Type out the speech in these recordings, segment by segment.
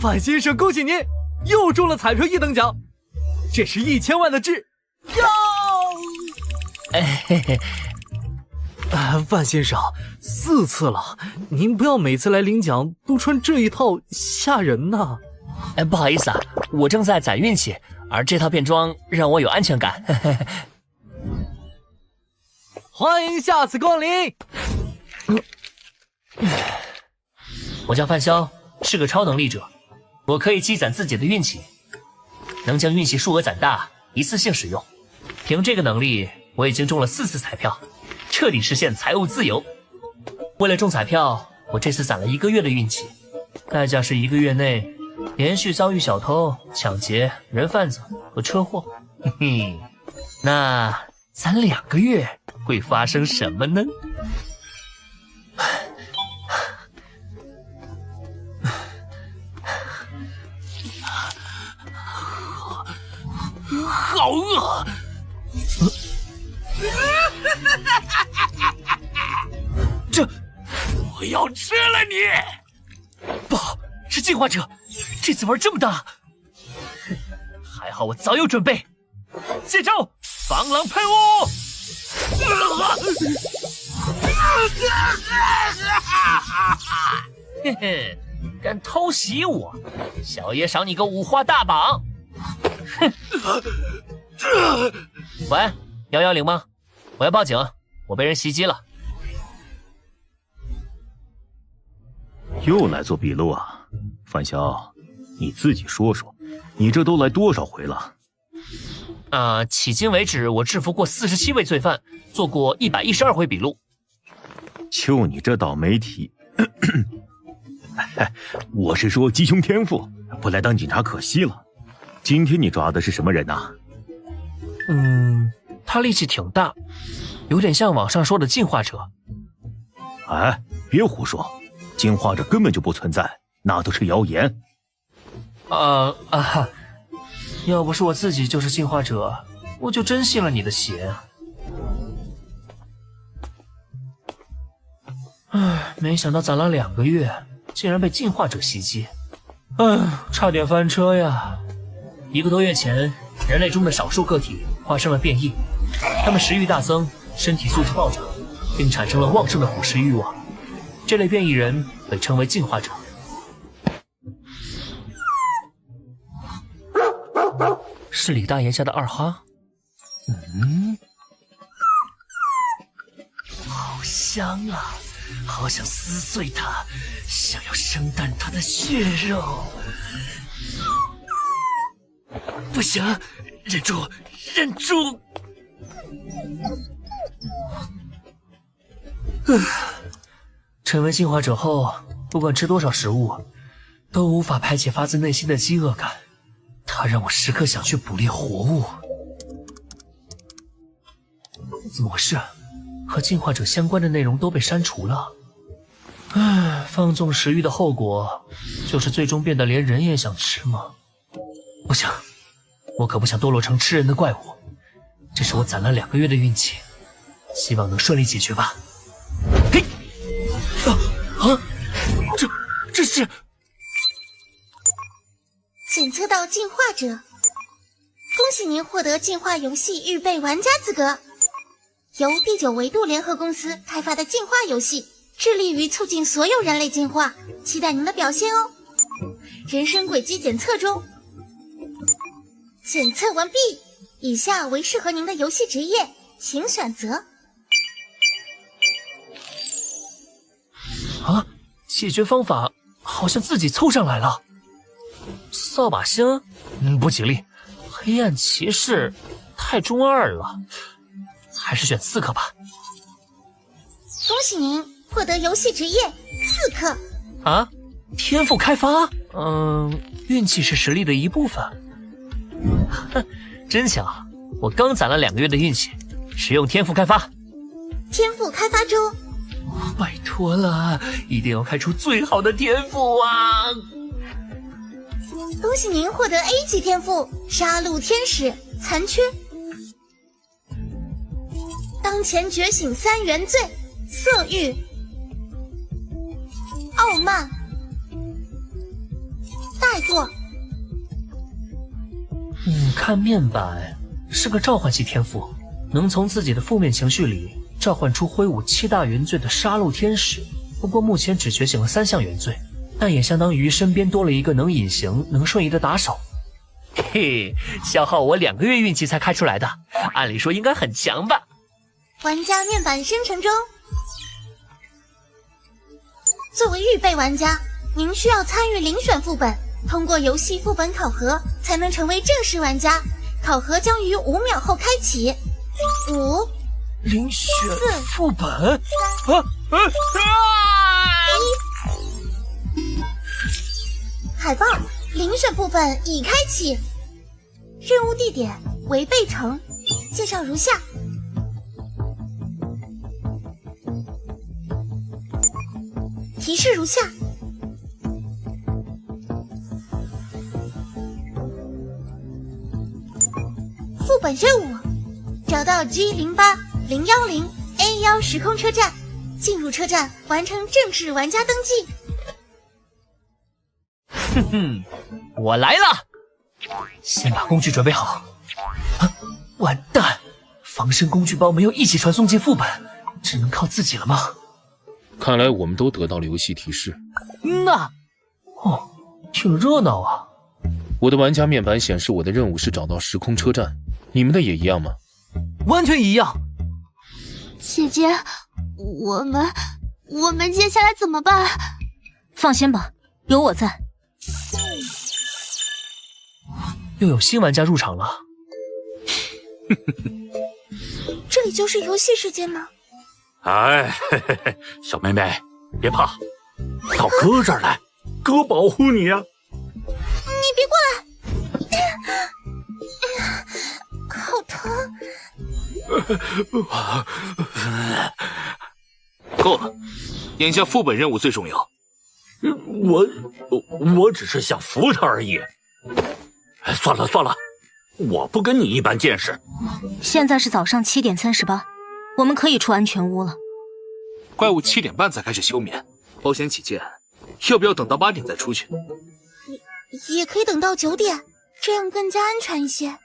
范先生，恭喜您又中了彩票1等奖，这是1000万的值哟！哎嘿嘿。范先生，4次了，您不要每次来领奖都穿这一套，吓人呐！不好意思啊，我正在攒运气，而这套便装让我有安全感。欢迎下次光临。我叫范潇，是个超能力者，我可以积攒自己的运气，能将运气数额攒大，一次性使用。凭这个能力，我已经中了4次彩票，彻底实现财务自由。为了中彩票，我这次攒了1个月的运气，代价是1个月内连续遭遇小偷、抢劫、人贩子和车祸。嘿嘿，那攒2个月会发生什么呢？好饿！我要吃了你！不好，是进化者，这次玩这么大，还好我早有准备。接招，防狼喷雾！嘿嘿，敢偷袭我，小爷赏你个五花大绑！哼！喂，110吗？我要报警，我被人袭击了。又来做笔录啊，范潇，你自己说说，你这都来多少回了？迄今为止我制服过47位罪犯，做过112回笔录。就你这倒霉体，我是说鸡胸天赋，不来当警察可惜了。今天你抓的是什么人呐？他力气挺大，有点像网上说的进化者。哎，别胡说，进化者根本就不存在，那都是谣言。要不是我自己就是进化者，我就真信了你的邪。没想到攒了2个月，竟然被进化者袭击，差点翻车呀！1个多月前，人类中的少数个体发生了变异，他们食欲大增，身体素质暴涨，并产生了旺盛的捕食欲望。这类变异人被称为进化者。是李大爷家的二哈。好香啊，好想撕碎它，想要生啖它的血肉。不行，忍住，忍住！成为进化者后，不管吃多少食物，都无法排解发自内心的饥饿感。它让我时刻想去捕猎活物。怎么回事？和进化者相关的内容都被删除了。放纵食欲的后果，就是最终变得连人也想吃吗？不行，我可不想堕落成吃人的怪物。这是我攒了2个月的运气，希望能顺利解决吧。嘿，这是检测到进化者，恭喜您获得进化游戏预备玩家资格。由第9维度联合公司开发的进化游戏，致力于促进所有人类进化，期待您的表现哦。人生轨迹检测中，检测完毕，以下为适合您的游戏职业，请选择。解决方法好像自己凑上来了。扫把星，不吉利。黑暗骑士太中二了，还是选刺客吧。恭喜您获得游戏职业刺客。天赋开发？运气是实力的一部分。真巧，我刚攒了2个月的运气，使用天赋开发。天赋开发中。拜托了，一定要开出最好的天赋啊！恭喜您获得 A 级天赋杀戮天使残缺。当前觉醒3原罪：色欲、傲慢、大作。看面板是个召唤系天赋，能从自己的负面情绪里召唤出挥舞7大原罪的杀戮天使。不过目前只觉醒了3项原罪，但也相当于身边多了一个能隐形、能瞬移的打手。嘿，消耗我2个月运气才开出来的，按理说应该很强吧？玩家面板生成中。作为预备玩家，您需要参与遴选副本，通过游戏副本考核才能成为正式玩家。考核将于5秒后开启。5、遴选副本海报，遴选部分已开启。任务地点为贝城，介绍如下。提示如下。副本任务：找到 G08010A1 时空车站，进入车站完成正式玩家登记。哼哼，我来了！先把工具准备好。完蛋，防身工具包没有一起传送进副本，只能靠自己了吗？看来我们都得到了游戏提示。挺热闹啊。我的玩家面板显示我的任务是找到时空车站，你们的也一样吗？完全一样。姐姐，我们接下来怎么办？放心吧，有我在。又有新玩家入场了。这里就是游戏世界吗？哎，嘿嘿嘿，小妹妹，别怕，到哥这儿来，哥保护你啊！你别过来，好疼！够了，眼下副本任务最重要。我只是想扶他而已。算了，我不跟你一般见识。现在是早上7点38，我们可以出安全屋了。怪物7点半才开始休眠，保险起见，要不要等到8点再出去？也可以等到9点，这样更加安全一些。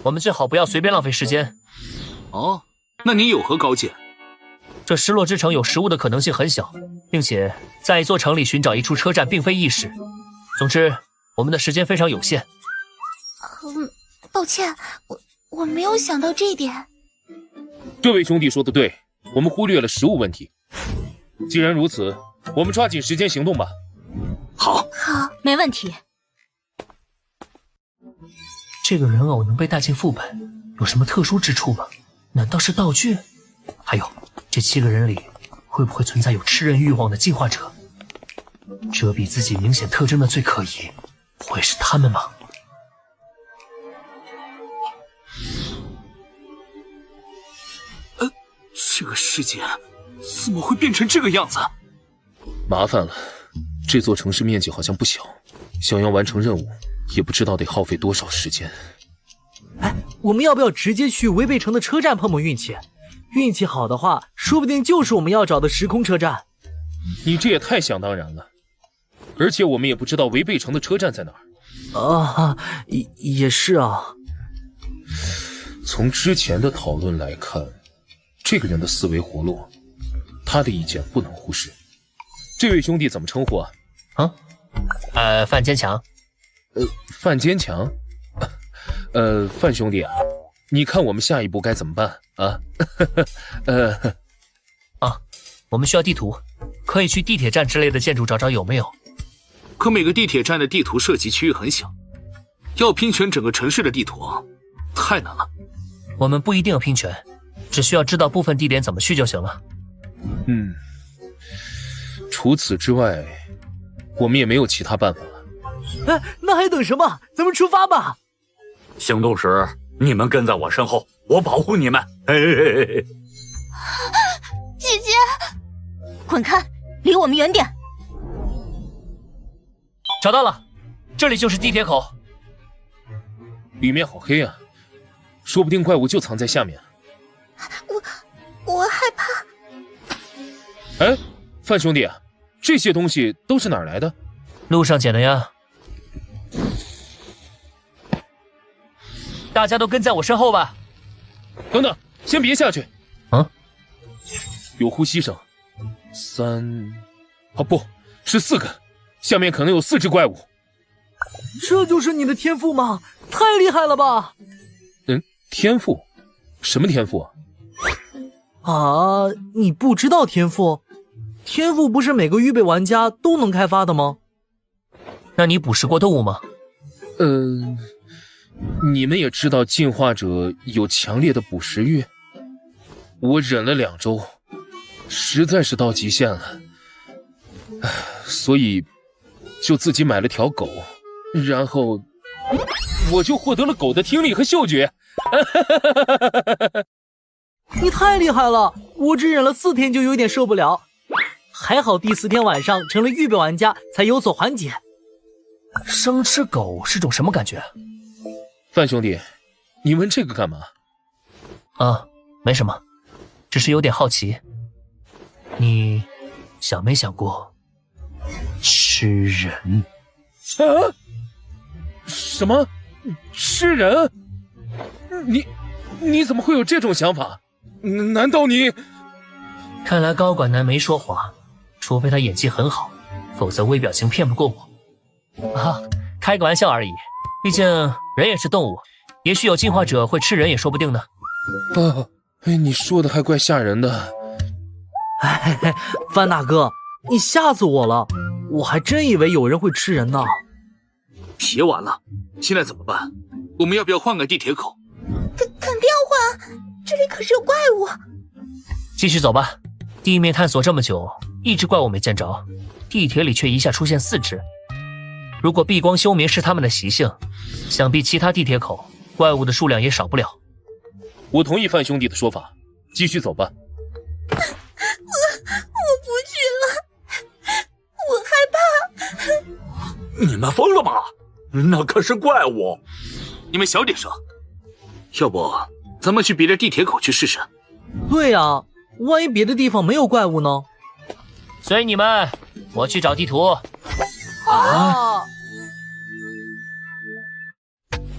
我们最好不要随便浪费时间。哦，那你有何高见？这失落之城有食物的可能性很小，并且在一座城里寻找一处车站并非易事。总之，我们的时间非常有限。抱歉，我没有想到这一点。这位兄弟说的对，我们忽略了食物问题。既然如此，我们抓紧时间行动吧。好，没问题。这个人偶能被带进副本，有什么特殊之处吗？难道是道具？还有，这7个人里会不会存在有吃人欲望的进化者？遮蔽自己明显特征的最可疑，会是他们吗？这个世界怎么会变成这个样子？麻烦了，这座城市面积好像不小，想要完成任务，也不知道得耗费多少时间。我们要不要直接去违背城的车站碰碰运气？运气好的话，说不定就是我们要找的时空车站。你这也太想当然了，而且我们也不知道违背城的车站在哪儿。也是啊。从之前的讨论来看，这个人的思维活络，他的意见不能忽视。这位兄弟怎么称呼啊？范坚强。范坚强？范兄弟啊，你看我们下一步该怎么办啊？我们需要地图，可以去地铁站之类的建筑找找有没有。可每个地铁站的地图涉及区域很小，要拼全整个城市的地图太难了。我们不一定要拼全，只需要知道部分地点怎么去就行了。除此之外，我们也没有其他办法了。那还等什么？咱们出发吧！行动时你们跟在我身后，我保护你们。姐姐，滚开，离我们远点！找到了，这里就是地铁口。里面好黑啊，说不定怪物就藏在下面。我害怕。范兄弟，这些东西都是哪儿来的？路上捡的呀，大家都跟在我身后吧。等等，先别下去。啊？有呼吸声。3……哦，不是4个，下面可能有4只怪物。这就是你的天赋吗？太厉害了吧！天赋？什么天赋啊？啊，你不知道天赋？天赋不是每个预备玩家都能开发的吗？那你捕食过动物吗？你们也知道进化者有强烈的捕食欲，我忍了2周，实在是到极限了，所以就自己买了条狗，然后我就获得了狗的听力和嗅觉。你太厉害了，我只忍了4天就有点受不了，还好第4天晚上成了预备玩家才有所缓解。生吃狗是种什么感觉？范兄弟，你问这个干嘛？啊，没什么，只是有点好奇。你想没想过吃人？啊？什么？吃人？你怎么会有这种想法？难道你……看来高管男没说谎，除非他演技很好，否则微表情骗不过我。啊，开个玩笑而已，毕竟人也是动物，也许有进化者会吃人也说不定呢。你说的还怪吓人的。范大哥，你吓死我了，我还真以为有人会吃人呢。别玩了，现在怎么办？我们要不要换个地铁口？肯定要换，这里可是有怪物。继续走吧，地面探索这么久，一只怪物没见着，地铁里却一下出现4只。如果避光休眠是他们的习性，想必其他地铁口怪物的数量也少不了。我同意范兄弟的说法，继续走吧。我不去了，我害怕。你们疯了吗？那可是怪物！你们小点声。要不咱们去别的地铁口去试试？对啊，万一别的地方没有怪物呢？随你们，我去找地图。啊！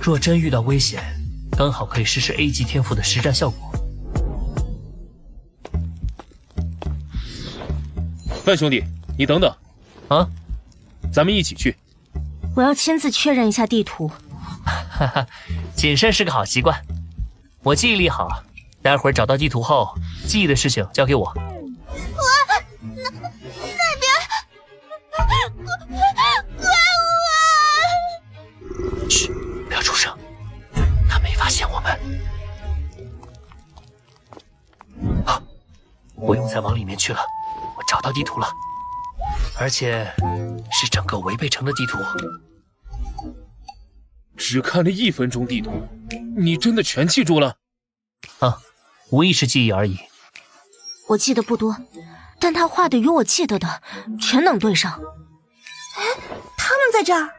若真遇到危险，刚好可以试试 A 级天赋的实战效果。范兄弟，你等等。啊？咱们一起去。我要亲自确认一下地图。哈哈，谨慎是个好习惯。我记忆力好，待会儿找到地图后，记忆的事情交给我。那边怪物啊！嘘，不要出声，他没发现我们。啊，不用再往里面去了，我找到地图了，而且是整个违背城的地图。只看了1分钟地图，你真的全记住了？啊，无意识记忆而已。我记得不多，但他画的与我记得的全能对上。他们在这儿。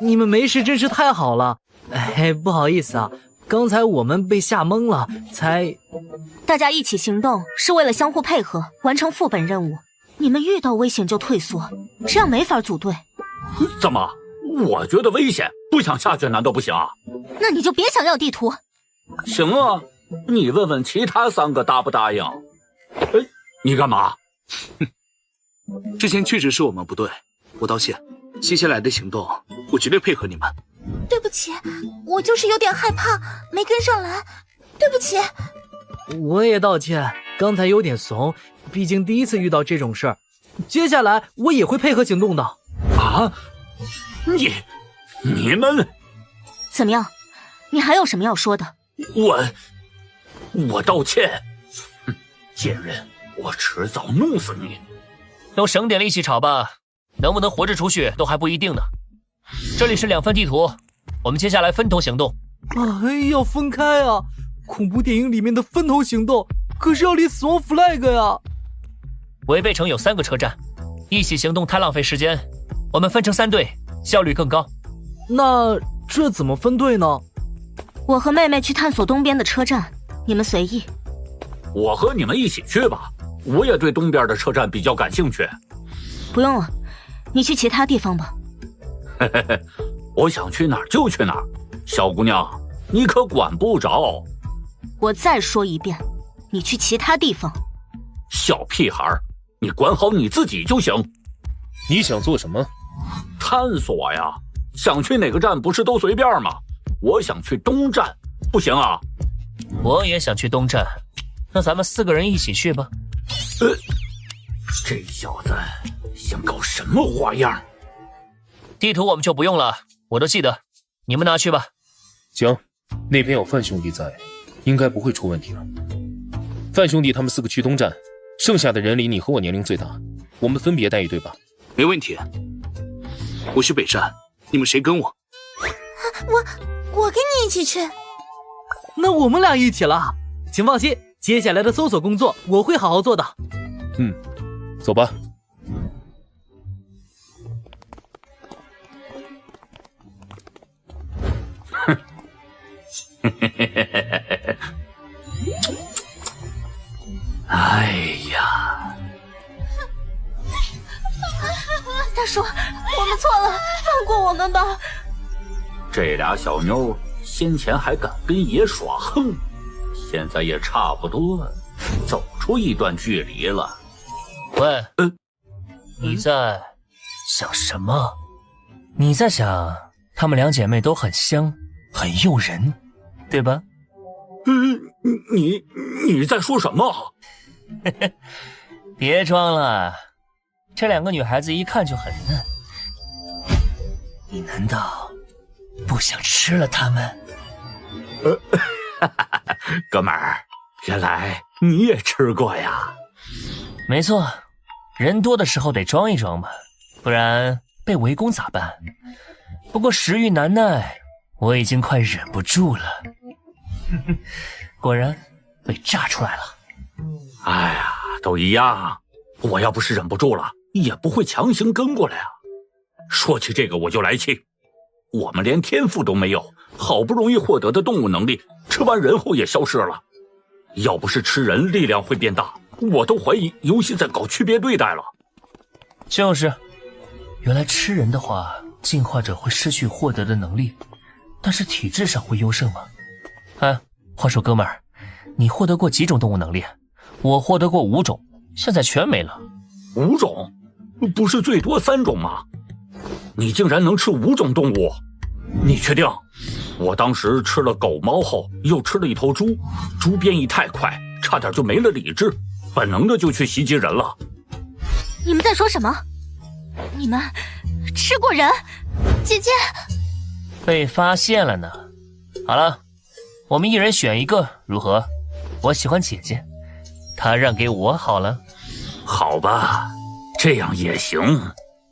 你们没事真是太好了。不好意思啊，刚才我们被吓懵了，才……大家一起行动是为了相互配合，完成副本任务。你们遇到危险就退缩，这样没法组队。怎么？我觉得危险，不想下去难道不行啊？那你就别想要地图。行啊，你问问其他3个答不答应？你干嘛？之前确实是我们不对，我道歉。接下来的行动，我绝对配合你们。对不起，我就是有点害怕，没跟上来。对不起。我也道歉，刚才有点怂，毕竟第一次遇到这种事儿。接下来我也会配合行动的。啊？你们怎么样？你还有什么要说的？我道歉。贱人，我迟早弄死你！都省点力气吵吧，能不能活着出去都还不一定呢。这里是2份地图，我们接下来分头行动。要分开啊！恐怖电影里面的分头行动，可是要立死亡 flag 呀！违背城有3个车站，一起行动太浪费时间，我们分成3队，效率更高。那这怎么分队呢？我和妹妹去探索东边的车站，你们随意。我和你们一起去吧，我也对东边的车站比较感兴趣。不用了，你去其他地方吧。我想去哪儿就去哪儿。小姑娘，你可管不着。我再说一遍，你去其他地方。小屁孩，你管好你自己就行。你想做什么？探索呀，想去哪个站不是都随便吗？我想去东站，不行啊？我也想去东站，那咱们4个人一起去吧。这小子想搞什么花样？地图我们就不用了，我都记得，你们拿去吧。行，那边有范兄弟在，应该不会出问题了。范兄弟他们4个去东站，剩下的人里你和我年龄最大，我们分别带一队吧。没问题。我去北站，你们谁跟我？我跟你一起去。那我们俩一起了，请放心，接下来的搜索工作我会好好做的。走吧。哎呀，大叔，我们错了，放过我们吧。这俩小妞先前还敢跟爷耍横，现在也差不多走出一段距离了。喂，你在想什么？你在想她们2姐妹都很香，很诱人，对吧？你在说什么？别装了，这2个女孩子一看就很嫩，你难道不想吃了她们？哥们儿，原来你也吃过呀？没错，人多的时候得装一装嘛，不然被围攻咋办？不过食欲难耐，我已经快忍不住了。果然被炸出来了。哎呀，都一样。我要不是忍不住了，也不会强行跟过来啊。说起这个我就来气，我们连天赋都没有，好不容易获得的动物能力，吃完人后也消失了。要不是吃人力量会变大，我都怀疑游戏在搞区别对待了。就是，原来吃人的话，进化者会失去获得的能力，但是体质上会优胜吗？哎，话说哥们儿，你获得过几种动物能力？我获得过5种，现在全没了。5种？不是最多3种吗？你竟然能吃5种动物？你确定？我当时吃了狗猫后，又吃了一头猪，猪变异太快，差点就没了理智，本能的就去袭击人了。你们在说什么？你们吃过人？姐姐被发现了呢。好了，我们一人选一个，如何？我喜欢姐姐，她让给我好了。好吧，这样也行。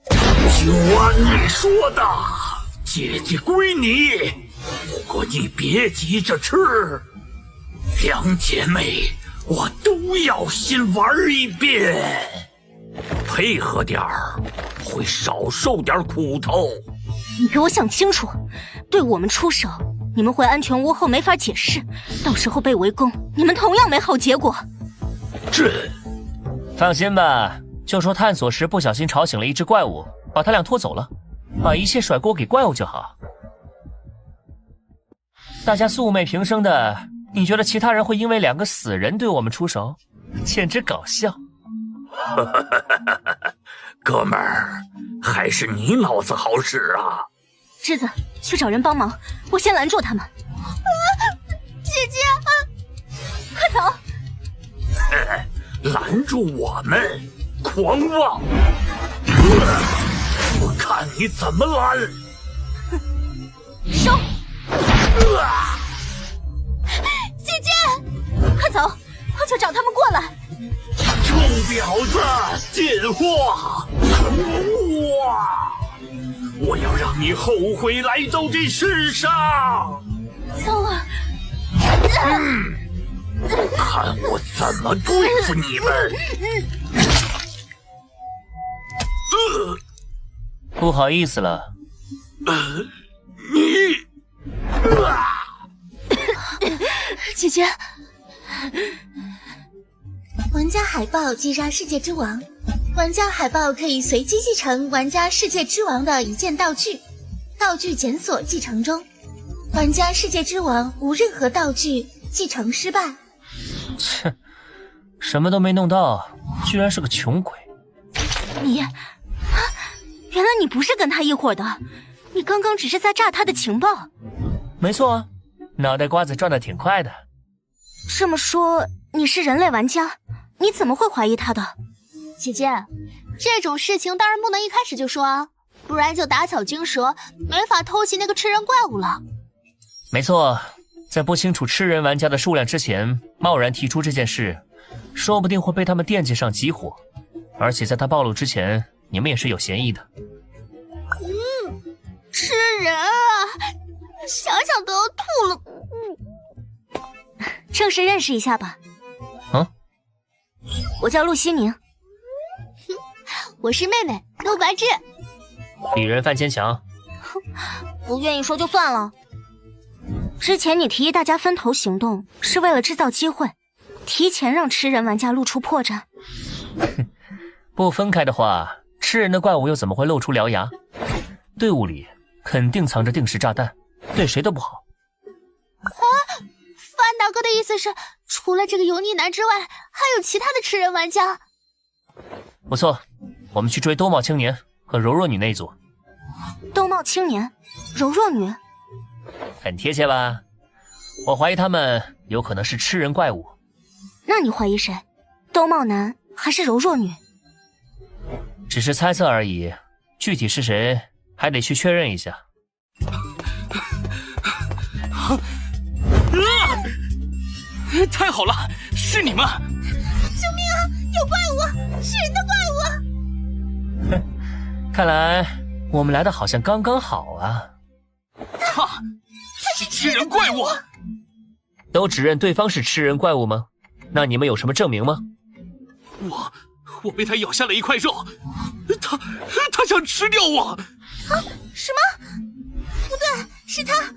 就按你说的，姐姐归你。不过你别急着吃，2姐妹我都要先玩一遍，配合点儿，会少受点苦头。你给我想清楚，对我们出手，你们回安全屋后没法解释，到时候被围攻，你们同样没好结果。放心吧，就说探索时不小心吵醒了一只怪物，把他俩拖走了，把一切甩锅给怪物就好。大家素昧平生的，你觉得其他人会因为2个死人对我们出手？简直搞笑。哥们儿，还是你脑子好使啊。栀子，去找人帮忙，我先拦住他们。姐姐，快走！拦住我们，狂妄！我看你怎么拦！收！姐姐，快走，快去找他们过来！臭婊子，贱货！哇！我要让你后悔来到这世上！糟了！看我怎么对付你们！不好意思了。姐姐，玩家海报击杀世界之王。玩家海报可以随机继承玩家世界之王的一件道具，道具检索继承中。玩家世界之王无任何道具，继承失败。切，什么都没弄到，居然是个穷鬼。你啊，原来你不是跟他一伙的，你刚刚只是在炸他的情报。没错啊，脑袋瓜子转得挺快的。这么说你是人类玩家，你怎么会怀疑他的？姐姐，这种事情当然不能一开始就说啊，不然就打草惊蛇，没法偷袭那个吃人怪物了。没错，在不清楚吃人玩家的数量之前，贸然提出这件事，说不定会被他们惦记上急火。而且在他暴露之前，你们也是有嫌疑的。吃人啊，想想都要吐了。正式认识一下吧。我叫陆西宁。我是妹妹陆白芝。鄙人范坚强。不愿意说就算了。之前你提议大家分头行动，是为了制造机会，提前让吃人玩家露出破绽。不分开的话，吃人的怪物又怎么会露出獠牙？队伍里肯定藏着定时炸弹，对谁都不好。范大哥的意思是，除了这个油腻男之外，还有其他的吃人玩家。不错，我们去追兜帽青年和柔弱女那一组。兜帽青年，柔弱女，很贴切吧？我怀疑他们有可能是吃人怪物。那你怀疑谁？兜帽男还是柔弱女？只是猜测而已，具体是谁还得去确认一下。太好了，是你们！救命啊！有怪物，是人的怪物！看来我们来的好像刚刚好啊。他是吃人怪物！都指认对方是吃人怪物吗？那你们有什么证明吗？我被他咬下了一块肉，他想吃掉我！什么？不对，是他才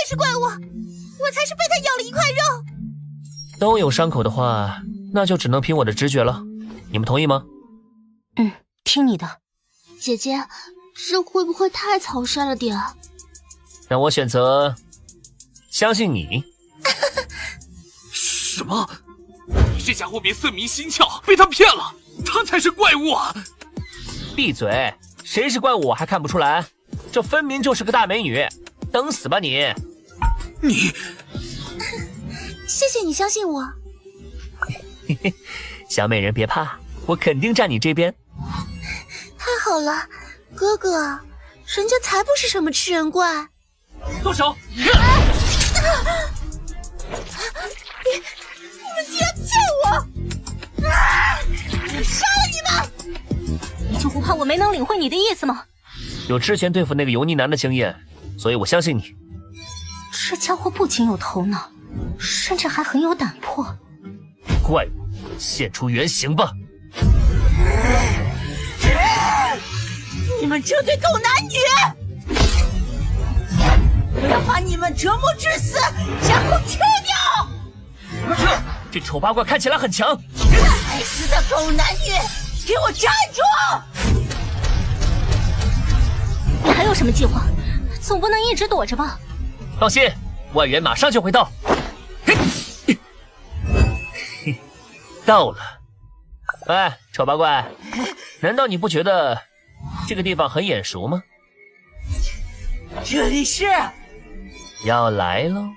是怪物，我才是被他咬了一块肉。都有伤口的话，那就只能凭我的直觉了。你们同意吗？听你的。姐姐，这会不会太草率了点？那我选择相信你。什么？你这家伙别色迷心窍，被他骗了，他才是怪物啊！闭嘴！谁是怪物我还看不出来？这分明就是个大美女，等死吧你！你，谢谢你相信我。嘿嘿，小美人别怕，我肯定站你这边。太好了，哥哥，人家才不是什么吃人怪。动手！你们竟然骗我！杀了你们！你就不怕我没能领会你的意思吗？有之前对付那个油腻男的经验，所以我相信你。这家伙不仅有头脑，甚至还很有胆魄。怪物，现出原形吧！你们这对狗男女！我要把你们折磨致死，然后吃掉！这丑八怪看起来很强。该死的狗男女，给我站住！你还有什么计划？总不能一直躲着吧？放心，外援马上就会到。到了。喂，丑八怪，难道你不觉得这个地方很眼熟吗？这里是要来喽！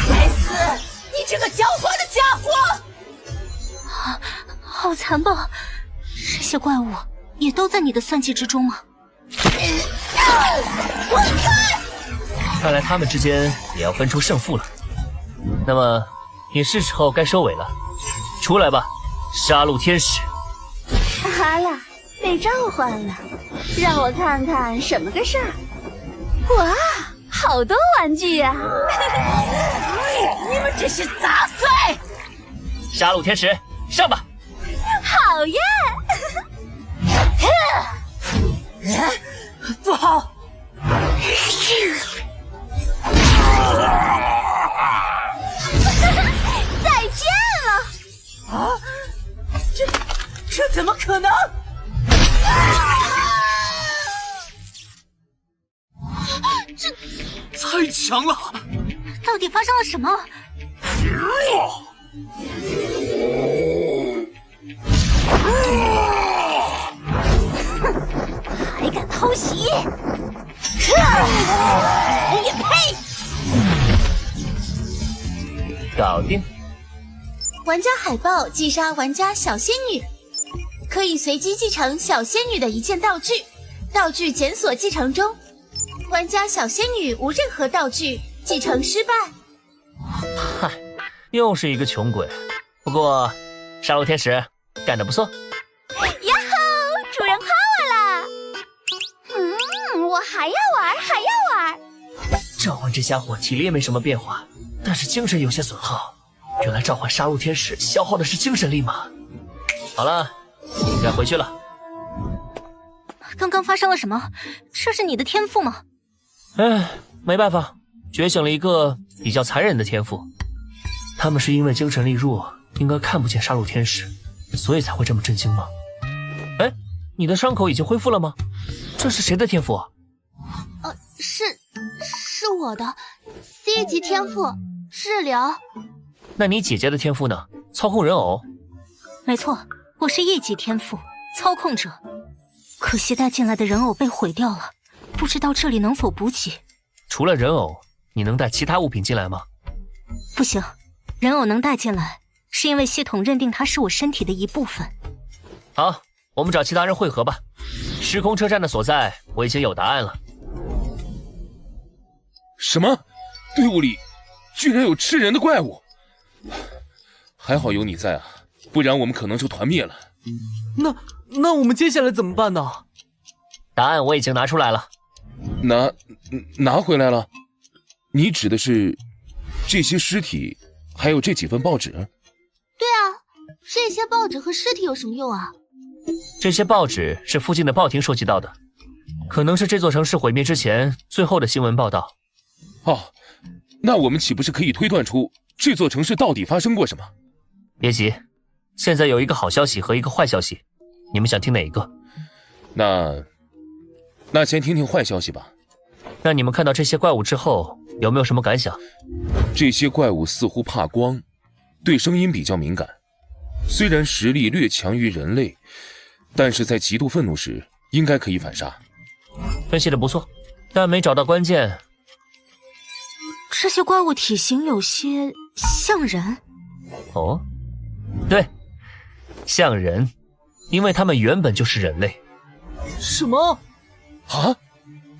该死！你这个狡猾的家伙！好残暴！这些怪物也都在你的算计之中吗？看来他们之间也要分出胜负了。那么，也是时候该收尾了。出来吧，杀戮天使！好了，被召唤了，让我看看什么个事儿。哇，好多玩具呀！你们这些杂碎！杀戮天使，上吧！好耶！不好！再见了！啊，这怎么可能？这太强了！到底发生了什么？还敢偷袭？也呸！搞定。玩家海豹击杀玩家小仙女，可以随机继承小仙女的一件道具，道具检索继承中，玩家小仙女无任何道具，继承失败。嗨，又是一个穷鬼。不过，杀戮天使干得不错。呀吼！主人夸我啦！我还要玩，还要玩。召唤这家伙体力也没什么变化，但是精神有些损耗。原来召唤杀戮天使消耗的是精神力吗？好了，应该回去了。刚刚发生了什么？这是你的天赋吗？没办法，觉醒了一个比较残忍的天赋。他们是因为精神力弱，应该看不见杀戮天使，所以才会这么震惊吗？哎，你的伤口已经恢复了吗？这是谁的天赋啊？是我的 C 级天赋治疗。那你姐姐的天赋呢？操控人偶。没错，我是1级天赋操控者。可惜带进来的人偶被毁掉了，不知道这里能否补给。除了人偶，你能带其他物品进来吗？不行，人偶能带进来，是因为系统认定它是我身体的一部分。好，我们找其他人汇合吧。时空车站的所在我已经有答案了。什么？队伍里居然有吃人的怪物！还好有你在啊，不然我们可能就团灭了。那我们接下来怎么办呢？答案我已经拿出来了。拿回来了？你指的是这些尸体，还有这几份报纸？对啊，这些报纸和尸体有什么用啊？这些报纸是附近的报亭收集到的，可能是这座城市毁灭之前最后的新闻报道。哦，那我们岂不是可以推断出这座城市到底发生过什么？别急，现在有一个好消息和一个坏消息，你们想听哪一个？那先听听坏消息吧。那你们看到这些怪物之后，有没有什么感想？这些怪物似乎怕光，对声音比较敏感。虽然实力略强于人类，但是在极度愤怒时，应该可以反杀。分析的不错，但没找到关键。这些怪物体型有些像人。哦，对，像人，因为他们原本就是人类。什么？啊？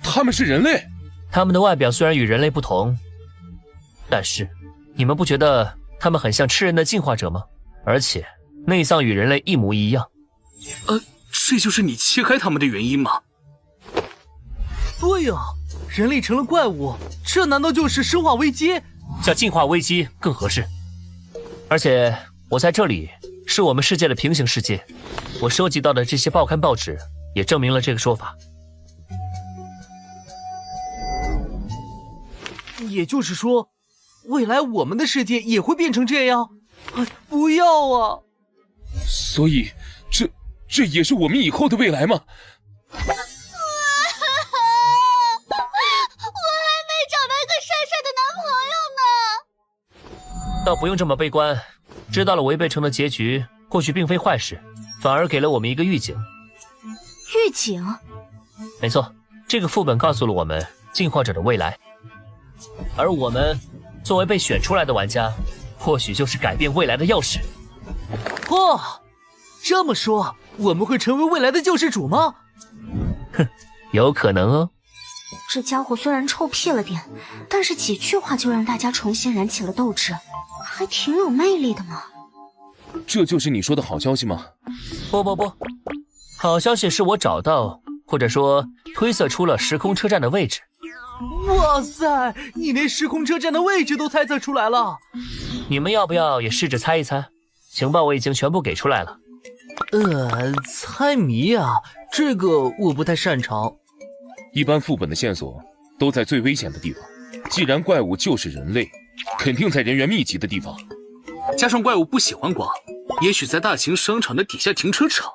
他们是人类？他们的外表虽然与人类不同，但是你们不觉得他们很像吃人的进化者吗？而且内脏与人类一模一样。这就是你切开他们的原因吗？对呀，人类成了怪物，这难道就是生化危机？叫进化危机更合适。而且我在这里是我们世界的平行世界，我收集到的这些报刊报纸也证明了这个说法。也就是说，未来我们的世界也会变成这样？不要啊！所以，这也是我们以后的未来吗？我还没找到个帅帅的男朋友呢。倒不用这么悲观，知道了违背城的结局，或许并非坏事，反而给了我们一个预警。预警？没错，这个副本告诉了我们进化者的未来，而我们作为被选出来的玩家，或许就是改变未来的钥匙。哦，这么说，我们会成为未来的救世主吗？哼，有可能哦。这家伙虽然臭屁了点，但是几句话就让大家重新燃起了斗志，还挺有魅力的嘛。这就是你说的好消息吗？不，好消息是我找到，或者说推测出了时空车站的位置。哇塞，你连时空车站的位置都猜测出来了！你们要不要也试着猜一猜？情报我已经全部给出来了。猜谜啊，这个我不太擅长。一般副本的线索都在最危险的地方，既然怪物就是人类，肯定在人员密集的地方。加上怪物不喜欢光，也许在大型商场的底下停车场。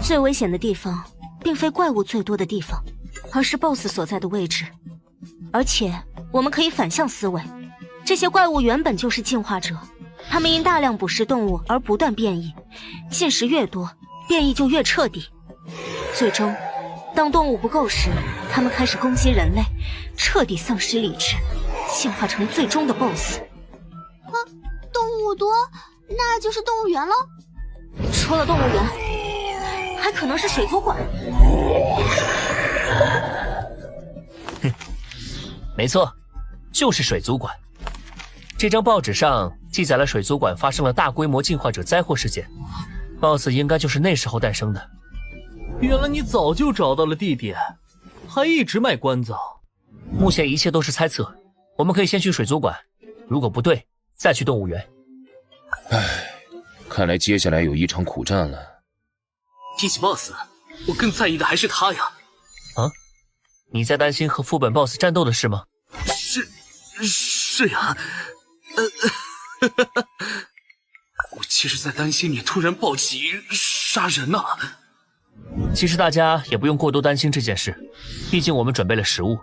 最危险的地方，并非怪物最多的地方，而是 BOSS 所在的位置。而且我们可以反向思维，这些怪物原本就是进化者，他们因大量捕食动物而不断变异，进食越多，变异就越彻底。最终，当动物不够时，他们开始攻击人类，彻底丧失理智，进化成最终的 BOSS。动物多，那就是动物园喽。除了动物园，还可能是水族馆。没错，就是水族馆。这张报纸上记载了水族馆发生了大规模进化者灾祸事件，BOSS 应该就是那时候诞生的。原来你早就找到了地点，还一直卖关子。目前一切都是猜测，我们可以先去水族馆，如果不对，再去动物园。唉，看来接下来有一场苦战了。提起 BOSS， 我更在意的还是他呀。啊？你在担心和副本 BOSS 战斗的事吗？是呀。我其实在担心你突然暴起杀人呢。其实大家也不用过多担心这件事，毕竟我们准备了食物。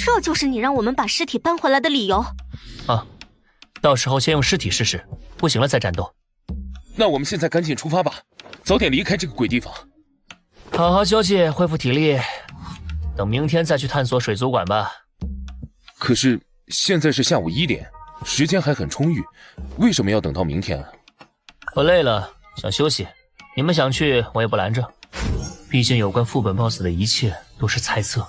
这就是你让我们把尸体搬回来的理由啊！到时候先用尸体试试，不行了再战斗。那我们现在赶紧出发吧，早点离开这个鬼地方。好好休息，恢复体力，等明天再去探索水族馆吧。可是现在是下午1点，时间还很充裕，为什么要等到明天啊？我累了，想休息。你们想去，我也不拦着。毕竟有关副本 BOSS 的一切都是猜测，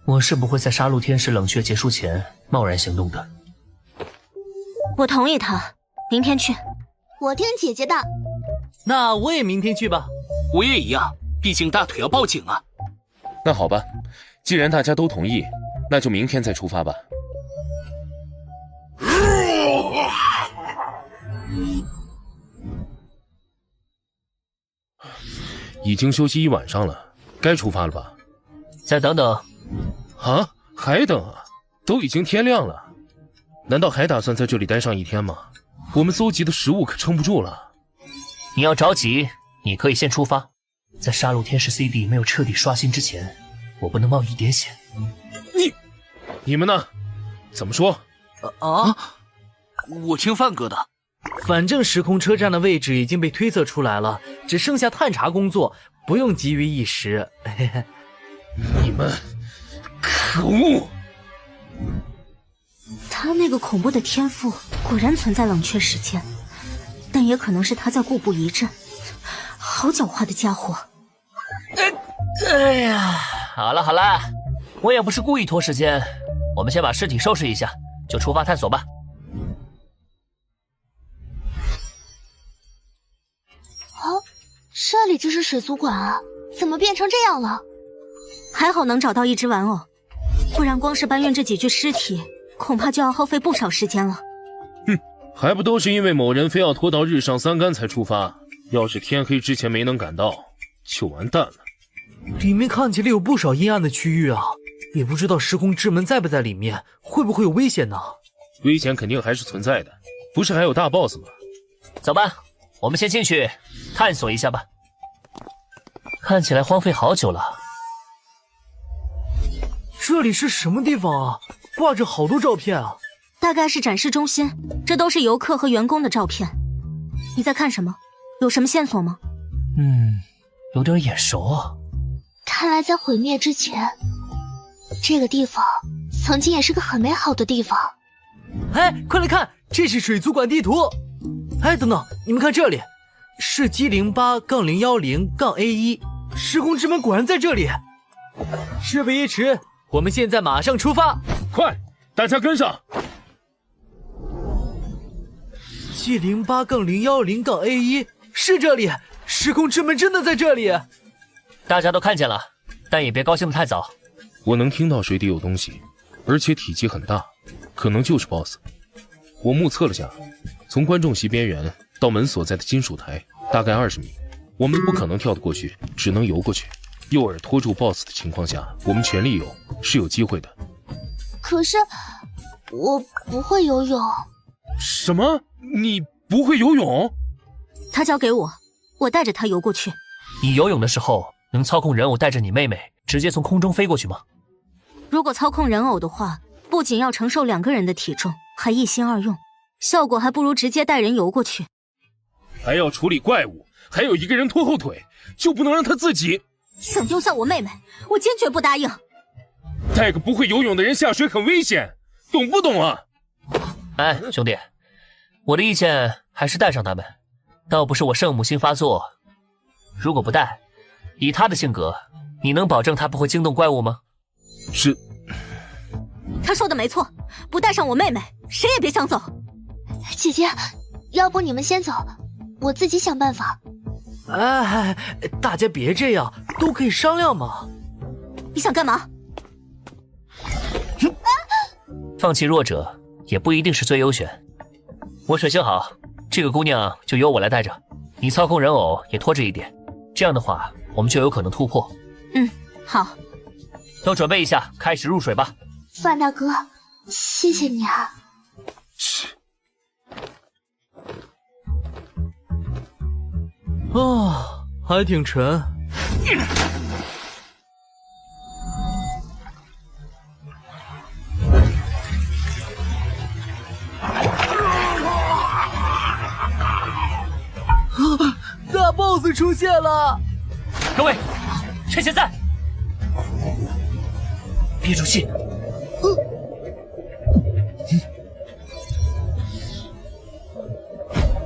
我是不会在杀戮天使冷却结束前贸然行动的。我同意他，明天去。我听姐姐的。那我也明天去吧。我也一样，毕竟大腿要报警啊。那好吧，既然大家都同意，那就明天再出发吧。已经休息1晚上了，该出发了吧？再等等。啊？还等啊？都已经天亮了，难道还打算在这里待上1天吗？我们搜集的食物可撑不住了。你要着急，你可以先出发。在杀戮天使 CD 没有彻底刷新之前，我不能冒一点险。你们呢？怎么说？我听范哥的。反正时空车站的位置已经被推测出来了，只剩下探查工作，不用急于一时。你们，可恶！他那个恐怖的天赋果然存在冷却时间，但也可能是他在故布疑阵。好狡猾的家伙！哎呀，好了好了，我也不是故意拖时间，我们先把尸体收拾一下，就出发探索吧。这里就是水族馆啊，怎么变成这样了？还好能找到一只玩偶，不然光是搬运这几具尸体，恐怕就要耗费不少时间了。哼，还不都是因为某人非要拖到日上3竿才出发？要是天黑之前没能赶到，就完蛋了。里面看起来有不少阴暗的区域啊，也不知道时空之门在不在里面，会不会有危险呢？危险肯定还是存在的，不是还有大 boss 吗？走吧，我们先进去探索一下吧。看起来荒废好久了。这里是什么地方啊？挂着好多照片啊！大概是展示中心，这都是游客和员工的照片。你在看什么？有什么线索吗？有点眼熟啊。看来在毁灭之前，这个地方曾经也是个很美好的地方。哎，快来看，这是水族馆地图。哎，等等，你们看这里，是 G08-010-A1，时空之门果然在这里。事不宜迟，我们现在马上出发。快，大家跟上。G08-010-A1，是这里，时空之门真的在这里。大家都看见了，但也别高兴得太早。我能听到水底有东西，而且体积很大，可能就是 BOSS。我目测了下，从观众席边缘到门所在的金属台大概20米，我们不可能跳得过去，只能游过去。诱饵拖住 BOSS 的情况下，我们全力游是有机会的。可是我不会游泳。什么？你不会游泳？他交给我，我带着他游过去。你游泳的时候能操控人偶带着你妹妹直接从空中飞过去吗？如果操控人偶的话，不仅要承受2个人的体重，还一心二用，效果还不如直接带人游过去。还要处理怪物，还有一个人拖后腿，就不能让他自己。想丢下我妹妹，我坚决不答应。带个不会游泳的人下水很危险，懂不懂啊？哎，兄弟，我的意见还是带上他们。倒不是我圣母心发作，如果不带，以他的性格，你能保证他不会惊动怪物吗？是。他说的没错，不带上我妹妹，谁也别想走。姐姐，要不你们先走，我自己想办法。哎，大家别这样，都可以商量嘛。你想干嘛？放弃弱者也不一定是最优选。我水性好，这个姑娘就由我来带着，你操控人偶也拖着一点，这样的话我们就有可能突破。好。都准备一下，开始入水吧。范大哥，谢谢你啊。还挺沉。大 boss 出现了！各位，趁现在，憋住气。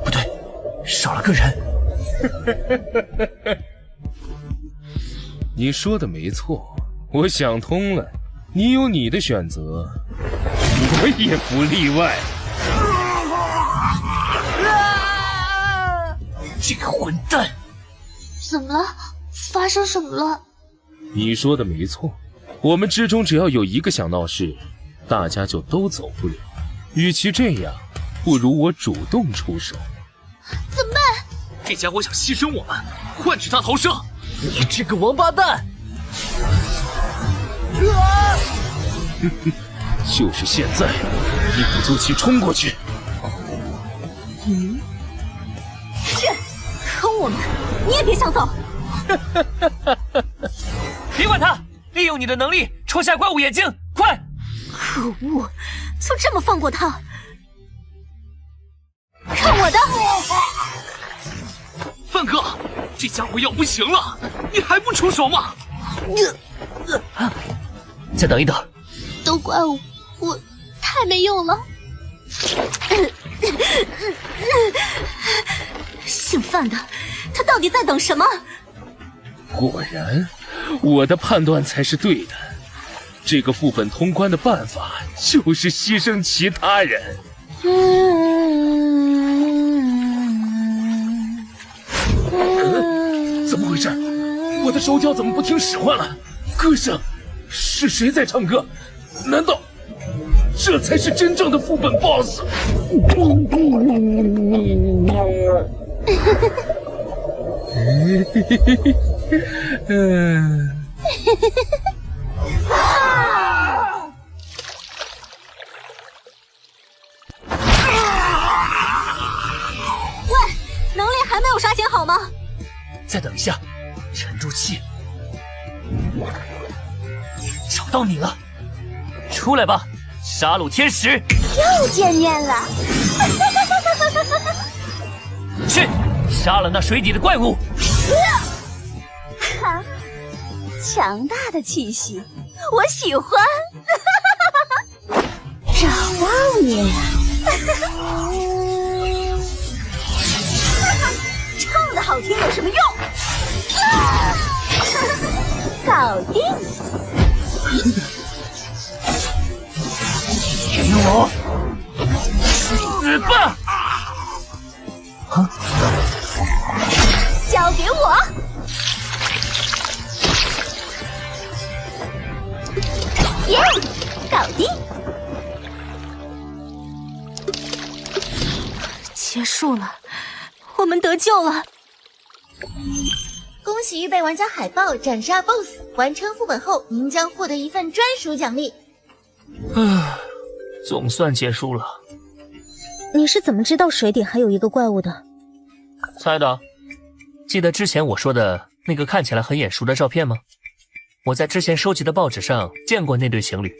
不对，少了个人。你说的没错，我想通了，你有你的选择，我也不例外。这个混蛋！怎么了？发生什么了？你说的没错，我们之中只要有一个想闹事，大家就都走不了。与其这样，不如我主动出手。怎么办？这家伙想牺牲我们，换取他逃生！你这个王八蛋！就是现在，一鼓作气冲过去。坑我们，你也别想走。别管他，利用你的能力戳下怪物眼睛，快！可恶，就这么放过他？看我的！范哥，这家伙要不行了，你还不出手吗？再等一等。都怪我太没用了。姓范的，他到底在等什么？果然，我的判断才是对的。这个副本通关的办法就是牺牲其他人。怎么回事？我的手脚怎么不听使唤了？歌声，是谁在唱歌？难道这才是真正的副本 BOSS？ 喂，能力还没有刷新好吗？再等一下，沉住气。找到你了，出来吧，杀戮天使！又见面了。去，杀了那水底的怪物！哈，强大的气息，我喜欢。找到你了。唱的好听有什么用？搞定！给我死吧！交给我！耶，搞定！结束了，我们得救了！恭喜预备玩家海豹斩杀 BOSS， 完成副本后，您将获得一份专属奖励。总算结束了。你是怎么知道水底还有一个怪物的？猜的。记得之前我说的那个看起来很眼熟的照片吗？我在之前收集的报纸上见过那对情侣，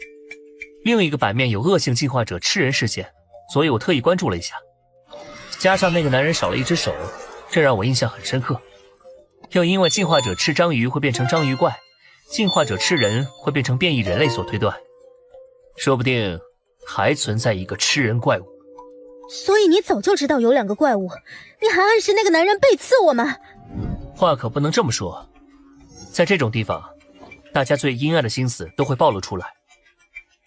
另一个版面有恶性进化者吃人事件，所以我特意关注了一下。加上那个男人少了一只手，这让我印象很深刻。又因为进化者吃章鱼会变成章鱼怪，进化者吃人会变成变异人类所推断，说不定还存在一个吃人怪物。所以你早就知道有2个怪物，你还暗示那个男人背刺我们？话可不能这么说，在这种地方，大家最阴暗的心思都会暴露出来。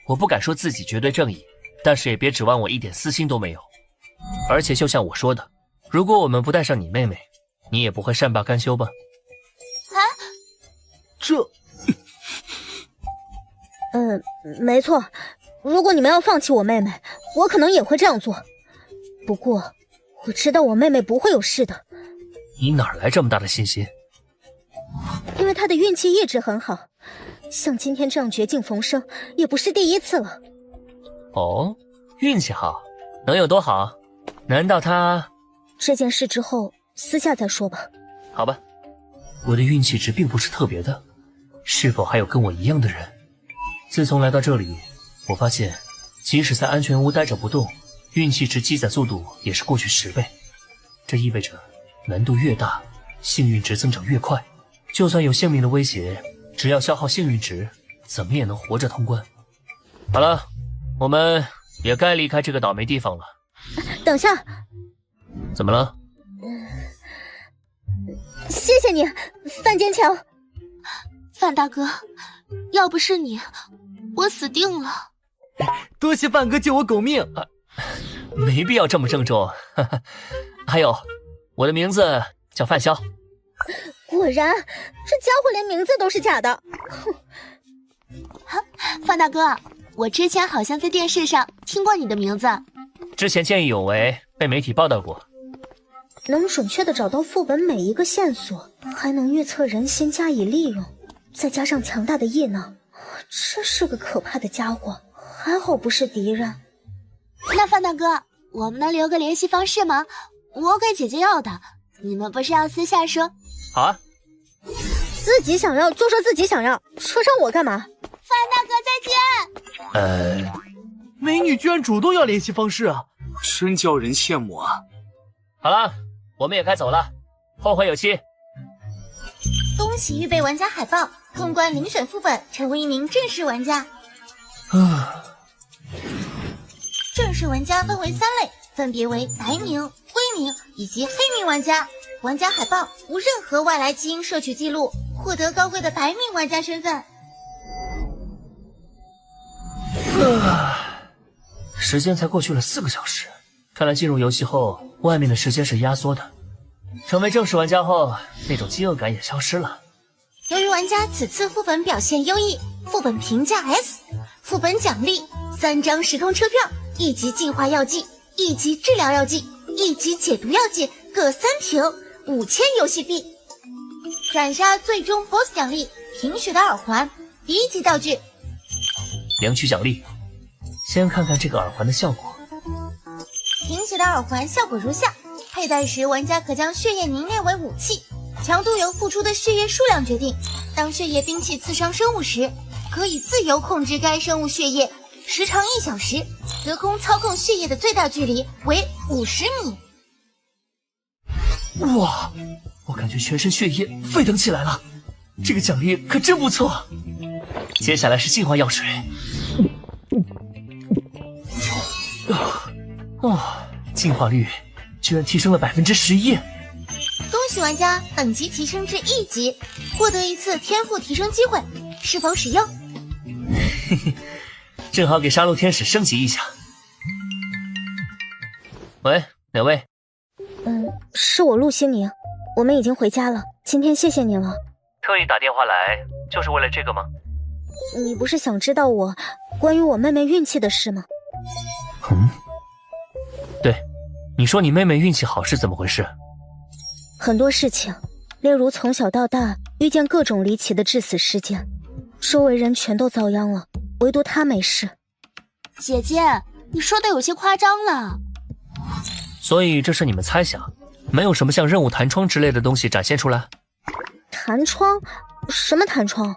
我不敢说自己绝对正义，但是也别指望我一点私心都没有。而且就像我说的，如果我们不带上你妹妹，你也不会善罢甘休吧？这……没错，如果你们要放弃我妹妹，我可能也会这样做。不过，我知道我妹妹不会有事的。你哪来这么大的信心？因为她的运气一直很好，像今天这样绝境逢生，也不是第一次了。哦，运气好，能有多好？难道她……这件事之后私下再说吧。好吧，我的运气值并不是特别的，是否还有跟我一样的人？自从来到这里，我发现即使在安全屋待着不动，运气值积攒速度也是过去10倍。这意味着难度越大，幸运值增长越快。就算有性命的威胁，只要消耗幸运值，怎么也能活着通关。好了，我们也该离开这个倒霉地方了。等下，怎么了？谢谢你，范坚强。范大哥，要不是你，我死定了。多谢范哥救我狗命啊！没必要这么郑重。还有，我的名字叫范潇。果然，这家伙连名字都是假的。范大哥，我之前好像在电视上听过你的名字。之前见义勇为，被媒体报道过。能准确地找到副本每一个线索，还能预测人心加以利用，再加上强大的异能，这是个可怕的家伙。还好不是敌人。那范大哥，我们能留个联系方式吗？我给姐姐要的，你们不是要私下说？好啊。自己想要就说自己想要，说上我干嘛？范大哥再见。美女居然主动要联系方式啊，真叫人羡慕啊！好了，我们也该走了，后会有期。恭喜预备玩家海报通关遴选副本，成为一名正式玩家。正式玩家分为3类，分别为白名、灰名以及黑名玩家。玩家海报无任何外来基因摄取记录，获得高贵的白名玩家身份。时间才过去了4个小时，看来进入游戏后，外面的时间是压缩的。成为正式玩家后，那种饥饿感也消失了。由于玩家此次副本表现优异，副本评价 S， 副本奖励3张时空车票，1级净化药剂，1级治疗药剂，1级解毒药剂，各3瓶，5000游戏币。斩杀最终 BOSS 奖励贫血的耳环，1级道具。领取奖励，先看看这个耳环的效果。贫血的耳环效果如下：佩戴时，玩家可将血液凝练为武器，强度由付出的血液数量决定。当血液兵器刺伤生物时，可以自由控制该生物血液，时长1小时，隔空操控血液的最大距离为50米。哇，我感觉全身血液沸腾起来了，这个奖励可真不错。接下来是净化药水。净化率居然提升了11%。恭喜玩家等级提升至1级，获得1次天赋提升机会，是否使用？嘿嘿，正好给杀戮天使升级一下。喂，哪位？是我陆心宁，我们已经回家了。今天谢谢你了。特意打电话来，就是为了这个吗？你不是想知道我关于我妹妹运气的事吗？对，你说你妹妹运气好是怎么回事？很多事情，例如从小到大遇见各种离奇的致死事件，周围人全都遭殃了，唯独她没事。姐姐，你说的有些夸张了。所以这是你们猜想，没有什么像任务弹窗之类的东西展现出来？弹窗？什么弹窗？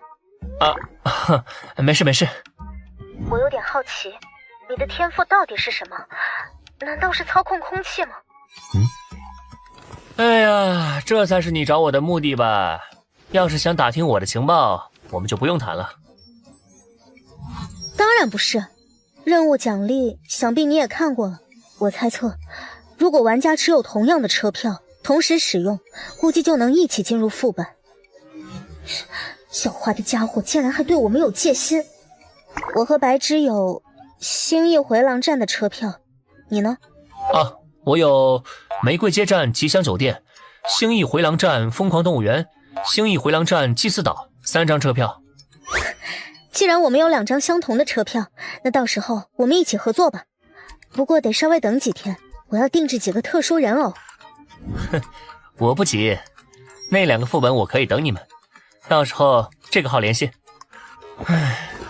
没事没事。我有点好奇，你的天赋到底是什么？难道是操控空气吗？哎呀，这才是你找我的目的吧？要是想打听我的情报，我们就不用谈了。当然不是，任务奖励想必你也看过了。我猜测，如果玩家持有同样的车票，同时使用，估计就能一起进入副本。狡猾的家伙竟然还对我没有戒心。我和白之有兴义回廊站的车票，你呢？我有玫瑰街站吉祥酒店、兴义回廊站疯狂动物园、兴义回廊站祭祀岛3张车票。既然我们有2张相同的车票，那到时候我们一起合作吧。不过得稍微等几天，我要定制几个特殊人偶。我不急，那2个副本我可以等你们，到时候这个号联系。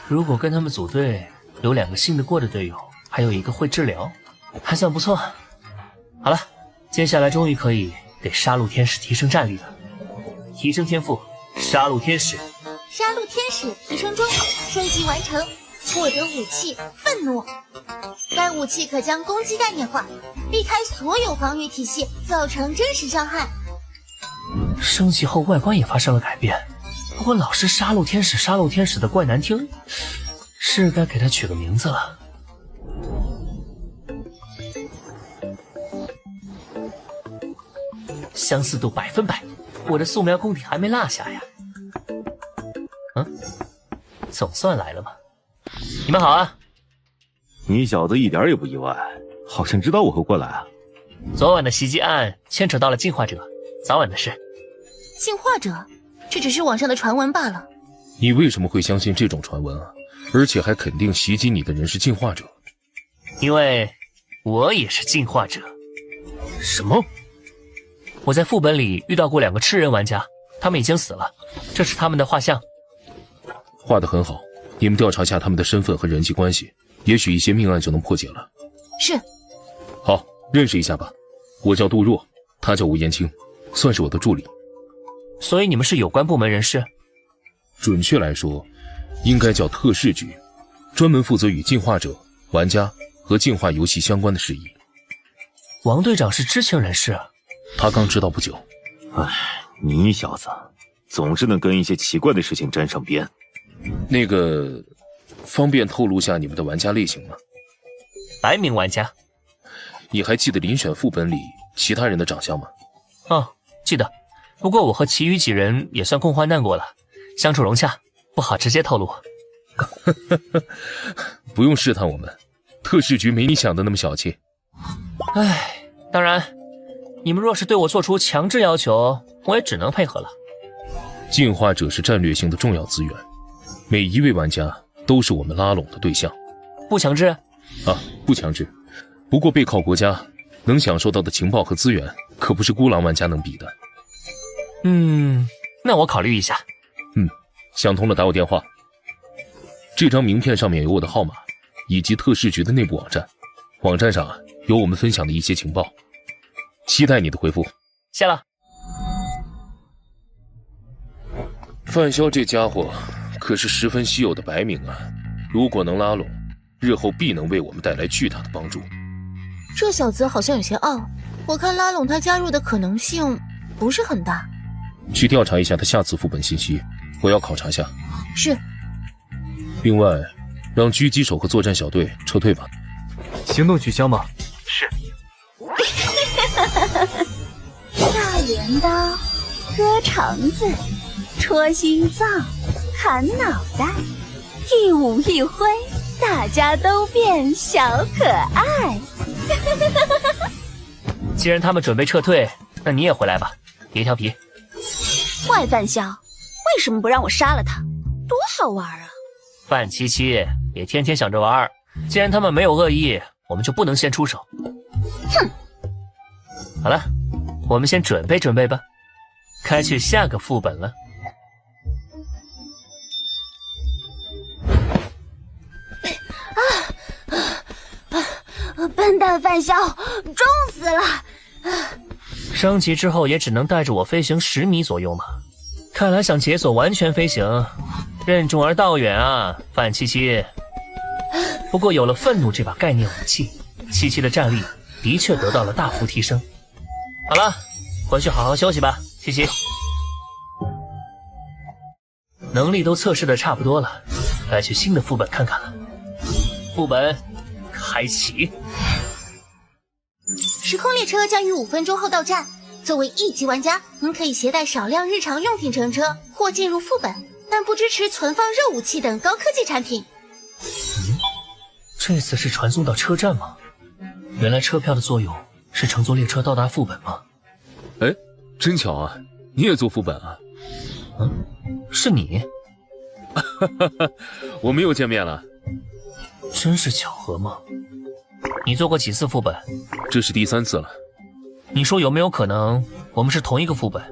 如果跟他们组队，有2个信得过的队友，还有1个会治疗，还算不错。好了，接下来终于可以给杀戮天使提升战力了。提升天赋，杀戮天使。杀戮天使提升中，升级完成，获得武器愤怒。该武器可将攻击概念化，避开所有防御体系，造成真实伤害。升级后外观也发生了改变，不过老是杀戮天使的怪难听，是该给他取个名字了。相似度100%，我的素描功底还没落下呀。总算来了吧？你们好啊！你小子一点也不意外，好像知道我会过来啊。昨晚的袭击案牵扯到了进化者，早晚的事。进化者，这只是网上的传闻罢了。你为什么会相信这种传闻啊？而且还肯定袭击你的人是进化者？因为我也是进化者。什么？我在副本里遇到过2个吃人玩家，他们已经死了，这是他们的画像。画得很好，你们调查下他们的身份和人际关系，也许一些命案就能破解了。是。好，认识一下吧，我叫杜若，他叫吴延青，算是我的助理。所以你们是有关部门人士？准确来说，应该叫特事局，专门负责与进化者、玩家和进化游戏相关的事宜。王队长是知情人士，他刚知道不久。你小子总是能跟一些奇怪的事情沾上边。那个，方便透露下你们的玩家类型吗？白名玩家。你还记得遴选副本里其他人的长相吗？记得。不过我和其余几人也算共患难过了，相处融洽，不好直接透露。不用试探我们，特事局没你想的那么小气。当然，你们若是对我做出强制要求，我也只能配合了。进化者是战略性的重要资源，每一位玩家都是我们拉拢的对象。不强制？不强制。不过背靠国家，能享受到的情报和资源，可不是孤狼玩家能比的。那我考虑一下。想通了打我电话。这张名片上面有我的号码，以及特事局的内部网站，网站上有我们分享的一些情报。期待你的回复。谢了。范潇这家伙可是十分稀有的白名啊，如果能拉拢，日后必能为我们带来巨大的帮助。这小子好像有些傲，我看拉拢他加入的可能性不是很大。去调查一下他下次副本信息，我要考察下。是。另外，让狙击手和作战小队撤退吧。行动取消吗？是。大镰刀，割肠子，戳心脏，砍脑袋，一舞一挥，大家都变小可爱。既然他们准备撤退，那你也回来吧，别调皮。坏范潇，为什么不让我杀了他？多好玩啊！范七七，别天天想着玩。既然他们没有恶意，我们就不能先出手。哼！好了，我们先准备准备吧，开去下个副本了。笨蛋范潇，重死了！升级之后也只能带着我飞行10米左右嘛，看来想解锁完全飞行任重而道远啊，范七七。不过有了愤怒这把概念武器，七七的战力的确得到了大幅提升。好了，回去好好休息吧，七七。能力都测试的差不多了，该去新的副本看看了。副本开启。时空列车将于5分钟后到站。作为1级玩家，您可以携带少量日常用品乘车或进入副本，但不支持存放热武器等高科技产品。这次是传送到车站吗？原来车票的作用是乘坐列车到达副本吗？哎，真巧啊，你也做副本啊？嗯，是你？我们又见面了。真是巧合吗？你做过几次副本？这是第3次了。你说有没有可能我们是同一个副本？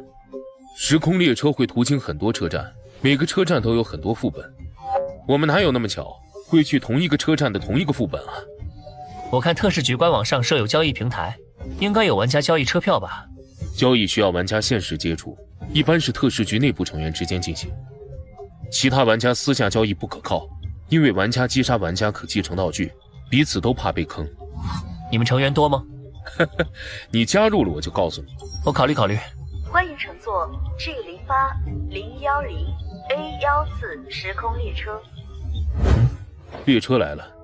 时空列车会途经很多车站，每个车站都有很多副本，我们哪有那么巧会去同一个车站的同一个副本啊？我看特事局官网上设有交易平台，应该有玩家交易车票吧？交易需要玩家现实接触，一般是特事局内部成员之间进行，其他玩家私下交易不可靠，因为玩家击杀玩家可继承道具，彼此都怕被坑。你们成员多吗？你加入了我就告诉你。我考虑考虑。欢迎乘坐 G08010A14 时空列车。列车来了。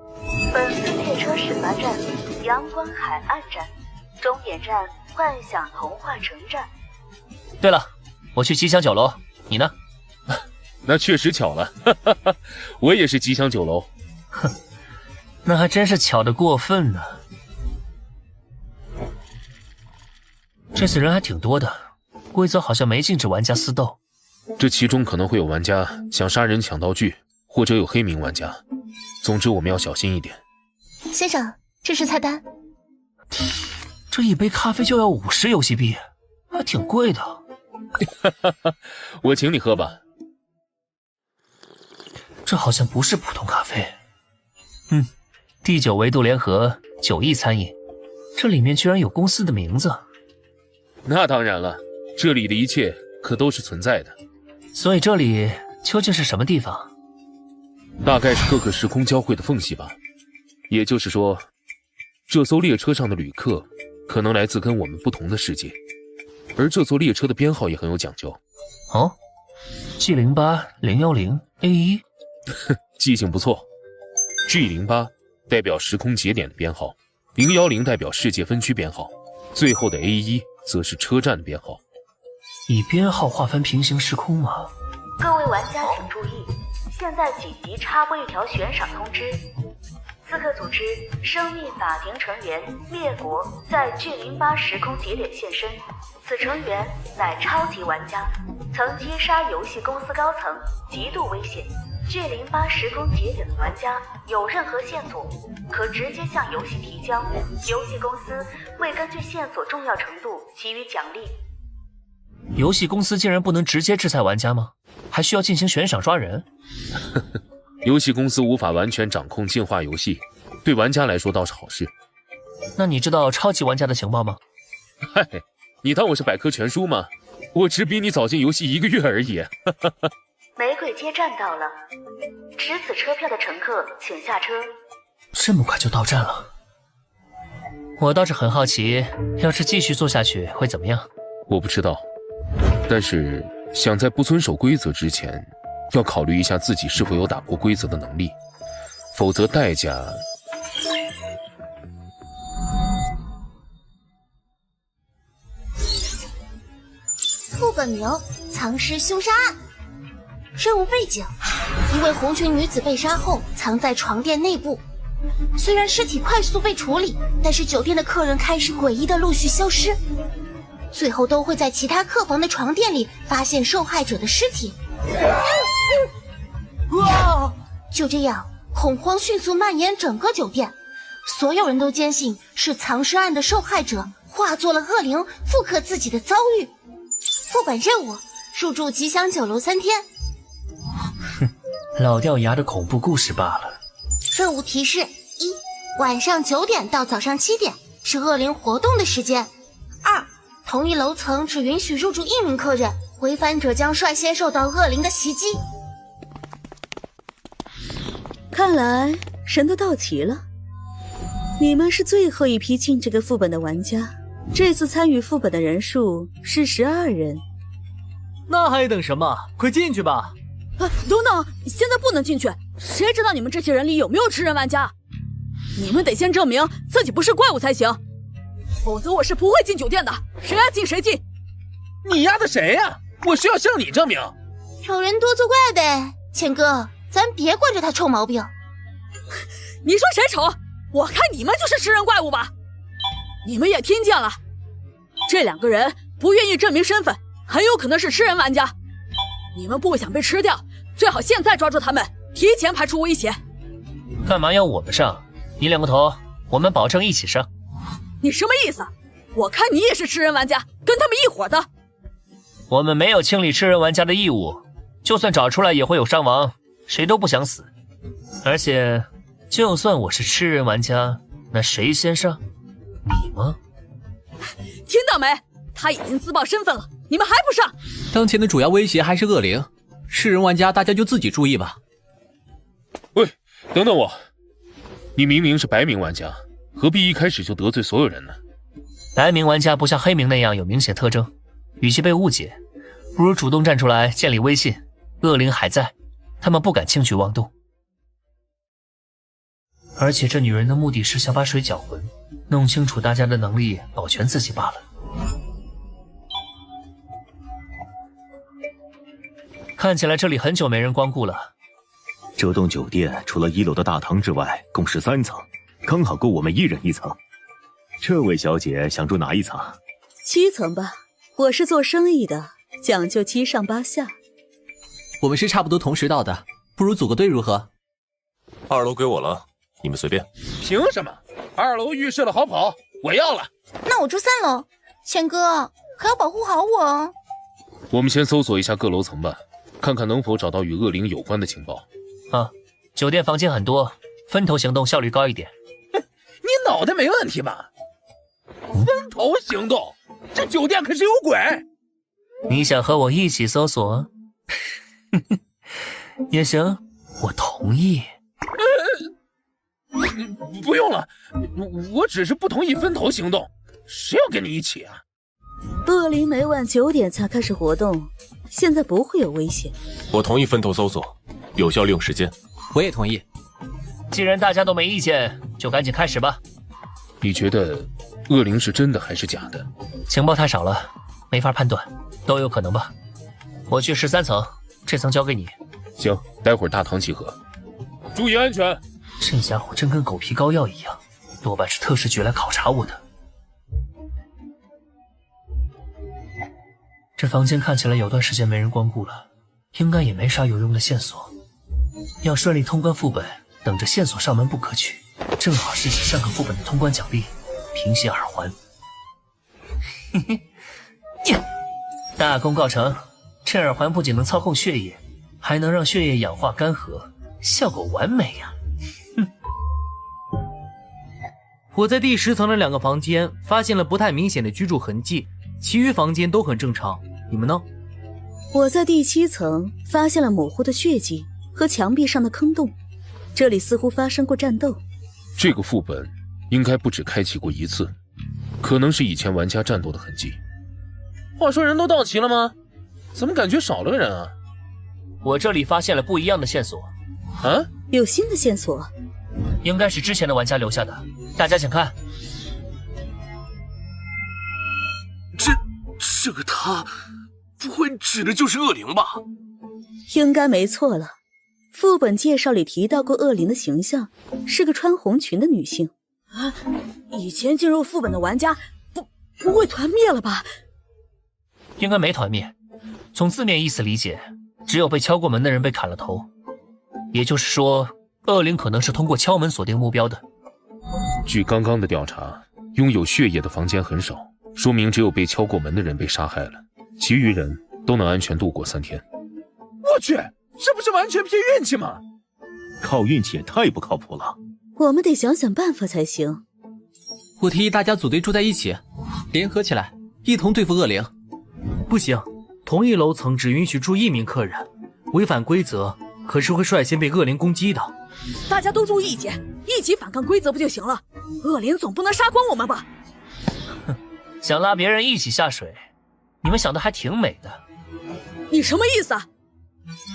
本次列车始发站阳光海岸站，终点站幻想童话城站。对了，我去吉祥酒楼，你呢？那确实巧了，我也是吉祥酒楼。哼，那还真是巧得过分呢。这次人还挺多的，规则好像没禁止玩家私斗。这其中可能会有玩家想杀人抢道具，或者有黑名玩家。总之我们要小心一点。先生，这是菜单。这一杯咖啡就要50游戏币，还挺贵的。我请你喝吧。这好像不是普通咖啡。第9维度联合9亿餐饮，这里面居然有公司的名字。那当然了，这里的一切可都是存在的。所以这里究竟是什么地方？大概是各个时空交汇的缝隙吧。也就是说，这艘列车上的旅客可能来自跟我们不同的世界，而这座列车的编号也很有讲究。哦 ，G08010A1，记性不错。G08代表时空节点的编号，010代表世界分区编号，最后的 A1则是车站的编号。以编号划分平行时空吗？各位玩家请注意，现在紧急插播一条悬赏通知。刺客组织生命法庭成员列国在G08时空节点现身，此成员乃超级玩家，曾击杀游戏公司高层，极度危险。G08时空节点的玩家有任何线索，可直接向游戏提交，游戏公司会根据线索重要程度给予奖励。游戏公司竟然不能直接制裁玩家吗？还需要进行悬赏抓人？游戏公司无法完全掌控进化游戏，对玩家来说倒是好事。那你知道超级玩家的情报吗？嗨，你当我是百科全书吗？我只比你早进游戏1个月而已。玫瑰街站到了，持此车票的乘客请下车。这么快就到站了？我倒是很好奇，要是继续做下去会怎么样？我不知道，但是想在不遵守规则之前，要考虑一下自己是否有打破规则的能力，否则代价……副本名：藏尸凶杀案。任务背景：一位红裙女子被杀后藏在床垫内部。虽然尸体快速被处理，但是酒店的客人开始诡异的陆续消失，最后都会在其他客房的床垫里发现受害者的尸体。哇！就这样，恐慌迅速蔓延整个酒店，所有人都坚信是藏尸案的受害者化作了恶灵，复刻自己的遭遇。副本任务：入住吉祥酒楼3天。老掉牙的恐怖故事罢了。任务提示：1. 晚上9点到早上7点是恶灵活动的时间。2. 同一楼层只允许入住1名客人，违反者将率先受到恶灵的袭击。看来人都到齐了。你们是最后一批进这个副本的玩家，这次参与副本的人数是12人。那还等什么？快进去吧！等等，现在不能进去，谁知道你们这些人里有没有吃人玩家？你们得先证明自己不是怪物才行，否则我是不会进酒店的，谁爱进谁进。你丫的谁呀？我需要向你证明。丑人多作怪呗，谦哥，咱别惯着他臭毛病。你说谁丑？我看你们就是吃人怪物吧。你们也听见了，这2个人不愿意证明身份，很有可能是吃人玩家。你们不想被吃掉，最好现在抓住他们，提前排除危险。干嘛要我们上？你2个头，我们保证一起上。你什么意思？我看你也是吃人玩家，跟他们一伙的。我们没有清理吃人玩家的义务，就算找出来也会有伤亡，谁都不想死。而且，就算我是吃人玩家，那谁先上？你吗？听到没？他已经自曝身份了，你们还不上？当前的主要威胁还是恶灵，吃人玩家大家就自己注意吧。喂，等等我，你明明是白名玩家，何必一开始就得罪所有人呢？白名玩家不像黑名那样有明显特征，与其被误解，不如主动站出来建立威信。恶灵还在，他们不敢轻举妄动。而且这女人的目的是想把水搅浑，弄清楚大家的能力，保全自己罢了。看起来这里很久没人光顾了。这栋酒店除了1楼的大堂之外，共13层，刚好够我们1人1层。这位小姐想住哪一层？7层吧，我是做生意的，讲究7上8下。我们是差不多同时到的，不如组个队如何？2楼归我了，你们随便。凭什么？2楼预设的好跑，我要了。那我住3楼，谦哥可要保护好我哦。我们先搜索一下各楼层吧，看看能否找到与恶灵有关的情报。啊，酒店房间很多，分头行动效率高一点。你脑袋没问题吧？分头行动，这酒店可是有鬼。你想和我一起搜索？也行，我同意。不用了，我只是不同意分头行动，谁要跟你一起啊？恶灵每晚9点才开始活动，现在不会有危险。我同意分头搜索，有效利用时间。我也同意。既然大家都没意见，就赶紧开始吧。你觉得恶灵是真的还是假的？情报太少了，没法判断，都有可能吧。我去13层，这层交给你。行，待会儿大堂集合，注意安全。这家伙真跟狗皮膏药一样，多半是特使局来考察我的。这房间看起来有段时间没人光顾了，应该也没啥有用的线索。要顺利通关副本，等着线索上门不可取，正好是起上个副本的通关奖励——平息耳环。嘿嘿，大功告成！这耳环不仅能操控血液，还能让血液氧化干涸，效果完美呀！我在第10层的2个房间发现了不太明显的居住痕迹，其余房间都很正常。你们呢？我在第7层发现了模糊的血迹和墙壁上的坑洞，这里似乎发生过战斗。这个副本应该不止开启过1次，可能是以前玩家战斗的痕迹。话说人都到齐了吗？怎么感觉少了个人啊？我这里发现了不一样的线索。啊？有新的线索？应该是之前的玩家留下的，大家请看。这个他不会指的就是恶灵吧？应该没错了。副本介绍里提到过恶灵的形象，是个穿红裙的女性。啊，以前进入副本的玩家不会团灭了吧？应该没团灭。从字面意思理解，只有被敲过门的人被砍了头。也就是说，恶灵可能是通过敲门锁定目标的。据刚刚的调查，拥有血液的房间很少，说明只有被敲过门的人被杀害了，其余人都能安全度过3天。我去，这不是完全凭运气吗？靠运气也太不靠谱了。我们得想想办法才行。我提议大家组队住在一起，联合起来，一同对付恶灵。不行，同一楼层只允许住1名客人，违反规则，可是会率先被恶灵攻击的。大家都注意一些，一起反抗规则不就行了？恶灵总不能杀光我们吧？哼，想拉别人一起下水，你们想的还挺美的。你什么意思啊？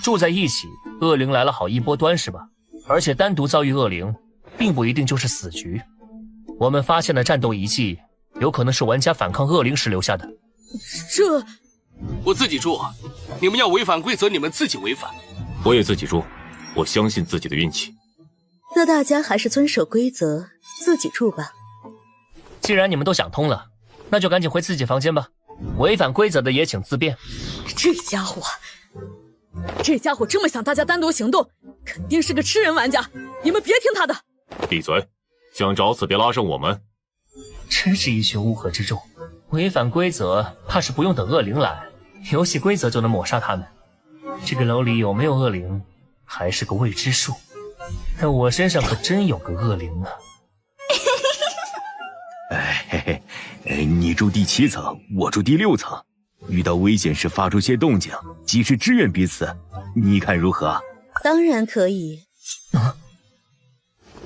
住在一起，恶灵来了好一波端是吧？而且单独遭遇恶灵，并不一定就是死局。我们发现的战斗遗迹，有可能是玩家反抗恶灵时留下的。这，我自己住，你们要违反规则，你们自己违反。我也自己住，我相信自己的运气。那大家还是遵守规则，自己住吧。既然你们都想通了，那就赶紧回自己房间吧。违反规则的也请自便。这家伙这么想大家单独行动，肯定是个吃人玩家，你们别听他的。闭嘴，想找死别拉上我们。真是一群乌合之众，违反规则怕是不用等恶灵来，游戏规则就能抹杀他们。这个楼里有没有恶灵，还是个未知数。但我身上可真有个恶灵啊！你住第7层，我住第6层。遇到危险时发出些动静，及时支援彼此，你看如何？当然可以。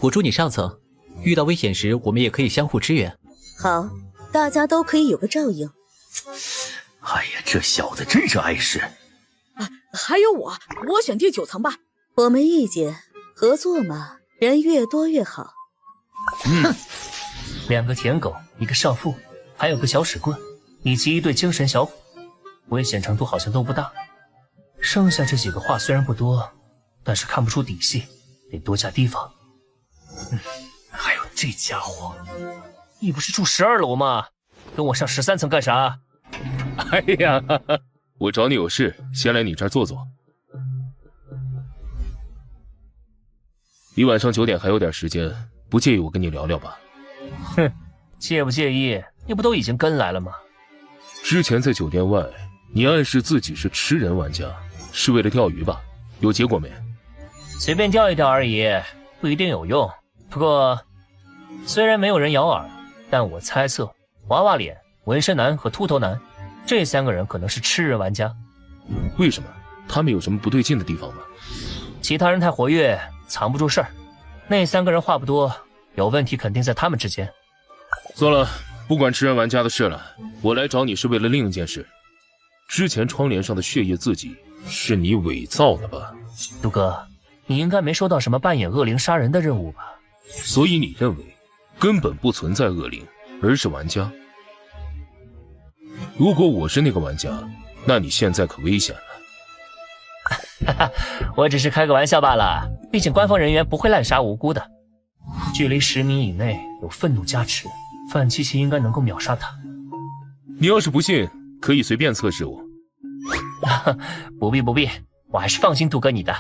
我住你上层，遇到危险时我们也可以相互支援。好，大家都可以有个照应。哎呀，这小子真是碍事。还有我选第9层吧。我没意见，合作嘛，人越多越好。2个舔狗，一个少妇，还有个小屎棍，以及一对精神小伙，危险程度好像都不大。剩下这几个话虽然不多，但是看不出底细，得多加提防。还有这家伙，你不是住12楼吗？跟我上13层干啥？哎呀，我找你有事，先来你这儿坐坐。离晚上9点还有点时间，不介意我跟你聊聊吧？哼，介不介意？你不都已经跟来了吗？之前在酒店外，你暗示自己是吃人玩家，是为了钓鱼吧？有结果没？随便钓一钓而已，不一定有用。不过，虽然没有人咬饵，但我猜测娃娃脸、纹身男和秃头男这3个人可能是吃人玩家。为什么？他们有什么不对劲的地方吗？其他人太活跃，藏不住事儿。那3个人话不多，有问题肯定在他们之间。算了，不管吃人玩家的事了，我来找你是为了另一件事。之前窗帘上的血液字迹是你伪造的吧？杜哥，你应该没收到什么扮演恶灵杀人的任务吧？所以你认为根本不存在恶灵，而是玩家？如果我是那个玩家，那你现在可危险了。哈哈，我只是开个玩笑罢了，毕竟官方人员不会滥杀无辜的。距离10米以内有愤怒加持，范七七应该能够秒杀他。你要是不信，可以随便测试我。不必，我还是放心杜哥你的。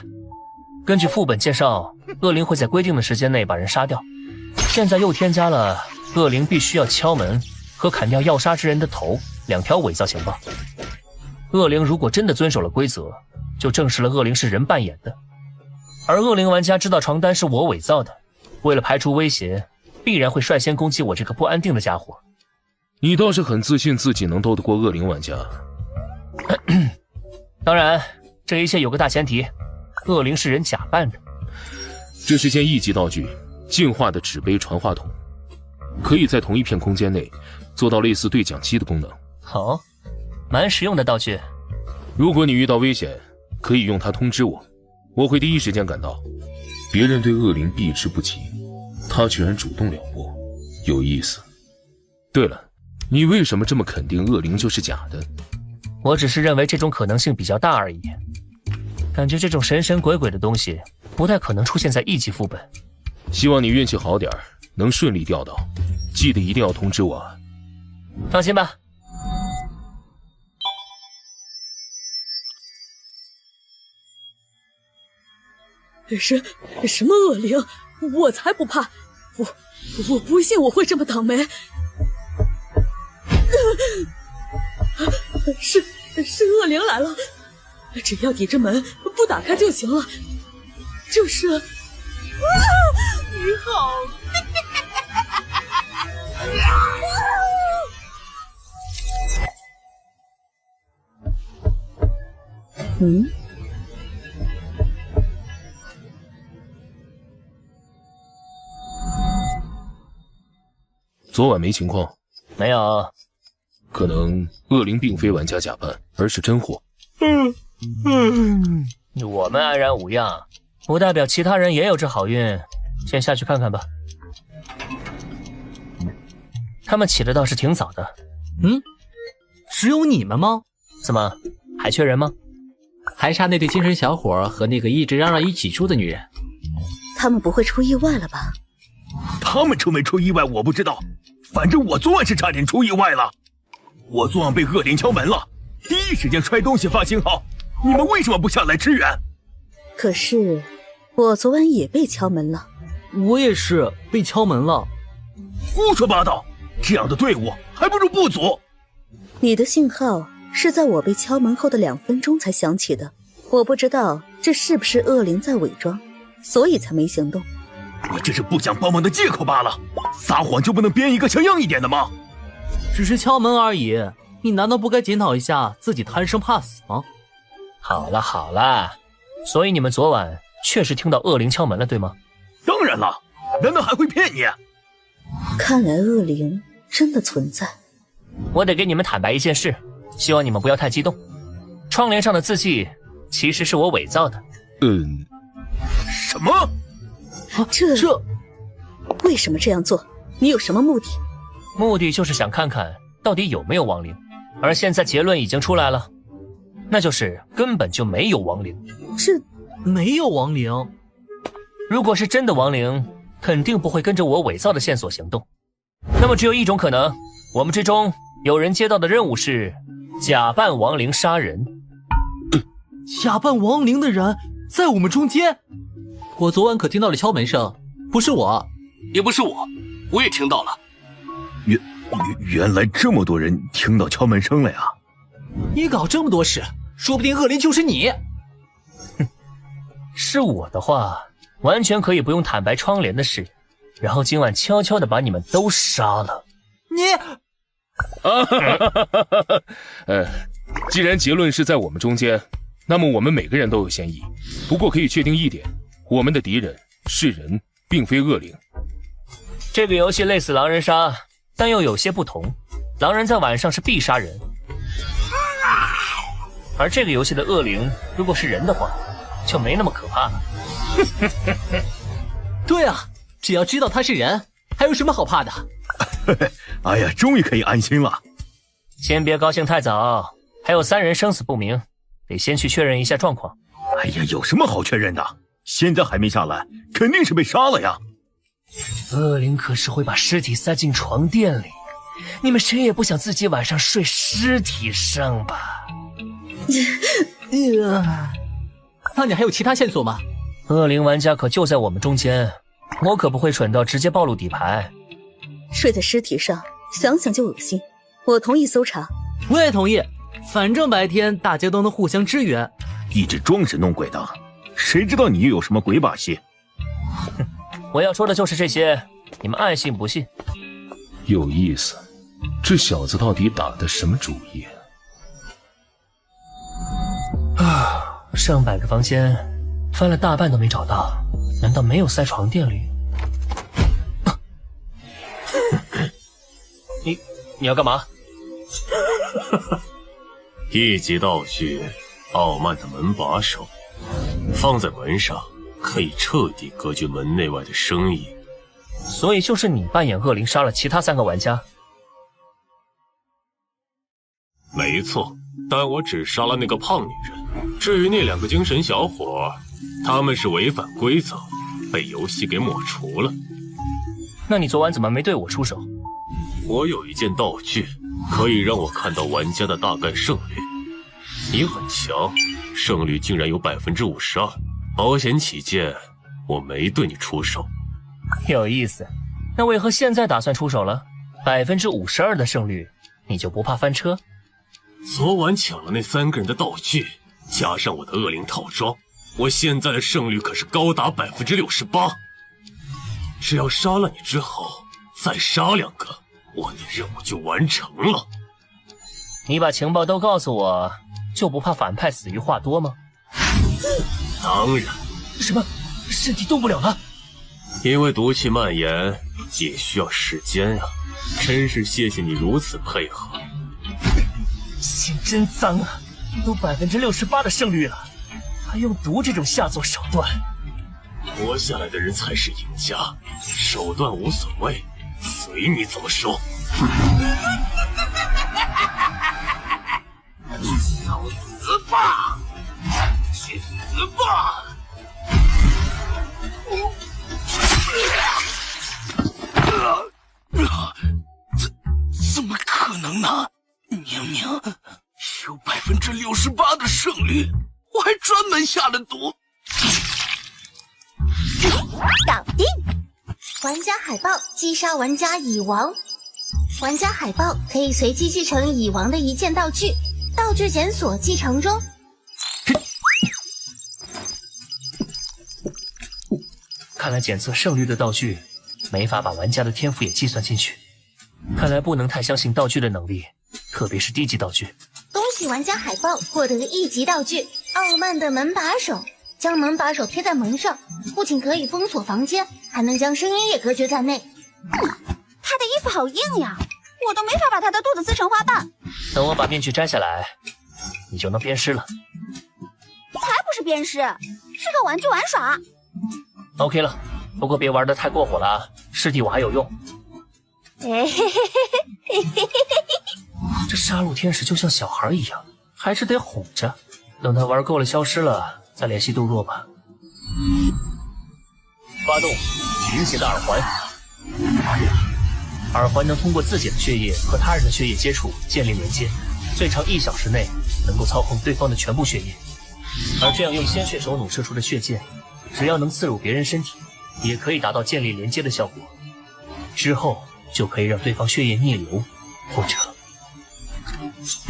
根据副本介绍，恶灵会在规定的时间内把人杀掉。现在又添加了恶灵必须要敲门和砍掉要杀之人的头2条伪造情报。恶灵如果真的遵守了规则，就证实了恶灵是人扮演的。而恶灵玩家知道床单是我伪造的，为了排除威胁，必然会率先攻击我这个不安定的家伙。你倒是很自信自己能斗得过恶灵玩家。当然，这一切有个大前提，恶灵是人假扮的。这是件1级道具，进化的纸杯传话筒，可以在同一片空间内做到类似对讲机的功能。好，蛮实用的道具。如果你遇到危险，可以用它通知我，我会第一时间赶到。别人对恶灵避之不及，他居然主动撩拨，有意思。对了，你为什么这么肯定恶灵就是假的？我只是认为这种可能性比较大而已。感觉这种神神鬼鬼的东西不太可能出现在1级副本。希望你运气好点，能顺利钓到。记得一定要通知我啊。放心吧。什么恶灵？我才不怕！我不信我会这么倒霉。是恶灵来了，只要抵着门不打开就行了。就是，你好。昨晚没情况？没有。可能恶灵并非玩家假扮，而是真货。我们安然无恙，不代表其他人也有这好运。先下去看看吧。他们起的倒是挺早的。只有你们吗？怎么还缺人吗？还差那对精神小伙和那个一直嚷嚷一起出的女人。他们不会出意外了吧？他们出没出意外我不知道，反正我昨晚是差点出意外了。我昨晚被恶灵敲门了，第一时间摔东西发信号，你们为什么不下来支援？可是我昨晚也被敲门了。我也是被敲门了。胡说八道，这样的队伍还不如不组。你的信号是在我被敲门后的2分钟才响起的，我不知道这是不是恶灵在伪装，所以才没行动。你这是不想帮忙的借口罢了，撒谎就不能编一个像样一点的吗？只是敲门而已，你难道不该检讨一下自己贪生怕死吗？好了好了，所以你们昨晚确实听到恶灵敲门了，对吗？当然了，难道还会骗你？看来恶灵真的存在。我得给你们坦白一件事，希望你们不要太激动。窗帘上的字迹其实是我伪造的。什么？这为什么这样做？你有什么目的？目的就是想看看到底有没有亡灵，而现在结论已经出来了，那就是根本就没有亡灵。这没有亡灵？如果是真的亡灵，肯定不会跟着我伪造的线索行动。那么只有一种可能，我们之中有人接到的任务是假扮亡灵杀人。假扮亡灵的人在我们中间？我昨晚可听到了敲门声，不是我，也不是我，我也听到了。原来这么多人听到敲门声了呀！你搞这么多事，说不定恶灵就是你。是我的话，完全可以不用坦白窗帘的事，然后今晚悄悄地把你们都杀了。既然结论是在我们中间，那么我们每个人都有嫌疑。不过可以确定一点，我们的敌人是人，并非恶灵。这个游戏类似狼人杀，但又有些不同。狼人在晚上是必杀人，而这个游戏的恶灵如果是人的话，就没那么可怕了。对啊，只要知道他是人，还有什么好怕的？哎呀，终于可以安心了。先别高兴太早，还有3人生死不明，得先去确认一下状况。哎呀，有什么好确认的？现在还没下来，肯定是被杀了呀。恶灵可是会把尸体塞进床垫里，你们谁也不想自己晚上睡尸体上吧？那你还有其他线索吗？恶灵玩家可就在我们中间，我可不会蠢到直接暴露底牌。睡在尸体上，想想就恶心。我同意搜查。我也同意，反正白天大家都能互相支援。一直装神弄鬼的，谁知道你又有什么鬼把戏？我要说的就是这些，你们爱信不信。有意思，这小子到底打的什么主意上百个房间翻了大半都没找到，难道没有塞床垫里？你要干嘛？一级道具，傲慢的门把手，放在门上可以彻底隔绝门内外的声音。所以就是你扮演恶灵杀了其他3个玩家？没错，但我只杀了那个胖女人。至于那2个精神小伙，他们是违反规则，被游戏给抹除了。那你昨晚怎么没对我出手？我有一件道具，可以让我看到玩家的大概胜率。你很强，胜率竟然有52%。保险起见，我没对你出手。有意思，那为何现在打算出手了？52%的胜率，你就不怕翻车？昨晚抢了那3个人的道具，加上我的恶灵套装，我现在的胜率可是高达68%。只要杀了你之后，再杀2个，我的任务就完成了。你把情报都告诉我，就不怕反派死于话多吗？当然。什么？身体动不了了？因为毒气蔓延也需要时间啊。真是谢谢你如此配合。心真脏啊，都68%的胜率了，还用毒这种下作手段。活下来的人才是赢家，手段无所谓，随你怎么说。找死吧！去死吧！怎么可能呢？明明有68%的胜率，我还专门下了毒。搞定！玩家海豹击杀玩家蚁王。玩家海豹可以随机继承蚁王的一件道具，道具检索继承中。看来检测胜率的道具没法把玩家的天赋也计算进去，看来不能太相信道具的能力，特别是低级道具。恭喜玩家海豹获得1级道具傲慢的门把手，将门把手贴在门上，不仅可以封锁房间，还能将声音也隔绝在内。他的衣服好硬呀，我都没法把他的肚子撕成花瓣。等我把面具摘下来，你就能鞭尸了。才不是鞭尸，是个玩具玩耍。OK 了，不过别玩得太过火了啊，尸体我还有用。这杀戮天使就像小孩一样，还是得哄着，等他玩够了消失了再联系杜若吧。发动隐形的耳环，耳环能通过自己的血液和他人的血液接触建立连接，最长1小时内能够操控对方的全部血液。而这样用鲜血手弩射出的血箭，只要能刺入别人身体，也可以达到建立连接的效果。之后就可以让对方血液逆流，或者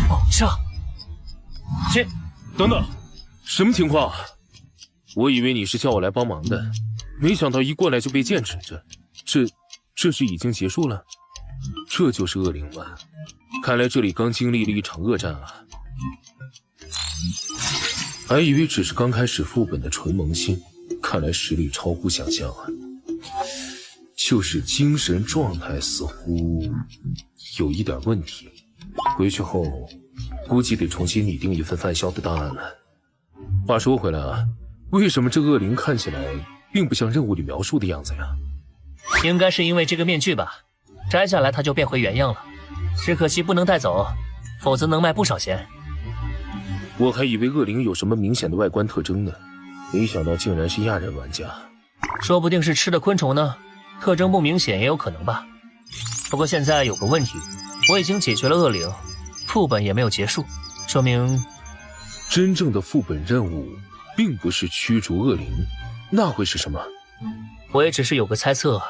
爆炸。这，等等，什么情况？我以为你是叫我来帮忙的，没想到一过来就被剑指着。这是已经结束了？这就是恶灵湾，看来这里刚经历了一场恶战啊！还以为只是刚开始副本的纯萌新，看来实力超乎想象啊！就是精神状态似乎有一点问题，回去后估计得重新拟定一份犯销的档案了。话说回来啊，为什么这恶灵看起来并不像任务里描述的样子呀？应该是因为这个面具吧，摘下来它就变回原样了。只可惜不能带走，否则能卖不少钱。我还以为恶灵有什么明显的外观特征呢，没想到竟然是亚人玩家。说不定是吃的昆虫呢，特征不明显也有可能吧。不过现在有个问题，我已经解决了恶灵，副本也没有结束，说明真正的副本任务并不是驱逐恶灵，那会是什么？我也只是有个猜测。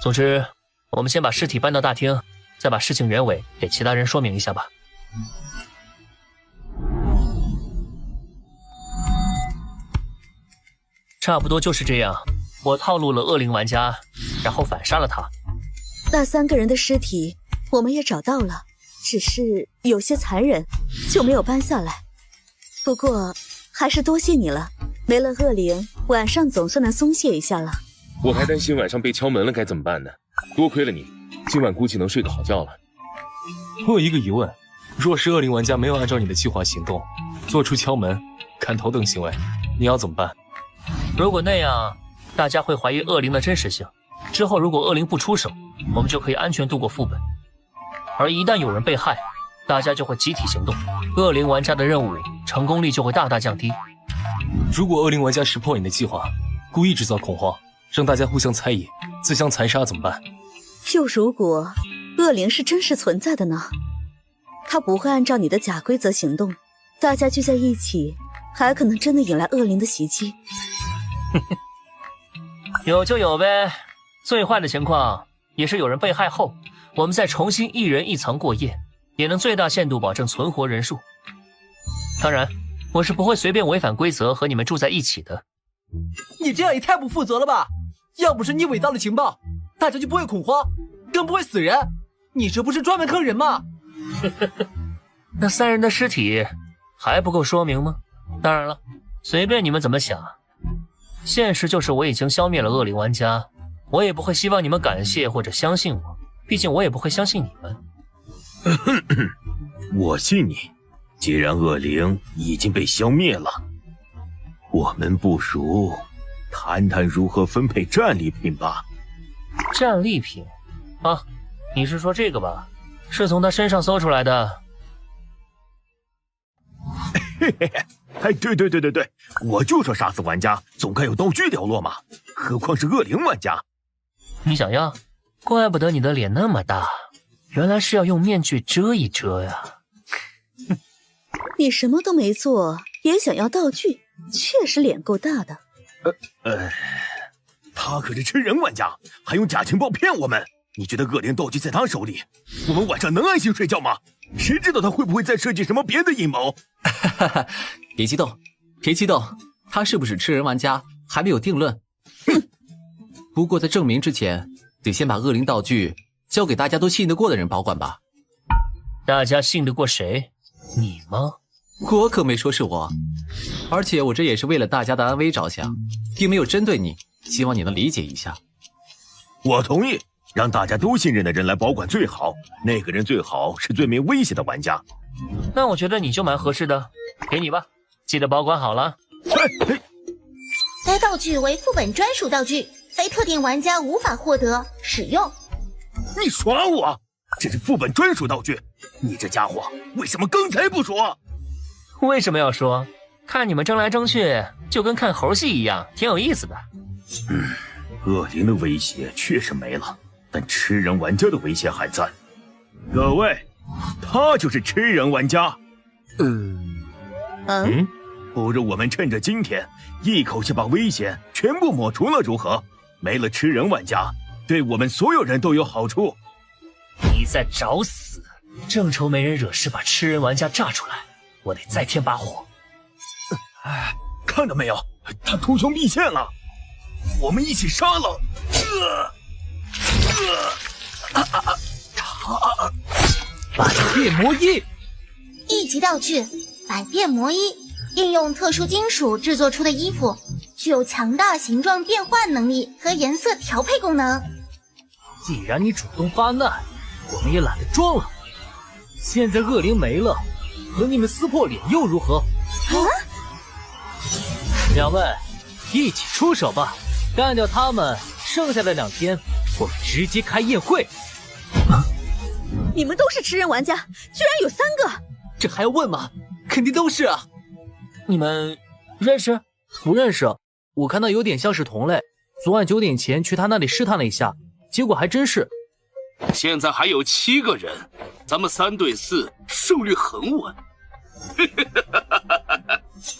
总之，我们先把尸体搬到大厅，再把事情原委给其他人说明一下吧。差不多就是这样，我套路了恶灵玩家，然后反杀了他。那3个人的尸体我们也找到了，只是有些残忍，就没有搬下来。不过还是多谢你了，没了恶灵，晚上总算能松懈一下了。我还担心晚上被敲门了该怎么办呢，多亏了你，今晚估计能睡个好觉了。我有一个疑问，若是恶灵玩家没有按照你的计划行动，做出敲门、砍头等行为，你要怎么办？如果那样，大家会怀疑恶灵的真实性。之后如果恶灵不出手，我们就可以安全度过副本。而一旦有人被害，大家就会集体行动，恶灵玩家的任务成功率就会大大降低。如果恶灵玩家识破你的计划，故意制造恐慌，让大家互相猜疑，自相残杀怎么办？又如果恶灵是真实存在的呢？他不会按照你的假规则行动，大家聚在一起，还可能真的引来恶灵的袭击。有就有呗，最坏的情况也是有人被害后，我们再重新一人一层过夜，也能最大限度保证存活人数。当然，我是不会随便违反规则和你们住在一起的。你这样也太不负责了吧！要不是你伪造的情报，大家就不会恐慌，更不会死人。你这不是专门坑人吗？那3人的尸体还不够说明吗？当然了，随便你们怎么想。现实就是我已经消灭了恶灵玩家，我也不会希望你们感谢或者相信我。毕竟我也不会相信你们。我信你，既然恶灵已经被消灭了，我们不如谈谈如何分配战利品吧。战利品？啊，你是说这个吧？是从他身上搜出来的。嘿嘿嘿，哎，对，我就说杀死玩家总该有道具掉落嘛，何况是恶灵玩家。你想要？怪不得你的脸那么大，原来是要用面具遮一遮呀。你什么都没做，也想要道具，确实脸够大的。他可是吃人玩家，还用假情报骗我们。你觉得恶灵道具在他手里，我们晚上能安心睡觉吗？谁知道他会不会再设计什么别的阴谋？别激动，他是不是吃人玩家还没有定论。不过在证明之前，得先把恶灵道具交给大家都信得过的人保管吧。大家信得过谁？你吗？我可没说是我，而且我这也是为了大家的安危着想，并没有针对你，希望你能理解一下。我同意，让大家都信任的人来保管最好，那个人最好是最没威胁的玩家。那我觉得你就蛮合适的，给你吧，记得保管好了。该道具为副本专属道具，非特定玩家无法获得使用。你耍我？这是副本专属道具，你这家伙为什么刚才不说？为什么要说？看你们争来争去，就跟看猴戏一样，挺有意思的。恶灵的威胁确实没了，但吃人玩家的威胁还在。各位，他就是吃人玩家。不如我们趁着今天，一口气把危险全部抹除了，如何？没了吃人玩家，对我们所有人都有好处。你在找死！正愁没人惹事把吃人玩家炸出来，我得再添把火。看到没有，他图穷匕现了，我们一起杀了。百变魔衣，一级道具百变魔衣，应用特殊金属制作出的衣服，具有强大形状变换能力和颜色调配功能。既然你主动发难，我们也懒得装了。现在恶灵没了，和你们撕破脸又如何？两位，一起出手吧，干掉他们。剩下的2天，我们直接开宴会。你们都是吃人玩家，居然有3个！这还要问吗？肯定都是啊。你们认识？不认识，我看到有点像是同类。昨晚9点前去他那里试探了一下，结果还真是。现在还有7个人，咱们3对4，胜率很稳。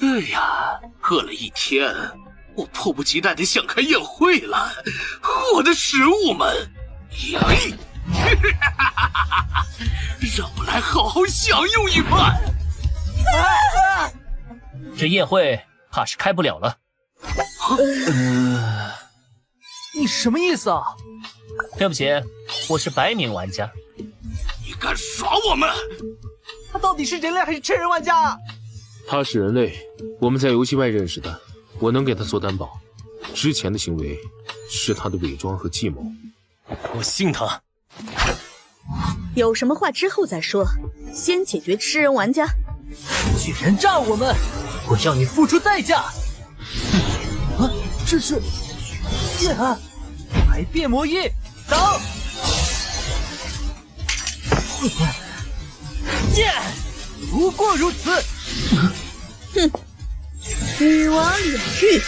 哎呀，饿了一天，我迫不及待的想开宴会了。我的食物们，让我来好好享用一番。这宴会怕是开不了了。你什么意思啊？对不起，我是白名玩家。你敢耍我们？他到底是人类还是吃人玩家？他是人类，我们在游戏外认识的，我能给他做担保。之前的行为是他的伪装和计谋。我信他。有什么话之后再说，先解决吃人玩家。居然炸我们，我要你付出代价！这是百变魔衣，挡！不过如此。哼，女王领域，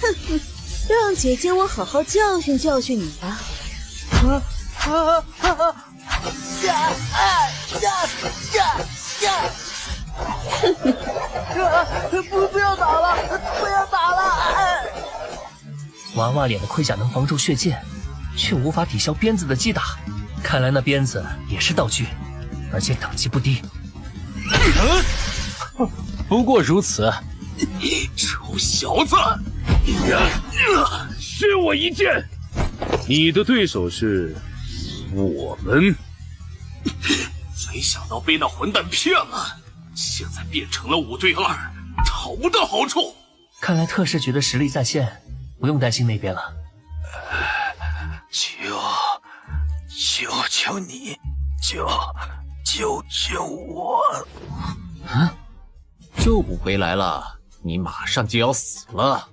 哼，让姐姐我好好教训教训你吧。不要打了，不要打了！娃娃脸的盔甲能防住血剑，却无法抵消鞭子的击打。看来那鞭子也是道具，而且等级不低。不过如此。臭小子！失我一剑。你的对手是我们。没想到被那混蛋骗了，现在变成了5对2，讨不到好处。看来特事局的实力在线，不用担心那边了。求求你，救我！啊，救不回来了，你马上就要死了。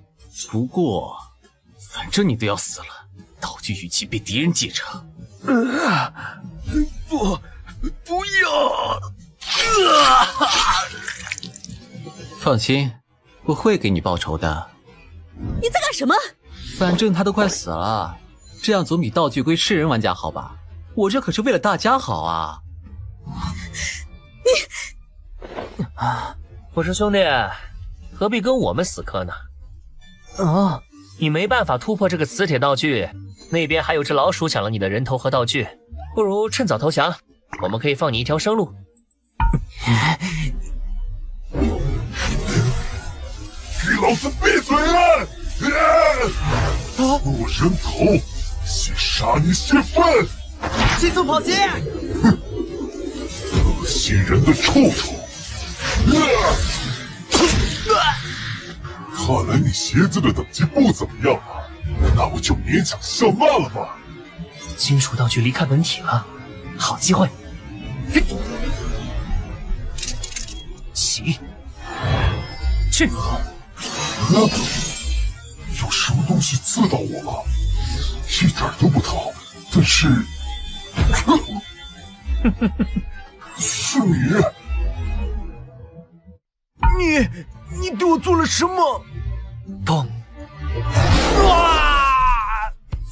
不过，反正你都要死了，道具武器被敌人继承。不要！放心，我会给你报仇的。你在干什么？反正他都快死了，这样总比道具归吃人玩家好吧？我这可是为了大家好啊！我说兄弟，何必跟我们死磕呢？啊，你没办法突破这个磁铁道具，那边还有只老鼠抢了你的人头和道具，不如趁早投降，我们可以放你一条生路。给老子闭嘴了！我人头，先杀你泄愤！迅速跑鞋！恶心人的臭虫！看来你鞋子的等级不怎么样啊，那我就勉强相慢了吧。金属道具离开本体了，好机会！起，去！有什么东西刺到我了？一点都不疼，但是，是你对我做了什么？砰！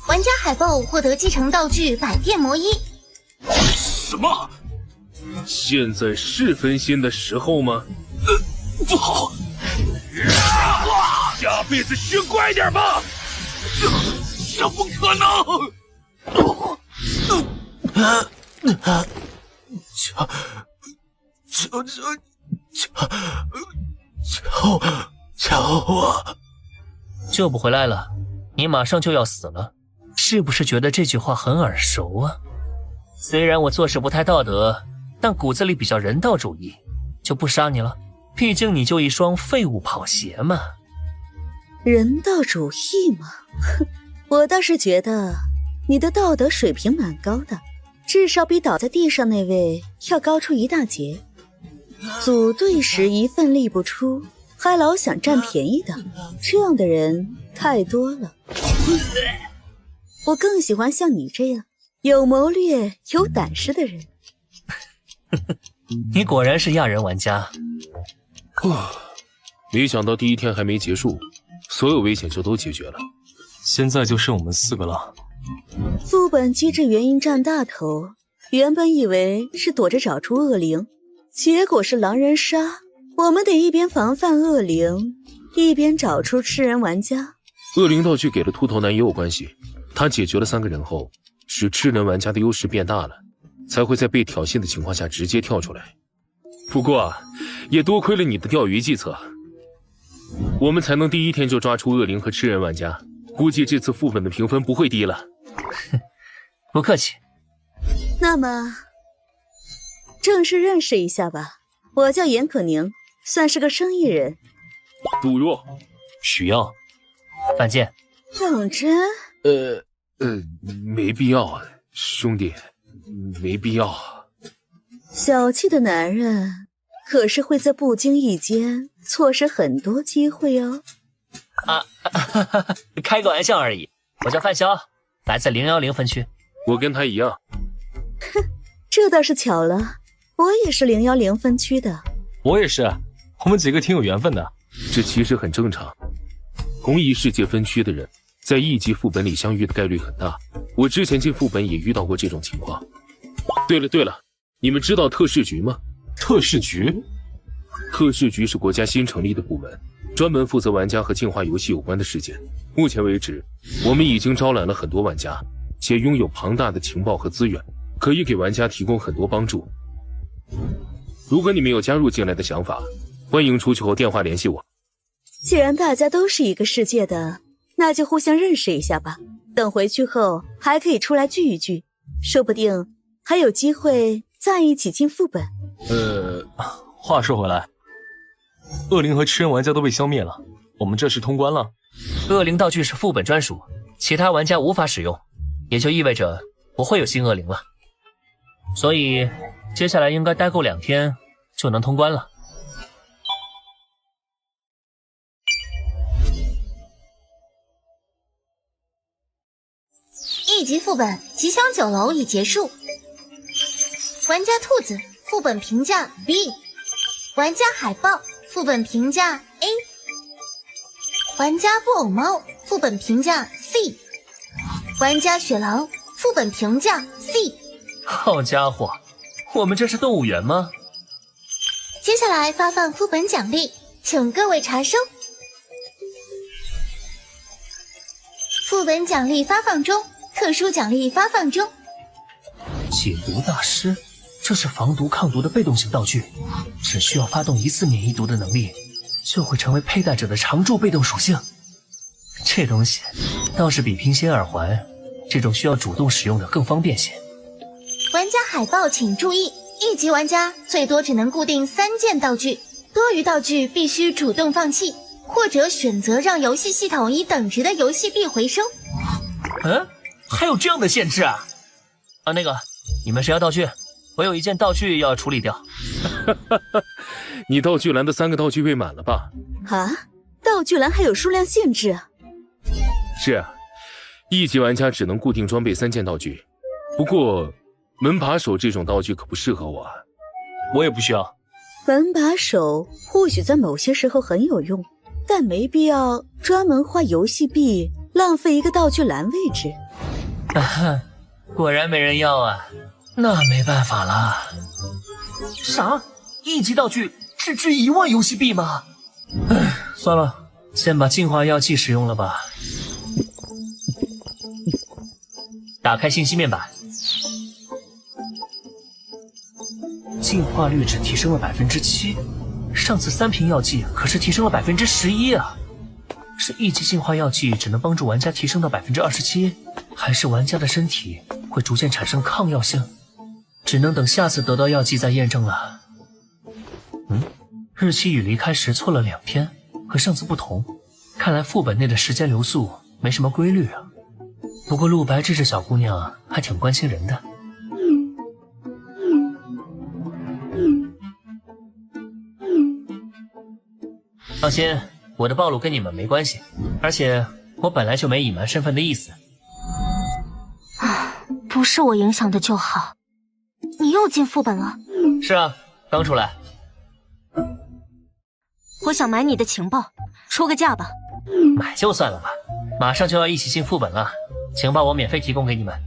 玩家海豹获得继承道具百变魔衣。什么？现在是分心的时候吗？不好！下辈子学乖点吧！这不可能！求我！救不回来了，你马上就要死了，是不是觉得这句话很耳熟啊？虽然我做事不太道德，但骨子里比较人道主义，就不杀你了。毕竟你就一双废物跑鞋嘛。人道主义嘛，哼，我倒是觉得你的道德水平蛮高的，至少比倒在地上那位要高出一大截。组队时一份力不出，还老想占便宜的，这样的人太多了。我更喜欢像你这样有谋略、有胆识的人。你果然是亚人玩家。没想到第一天还没结束，所有危险就都解决了。现在就剩我们4个了。副本机制原因占大头，原本以为是躲着找出恶灵，结果是狼人杀。我们得一边防范恶灵，一边找出吃人玩家。恶灵道具给了秃头男也有关系，他解决了3个人后，使吃人玩家的优势变大了，才会在被挑衅的情况下直接跳出来。不过也多亏了你的钓鱼计策，我们才能第一天就抓出恶灵和吃人玩家，估计这次副本的评分不会低了。不客气。那么正式认识一下吧，我叫严可宁，算是个生意人。杜若，许耀，范建。冷真？没必要，兄弟，没必要。小气的男人可是会在不经意间错失很多机会哦。开个玩笑而已。我叫范潇，来自010分区。我跟他一样。哼，这倒是巧了，我也是010分区的。我也是，我们几个挺有缘分的。这其实很正常，同一世界分区的人在1级副本里相遇的概率很大。我之前进副本也遇到过这种情况。对了，你们知道特事局吗？特事局？特事局是国家新成立的部门，专门负责玩家和进化游戏有关的事件。目前为止，我们已经招揽了很多玩家，且拥有庞大的情报和资源，可以给玩家提供很多帮助。如果你们有加入进来的想法，欢迎出去后电话联系我。既然大家都是一个世界的，那就互相认识一下吧。等回去后还可以出来聚一聚，说不定还有机会再一起进副本。话说回来，恶灵和吃人玩家都被消灭了，我们这是通关了。恶灵道具是副本专属，其他玩家无法使用。也就意味着不会有新恶灵了。所以接下来应该待够2天就能通关了。1级副本吉祥酒楼已结束。玩家兔子副本评价 B， 玩家海豹副本评价 A， 玩家布偶猫副本评价 C， 玩家雪狼副本评价 C。 好家伙，我们这是动物园吗？接下来发放副本奖励，请各位查收。副本奖励发放中，特殊奖励发放中。解毒大师，这是防毒抗毒的被动型道具，只需要发动1次免疫毒的能力，就会成为佩戴者的常驻被动属性。这东西倒是比拼仙耳环这种需要主动使用的更方便些。玩家海报请注意，1级玩家最多只能固定3件道具，多余道具必须主动放弃，或者选择让游戏系统以等值的游戏币回收。还有这样的限制啊？那个，你们谁要道具？我有1件道具要处理掉。你道具栏的3个道具被满了吧？啊，道具栏还有数量限制啊？是啊，1级玩家只能固定装备3件道具。不过门把手这种道具可不适合我啊。我也不需要。门把手或许在某些时候很有用，但没必要专门花游戏币浪费一个道具栏位置。果然没人要啊，那没办法了。啥？1级道具只值1万游戏币吗？算了，先把净化药剂使用了吧。打开信息面板，净化率只提升了7%，上次3瓶药剂可是提升了11%啊！是1级净化药剂只能帮助玩家提升到27%，还是玩家的身体会逐渐产生抗药性？只能等下次得到药剂再验证了。日期与离开时错了2天，和上次不同，看来副本内的时间流速没什么规律啊。不过陆白这只小姑娘还挺关心人的。放心，我的暴露跟你们没关系，而且我本来就没隐瞒身份的意思。不是我影响的就好。你又进副本了？是啊，刚出来。我想买你的情报，出个价吧。买就算了吧，马上就要一起进副本了，情报我免费提供给你们。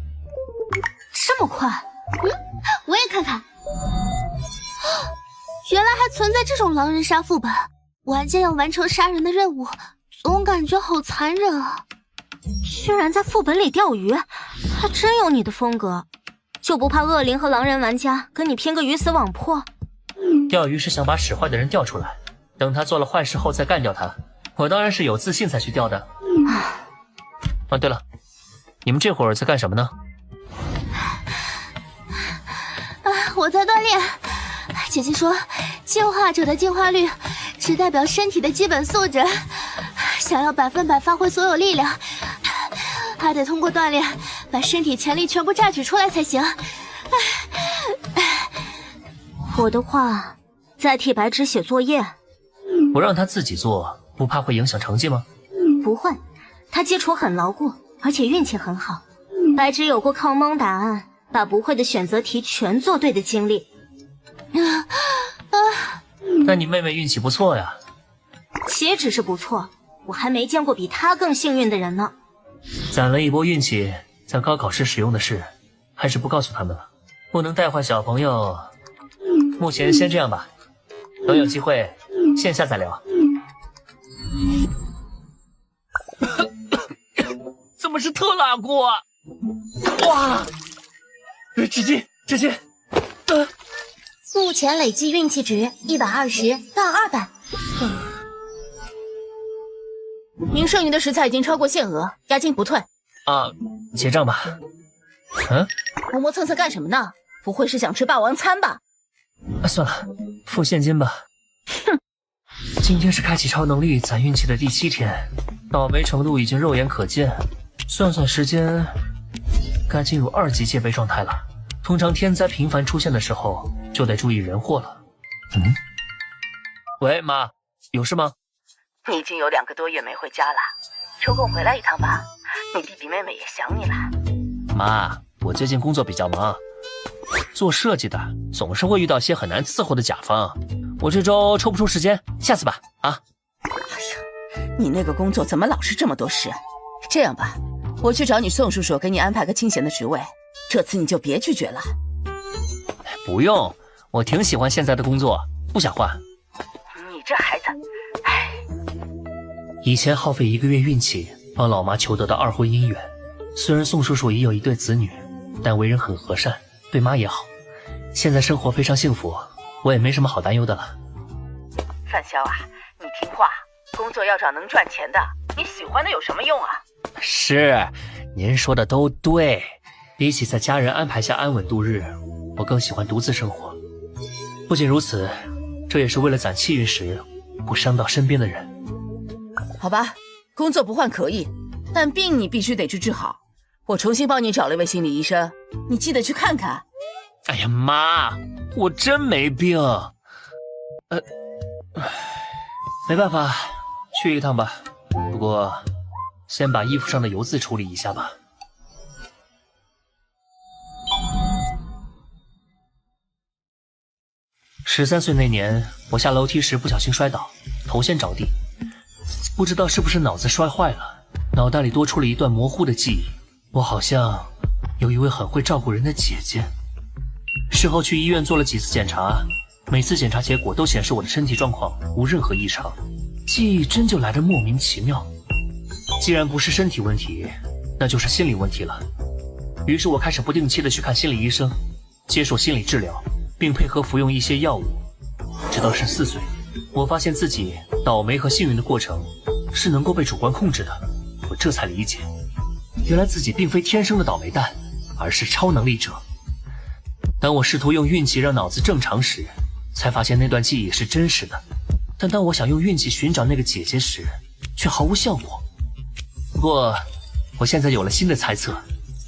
这么快？我也看看。原来还存在这种狼人杀副本，玩家要完成杀人的任务，总感觉好残忍啊！居然在副本里钓鱼，还真有你的风格，就不怕恶灵和狼人玩家跟你拼个鱼死网破？钓鱼是想把使坏的人钓出来，等他做了坏事后再干掉他。我当然是有自信才去钓的。对了，你们这会儿在干什么呢？我在锻炼。姐姐说，进化者的进化率只代表身体的基本素质，想要100%发挥所有力量，还得通过锻炼把身体潜力全部榨取出来才行。我的话，在替白纸写作业。不让他自己做，不怕会影响成绩吗？不会，他基础很牢固，而且运气很好。白纸有过靠蒙答案，把不会的选择题全做对的经历。那你妹妹运气不错呀。岂止是不错，我还没见过比她更幸运的人呢。攒了一波运气，在高考时使用的事，还是不告诉他们了，不能带坏小朋友。目前先这样吧，等有机会线下再聊。怎么是特拉锅啊？哇！纸巾！目前累计运气值120到200。您剩余的食材已经超过限额，押金不退。结账吧。磨磨蹭蹭干什么呢？不会是想吃霸王餐吧？算了，付现金吧。哼，今天是开启超能力攒运气的第7天，倒霉程度已经肉眼可见。算算时间，该进入2级戒备状态了。通常天灾频繁出现的时候，就得注意人祸了。喂，妈，有事吗？你已经有2个多月没回家了，抽空回来一趟吧，你弟弟妹妹也想你了。妈，我最近工作比较忙，做设计的总是会遇到些很难伺候的甲方，我这周抽不出时间，下次吧。啊。你那个工作怎么老是这么多事？这样吧，我去找你宋叔叔，给你安排个清闲的职位，这次你就别拒绝了。不用，我挺喜欢现在的工作，不想换。你这孩子，唉。以前耗费1个月运气帮老妈求得的2婚姻缘，虽然宋叔叔也有1对子女，但为人很和善，对妈也好。现在生活非常幸福，我也没什么好担忧的了。范潇啊，你听话，工作要找能赚钱的，你喜欢的有什么用啊？是，您说的都对。比起在家人安排下安稳度日，我更喜欢独自生活。不仅如此，这也是为了攒气运时不伤到身边的人。好吧，工作不换可以，但病你必须得去治好。我重新帮你找了一位心理医生，你记得去看看。哎呀妈，我真没病。没办法，去一趟吧。不过，先把衣服上的油渍处理一下吧。13岁那年，我下楼梯时不小心摔倒，头先着地，不知道是不是脑子摔坏了，脑袋里多出了一段模糊的记忆。我好像有一位很会照顾人的姐姐。事后去医院做了几次检查，每次检查结果都显示我的身体状况无任何异常，记忆真就来得莫名其妙。既然不是身体问题，那就是心理问题了。于是我开始不定期的去看心理医生，接受心理治疗，并配合服用一些药物。直到14岁，我发现自己倒霉和幸运的过程是能够被主观控制的。我这才理解，原来自己并非天生的倒霉蛋，而是超能力者。当我试图用运气让脑子正常时，才发现那段记忆是真实的。但当我想用运气寻找那个姐姐时，却毫无效果。不过，我现在有了新的猜测，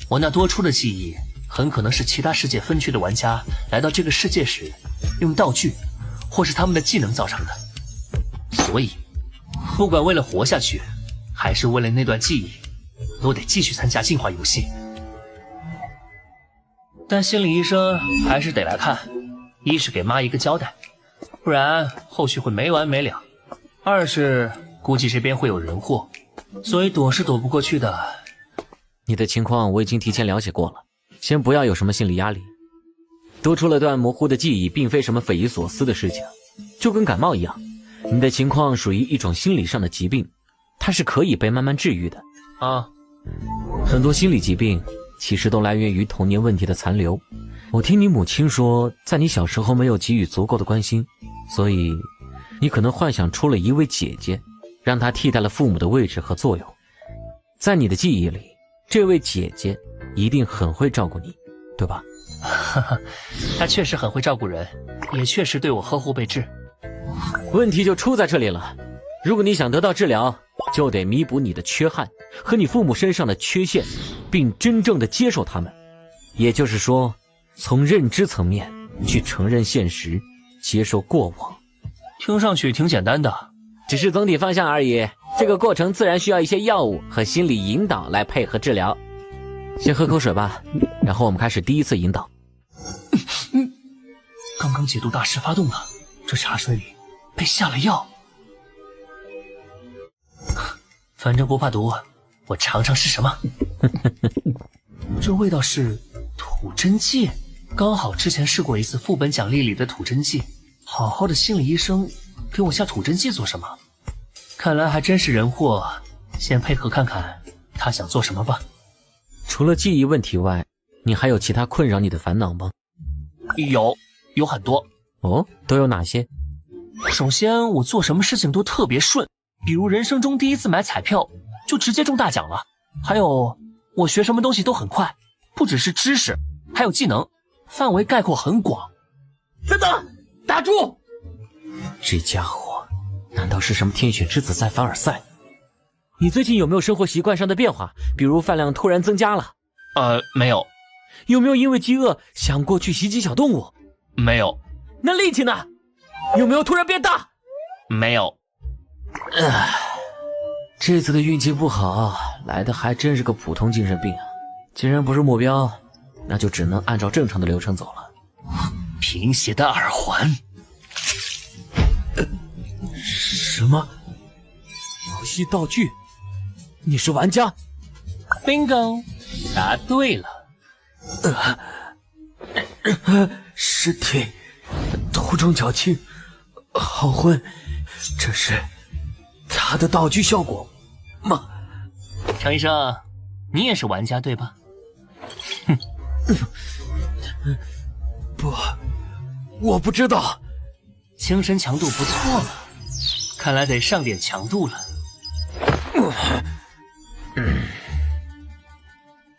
我那多出的记忆很可能是其他世界分区的玩家来到这个世界时用道具或是他们的技能造成的。所以，不管为了活下去，还是为了那段记忆，都得继续参加进化游戏。但心理医生还是得来看，一是给妈一个交代，不然后续会没完没了；二是估计这边会有人祸，所以躲是躲不过去的。你的情况我已经提前了解过了，先不要有什么心理压力。多出了段模糊的记忆，并非什么匪夷所思的事情，就跟感冒一样，你的情况属于一种心理上的疾病，它是可以被慢慢治愈的。很多心理疾病其实都来源于童年问题的残留。我听你母亲说，在你小时候没有给予足够的关心，所以你可能幻想出了一位姐姐，让她替代了父母的位置和作用。在你的记忆里，这位姐姐一定很会照顾你，对吧？她确实很会照顾人，也确实对我呵护备至。问题就出在这里了，如果你想得到治疗，就得弥补你的缺憾和你父母身上的缺陷，并真正的接受他们。也就是说，从认知层面去承认现实，接受过往。听上去挺简单的，只是总体方向而已。这个过程自然需要一些药物和心理引导来配合治疗。先喝口水吧，然后我们开始第一次引导。刚刚解毒大师发动了，这茶水里被下了药。反正不怕毒，我尝尝是什么。这味道是吐真剂，刚好之前试过一次副本奖励里的吐真剂。好好的心理医生给我下吐真剂做什么？看来还真是人祸，先配合看看他想做什么吧。除了记忆问题外，你还有其他困扰你的烦恼吗？有很多。哦，都有哪些？首先，我做什么事情都特别顺，比如人生中第一次买彩票就直接中大奖了。还有，我学什么东西都很快，不只是知识，还有技能，范围概括很广。等等，打住！这家伙难道是什么天选之子在凡尔赛？你最近有没有生活习惯上的变化？比如饭量突然增加了？没有。有没有因为饥饿想过去袭击小动物？没有。那力气呢？有没有突然变大？没有。这次的运气不好，来的还真是个普通精神病啊！既然不是目标，那就只能按照正常的流程走了。贫血的耳环。什么？游戏道具？你是玩家 ？Bingo， 答对了。尸体，头重脚轻，好昏，这是他的道具效果吗？程医生，你也是玩家对吧？哼，不，我不知道。精神强度不错嘛，看来得上点强度了。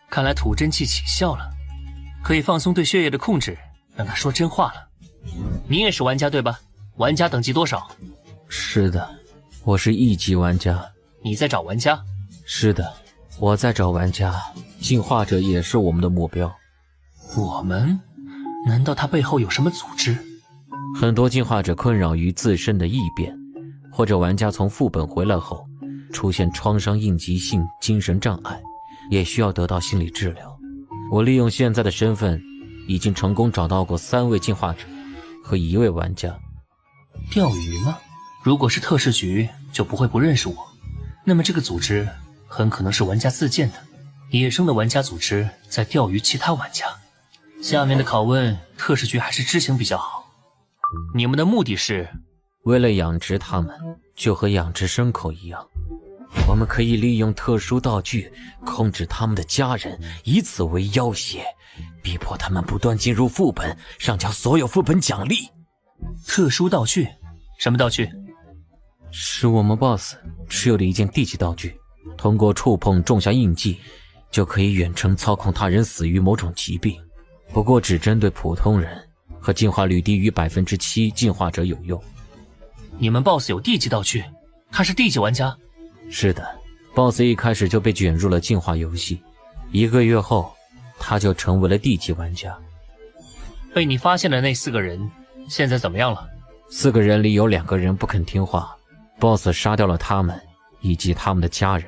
看来吐真气起效了，可以放松对血液的控制，让他说真话了。你也是玩家对吧？玩家等级多少？是的，我是1级玩家。你在找玩家？是的，我在找玩家。进化者也是我们的目标。我们？难道他背后有什么组织？很多进化者困扰于自身的异变，或者玩家从副本回来后出现创伤应激性精神障碍，也需要得到心理治疗。我利用现在的身份，已经成功找到过3位进化者和1位玩家。钓鱼吗？如果是特事局，就不会不认识我。那么这个组织很可能是玩家自建的，野生的玩家组织在钓鱼其他玩家。下面的拷问，特事局还是知情比较好。你们的目的是？为了养殖它们，就和养殖牲口一样。我们可以利用特殊道具控制他们的家人，以此为要挟，逼迫他们不断进入副本，上交所有副本奖励。特殊道具？什么道具？是我们 BOSS 持有的一件地级道具，通过触碰种下印记，就可以远程操控他人死于某种疾病。不过只针对普通人和进化率低于 7% 进化者有用。你们 BOSS 有地级道具？他是地级玩家？是的， BOSS 一开始就被卷入了进化游戏，1个月后他就成为了地级玩家。被你发现的那4个人现在怎么样了？4个人里有2个人不肯听话， BOSS 杀掉了他们以及他们的家人，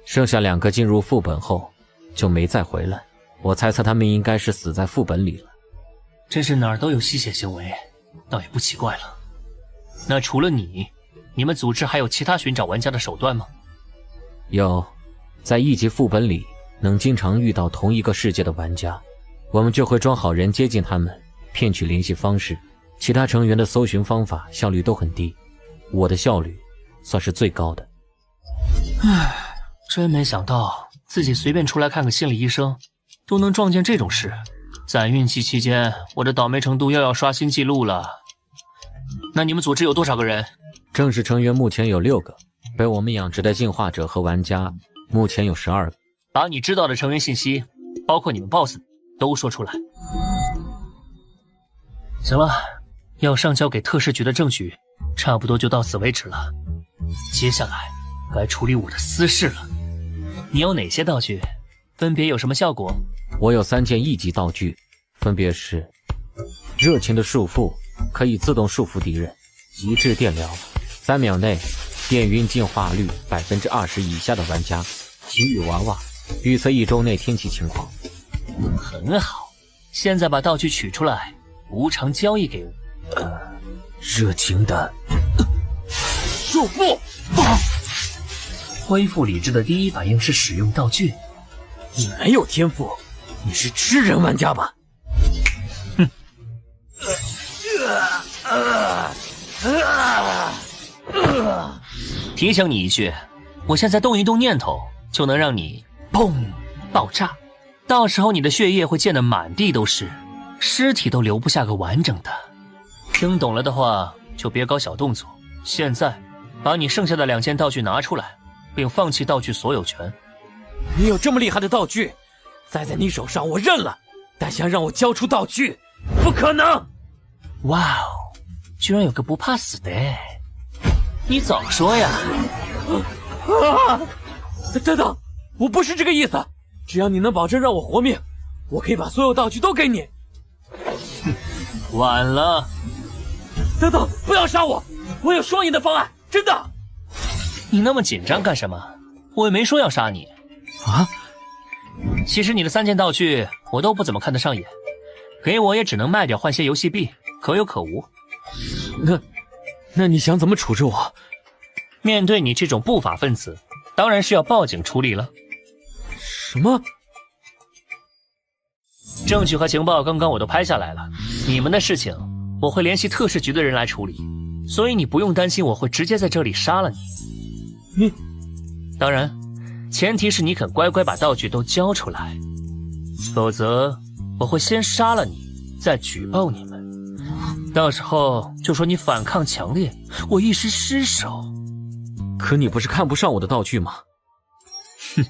剩下2个进入副本后就没再回来。我猜测他们应该是死在副本里了。真是哪儿都有吸血行为，倒也不奇怪了。那除了你们组织还有其他寻找玩家的手段吗？有，在1级副本里能经常遇到同一个世界的玩家，我们就会装好人接近他们，骗取联系方式。其他成员的搜寻方法效率都很低，我的效率算是最高的。唉，真没想到自己随便出来看个心理医生都能撞见这种事。攒运气期间，我的倒霉程度又要刷新记录了。那你们组织有多少个人？正式成员目前有6个，被我们养殖的进化者和玩家目前有12个。把你知道的成员信息，包括你们 BOSS 都说出来。行了，要上交给特事局的证据差不多就到此为止了。接下来该处理我的私事了。你有哪些道具？分别有什么效果？我有3件1级道具，分别是热情的束缚，可以自动束缚敌人；极致电疗，3秒内电晕进化率 20% 以下的玩家；奇遇娃娃，预测1周内天气情况。很好，现在把道具取出来，无偿交易给我。热情的束缚。恢复理智的第一反应是使用道具。你没有天赋，你是吃人玩家吧？哼。提醒你一句，我现在动一动念头，就能让你砰爆炸，到时候你的血液会溅得满地都是，尸体都留不下个完整的。听懂了的话，就别搞小动作。现在，把你剩下的2件道具拿出来，并放弃道具所有权。你有这么厉害的道具，栽在你手上我认了，但想让我交出道具，不可能！哇哦，居然有个不怕死的，你早说呀！等等，我不是这个意思，只要你能保证让我活命，我可以把所有道具都给你。晚了。等等，不要杀我，我有双赢的方案，真的。你那么紧张干什么？我也没说要杀你。啊？其实你的3件道具我都不怎么看得上眼，给我也只能卖掉换些游戏币，可有可无。那你想怎么处置我？面对你这种不法分子，当然是要报警处理了。什么？证据和情报刚刚我都拍下来了，你们的事情我会联系特事局的人来处理，所以你不用担心我会直接在这里杀了你。当然，前提是你肯乖乖把道具都交出来，否则我会先杀了你，再举报你们。到时候就说你反抗强烈，我一时失手。可你不是看不上我的道具吗？哼，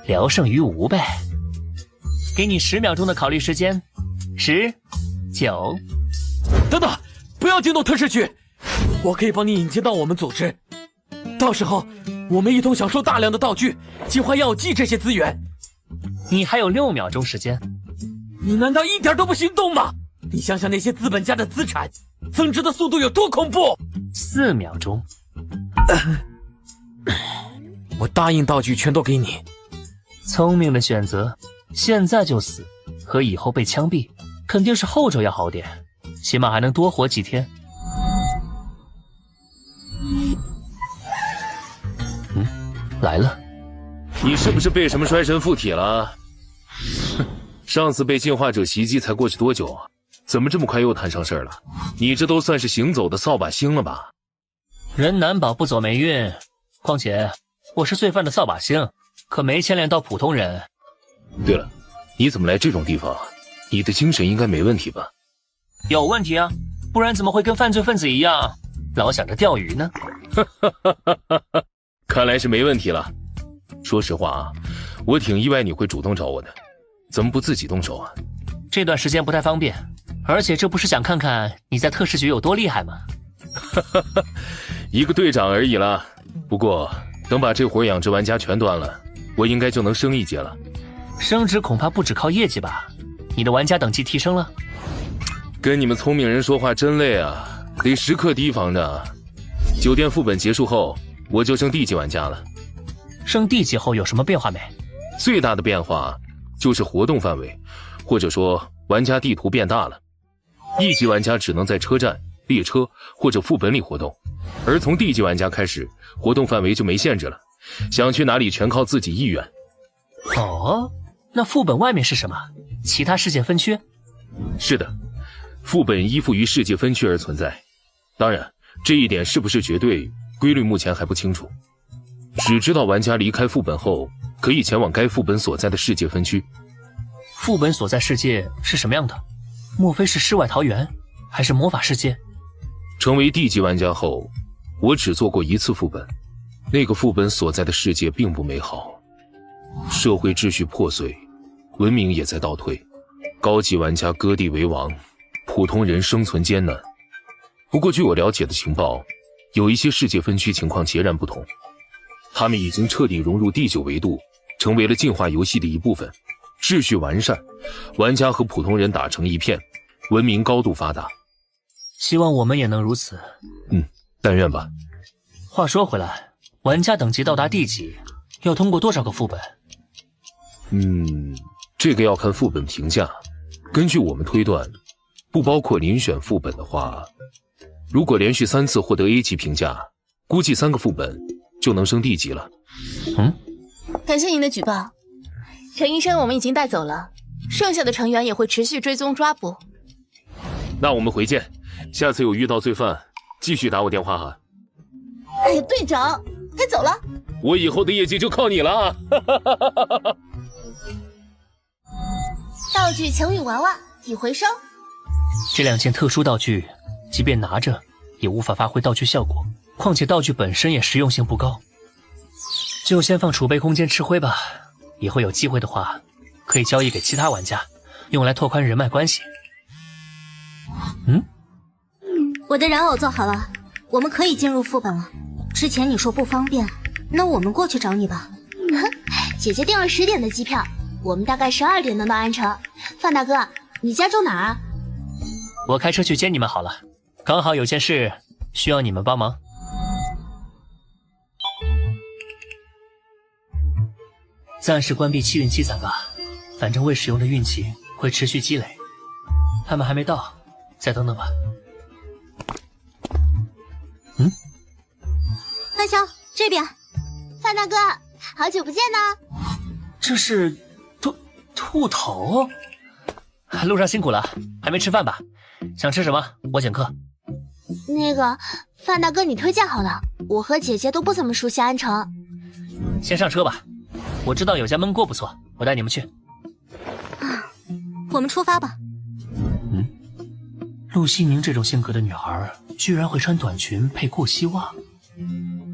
聊胜于无呗。给你10秒钟的考虑时间，10、9。等等，不要惊动特事局，我可以帮你引荐到我们组织，到时候我们一同享受大量的道具、进化药剂这些资源。你还有6秒钟时间，你难道一点都不心动吗？你想想那些资本家的资产增值的速度有多恐怖！4秒钟。我答应道具全都给你。聪明的选择，现在就死和以后被枪毙，肯定是后者要好点，起码还能多活几天。来了。你是不是被什么衰神附体了？哼，上次被进化者袭击才过去多久啊？怎么这么快又摊上事儿了？你这都算是行走的扫把星了吧？人难保不走霉运，况且我是罪犯的扫把星，可没牵连到普通人。对了，你怎么来这种地方？你的精神应该没问题吧？有问题啊，不然怎么会跟犯罪分子一样，老想着钓鱼呢？看来是没问题了。说实话啊，我挺意外你会主动找我的，怎么不自己动手啊？这段时间不太方便，而且这不是想看看你在特事局有多厉害吗？一个队长而已啦。不过等把这伙养殖玩家全端了，我应该就能升一阶了。升职恐怕不只靠业绩吧？你的玩家等级提升了？跟你们聪明人说话真累啊，得时刻提防着。酒店副本结束后，我就升D级玩家了。升D级后有什么变化没？最大的变化就是活动范围，或者说玩家地图变大了。1级玩家只能在车站、列车或者副本里活动，而从D级玩家开始，活动范围就没限制了，想去哪里全靠自己意愿。哦，那副本外面是什么？其他世界分区？是的，副本依附于世界分区而存在。当然，这一点是不是绝对，规律目前还不清楚。只知道玩家离开副本后，可以前往该副本所在的世界分区。副本所在世界是什么样的？莫非是世外桃源，还是魔法世界？成为D级玩家后，我只做过1次副本，那个副本所在的世界并不美好，社会秩序破碎，文明也在倒退，高级玩家割地为王，普通人生存艰难。不过据我了解的情报，有一些世界分区情况截然不同，他们已经彻底融入第9维度，成为了进化游戏的一部分，秩序完善，玩家和普通人打成一片，文明高度发达。希望我们也能如此。但愿吧。话说回来，玩家等级到达D级，要通过多少个副本？这个要看副本评价。根据我们推断，不包括遴选副本的话，如果连续3次获得 A 级评价，估计3个副本就能升D级了。感谢您的举报，陈医生我们已经带走了，剩下的成员也会持续追踪抓捕。那我们回见，下次有遇到罪犯，继续打我电话哈。哎呀，队长，该走了。我以后的业绩就靠你了啊！道具晴雨娃娃已回收。这2件特殊道具，即便拿着，也无法发挥道具效果。况且道具本身也实用性不高，就先放储备空间吃灰吧。以后有机会的话，可以交易给其他玩家，用来拓宽人脉关系。我的人偶做好了，我们可以进入副本了。之前你说不方便，那我们过去找你吧。姐姐订了10点的机票，我们大概12点能到安城。范大哥，你家住哪儿啊？我开车去接你们好了，刚好有件事需要你们帮忙。暂时关闭气运积攒吧，反正未使用的运气会持续积累。他们还没到，再等等吧。范潇这边，范大哥，好久不见呢。这是兔头，路上辛苦了，还没吃饭吧？想吃什么？我请客。那个范大哥，你推荐好了，我和姐姐都不怎么熟悉安城。先上车吧，我知道有家焖锅不错，我带你们去。我们出发吧。陆熙宁这种性格的女孩，居然会穿短裙配过膝袜，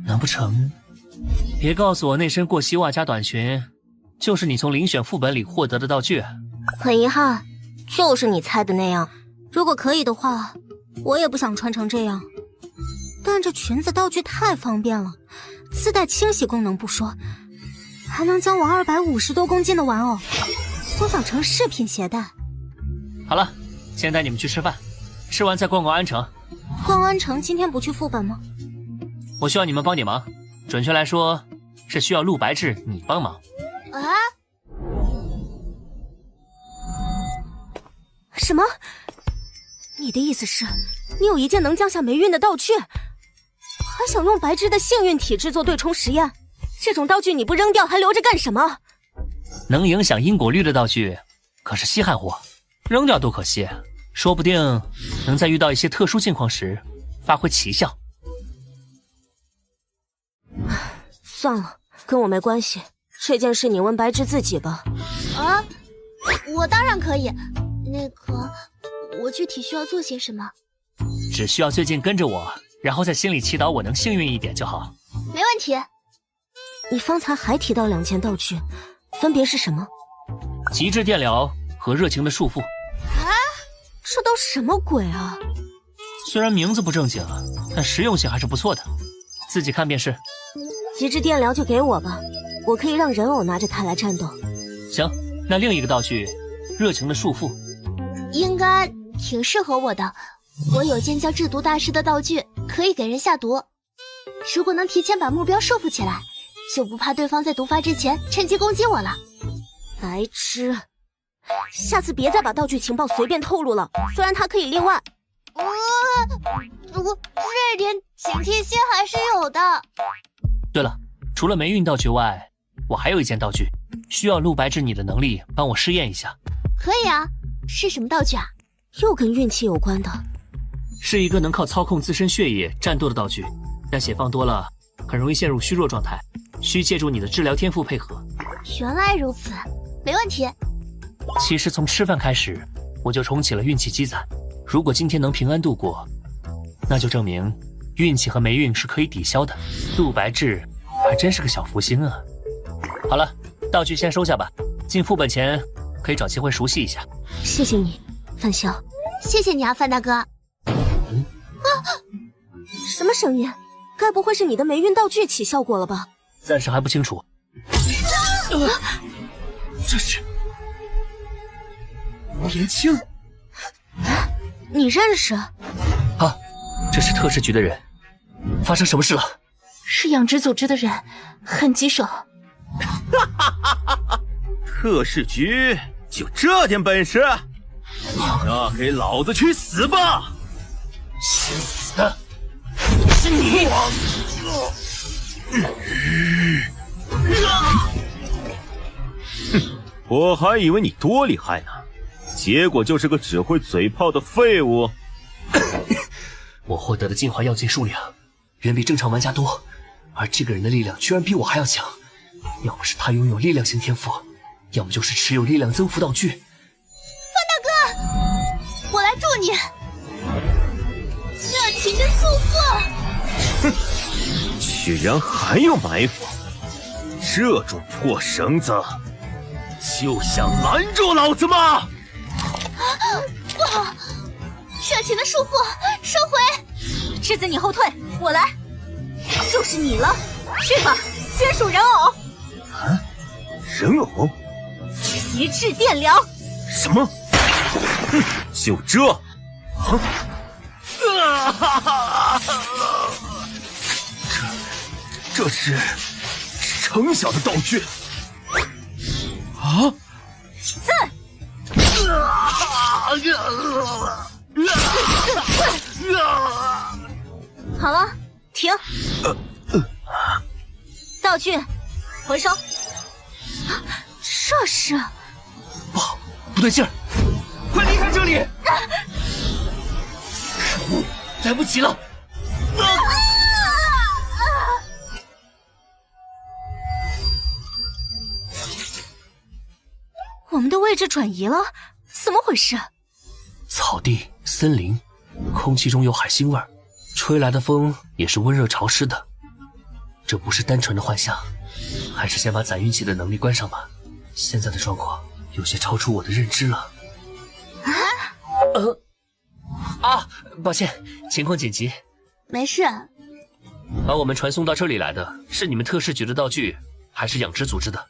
难不成？别告诉我那身过膝袜加短裙，就是你从遴选副本里获得的道具。很遗憾，就是你猜的那样。如果可以的话，我也不想穿成这样。但这裙子道具太方便了，自带清洗功能不说，还能将我250多公斤的玩偶缩小成饰品携带。好了，先带你们去吃饭，吃完再逛逛安城。逛安城今天不去副本吗？我需要你们帮点忙，准确来说是需要陆白志你帮忙。啊？什么？你的意思是，你有一件能降下霉运的道具，还想用白芝的幸运体制作对冲实验？这种道具你不扔掉还留着干什么？能影响因果律的道具可是稀罕货，扔掉多可惜，说不定能在遇到一些特殊境况时发挥奇效。算了，跟我没关系，这件事你问白芝自己吧。啊，我当然可以。那个，我具体需要做些什么？只需要最近跟着我，然后在心里祈祷我能幸运一点就好。没问题。你方才还提到2件道具，分别是什么？极致电疗和热情的束缚。啊，这都什么鬼啊？虽然名字不正经，但实用性还是不错的，自己看便是。极致电疗就给我吧，我可以让人偶拿着它来战斗。行，那另一个道具，热情的束缚，应该挺适合我的。我有件叫制毒大师的道具，可以给人下毒。如果能提前把目标束缚起来，就不怕对方在毒发之前趁机攻击我了。白痴，下次别再把道具情报随便透露了，虽然它可以另外。我这点警惕心还是有的。对了，除了霉运道具外，我还有一件道具，需要陆白芝你的能力帮我试验一下。可以啊，是什么道具啊？又跟运气有关的。是一个能靠操控自身血液战斗的道具，但血放多了很容易陷入虚弱状态，需借助你的治疗天赋配合。原来如此，没问题。其实从吃饭开始，我就重启了运气积攒。如果今天能平安度过，那就证明运气和霉运是可以抵消的。陆白志还真是个小福星啊！好了，道具先收下吧，进副本前可以找机会熟悉一下。谢谢你，范潇。谢谢你啊，范大哥。什么声音？该不会是你的霉运道具起效果了吧？暂时还不清楚。这是年轻，你认识？啊，这是特事局的人。发生什么事了？是养殖组织的人，很棘手。特事局就这点本事？那给老子去死吧！先死的是你！哼，我还以为你多厉害呢，结果就是个只会嘴炮的废物。我获得的进化药剂数量远比正常玩家多，而这个人的力量居然比我还要强。要不是他拥有力量型天赋，要么就是持有力量增幅道具。范大哥，我来助你。热情的束缚。哼，居然还有埋伏！这种破绳子，就想拦住老子吗？不好！热情的束缚，收回！世子，你后退，我来。就是你了，去吧，接属人偶。啊，人偶？极致电疗。什么？就这？这是程晓的道具啊！好了，停。道具回收。这是不好，不对劲儿，快离开这里！可恶，来不及了！我们的位置转移了，怎么回事？草地、森林，空气中有海腥味儿，吹来的风也是温热潮湿的。这不是单纯的幻象，还是先把攒运气的能力关上吧。现在的状况有些超出我的认知了。抱歉，情况紧急。没事。把我们传送到这里来的是你们特事局的道具，还是养殖组织的？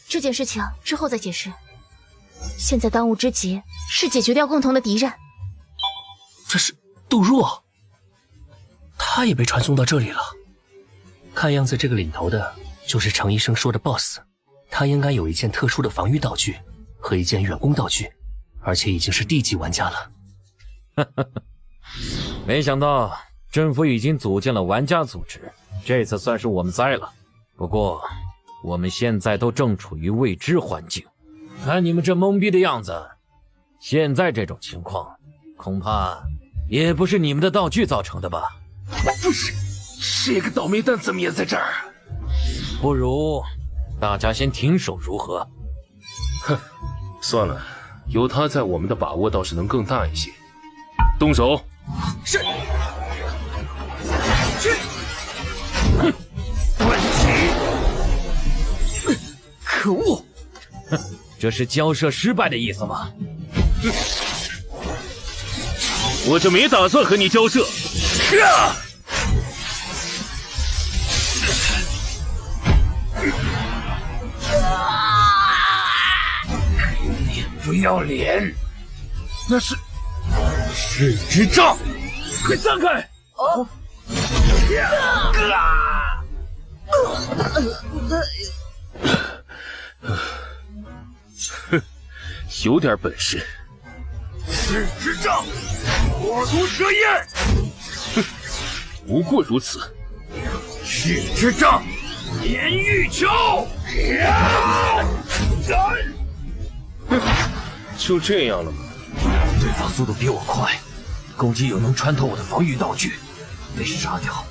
这件事情之后再解释。现在当务之急是解决掉共同的敌人。这是杜若，他也被传送到这里了。看样子这个领头的就是程医生说的 BOSS， 他应该有一件特殊的防御道具和一件远攻道具，而且已经是地级玩家了。没想到政府已经组建了玩家组织，这次算是我们栽了。不过我们现在都正处于未知环境，看你们这懵逼的样子，现在这种情况恐怕也不是你们的道具造成的吧？不是，这个倒霉蛋怎么也在这儿？不如大家先停手如何？哼，算了，有他在，我们的把握倒是能更大一些。动手！是。哼，断气！可恶！哼，这是交涉失败的意思吗？我就没打算和你交涉。不要脸！那是血之杖，快散开！哦，哼，有点本事。血之杖，火毒蛇焰。哼，不过如此。血之杖，炎玉球。就这样了吗？对方速度比我快，攻击又能穿透我的防御道具，被杀掉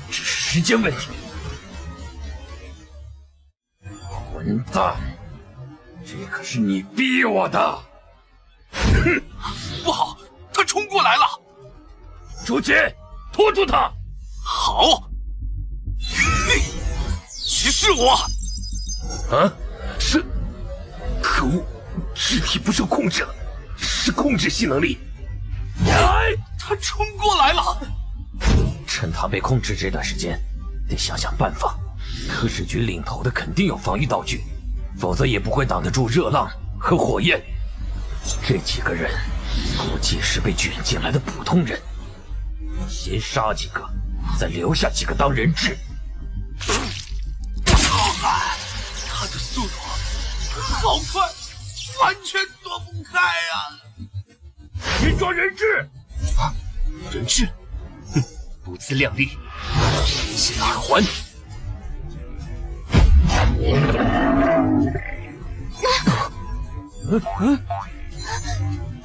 只是时间问题。混蛋，这可是你逼我的！哼，不好，他冲过来了！朱杰，拖住他！好。歧视我！啊，是，可恶！肢体不受控制了，是控制系能力。哎，他冲过来了！趁他被控制这段时间，得想想办法。特使局领头的肯定有防御道具，否则也不会挡得住热浪和火焰。这几个人估计是被卷进来的普通人，先杀几个，再留下几个当人质。他的速度好快，完全躲不开啊！去抓人质！啊，人质？哼，不自量力，天险耳环！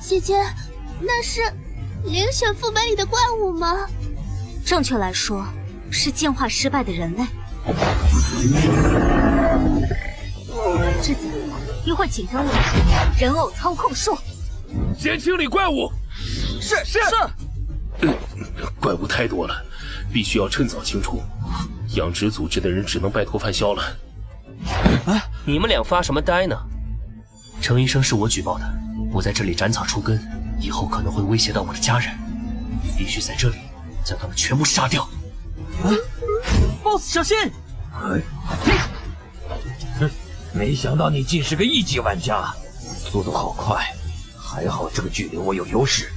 姐姐，那是灵选副本里的怪物吗？正确来说，是进化失败的人类。智子，一会儿请跟我。人偶操控术，先清理怪物。是。怪物太多了，必须要趁早清除。养殖组织的人只能拜托范萧了。你们俩发什么呆呢？程医生是我举报的，我在这里斩草除根，以后可能会威胁到我的家人，必须在这里将他们全部杀掉。BOSS 小心！没想到你竟是个1级玩家，速度好快，还好这个距离我有优势。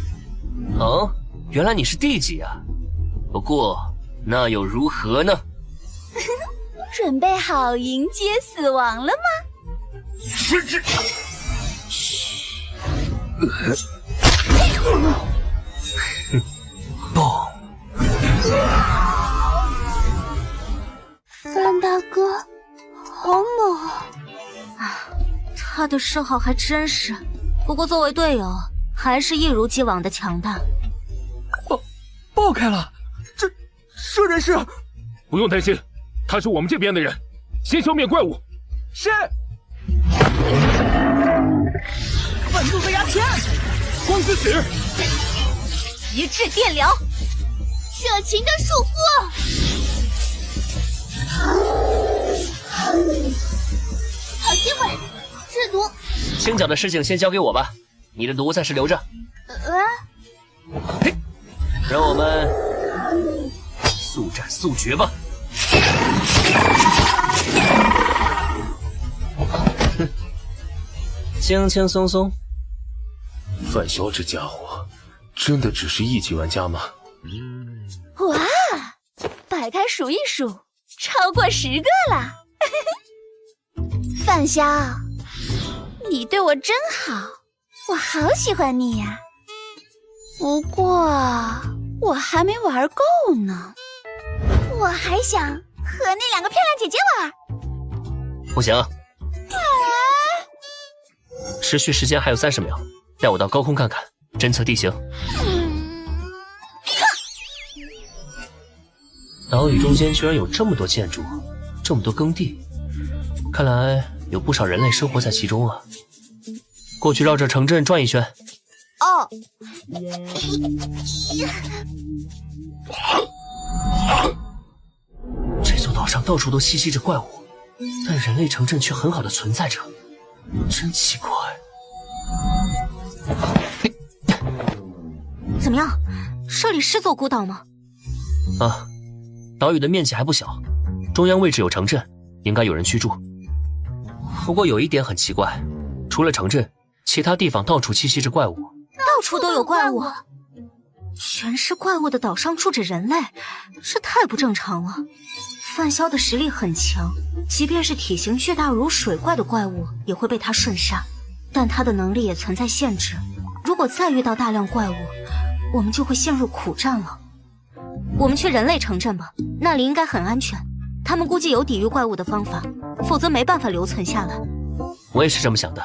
哦，原来你是地级啊！不过那又如何呢？准备好迎接死亡了吗？是之。嘣！范大哥，好猛啊！他的嗜好还真是，不过作为队友，还是一如既往的强大。爆开了！这人是……不用担心，他是我们这边的人，先消灭怪物。是。愤怒的鸦片，光之使，极致电疗，热情的束缚。好机会，制毒。清剿的事情先交给我吧，你的毒暂时留着。嘿，让我们速战速决吧。哼，轻轻松松。范萧这家伙，真的只是1级玩家吗？哇，摆开数一数，超过10个了。范萧，你对我真好，我好喜欢你呀。不过我还没玩够呢，我还想和那2个漂亮姐姐玩。不行，持续时间还有30秒，带我到高空看看，侦测地形。岛屿中间居然有这么多建筑，这么多耕地，看来有不少人类生活在其中啊。过去绕着城镇转一圈。哦。这座岛上到处都栖息着怪物，但人类城镇却很好的存在着，真奇怪。怎么样？这里是座孤岛吗？啊，岛屿的面积还不小，中央位置有城镇，应该有人居住。不过有一点很奇怪，除了城镇，其他地方到处栖息着怪物。到处都有怪物，全是怪物的岛上住着人类，这太不正常了。范萧的实力很强，即便是体型巨大如水怪的怪物也会被他瞬杀，但他的能力也存在限制。如果再遇到大量怪物，我们就会陷入苦战了。我们去人类城镇吧，那里应该很安全，他们估计有抵御怪物的方法，否则没办法留存下来。我也是这么想的，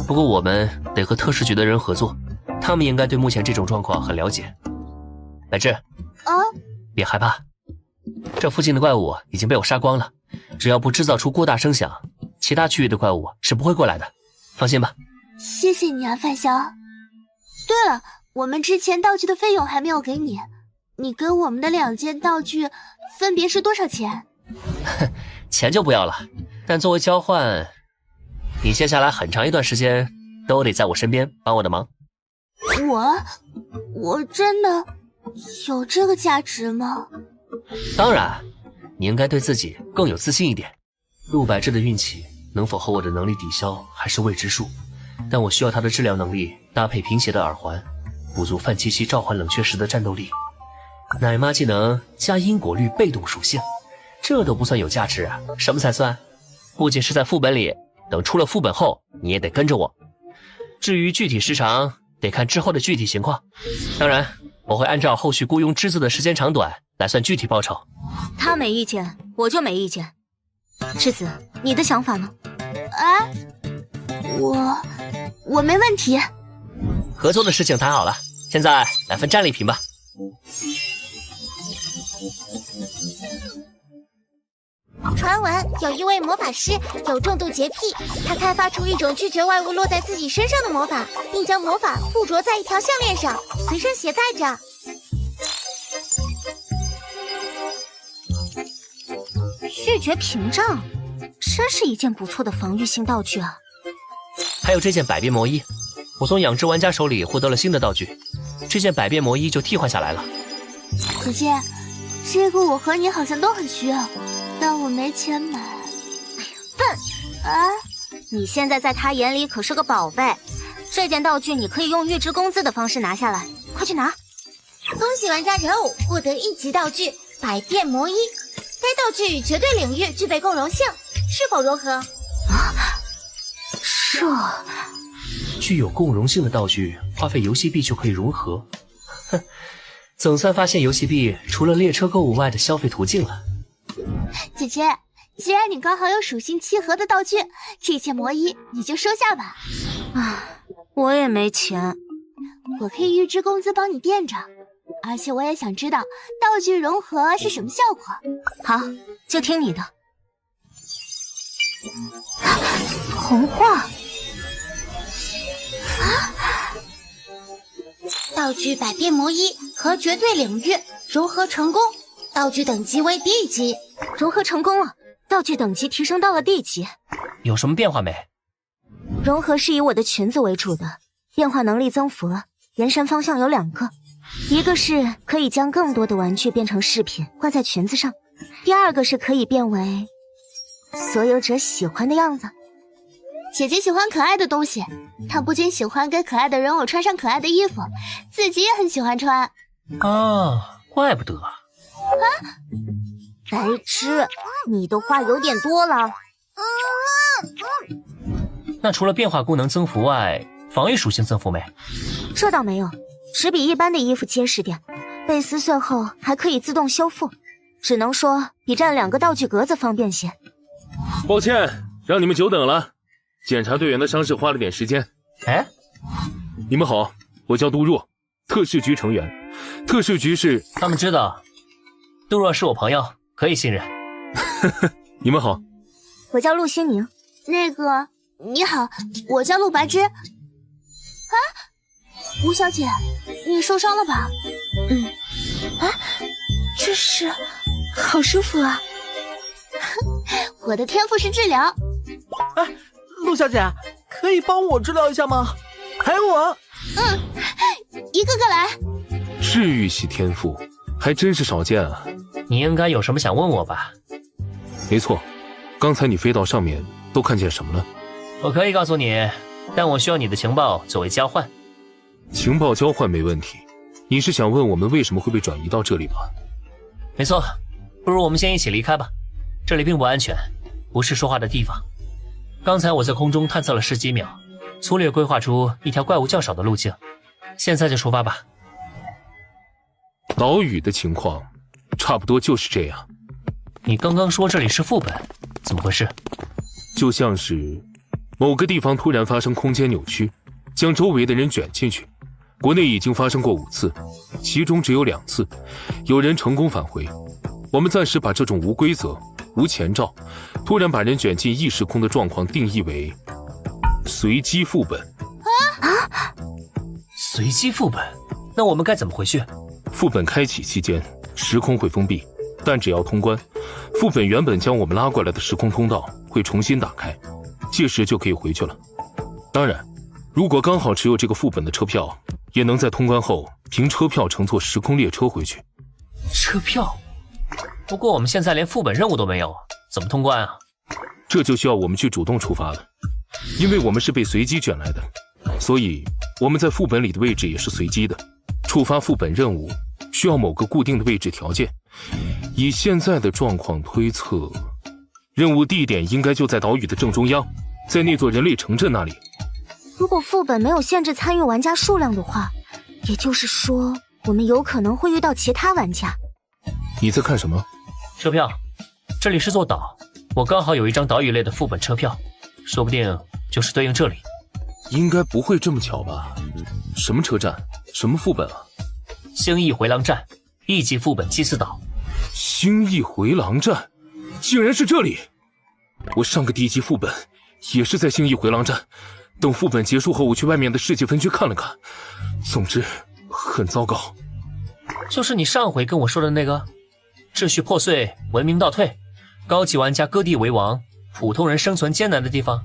不过我们得和特使局的人合作，他们应该对目前这种状况很了解。乃至，别害怕，这附近的怪物已经被我杀光了，只要不制造出过大声响，其他区域的怪物是不会过来的，放心吧。谢谢你啊，范萧。对了，我们之前道具的费用还没有给你，你跟我们的2件道具分别是多少钱？钱就不要了，但作为交换，你接下来很长一段时间都得在我身边帮我的忙。我真的有这个价值吗？当然，你应该对自己更有自信一点。陆百志的运气能否和我的能力抵消还是未知数，但我需要他的治疗能力搭配贫血的耳环，补足范七七召唤冷却时的战斗力。奶妈技能加因果律被动属性，这都不算有价值啊，什么才算？不仅是在副本里，等出了副本后你也得跟着我。至于具体时长，得看之后的具体情况。当然，我会按照后续雇佣之子的时间长短来算具体报酬。他没意见，我就没意见。之子，你的想法呢？我没问题。合作的事情谈好了，现在来分战利品吧。传闻有一位魔法师有重度洁癖，他开发出一种拒绝外物落在自己身上的魔法，并将魔法附着在一条项链上，随身携带着。拒绝屏障，真是一件不错的防御性道具啊！还有这件百变魔衣，我从养殖玩家手里获得了新的道具，这件百变魔衣就替换下来了。姐姐，这个我和你好像都很需要，但我没钱买。笨！你现在在他眼里可是个宝贝。这件道具你可以用预支工资的方式拿下来，快去拿！恭喜玩家人物获得1级道具百变魔衣，该道具与绝对领域具备共融性，是否融合？具有共融性的道具，花费游戏币就可以融合。哼，总算发现游戏币除了列车购物外的消费途径了。姐姐，既然你刚好有属性契合的道具，这件魔衣你就收下吧。我也没钱，我可以预支工资帮你垫着，而且我也想知道道具融合是什么效果。好，就听你的。童话。道具百变魔衣和绝对领域融合成功，道具等级为D级。融合成功了，道具等级提升到了D级。有什么变化没？融合是以我的裙子为主的，变化能力增幅了，延伸方向有2个，一个是可以将更多的玩具变成饰品挂在裙子上，第2个是可以变为所有者喜欢的样子。姐姐喜欢可爱的东西，她不仅喜欢给可爱的人偶穿上可爱的衣服，自己也很喜欢穿。怪不得。白痴，你的话有点多了。那除了变化功能增幅外，防御属性增幅没？这倒没有，只比一般的衣服结实点，被撕碎后还可以自动修复，只能说比占2个道具格子方便些。抱歉，让你们久等了。检查队员的伤势花了点时间。你们好，我叫杜若，特事局成员。特事局是……他们知道，杜若是我朋友，可以信任。你们好，我叫陆心宁。你好，我叫陆白芝。吴小姐，你受伤了吧？这是好舒服啊！我的天赋是治疗。陆小姐，可以帮我治疗一下吗？还有我。一个个来。治愈系天赋还真是少见啊。你应该有什么想问我吧？没错，刚才你飞到上面都看见什么了？我可以告诉你，但我需要你的情报作为交换。情报交换没问题，你是想问我们为什么会被转移到这里吧？没错，不如我们先一起离开吧，这里并不安全，不是说话的地方。刚才我在空中探测了10几秒，粗略规划出一条怪物较少的路径，现在就出发吧。岛屿的情况差不多就是这样。你刚刚说这里是副本，怎么回事？就像是某个地方突然发生空间扭曲，将周围的人卷进去。国内已经发生过5次，其中只有2次有人成功返回。我们暂时把这种无规则、无前兆，突然把人卷进异时空的状况定义为随机副本。随机副本？那我们该怎么回去？副本开启期间，时空会封闭，但只要通关，副本原本将我们拉过来的时空通道会重新打开，届时就可以回去了。当然，如果刚好持有这个副本的车票，也能在通关后凭车票乘坐时空列车回去。车票？不过我们现在连副本任务都没有，怎么通关啊？这就需要我们去主动出发了，因为我们是被随机卷来的，所以我们在副本里的位置也是随机的。触发副本任务需要某个固定的位置条件，以现在的状况推测，任务地点应该就在岛屿的正中央，在那座人类城镇那里。如果副本没有限制参与玩家数量的话，也就是说我们有可能会遇到其他玩家。你在看什么？车票，这里是座岛，我刚好有一张岛屿类的副本车票，说不定就是对应这里。应该不会这么巧吧？什么车站？什么副本啊？星翼回廊站，1级副本祭祀岛。星翼回廊站，竟然是这里！我上个第1级副本也是在星翼回廊站。等副本结束后，我去外面的世界分区看了看，总之很糟糕。就是你上回跟我说的那个，秩序破碎，文明倒退，高级玩家割地为王，普通人生存艰难的地方。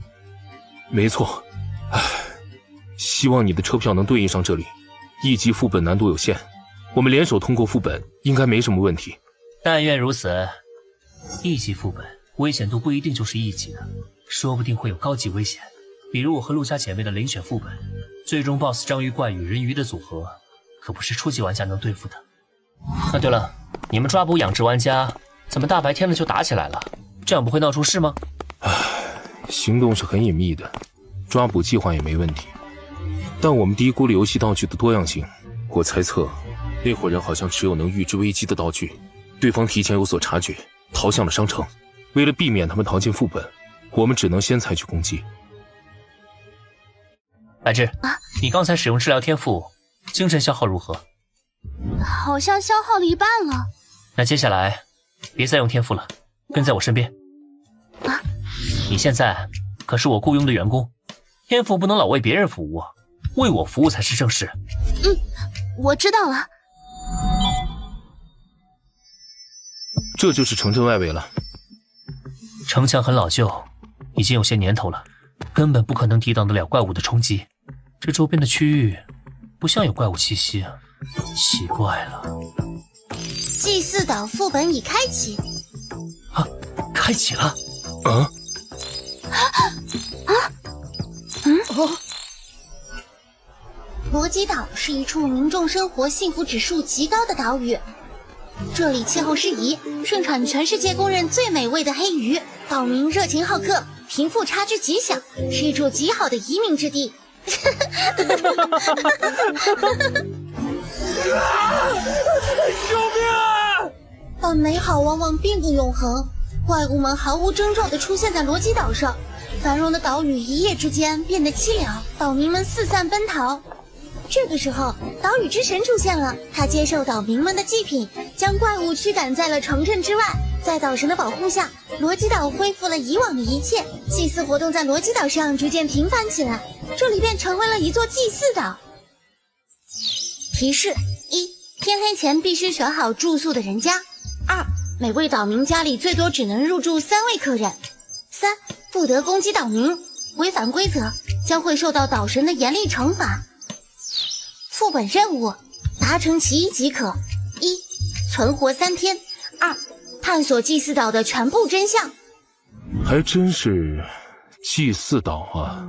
没错，希望你的车票能对应上这里。1级副本难度有限，我们联手通过副本应该没什么问题。但愿如此。1级副本危险度不一定就是1级的，说不定会有高级危险，比如我和陆家姐妹的遴选副本，最终 BOSS 章鱼怪与人鱼的组合，可不是初级玩家能对付的。对了，你们抓捕养殖玩家，怎么大白天的就打起来了？这样不会闹出事吗？行动是很隐秘的，抓捕计划也没问题，但我们低估了游戏道具的多样性。我猜测，那伙人好像持有能预知危机的道具，对方提前有所察觉，逃向了商城。为了避免他们逃进副本，我们只能先采取攻击。白芝，你刚才使用治疗天赋，精神消耗如何？好像消耗了一半了。那接下来别再用天赋了，跟在我身边。你现在可是我雇佣的员工，天赋不能老为别人服务，为我服务才是正事。我知道了。这就是城镇外围了。城墙很老旧，已经有些年头了，根本不可能抵挡得了怪物的冲击。这周边的区域不像有怪物气息啊，奇怪了。祭祀岛副本已开启。开启了。罗基岛是一处民众生活幸福指数极高的岛屿，这里气候适宜，盛产全世界公认最美味的黑鱼，岛民热情好客，贫富差距极小，是一处极好的移民之地。救命！但美好往往并不永恒，怪物们毫无征兆地出现在罗基岛上，繁荣的岛屿一夜之间变得凄凉，岛民们四散奔逃。这个时候，岛屿之神出现了，他接受岛民们的祭品，将怪物驱赶在了城镇之外。在岛神的保护下，罗基岛恢复了以往的一切，祭祀活动在罗基岛上逐渐频繁起来，这里便成为了一座祭祀岛。提示：一、天黑前必须选好住宿的人家；二、每位岛民家里最多只能入住3位客人；三、不得攻击岛民，违反规则将会受到岛神的严厉惩罚。副本任务：达成其一即可。一、存活3天；二、探索祭祀岛的全部真相。还真是祭祀岛啊！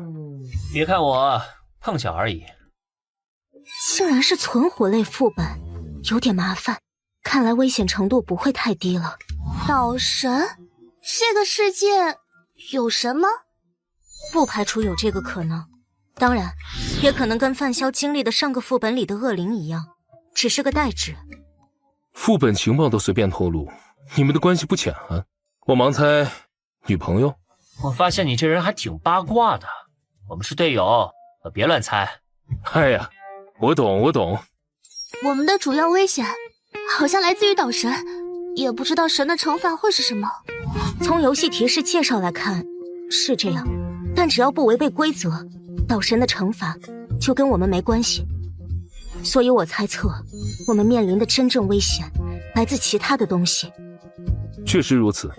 别看我碰巧而已。竟然是存活类副本，有点麻烦，看来危险程度不会太低了。岛神？这个世界有神吗？不排除有这个可能，当然也可能跟范萧经历的上个副本里的恶灵一样，只是个代指。副本情报都随便透露，你们的关系不浅啊！我盲猜，女朋友？我发现你这人还挺八卦的。我们是队友，可别乱猜。哎呀，我懂。我们的主要危险好像来自于岛神，也不知道神的惩罚会是什么。从游戏提示介绍来看是这样，但只要不违背规则，岛神的惩罚就跟我们没关系。所以我猜测，我们面临的真正危险来自其他的东西。确实如此，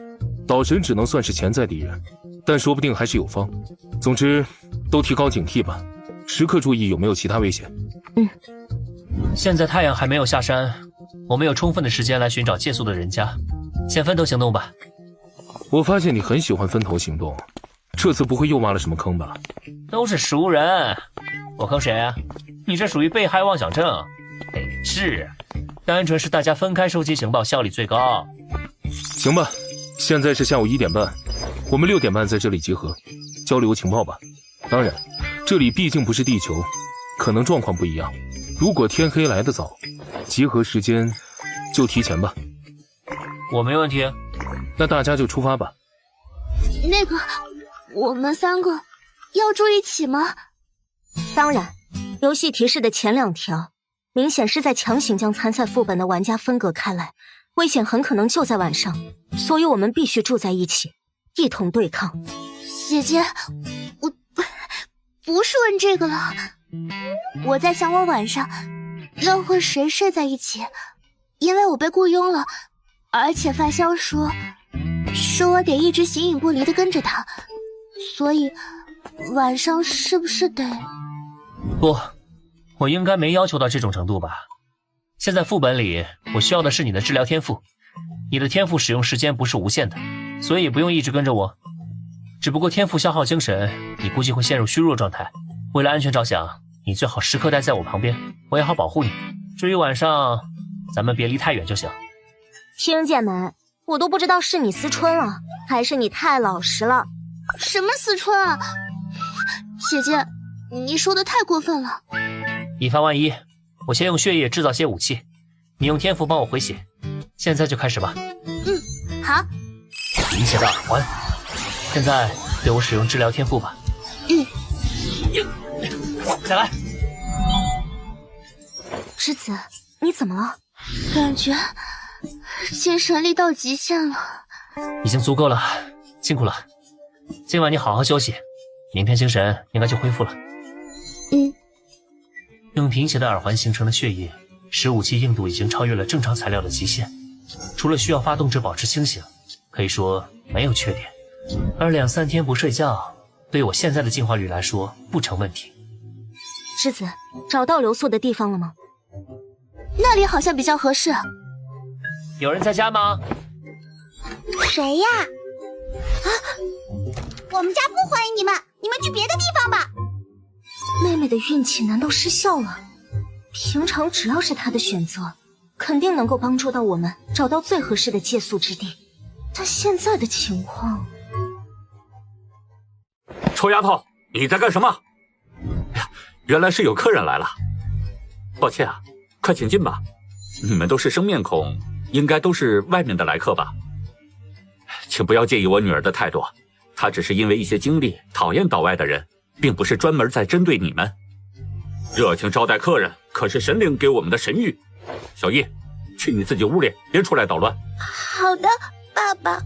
岛神只能算是潜在敌人，但说不定还是有方。总之，都提高警惕吧，时刻注意有没有其他危险。现在太阳还没有下山，我们有充分的时间来寻找借宿的人家。先分头行动吧。我发现你很喜欢分头行动，这次不会又挖了什么坑吧？都是熟人，我坑谁啊？你这属于被害妄想症。是，单纯是大家分开收集情报效率最高。行吧，现在是下午1点半，我们6点半在这里集合，交流情报吧。当然，这里毕竟不是地球，可能状况不一样。如果天黑来得早，集合时间就提前吧。我没问题。那大家就出发吧。那个，我们3个要住一起吗？当然，游戏提示的前2条明显是在强行将参赛副本的玩家分隔开来，危险很可能就在晚上，所以我们必须住在一起，一同对抗。姐姐，我不是问这个了，我在想我晚上要和谁睡在一起，因为我被雇佣了，而且范萧说我得一直形影不离地跟着他，所以晚上是不是得……不，我应该没要求到这种程度吧。现在副本里我需要的是你的治疗天赋，你的天赋使用时间不是无限的，所以不用一直跟着我。只不过天赋消耗精神，你估计会陷入虚弱状态。为了安全着想，你最好时刻待在我旁边，我也好保护你。至于晚上，咱们别离太远就行。听见没？我都不知道是你思春了，还是你太老实了。什么思春啊？姐姐，你说的太过分了。以防万一，我先用血液制造些武器，你用天赋帮我回血。现在就开始吧。好。贫血的耳环，现在对我使用治疗天赋吧。再来。栀子，你怎么了？感觉精神力到极限了。已经足够了，辛苦了。今晚你好好休息，明天精神应该就恢复了。用贫血的耳环形成的血液，使武器硬度已经超越了正常材料的极限。除了需要发动者保持清醒，可以说没有缺点。而2-3天不睡觉，对于我现在的进化率来说不成问题。栀子，找到留宿的地方了吗？那里好像比较合适。有人在家吗？谁呀？啊！我们家不欢迎你们，你们去别的地方吧。妹妹的运气难道失效了？平常只要是她的选择，肯定能够帮助到我们找到最合适的借宿之地。但现在的情况……臭丫头，你在干什么？哎呀，原来是有客人来了。抱歉啊，快请进吧。你们都是生面孔，应该都是外面的来客吧？请不要介意我女儿的态度，她只是因为一些经历讨厌岛外的人，并不是专门在针对你们。热情招待客人可是神灵给我们的神谕。小易，去你自己屋里，别出来捣乱。好的，爸爸，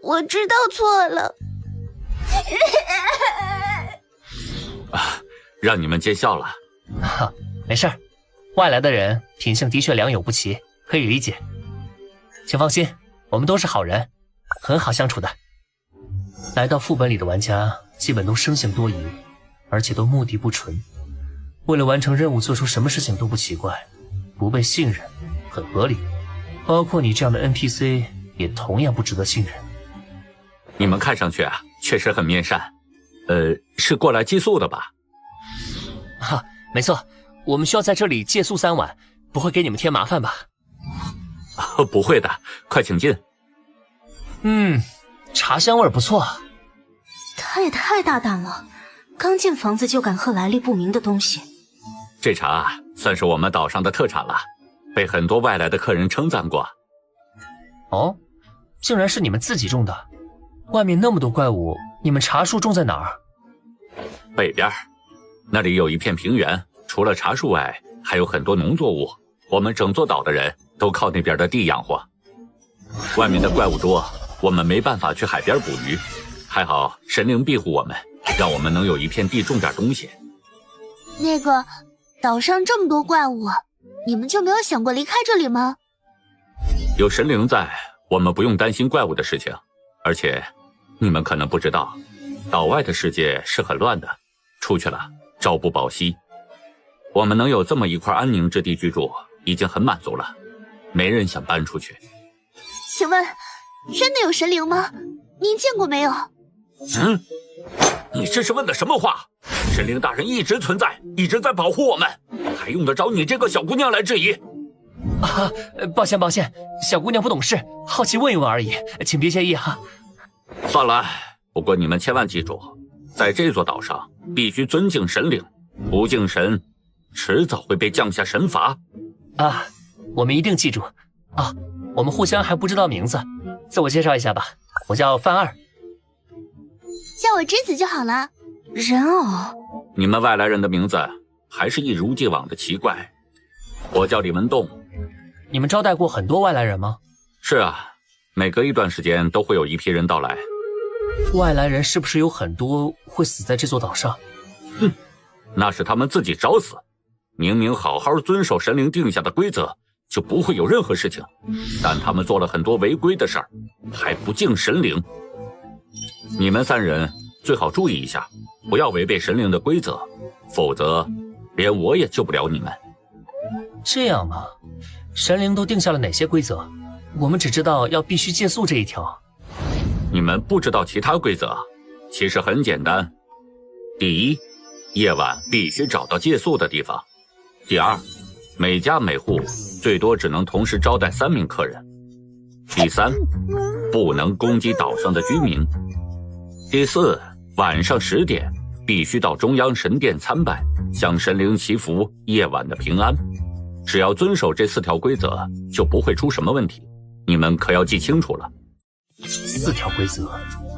我知道错了。让你们见笑了。没事儿，外来的人品性的确良莠不齐，可以理解。请放心，我们都是好人，很好相处的。来到副本里的玩家基本都生性多疑，而且都目的不纯，为了完成任务做出什么事情都不奇怪，不被信任很合理。包括你这样的 NPC 也同样不值得信任。你们看上去啊，确实很面善。是过来寄宿的吧？没错，我们需要在这里借宿3晚，不会给你们添麻烦吧？不会的，快请进。茶香味不错。他也太大胆了，刚进房子就敢喝来历不明的东西。这茶算是我们岛上的特产了，被很多外来的客人称赞过。哦，竟然是你们自己种的？外面那么多怪物，你们茶树种在哪儿？北边，那里有一片平原，除了茶树外，还有很多农作物。我们整座岛的人都靠那边的地养活。外面的怪物多，我们没办法去海边捕鱼，还好神灵庇护我们，让我们能有一片地种点东西。那个，岛上这么多怪物，你们就没有想过离开这里吗？有神灵在，我们不用担心怪物的事情。而且，你们可能不知道，岛外的世界是很乱的，出去了朝不保夕。我们能有这么一块安宁之地居住，已经很满足了，没人想搬出去。请问，真的有神灵吗？您见过没有？你这是问的什么话？神灵大人一直存在，一直在保护我们，还用得着你这个小姑娘来质疑？抱歉，小姑娘不懂事，好奇问一问而已，请别介意哈。算了，不过你们千万记住，在这座岛上必须尊敬神灵，不敬神，迟早会被降下神罚。我们一定记住。我们互相还不知道名字，自我介绍一下吧，我叫范二。叫我栀子就好了。人偶。你们外来人的名字还是一如既往的奇怪。我叫李文栋。你们招待过很多外来人吗？是啊，每隔一段时间都会有一批人到来。外来人是不是有很多会死在这座岛上？那是他们自己找死。明明好好遵守神灵定下的规则，就不会有任何事情，但他们做了很多违规的事儿，还不敬神灵。你们3人最好注意一下，不要违背神灵的规则，否则连我也救不了你们。这样吗？神灵都定下了哪些规则？我们只知道要必须借宿这一条。你们不知道其他规则？其实很简单。第一，夜晚必须找到借宿的地方。第二，每家每户最多只能同时招待3名客人。第三，不能攻击岛上的居民。第四，晚上10点必须到中央神殿参拜，向神灵祈福夜晚的平安。只要遵守这4条规则，就不会出什么问题。你们可要记清楚了。4条规则，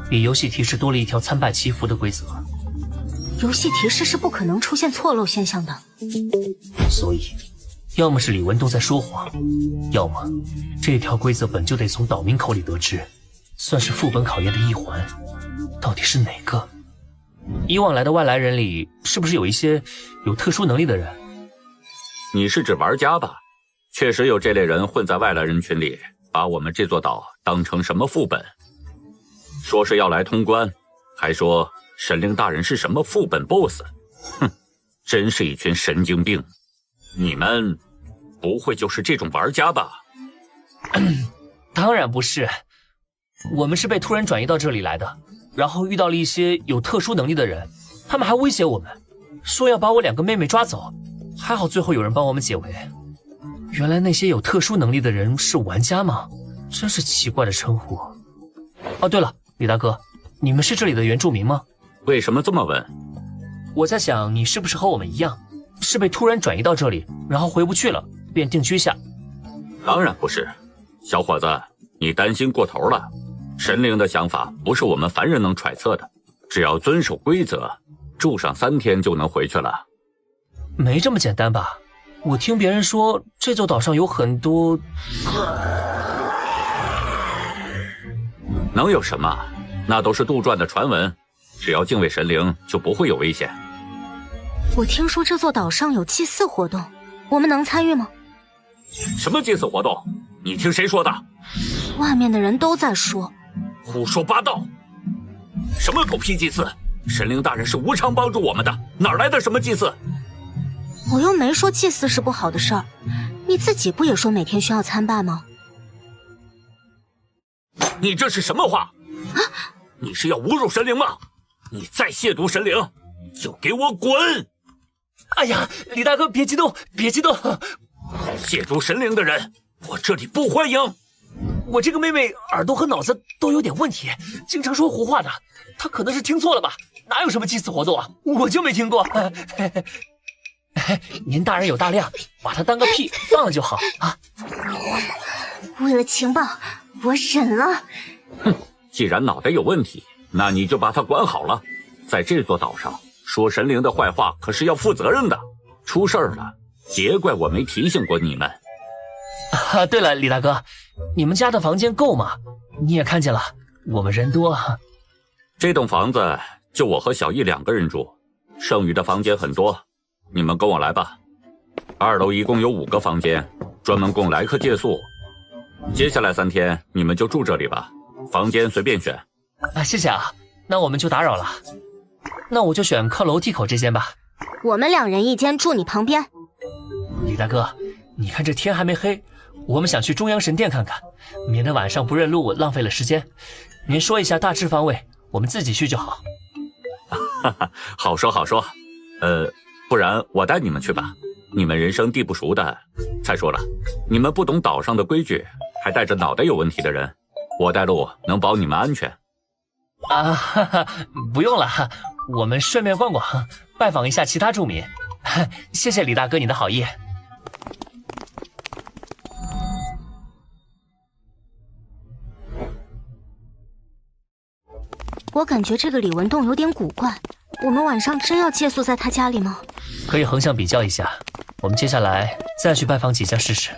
比游戏提示多了1条参拜祈福的规则。游戏提示是不可能出现错漏现象的，所以，要么是李文栋在说谎，要么这条规则本就得从岛民口里得知，算是副本考验的一环。到底是哪个？以往来的外来人里，是不是有一些有特殊能力的人？你是指玩家吧？确实有这类人混在外来人群里，把我们这座岛当成什么副本，说是要来通关，还说神灵大人是什么副本 BOSS。 哼，真是一群神经病。你们不会就是这种玩家吧？当然不是，我们是被突然转移到这里来的，然后遇到了一些有特殊能力的人，他们还威胁我们，说要把我2个妹妹抓走，还好最后有人帮我们解围。原来那些有特殊能力的人是玩家吗？真是奇怪的称呼。哦，对了，李大哥，你们是这里的原住民吗？为什么这么问？我在想，你是不是和我们一样，是被突然转移到这里，然后回不去了，便定居下？当然不是，小伙子，你担心过头了。神灵的想法不是我们凡人能揣测的，只要遵守规则，住上3天就能回去了。没这么简单吧？我听别人说，这座岛上有很多……能有什么？那都是杜撰的传闻。只要敬畏神灵，就不会有危险。我听说这座岛上有祭祀活动，我们能参与吗？什么祭祀活动？你听谁说的？外面的人都在说。胡说八道！什么狗屁祭祀？神灵大人是无偿帮助我们的，哪来的什么祭祀？我又没说祭祀是不好的事儿，你自己不也说每天需要参拜吗？你这是什么话？你是要侮辱神灵吗？你再亵渎神灵，就给我滚！哎呀，李大哥，别激动，别激动！亵渎神灵的人，我这里不欢迎。我这个妹妹耳朵和脑子都有点问题，经常说胡话的，她可能是听错了吧？哪有什么祭祀活动啊？我就没听过。您大人有大量，把它当个屁放了就好啊。为了情报，我忍了。哼，既然脑袋有问题，那你就把它管好了。在这座岛上说神灵的坏话可是要负责任的，出事儿了别怪我没提醒过你们。啊，对了，李大哥，你们家的房间够吗？你也看见了，我们人多。这栋房子就我和小易2个人住，剩余的房间很多，你们跟我来吧。2楼一共有5个房间，专门供来客借宿。接下来3天你们就住这里吧，房间随便选。啊，谢谢啊，那我们就打扰了。那我就选靠楼梯口这间吧。我们2人一间，住你旁边。李大哥，你看这天还没黑，我们想去中央神殿看看，免得晚上不认路浪费了时间。您说一下大致方位，我们自己去就好。哈哈，好说好说。不然我带你们去吧，你们人生地不熟的。再说了，你们不懂岛上的规矩，还带着脑袋有问题的人，我带路能保你们安全。啊，哈哈，不用了，我们顺便逛逛，拜访一下其他住民。谢谢李大哥你的好意。我感觉这个李文栋有点古怪，我们晚上真要借宿在他家里吗？可以横向比较一下，我们接下来再去拜访几家试试。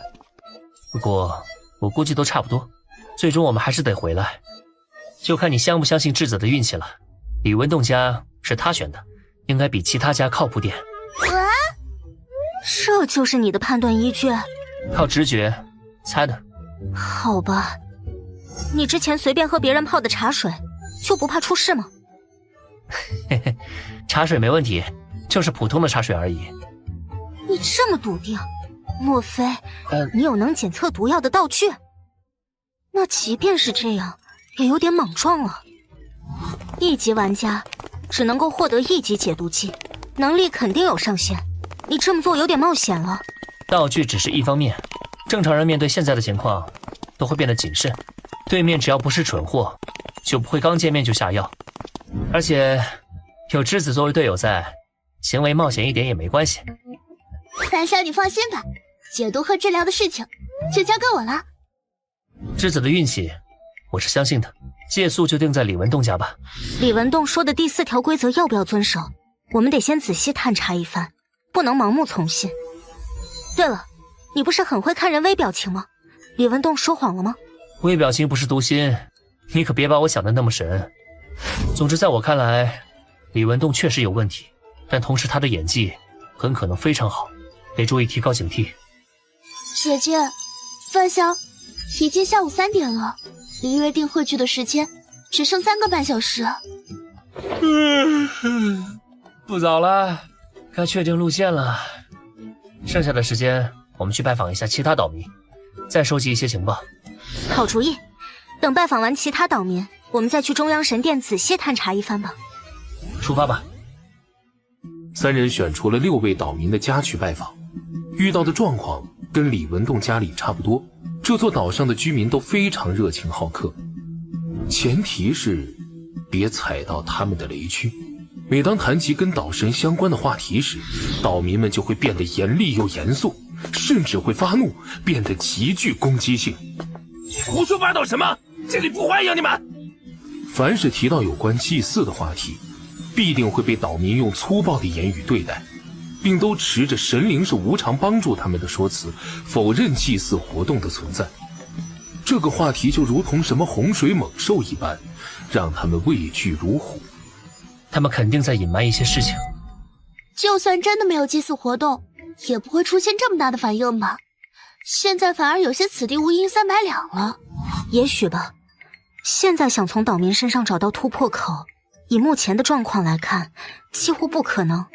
不过我估计都差不多，最终我们还是得回来，就看你相不相信智子的运气了。李文栋家是他选的，应该比其他家靠谱点。这就是你的判断依据？靠直觉猜的。好吧，你之前随便喝别人泡的茶水，就不怕出事吗？嘿嘿，茶水没问题，就是普通的茶水而已。你这么笃定，莫非你有能检测毒药的道具？那即便是这样，也有点莽撞了。1级玩家只能够获得1级解毒剂，能力肯定有上限。你这么做有点冒险了。道具只是一方面，正常人面对现在的情况都会变得谨慎。对面只要不是蠢货，就不会刚见面就下药。而且有栀子作为队友在，行为冒险一点也没关系。三少，你放心吧，解毒和治疗的事情就交给我了。栀子的运气，我是相信的。借宿就定在李文栋家吧。李文栋说的第4条规则要不要遵守？我们得先仔细探查一番，不能盲目从信。对了，你不是很会看人微表情吗？李文栋说谎了吗？微表情不是读心，你可别把我想的那么神。总之，在我看来，李文栋确实有问题，但同时他的演技很可能非常好，得注意提高警惕。姐姐，范潇，已经下午3点了，离约定汇聚的时间只剩3个半小时。不早了，该确定路线了。剩下的时间，我们去拜访一下其他岛民，再收集一些情报。好主意，等拜访完其他岛民，我们再去中央神殿仔细探查一番吧。出发吧。3人选出了6位岛民的家去拜访，遇到的状况跟李文栋家里差不多。这座岛上的居民都非常热情好客，前提是别踩到他们的雷区。每当谈及跟岛神相关的话题时，岛民们就会变得严厉又严肃，甚至会发怒，变得极具攻击性。胡说八道什么？这里不欢迎你们！凡是提到有关祭祀的话题，必定会被岛民用粗暴的言语对待，并都持着神灵是无偿帮助他们的说辞，否认祭祀活动的存在。这个话题就如同什么洪水猛兽一般，让他们畏惧如虎。他们肯定在隐瞒一些事情。就算真的没有祭祀活动，也不会出现这么大的反应吧？现在反而有些此地无银三百两了。也许吧。现在想从岛民身上找到突破口，以目前的状况来看，几乎不可能。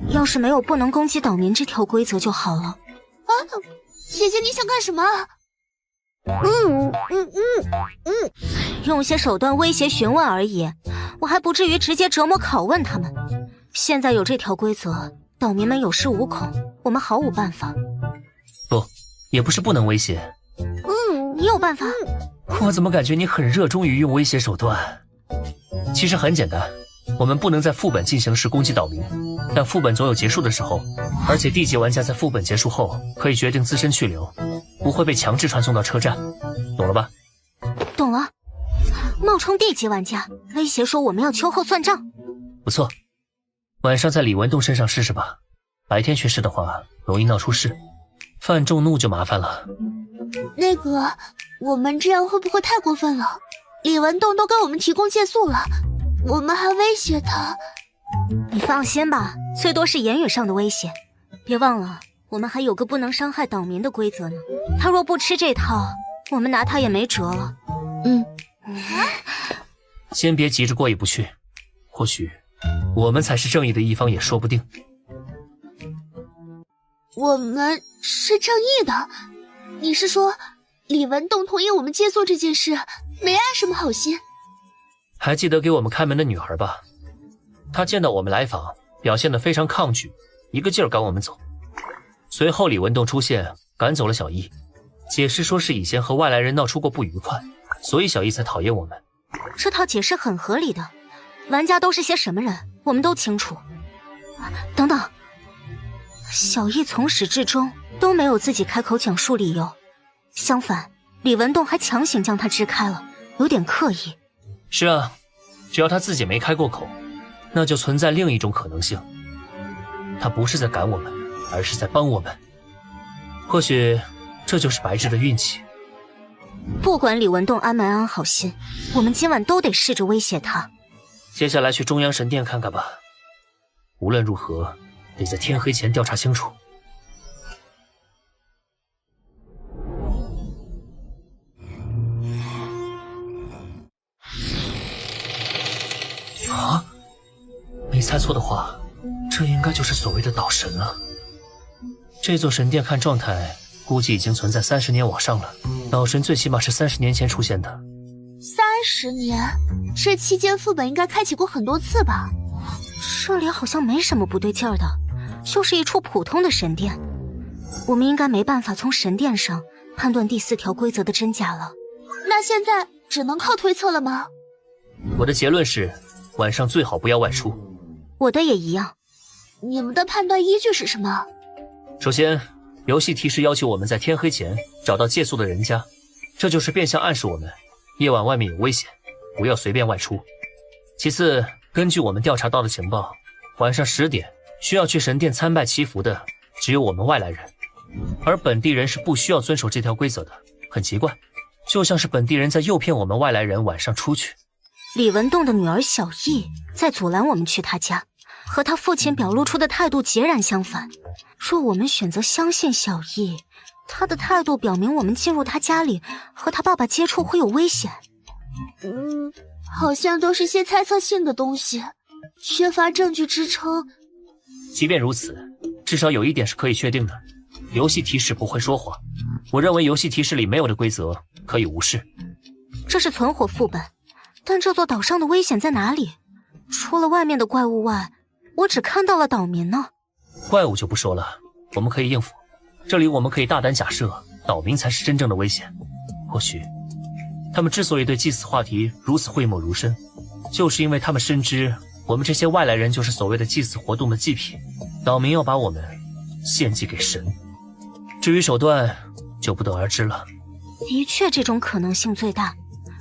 要是没有不能攻击岛民这条规则就好了。啊，姐姐你想干什么？用些手段威胁询问而已，我还不至于直接折磨拷问他们。现在有这条规则，岛民们有恃无恐，我们毫无办法。不，也不是不能威胁。你有办法？我怎么感觉你很热衷于用威胁手段？其实很简单，我们不能在副本进行时攻击岛民，但副本总有结束的时候，而且地级玩家在副本结束后可以决定自身去留，不会被强制传送到车站，懂了吧？懂了。冒充地级玩家，威胁说我们要秋后算账。不错，晚上在李文栋身上试试吧，白天去试的话容易闹出事，犯众怒就麻烦了。那个，我们这样会不会太过分了？李文栋都给我们提供借宿了，我们还威胁他？你放心吧，最多是言语上的威胁。别忘了，我们还有个不能伤害岛民的规则呢。他若不吃这套，我们拿他也没辙了。先别急着过意不去，或许我们才是正义的一方也说不定。我们是正义的？你是说李文栋同意我们借宿这件事没安什么好心？还记得给我们开门的女孩吧？她见到我们来访，表现得非常抗拒，一个劲儿赶我们走。随后李文栋出现，赶走了小易，解释说是以前和外来人闹出过不愉快，所以小易才讨厌我们。这套解释很合理的，玩家都是些什么人，我们都清楚。等等，小易从始至终都没有自己开口讲述理由，相反，李文栋还强行将他支开了，有点刻意。是啊，只要他自己没开过口，那就存在另一种可能性，他不是在赶我们，而是在帮我们。或许这就是白芝的运气。不管李文栋安没安好心，我们今晚都得试着威胁他。接下来去中央神殿看看吧，无论如何得在天黑前调查清楚。啊，没猜错的话，这应该就是所谓的岛神了。这座神殿看状态估计已经存在30年往上了，岛神最起码是30年前出现的。30年，这期间副本应该开启过很多次吧？这里好像没什么不对劲儿的，就是一处普通的神殿。我们应该没办法从神殿上判断第4条规则的真假了。那现在只能靠推测了吗？我的结论是，晚上最好不要外出。我的也一样。你们的判断依据是什么？首先，游戏提示要求我们在天黑前找到借宿的人家，这就是变相暗示我们夜晚外面有危险，不要随便外出。其次，根据我们调查到的情报，晚上10点需要去神殿参拜祈福的只有我们外来人，而本地人是不需要遵守这条规则的。很奇怪，就像是本地人在诱骗我们外来人晚上出去。李文栋的女儿小艺在阻拦我们去他家，和他父亲表露出的态度截然相反。若我们选择相信小艺，他的态度表明我们进入他家里和他爸爸接触会有危险。好像都是些猜测性的东西，缺乏证据支撑。即便如此，至少有一点是可以确定的，游戏提示不会说谎。我认为游戏提示里没有的规则可以无视。这是存活副本，但这座岛上的危险在哪里？除了外面的怪物外，我只看到了岛民呢。怪物就不说了，我们可以应付。这里我们可以大胆假设，岛民才是真正的危险。或许他们之所以对祭祀话题如此讳莫如深，就是因为他们深知我们这些外来人就是所谓的祭祀活动的祭品，岛民要把我们献祭给神。至于手段就不得而知了。的确，这种可能性最大。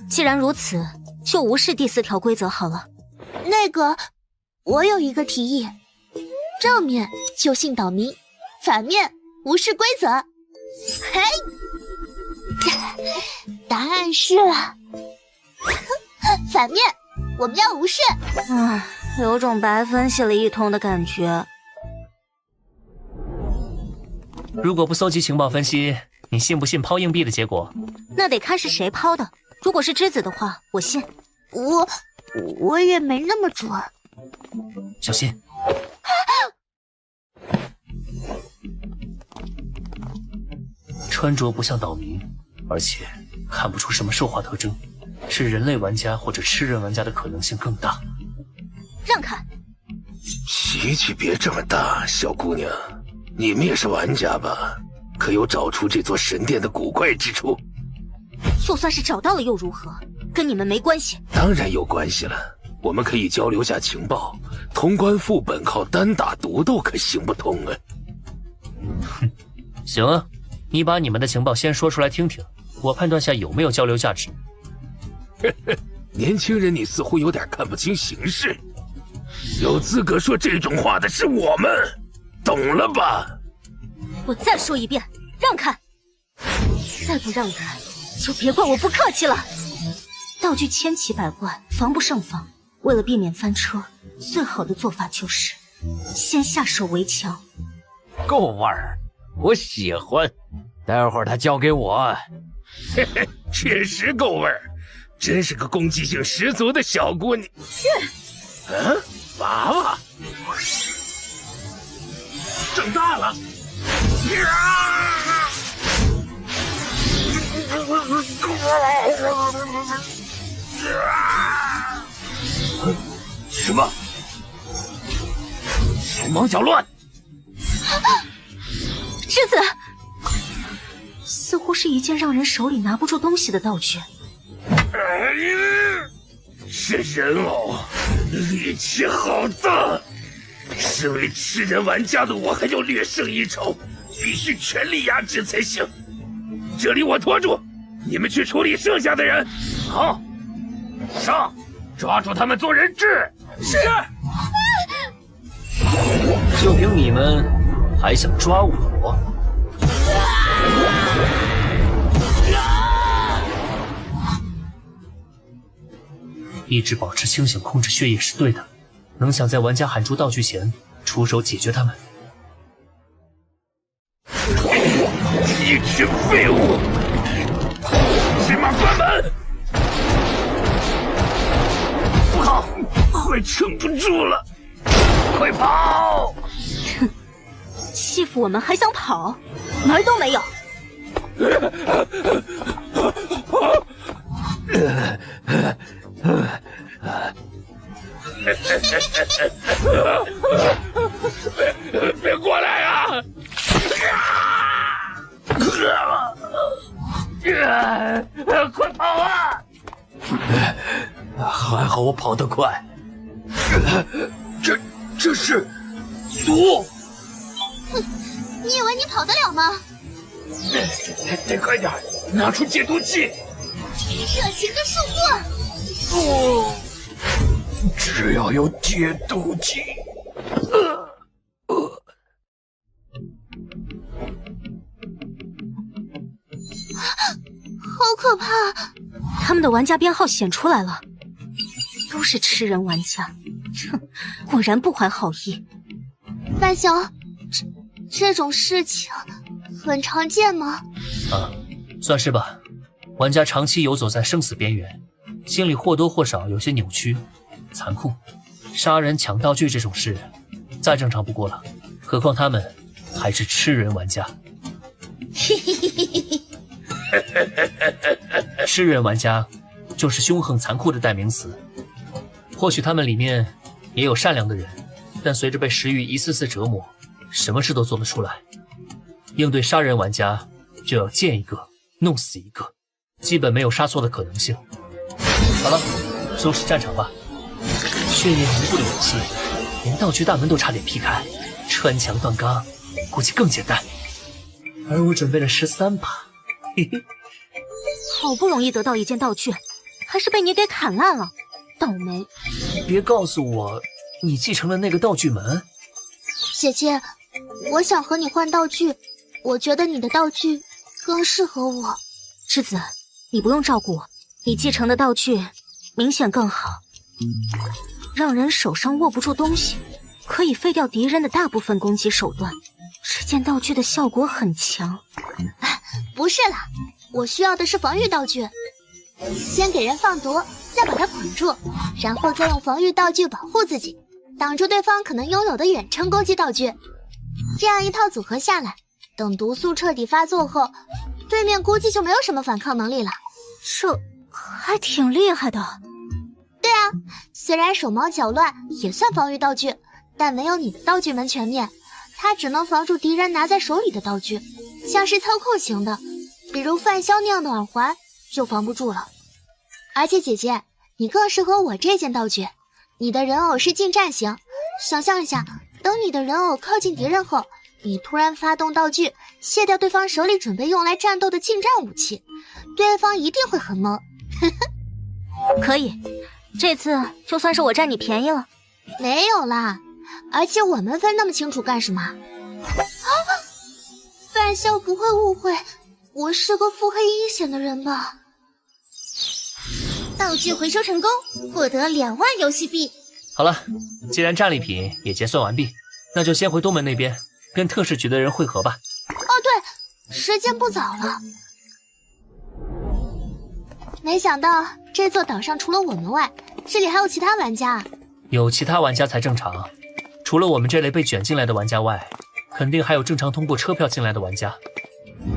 既然如此，就无视第4条规则好了。那个，我有一个提议，正面就信岛民，反面无视规则。嘿，答案是反面，我们要无视。有种白分析了一通的感觉。如果不搜集情报分析，你信不信抛硬币的结果？那得看是谁抛的。如果是栀子的话，我信。我也没那么准。小心！穿着不像岛民，而且看不出什么兽化特征，是人类玩家或者吃人玩家的可能性更大。让开！脾气别这么大，小姑娘，你们也是玩家吧？可有找出这座神殿的古怪之处？就算是找到了又如何？跟你们没关系。当然有关系了，我们可以交流下情报。通关副本靠单打独斗可行不通啊！行啊，你把你们的情报先说出来听听，我判断下有没有交流价值。年轻人，你似乎有点看不清形势。有资格说这种话的是我们，懂了吧？我再说一遍，让开！再不让开，就别怪我不客气了。道具千奇百怪，防不胜防。为了避免翻车，最好的做法就是先下手为强。够味儿，我喜欢。待会儿他交给我。嘿嘿，确实够味儿，真是个攻击性十足的小姑娘。娃娃，长大了。什么？手忙脚乱。栀子，似乎是一件让人手里拿不住东西的道具。是人偶，力气好大。身为吃人玩家的我还要略胜一筹，必须全力压制才行。这里我拖住，你们去处理剩下的人。好，上，抓住他们做人质。是。就凭你们，还想抓我？一直保持清醒，控制血液是对的。能想在玩家喊出道具前出手解决他们。一群废物！起码关门！不好，快撑不住了！快跑！哼，欺负我们还想跑？门都没有！别过来啊！快跑啊！还好我跑得快。这是毒！哼，你以为你跑得了吗？得快点，拿出解毒剂！热情的束缚！只要有解毒剂，好可怕！他们的玩家编号显出来了，都是吃人玩家，哼，果然不怀好意。范潇，这种事情很常见吗？算是吧。玩家长期游走在生死边缘，心里或多或少有些扭曲、残酷。杀人、抢道具这种事，再正常不过了。何况他们还是吃人玩家。吃人玩家就是凶狠残酷的代名词。或许他们里面也有善良的人，但随着被食欲一次次折磨，什么事都做得出来。应对杀人玩家，就要见一个弄死一个，基本没有杀错的可能性。好了，收拾战场吧。血液凝固的武器，连道具大门都差点劈开，穿墙断钢，估计更简单。而我准备了13把，嘿嘿。好不容易得到一件道具，还是被你给砍烂了，倒霉！别告诉我你继承了那个道具门。姐姐，我想和你换道具，我觉得你的道具更适合我。世子，你不用照顾我，你继承的道具明显更好，让人手上握不住东西，可以废掉敌人的大部分攻击手段。这件道具的效果很强。不是啦，我需要的是防御道具。先给人放毒，再把他捆住，然后再用防御道具保护自己，挡住对方可能拥有的远程攻击道具。这样一套组合下来，等毒素彻底发作后，对面估计就没有什么反抗能力了。这还挺厉害的。对啊，虽然手忙脚乱也算防御道具，但没有你的道具门全面，它只能防住敌人拿在手里的道具，像是操控型的，比如范潇那样的耳环就防不住了。而且姐姐，你更适合我这件道具，你的人偶是近战型，想象一下，等你的人偶靠近敌人后，你突然发动道具，卸掉对方手里准备用来战斗的近战武器，对方一定会很懵。可以，这次就算是我占你便宜了。没有啦，而且我们分那么清楚干什么？啊！范潇不会误会，我是个腹黑阴险的人吧？道具回收成功，获得2万游戏币。好了，既然战利品也结算完毕，那就先回东门那边跟特使局的人会合吧。哦对，时间不早了。没想到这座岛上除了我们外，这里还有其他玩家。有其他玩家才正常，除了我们这类被卷进来的玩家外，肯定还有正常通过车票进来的玩家。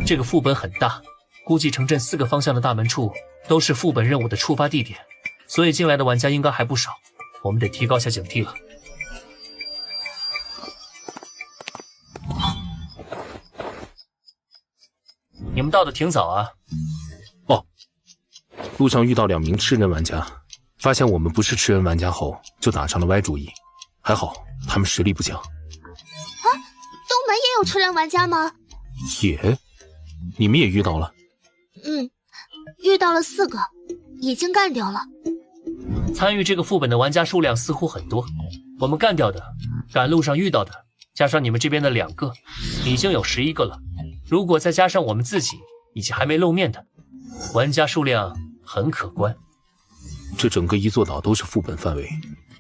这个副本很大，估计城镇4个方向的大门处都是副本任务的触发地点，所以进来的玩家应该还不少，我们得提高下警惕了。你们到的挺早啊。哦，路上遇到2名吃人玩家，发现我们不是吃人玩家后，就打上了歪主意。还好他们实力不强。啊，东门也有吃人玩家吗？也，你们也遇到了？嗯，遇到了4个，已经干掉了。参与这个副本的玩家数量似乎很多，我们干掉的、赶路上遇到的，加上你们这边的2个，已经有11个了。如果再加上我们自己以及还没露面的，玩家数量很可观。这整个一座岛都是副本范围，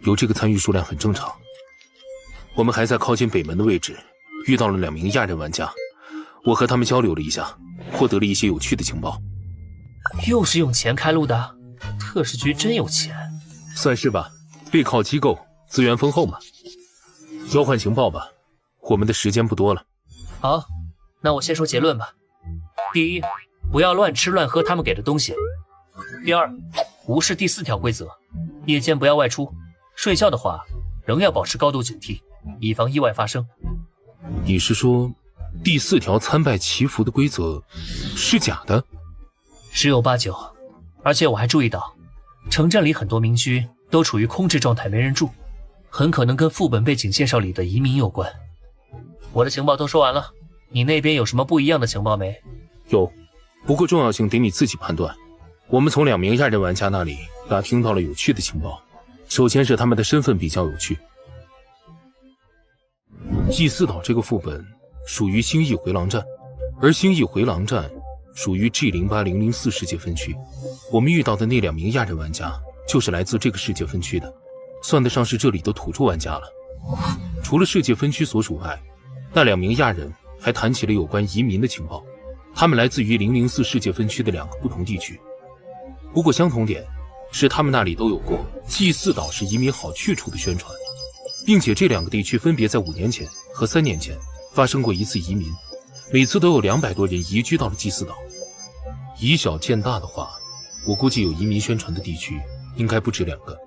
有这个参与数量很正常。我们还在靠近北门的位置遇到了2名亚人玩家，我和他们交流了一下，获得了一些有趣的情报。又是用钱开路的？特使局真有钱。算是吧，背靠机构，资源丰厚嘛。交换情报吧，我们的时间不多了。好，那我先说结论吧。第一，不要乱吃乱喝他们给的东西。第二，无视第4条规则，夜间不要外出，睡觉的话仍要保持高度警惕，以防意外发生。你是说第4条参拜祈福的规则是假的？十有八九，而且我还注意到，城镇里很多民居都处于空置状态，没人住，很可能跟副本背景介绍里的移民有关。我的情报都说完了，你那边有什么不一样的情报没？有，不过重要性得你自己判断。我们从2名亚人玩家那里打听到了有趣的情报。首先是他们的身份比较有趣。祭祀岛这个副本属于星翼回廊站，而星翼回廊站属于 G08004 世界分区。我们遇到的那2名亚人玩家就是来自这个世界分区的，算得上是这里的土著玩家了。除了世界分区所属外，那2名亚人还谈起了有关移民的情报，他们来自于004世界分区的2个不同地区。不过相同点是他们那里都有过祭祀岛是移民好去处的宣传，并且这2个地区分别在5年前和3年前发生过一次移民，每次都有200多人移居到了祭祀岛。以小见大的话，我估计有移民宣传的地区应该不止2个。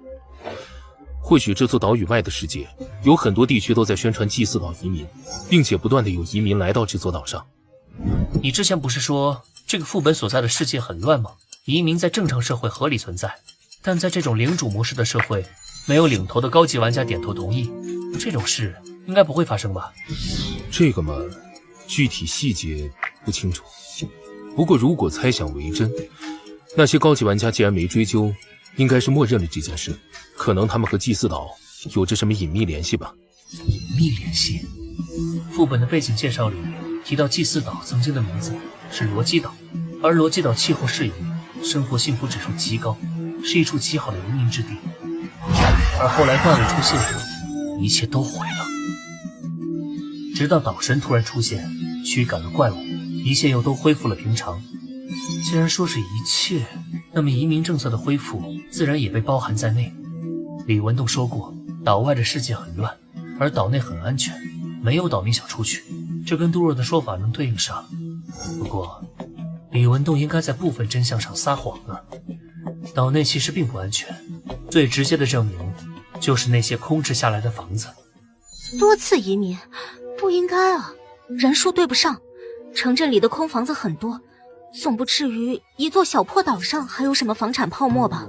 或许这座岛屿外的世界有很多地区都在宣传祭祀岛移民，并且不断的有移民来到这座岛上。你之前不是说这个副本所在的世界很乱吗？移民在正常社会合理存在，但在这种领主模式的社会，没有领头的高级玩家点头同意，这种事应该不会发生吧？这个嘛，具体细节不清楚。不过如果猜想为真，那些高级玩家既然没追究，应该是默认了这件事，可能他们和祭祀岛有着什么隐秘联系吧。隐秘联系？副本的背景介绍里提到祭祀岛曾经的名字是罗基岛，而罗基岛气候适宜，生活幸福指数极高，是一处极好的移民之地。而后来怪物出现，一切都毁了。直到岛神突然出现，驱赶了怪物，一切又都恢复了平常。既然说是一切，那么移民政策的恢复自然也被包含在内。李文栋说过，岛外的世界很乱，而岛内很安全，没有岛民想出去，这跟杜若的说法能对应上。不过李文栋应该在部分真相上撒谎了。岛内其实并不安全，最直接的证明就是那些空置下来的房子。多次移民不应该啊，人数对不上，城镇里的空房子很多，总不至于一座小破岛上还有什么房产泡沫吧？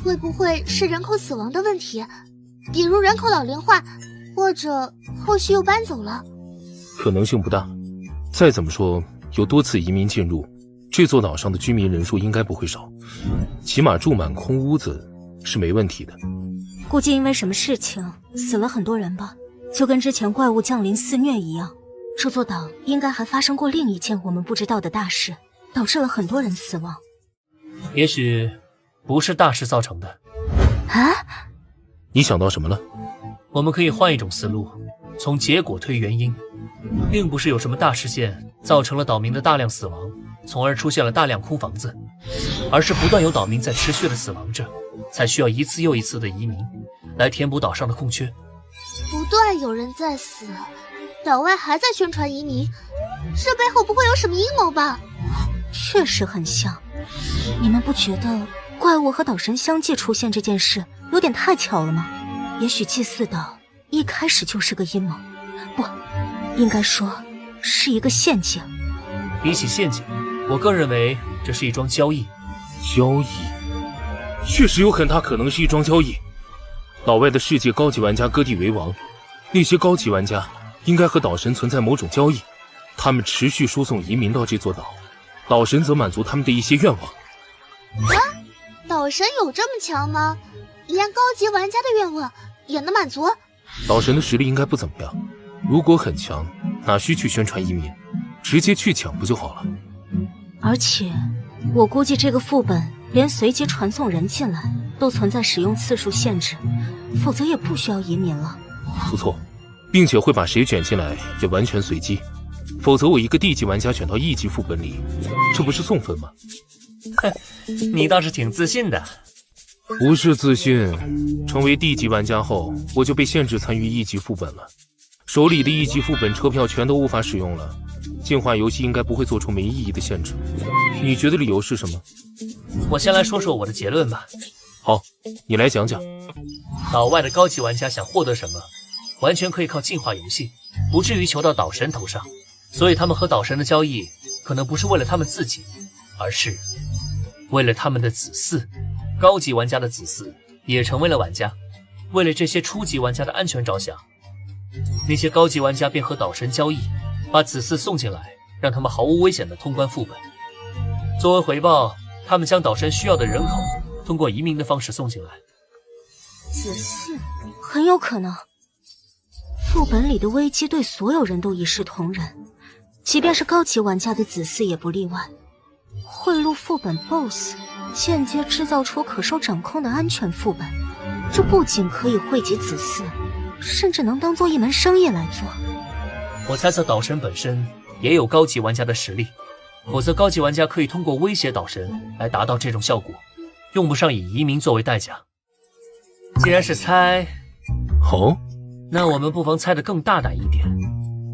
会不会是人口死亡的问题？比如人口老龄化，或者后续又搬走了？可能性不大。再怎么说，有多次移民进入，这座岛上的居民人数应该不会少，起码住满空屋子是没问题的。估计因为什么事情死了很多人吧，就跟之前怪物降临肆虐一样。这座岛应该还发生过另一件我们不知道的大事，导致了很多人死亡。也许不是大事造成的。啊？你想到什么了？我们可以换一种思路，从结果推原因，并不是有什么大事件造成了岛民的大量死亡，从而出现了大量空房子，而是不断有岛民在持续的死亡着，才需要一次又一次的移民来填补岛上的空缺。不断有人在死，岛外还在宣传移民，这背后不会有什么阴谋吧？确实很像。你们不觉得怪物和岛神相继出现这件事有点太巧了吗？也许祭祀岛一开始就是个阴谋，不，应该说是一个陷阱。比起陷阱，我更认为这是一桩交易。交易？确实有很大可能是一桩交易。岛外的世界高级玩家割地为王，那些高级玩家应该和岛神存在某种交易，他们持续输送移民到这座岛，岛神则满足他们的一些愿望。啊？岛神有这么强吗？连高级玩家的愿望也能满足？岛神的实力应该不怎么样，如果很强，哪需去宣传移民，直接去抢不就好了？而且我估计这个副本连随机传送人进来都存在使用次数限制，否则也不需要移民了。不错，并且会把谁卷进来也完全随机，否则我一个地级玩家卷到1级副本里，这不是送分吗？哼，你倒是挺自信的。不是自信，成为地级玩家后，我就被限制参与1级副本了，手里的1级副本车票全都无法使用了。进化游戏应该不会做出没意义的限制。你觉得理由是什么？我先来说说我的结论吧。好，你来讲讲。岛外的高级玩家想获得什么，完全可以靠进化游戏，不至于求到岛神头上。所以他们和岛神的交易，可能不是为了他们自己，而是为了他们的子嗣。高级玩家的子嗣也成为了玩家，为了这些初级玩家的安全着想，那些高级玩家便和岛神交易，把子嗣送进来，让他们毫无危险地通关副本。作为回报，他们将岛神需要的人口通过移民的方式送进来。子嗣很有可能。副本里的危机对所有人都一视同仁，即便是高级玩家的子嗣也不例外。贿赂副本 BOSS， 间接制造出可受掌控的安全副本，这不仅可以惠及子嗣，甚至能当做一门生意来做。我猜测岛神本身也有高级玩家的实力，否则高级玩家可以通过威胁岛神来达到这种效果，用不上以移民作为代价。既然是猜，那我们不妨猜得更大胆一点。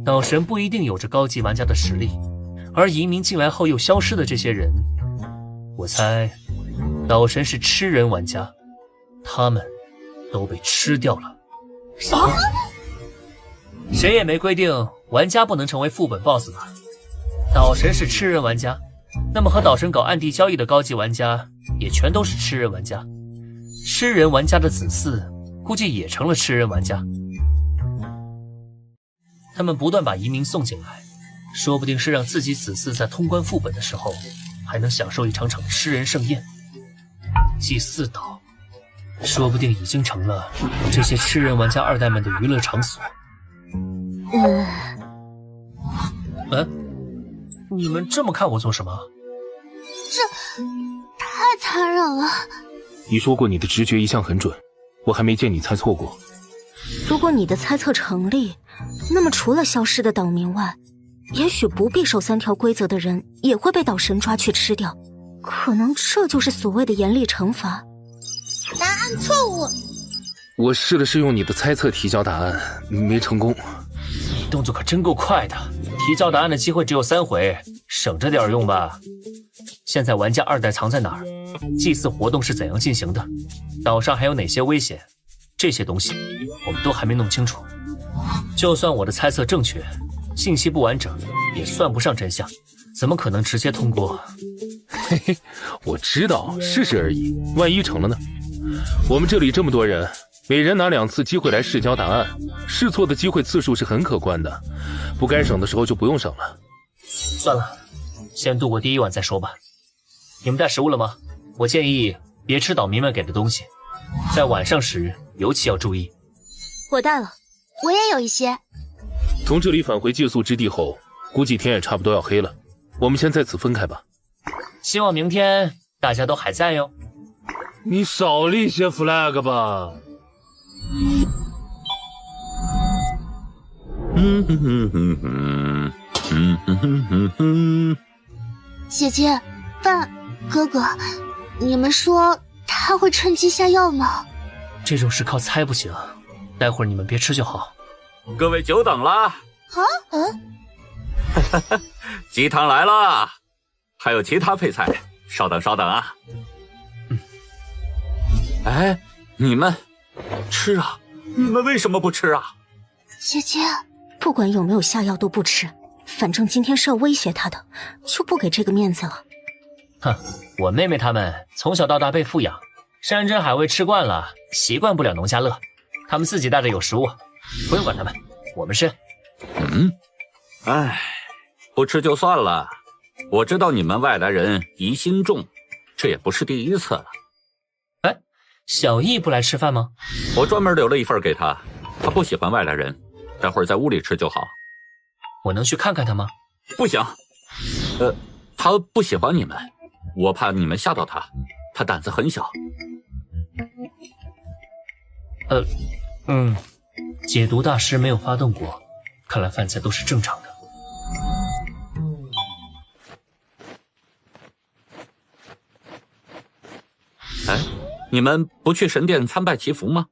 岛神不一定有着高级玩家的实力，而移民进来后又消失的这些人，我猜岛神是吃人玩家，他们都被吃掉了。什么？谁也没规定玩家不能成为副本 BOSS 吧？岛神是吃人玩家，那么和岛神搞暗地交易的高级玩家也全都是吃人玩家。吃人玩家的子嗣估计也成了吃人玩家。他们不断把移民送进来，说不定是让自己子嗣在通关副本的时候还能享受一场场吃人盛宴。祭祀岛说不定已经成了这些吃人玩家二代们的娱乐场所。你们这么看我做什么？这太残忍了。你说过你的直觉一向很准，我还没见你猜错过。如果你的猜测成立，那么除了消失的岛民外，也许不必守3条规则的人也会被岛神抓去吃掉。可能这就是所谓的严厉惩罚。答案错误。我试了试用你的猜测提交答案，没成功。你动作可真够快的，提交答案的机会只有3回，省着点用吧。现在玩家2代藏在哪儿？祭祀活动是怎样进行的？岛上还有哪些危险？这些东西我们都还没弄清楚。就算我的猜测正确，信息不完整，也算不上真相，怎么可能直接通过？嘿嘿，我知道，试试而已，万一成了呢？我们这里这么多人，每人拿2次机会来试交答案，试错的机会次数是很可观的，不该省的时候就不用省了。算了，先度过第1晚再说吧。你们带食物了吗？我建议别吃岛民们给的东西，在晚上时尤其要注意。我带了。我也有一些。从这里返回借宿之地后，估计天也差不多要黑了，我们先在此分开吧。希望明天大家都还在哟。你少立些 flag 吧。姐姐、爸、哥哥，你们说他会趁机下药吗？这种事靠猜不行，待会儿你们别吃就好。各位久等了。鸡汤来了，还有其他配菜，稍等稍等啊。哎，你们吃啊？你们为什么不吃啊？姐姐，不管有没有下药都不吃，反正今天是要威胁他的，就不给这个面子了。哼，我妹妹她们从小到大被富养，山珍海味吃惯了，习惯不了农家乐，他们自己带着有食物，不用管他们，我们吃。哎，不吃就算了，我知道你们外来人疑心重，这也不是第一次了。哎，小易不来吃饭吗？我专门留了一份给他，他不喜欢外来人，待会儿在屋里吃就好。我能去看看他吗？不行，他不喜欢你们，我怕你们吓到他，他胆子很小。解毒大师没有发动过，看来饭菜都是正常的。哎，你们不去神殿参拜祈福吗？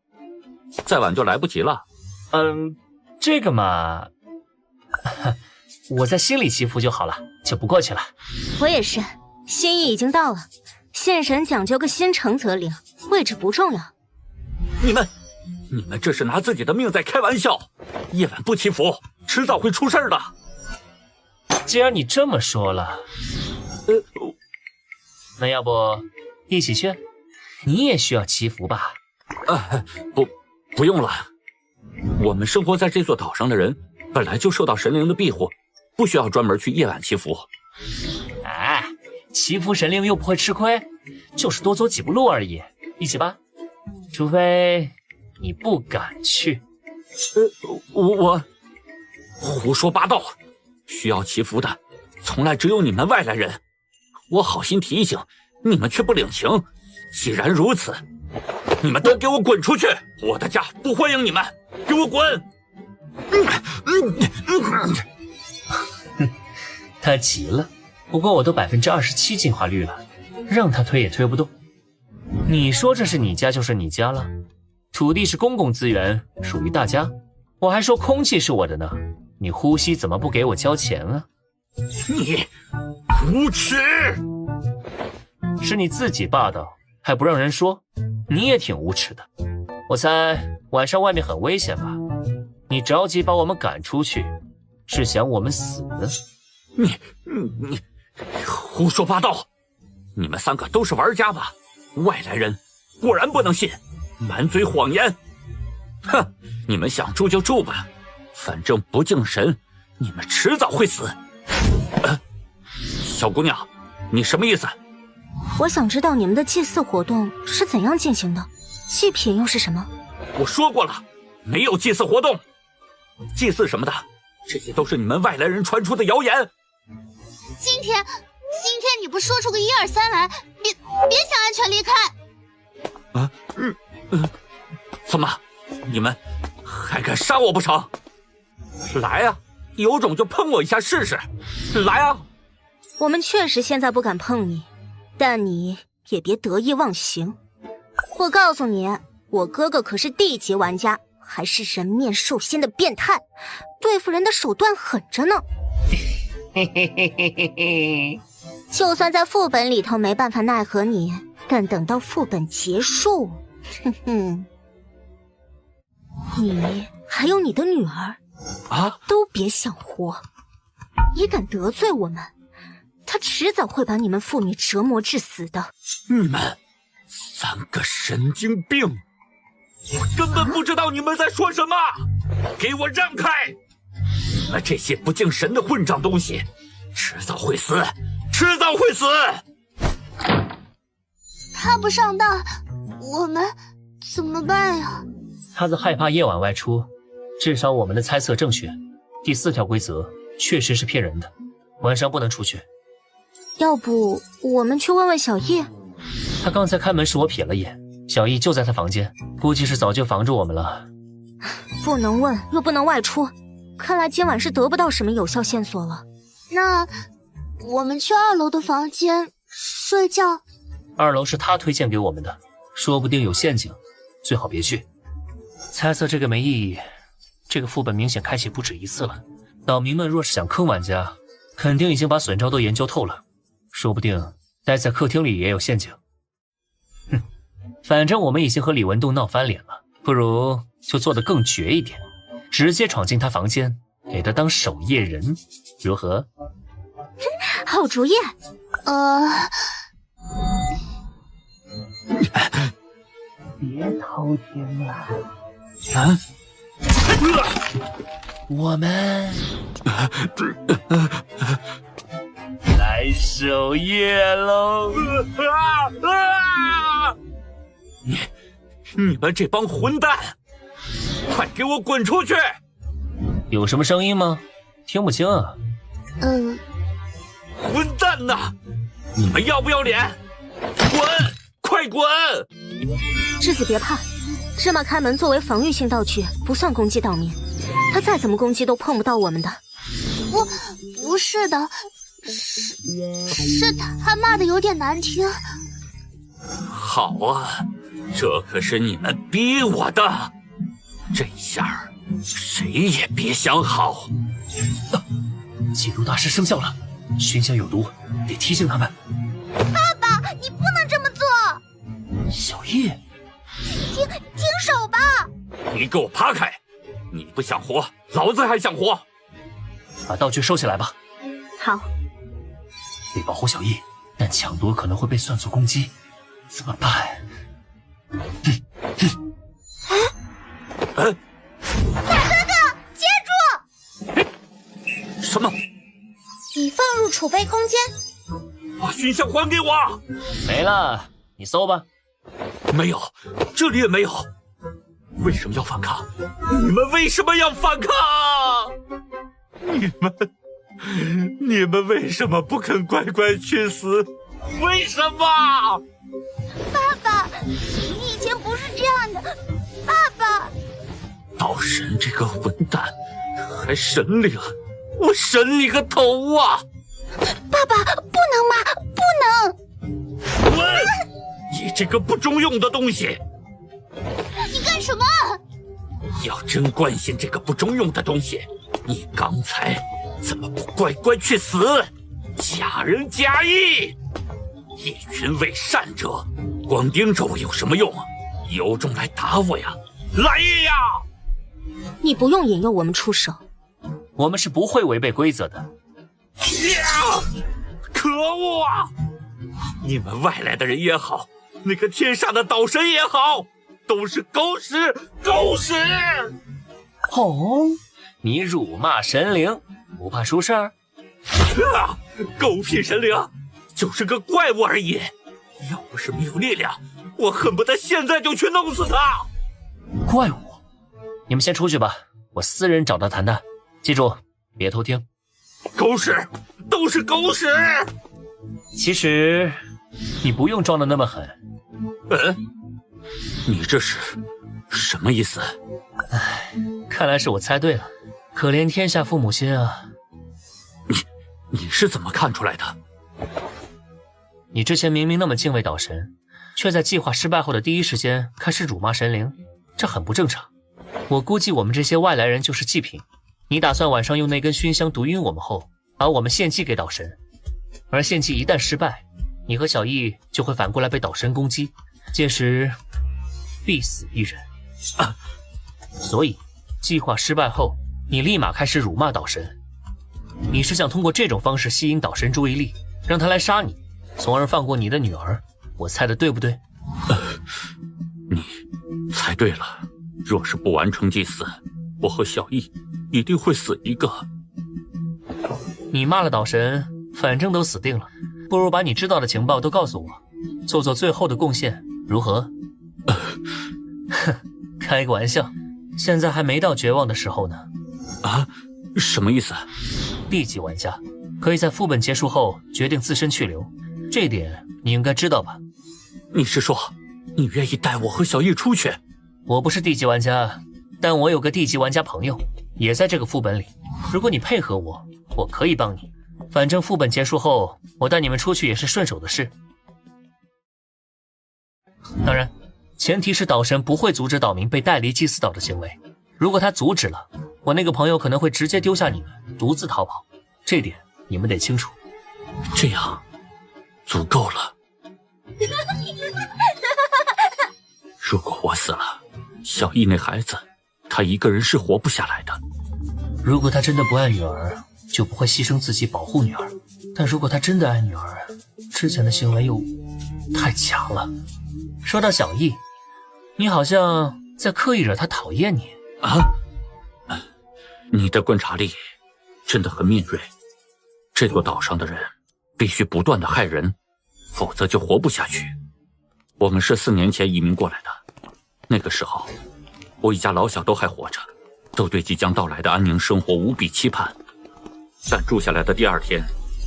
再晚就来不及了。这个嘛，我在心里祈福就好了，就不过去了。我也是，心意已经到了。现神讲究个心诚则灵，位置不重要。你们这是拿自己的命在开玩笑！夜晚不祈福，迟早会出事的。既然你这么说了，那要不一起去？你也需要祈福吧？不用了。我们生活在这座岛上的人，本来就受到神灵的庇护，不需要专门去夜晚祈福。哎，祈福神灵又不会吃亏，就是多走几步路而已。一起吧，除非你不敢去。我胡说八道！需要祈福的，从来只有你们外来人。我好心提醒，你们却不领情。既然如此，你们都给我滚出去！我的家不欢迎你们，给我滚！他急了，不过我都27%进化率了，让他推也推不动。你说这是你家就是你家了，土地是公共资源，属于大家。我还说空气是我的呢，你呼吸怎么不给我交钱啊？你无耻！是你自己霸道，还不让人说，你也挺无耻的。我猜晚上外面很危险吧？你着急把我们赶出去，是想我们死呢？你胡说八道！你们3个都是玩家吧？外来人果然不能信，满嘴谎言。哼，你们想住就住吧，反正不敬神，你们迟早会死。小姑娘，你什么意思？我想知道你们的祭祀活动是怎样进行的，祭品又是什么？我说过了，没有祭祀活动，祭祀什么的，这些都是你们外来人传出的谣言。今天你不说出个1、2、3来，别想安全离开。怎么，你们还敢杀我不成？来啊，有种就碰我一下试试！来啊！我们确实现在不敢碰你，但你也别得意忘形。我告诉你，我哥哥可是地级玩家，还是人面兽心的变态，对付人的手段狠着呢。嘿嘿嘿嘿嘿嘿，就算在副本里头没办法奈何你，但等到副本结束，哼哼，你还有你的女儿啊，都别想活。你敢得罪我们，他迟早会把你们父女折磨致死的。你们3个神经病，我根本不知道你们在说什么！给我让开！你们这些不敬神的混账东西，迟早会死，迟早会死！他不上当，我们怎么办呀？他子害怕夜晚外出，至少我们的猜测正确。第4条规则确实是骗人的，晚上不能出去。要不我们去问问小叶？他刚才开门时我瞥了眼，小易就在他房间，估计是早就防着我们了。不能问，又不能外出，看来今晚是得不到什么有效线索了。那我们去2楼的房间睡觉。2楼是他推荐给我们的，说不定有陷阱，最好别去。猜测这个没意义，这个副本明显开启不止1次了。岛民们若是想坑玩家，肯定已经把损招都研究透了，说不定待在客厅里也有陷阱。哼，反正我们已经和李文栋闹翻脸了，不如就做得更绝一点，直接闯进他房间，给他当守夜人，如何？好主意。别偷听了。啊！我们来守夜喽！你们这帮混蛋，快给我滚出去！有什么声音吗？听不清啊。混蛋呐！你们要不要脸？滚！快滚！栀子别怕，芝麻开门作为防御性道具，不算攻击岛民。他再怎么攻击都碰不到我们的。不是的，是他骂的有点难听。好啊，这可是你们逼我的，这下谁也别想好。解毒大师生效了，熏香有毒，得提醒他们。爸爸，你不能这么做！小易，停手吧！你给我趴开！你不想活，老子还想活！把道具收起来吧。好。得保护小易，但抢夺可能会被算作攻击，怎么办？大哥哥，接住！什么？已放入储备空间。把熏香还给我！没了，你搜吧。没有，这里也没有。为什么要反抗？你们为什么要反抗？你们为什么不肯乖乖去死？为什么？爸爸，你以前不是这样的，爸爸。道神这个混蛋，还神灵，我神你个头啊！爸爸，不能骂，不能！滚！你这个不中用的东西！你干什么？要真关心这个不中用的东西，你刚才怎么不乖乖去死？假仁假义，一群伪善者，光盯着我有什么用？有种来打我呀！来呀！你不用引诱我们出手，我们是不会违背规则的。呀！可恶啊！你们外来的人也好，那个天煞的岛神也好，都是狗屎！狗屎！哦，你辱骂神灵，不怕出事儿？狗屁神灵，就是个怪物而已。要不是没有力量，我恨不得现在就去弄死他。怪物，你们先出去吧，我私人找他谈谈。记住，别偷听。狗屎，都是狗屎！其实你不用装的那么狠。你这是什么意思？唉，看来是我猜对了。可怜天下父母心啊！你是怎么看出来的？你之前明明那么敬畏岛神，却在计划失败后的第一时间开始辱骂神灵，这很不正常。我估计我们这些外来人就是祭品。你打算晚上用那根熏香毒晕我们后，把我们献祭给岛神，而献祭一旦失败，你和小易就会反过来被岛神攻击，届时必死一人。所以计划失败后，你立马开始辱骂岛神。你是想通过这种方式吸引岛神注意力，让他来杀你，从而放过你的女儿。我猜的对不对？你猜对了。若是不完成祭祀，我和小易一定会死一个。你骂了岛神，反正都死定了，不如把你知道的情报都告诉我，做做最后的贡献，如何？哼，开个玩笑，现在还没到绝望的时候呢。啊？什么意思？B级玩家可以在副本结束后决定自身去留，这一点你应该知道吧？你是说，你愿意带我和小易出去？我不是D级玩家，但我有个D级玩家朋友，也在这个副本里。如果你配合我，我可以帮你。反正副本结束后，我带你们出去也是顺手的事。当然，前提是岛神不会阻止岛民被带离祭祀岛的行为。如果他阻止了，我那个朋友可能会直接丢下你们，独自逃跑。这点你们得清楚。这样，足够了。如果我死了，小易那孩子，他一个人是活不下来的。如果他真的不爱女儿，就不会牺牲自己保护女儿。但如果他真的爱女儿，之前的行为又太假了。说到小易，你好像在刻意惹他讨厌你啊？你的观察力真的很敏锐。这座岛上的人必须不断的害人，否则就活不下去。我们是4年前移民过来的，那个时候我一家老小都还活着，都对即将到来的安宁生活无比期盼。但住下来的第2天，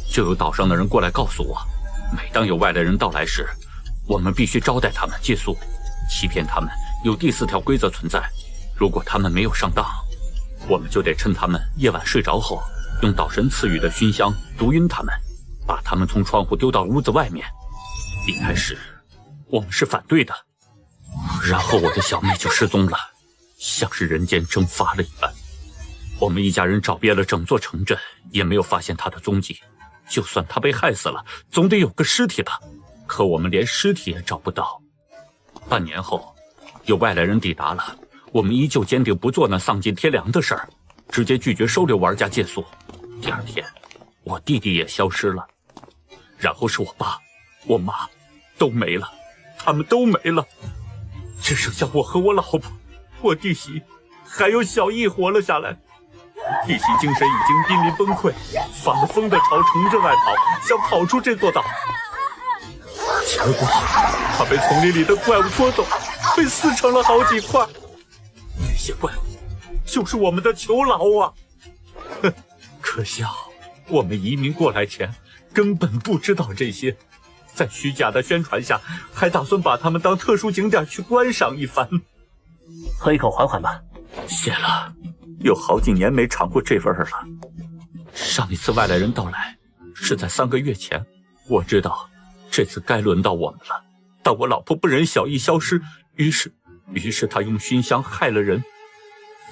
就有岛上的人过来告诉我，每当有外来人到来时，我们必须招待他们借宿，欺骗他们有第4条规则存在，如果他们没有上当，我们就得趁他们夜晚睡着后，用岛神赐予的熏香毒晕他们，把他们从窗户丢到屋子外面。一开始我们是反对的，然后我的小妹就失踪了，像是人间蒸发了一般。我们一家人找遍了整座城镇，也没有发现他的踪迹。就算他被害死了，总得有个尸体吧？可我们连尸体也找不到。半年后，有外来人抵达了，我们依旧坚定不做那丧尽天良的事儿，直接拒绝收留玩家借宿。第二天，我弟弟也消失了，然后是我爸、我妈，都没了，他们都没了，只剩下我和我老婆、我弟媳，还有小易活了下来。弟媳精神已经濒临崩溃，发了疯的朝城镇外跑，想跑出这座岛。结果他被丛林里的怪物拖走，被撕成了好几块。那些怪物就是我们的囚牢啊！哼，可笑，我们移民过来前根本不知道这些，在虚假的宣传下，还打算把他们当特殊景点去观赏一番。喝一口缓缓吧。谢了，有好几年没尝过这味儿了。上一次外来人到来是在3个月前，我知道这次该轮到我们了，但我老婆不忍小易消失，于是她用熏香害了人。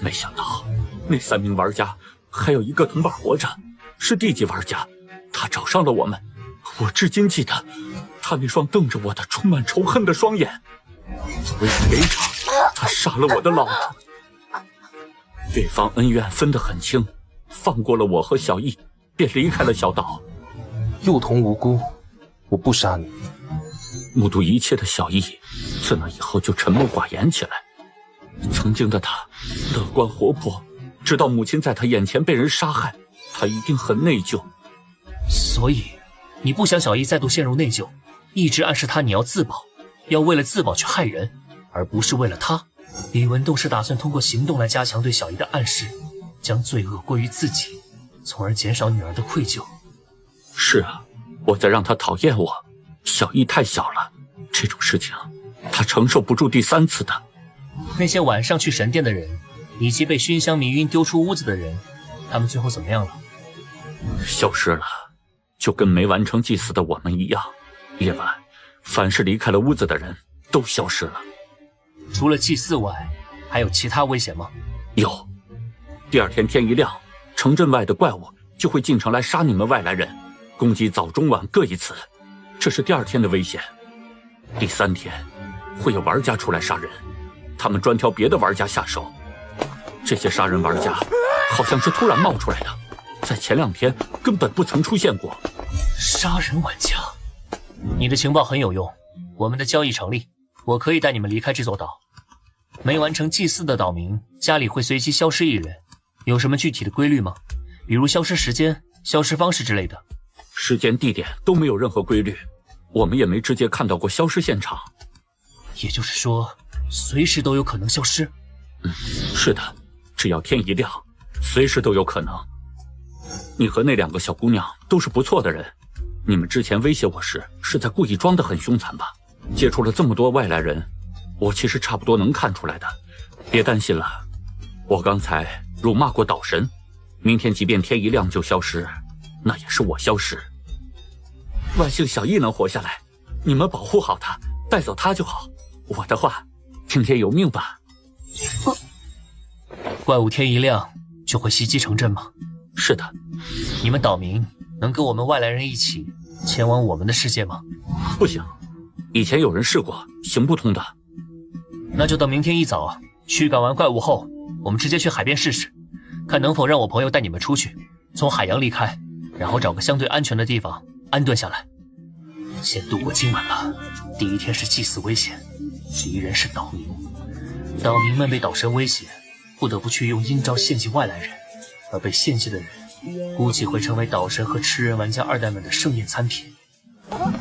没想到那3名玩家还有一个同伴活着，是地级玩家，他找上了我们。我至今记得他那双瞪着我的充满仇恨的双眼。作为赔偿，他杀了我的老婆。对方恩怨分得很清，放过了我和小易，便离开了小岛。幼童无辜，我不杀你。目睹一切的小易，自那以后就沉默寡言起来。曾经的他乐观活泼，直到母亲在他眼前被人杀害，他一定很内疚。所以你不想小易再度陷入内疚，一直暗示他你要自保，要为了自保去害人，而不是为了他。李文栋是打算通过行动来加强对小易的暗示，将罪恶归于自己，从而减少女儿的愧疚。是啊，我在让他讨厌我。小易太小了，这种事情他承受不住第3次的。那些晚上去神殿的人，以及被熏香迷晕丢出屋子的人，他们最后怎么样了？消失了，就跟没完成祭祀的我们一样。夜晚，凡是离开了屋子的人都消失了。除了祭祀外，还有其他危险吗？有。第二天天一亮，城镇外的怪物就会进城来杀你们外来人，攻击早中晚各一次，这是第2天的危险。第3天，会有玩家出来杀人，他们专挑别的玩家下手。这些杀人玩家好像是突然冒出来的，在前2天根本不曾出现过。杀人玩家，你的情报很有用，我们的交易成立，我可以带你们离开这座岛。没完成祭祀的岛民家里会随机消失1人，有什么具体的规律吗？比如消失时间、消失方式之类的。时间、地点都没有任何规律，我们也没直接看到过消失现场。也就是说，随时都有可能消失？是的，只要天一亮，随时都有可能。你和那2个小姑娘都是不错的人，你们之前威胁我时是在故意装得很凶残吧？接触了这么多外来人，我其实差不多能看出来的。别担心了，我刚才辱骂过岛神，明天即便天一亮就消失，那也是我消失。万幸小易能活下来，你们保护好他，带走他就好。我的话，听天由命吧。怪物天一亮就会袭击城镇吗？是的。你们岛民能跟我们外来人一起前往我们的世界吗？不行，以前有人试过，行不通的。那就等明天一早驱赶完怪物后，我们直接去海边试试，看能否让我朋友带你们出去，从海洋离开，然后找个相对安全的地方安顿下来。先度过今晚吧。第1天是祭祀危险，敌人是岛民，岛民们被岛神威胁，不得不去用阴招献祭外来人，而被献祭的人估计会成为岛神和吃人玩家2代们的盛宴餐品。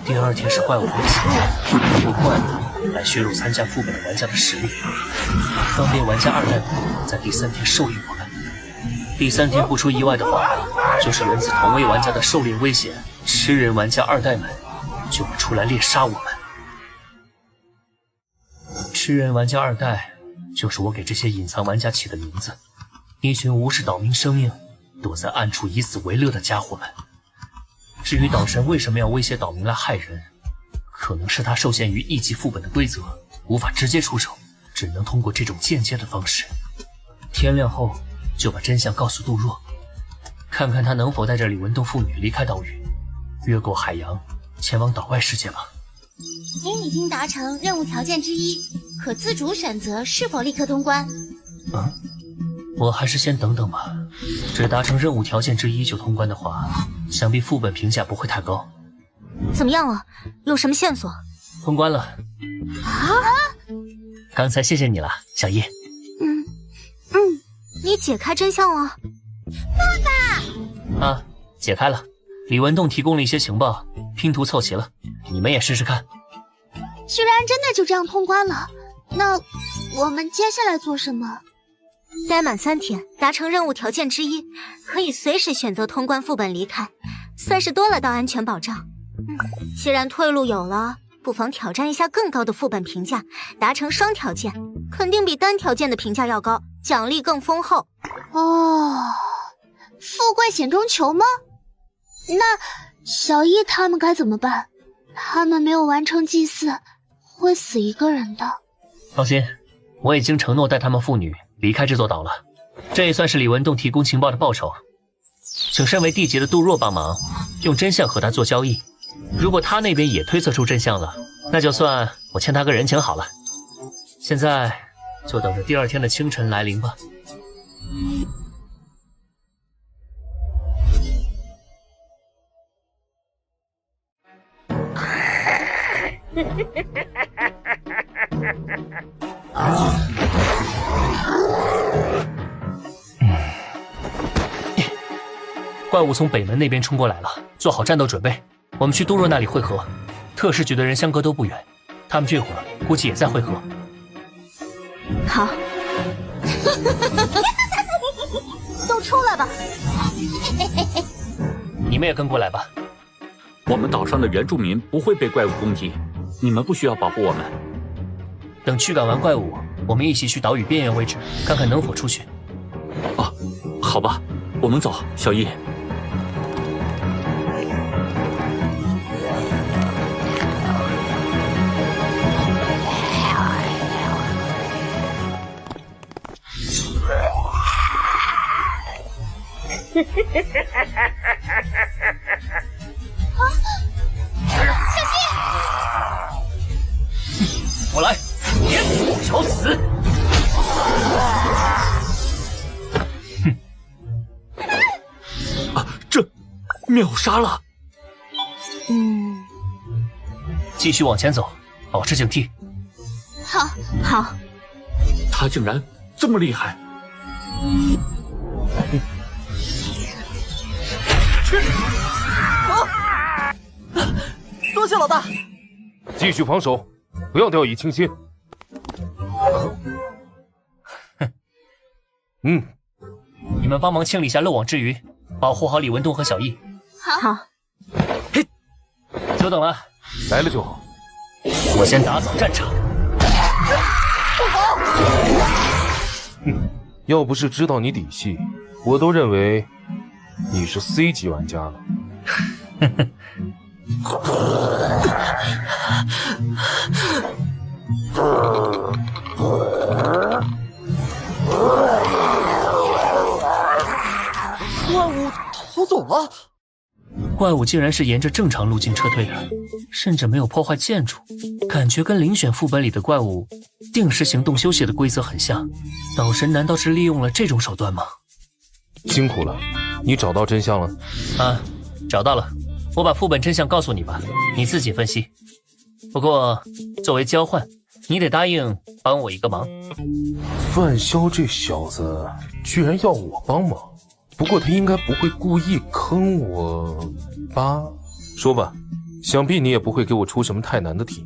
第2天是怪物威胁，通过怪物来削弱参加副本的玩家的实力，方便玩家2代们在第3天狩猎我们。第3天不出意外的话，就是源自同为玩家的狩猎危险，吃人玩家2代们就会出来猎杀我们。吃人玩家2代就是我给这些隐藏玩家起的名字，一群无视岛民生命，躲在暗处以死为乐的家伙们。至于岛神为什么要威胁岛民来害人，可能是他受限于1级副本的规则，无法直接出手，只能通过这种间接的方式。天亮后就把真相告诉杜若，看看他能否带着李文栋父女离开岛屿，越过海洋，前往岛外世界吧。您已经达成任务条件之一，可自主选择是否立刻通关。我还是先等等吧。只达成任务条件之一就通关的话，想必副本评价不会太高。怎么样了？有什么线索？通关了。啊！刚才谢谢你了，小叶。你解开真相了。爸爸！啊，解开了。李文栋提供了一些情报，拼图凑齐了，你们也试试看。居然真的就这样通关了，那我们接下来做什么？待满3天，达成任务条件之一，可以随时选择通关副本离开，算是多了道安全保障。既然退路有了，不妨挑战一下更高的副本评价，达成双条件，肯定比单条件的评价要高，奖励更丰厚。哦，富贵险中求吗？那小易他们该怎么办？他们没有完成祭祀，会死一个人的。放心，我已经承诺带他们父女离开这座岛了，这也算是李文栋提供情报的报酬。请身为地级的杜若帮忙，用真相和他做交易。如果他那边也推测出真相了，那就算我欠他个人情好了。现在就等着第2天的清晨来临吧。怪物从北门那边冲过来了，做好战斗准备。我们去杜若那里会合，特使局的人相隔都不远，他们这会儿估计也在会合。好，都出来吧。你们也跟过来吧。我们岛上的原住民不会被怪物攻击，你们不需要保护我们。等驱赶完怪物，我们一起去岛屿边缘位置，看看能否出去。哦，好吧，我们走，小易。小心！我来，找死！啊，这秒杀了！继续往前走，保持警惕。好，好。他竟然这么厉害！多谢老大。继续防守，不要掉以轻心。你们帮忙清理一下漏网之鱼，保护好李文栋和小易。好。嘿，久等了，来了就好。我先打扫战场。不好！要不是知道你底细，我都认为你是 C 级玩家了。怪物逃走了。怪物竟然是沿着正常路径撤退的，甚至没有破坏建筑，感觉跟遴选副本里的怪物定时行动休息的规则很像。岛神难道是利用了这种手段吗？辛苦了，你找到真相了？啊，找到了。我把副本真相告诉你吧，你自己分析。不过作为交换，你得答应帮我一个忙。范潇这小子居然要我帮忙，不过他应该不会故意坑我吧？说吧，想必你也不会给我出什么太难的题。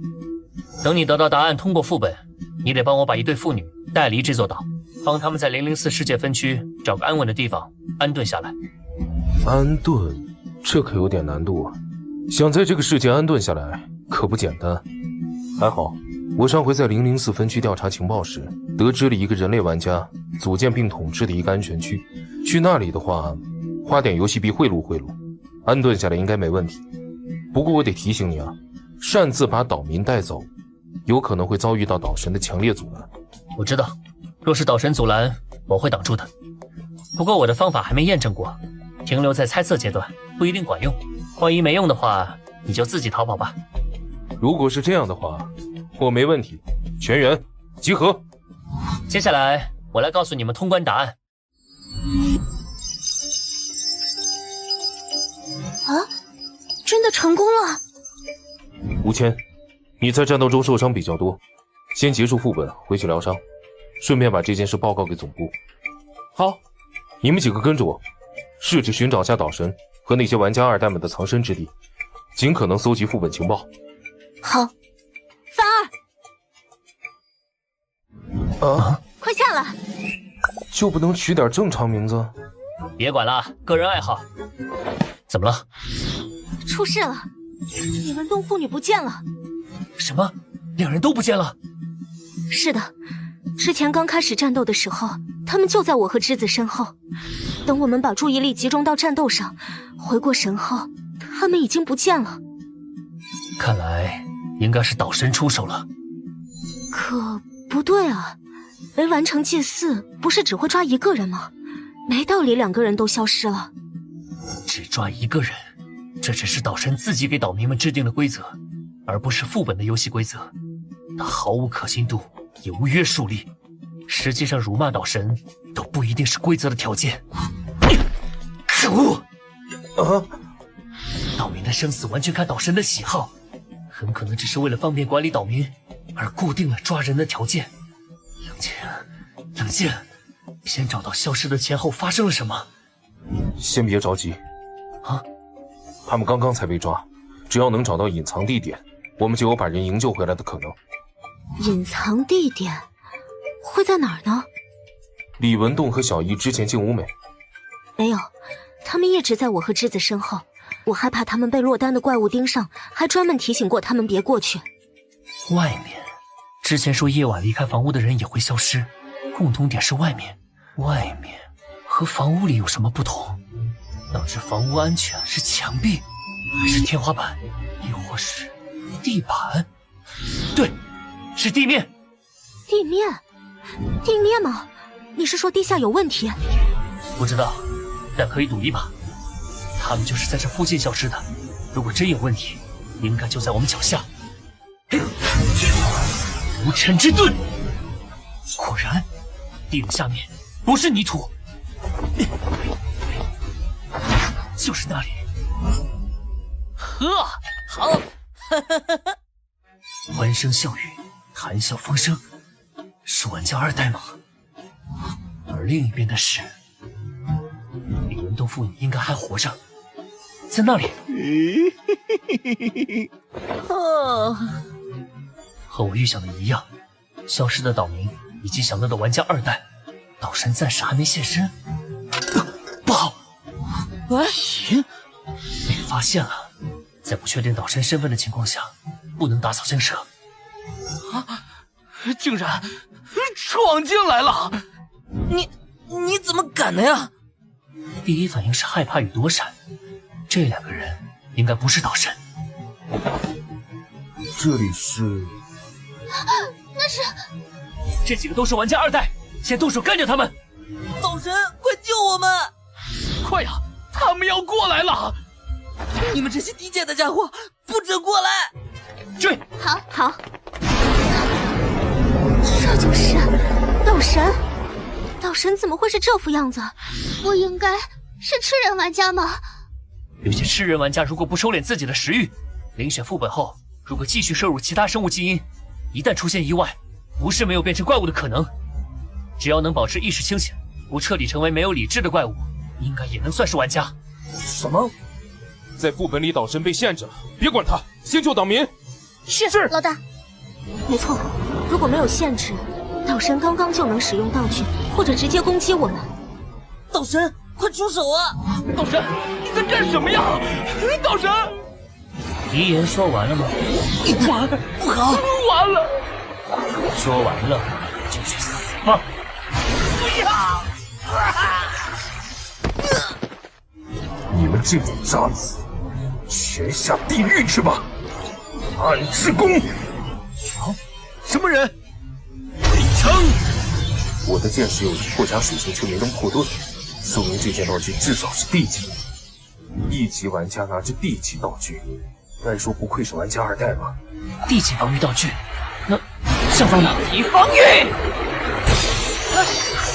等你得到答案，通过副本，你得帮我把一对妇女带离这座岛，帮他们在004世界分区找个安稳的地方安顿下来。安顿，这可有点难度啊！想在这个世界安顿下来，可不简单。还好，我上回在004分区调查情报时，得知了一个人类玩家组建并统治的一个安全区。去那里的话，花点游戏币贿赂贿赂，安顿下来应该没问题。不过我得提醒你啊，擅自把岛民带走，有可能会遭遇到岛神的强烈阻拦。我知道，若是岛神阻拦，我会挡住的。不过我的方法还没验证过，停留在猜测阶段，不一定管用。万一没用的话，你就自己逃跑吧。如果是这样的话，我没问题。全员集合。接下来我来告诉你们通关答案。啊，真的成功了！吴谦，你在战斗中受伤比较多，先结束副本，回去疗伤，顺便把这件事报告给总部。好，你们几个跟着我，试着寻找下岛神和那些玩家二代们的藏身之地，尽可能搜集副本情报。好，范儿，啊，快下来！就不能取点正常名字？别管了，个人爱好。怎么了？出事了！李文东父女不见了。什么？两人都不见了？是的，之前刚开始战斗的时候，他们就在我和栀子身后。等我们把注意力集中到战斗上，回过神后，他们已经不见了。看来应该是岛神出手了。可不对啊，没完成祭祀不是只会抓一个人吗？没道理两个人都消失了。只抓一个人，这只是岛神自己给岛民们制定的规则，而不是副本的游戏规则。它毫无可信度，也无约束力。实际上，辱骂岛神都不一定是规则的条件。可恶！啊！岛民的生死完全看岛神的喜好，很可能只是为了方便管理岛民而固定了抓人的条件。冷静，先找到消失的前后发生了什么。先别着急。啊！他们刚刚才被抓，只要能找到隐藏地点，我们就有把人营救回来的可能。隐藏地点会在哪儿呢？李文栋和小易之前进屋没？没有，他们一直在我和栀子身后。我害怕他们被落单的怪物盯上，还专门提醒过他们别过去。外面，之前说夜晚离开房屋的人也会消失，共同点是外面。外面和房屋里有什么不同？导致房屋安全是墙壁，还是天花板，又或是地板？对，是地面。地面？地面吗？你是说地下有问题？不知道，但可以赌一把。他们就是在这附近消失的，如果真有问题，应该就在我们脚下。无尘之盾，果然，地的下面不是泥土，就是那里。呵，好，欢声笑语，谈笑风生，是玩家二代吗？而另一边的是，李文栋父女应该还活着。在那里，和我预想的一样，消失的岛民以及享乐的玩家二代，岛神暂时还没现身。不好，被发现了。在不确定岛神身份的情况下，不能打草惊蛇。啊！竟然闯进来了！你怎么敢的呀？第一反应是害怕与躲闪。这两个人应该不是岛神。这里是？那是？这几个都是玩家二代，先动手干掉他们！岛神，快救我们！快呀，他们要过来了！你们这些低贱的家伙，不准过来！追！好。这就是岛神。岛神怎么会是这副样子？不应该是吃人玩家吗？有些吃人玩家如果不收敛自己的食欲，遴选副本后，如果继续摄入其他生物基因，一旦出现意外，不是没有变成怪物的可能。只要能保持意识清醒，不彻底成为没有理智的怪物，应该也能算是玩家。什么？在副本里岛神被限制了，别管他，先救岛民。是，老大。没错，如果没有限制，岛神刚刚就能使用道具，或者直接攻击我们。岛神，快出手啊！岛神，你在干什么呀？岛神，遗言说完了吗？不好，完了！说完了就去死吧！不要！你们这种渣子，全下地狱去吧！暗之弓。什么人？李成。我的剑士有破甲属性，却没能破盾，说明这件道具至少是D级。1级玩家拿着 D 级道具，按说不愧是玩家2代吧？D 级防御道具，那上方呢？你防御！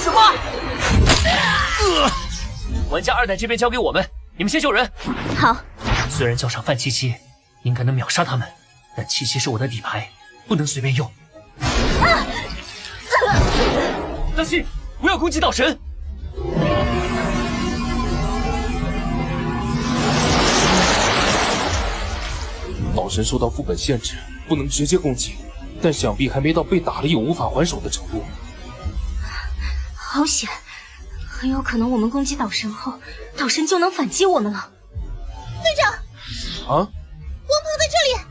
什么？玩家2代这边交给我们，你们先救人。好。虽然叫上范七七，应该能秒杀他们，但七七是我的底牌，不能随便用。当心，不要攻击岛神！岛神受到副本限制，不能直接攻击，但想必还没到被打了又无法还手的程度。好险，很有可能我们攻击岛神后，岛神就能反击我们了。队长，啊，王鹏在这里。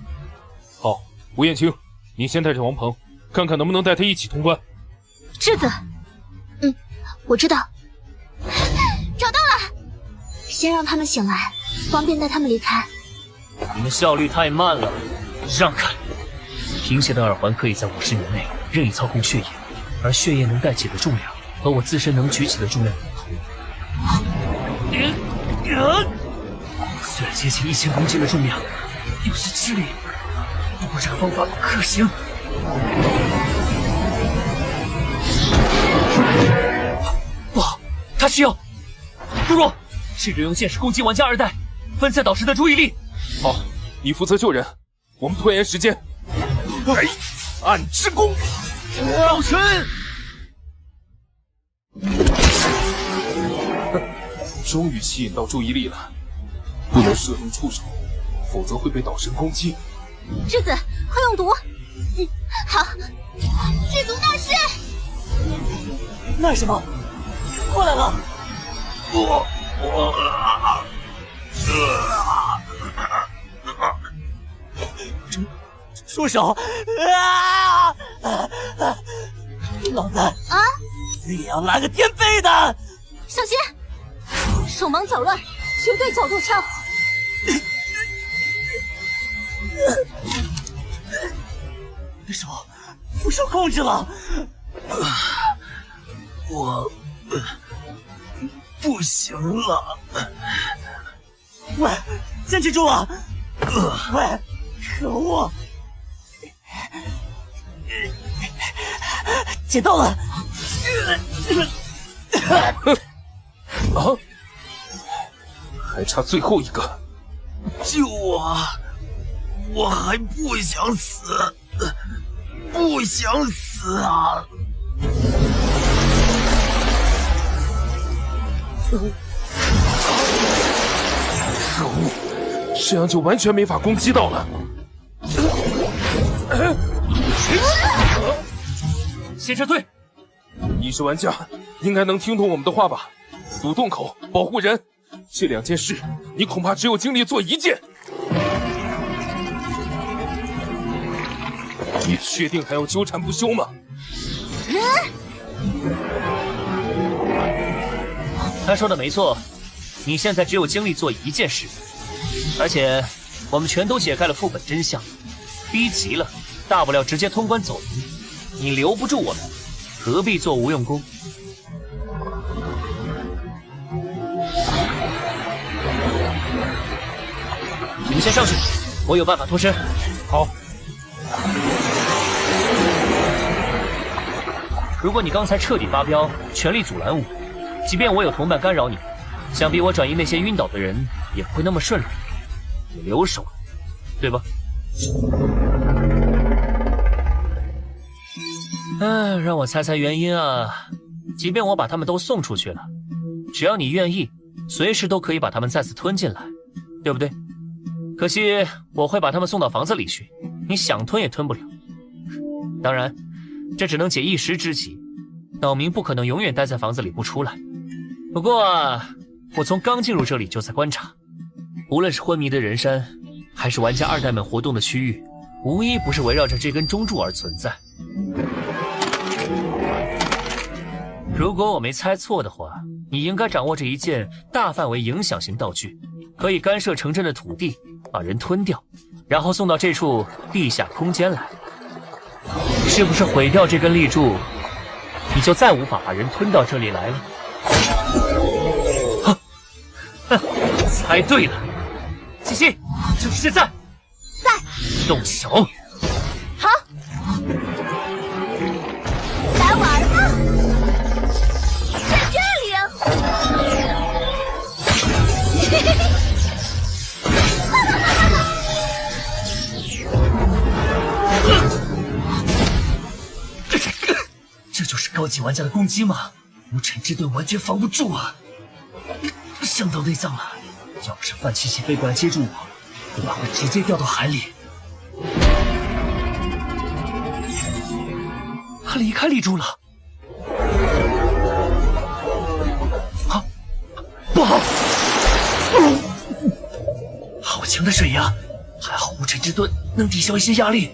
好，吴彦青，你先带着王鹏，看看能不能带他一起通关。质子，我知道，找到了。先让他们醒来，方便带他们离开。你们效率太慢了，让开！平血的耳环可以在50年内任意操控血液，而血液能带起的重量和我自身能举起的重量不同。虽然接近1000公斤的重量，有些吃力，不过这个方法可行。不好，他需要杜若，试着用剑士攻击玩家2代，分散岛神的注意力。好，你负责救人，我们拖延时间。哎，暗之弓，岛神！终于吸引到注意力了，不能射动触手，否则会被岛神攻击。质子，快用毒！好，剧毒大师。那什么，过来了！住手！老子啊，也要来个颠背的！小心，手忙脚乱，绝对脚跺枪。你的手不受控制了，我不行了。喂，坚持住啊！喂，可恶！捡到了！啊！还差最后一个，救我！我还不想死，不想死啊！可恶，这样就完全没法攻击到了。先撤退！你是玩家，应该能听懂我们的话吧？堵洞口，保护人，这2件事，你恐怕只有精力做1件。你确定还要纠缠不休吗？他说的没错，你现在只有精力做1件事，而且我们全都解开了副本真相，逼急了，大不了直接通关走人。你留不住我们，何必做无用功？你们先上去，我有办法脱身。好。如果你刚才彻底发飙，全力阻拦我，即便我有同伴干扰你，想必我转移那些晕倒的人也不会那么顺利。你留手，对吧？让我猜猜原因啊！即便我把他们都送出去了，只要你愿意，随时都可以把他们再次吞进来，对不对？可惜我会把他们送到房子里去，你想吞也吞不了。当然，这只能解一时之急，岛民不可能永远待在房子里不出来。不过我从刚进入这里就在观察，无论是昏迷的人山，还是玩家2代们活动的区域，无一不是围绕着这根中柱而存在。如果我没猜错的话，你应该掌握着一件大范围影响型道具，可以干涉城镇的土地，把人吞掉，然后送到这处地下空间来。是不是毁掉这根立柱，你就再无法把人吞到这里来了？猜对了，西西，就是现在！在，动手！好，来玩吧，在这里。这就是高级玩家的攻击吗？无尘之盾完全防不住啊！伤到内脏了，要不是范七七飞过来接住我，我怕会直接掉到海里。他离开立柱了。啊，不好！好强的水压，还好无尘之盾能抵消一些压力。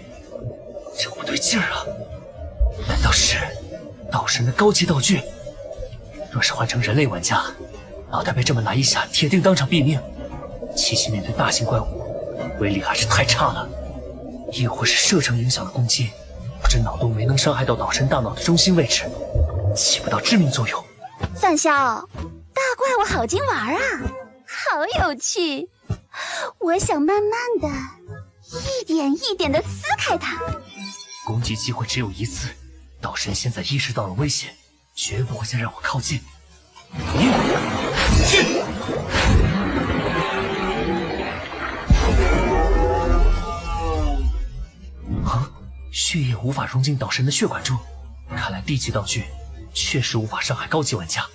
这不对劲儿啊！难道是道神的高级道具？若是换成人类玩家，脑袋被这么来一下，铁定当场毙命。七七面对大型怪物，威力还是太差了。亦或是射程影响了攻击，这脑洞没能伤害到岛神大脑的中心位置，起不到致命作用。范潇，大怪物好经玩啊，好有趣。我想慢慢的，一点一点的撕开它。攻击机会只有一次，岛神现在意识到了危险，绝不会再让我靠近。去！啊！血液无法融进岛神的血管中，看来低级道具确实无法伤害高级玩家。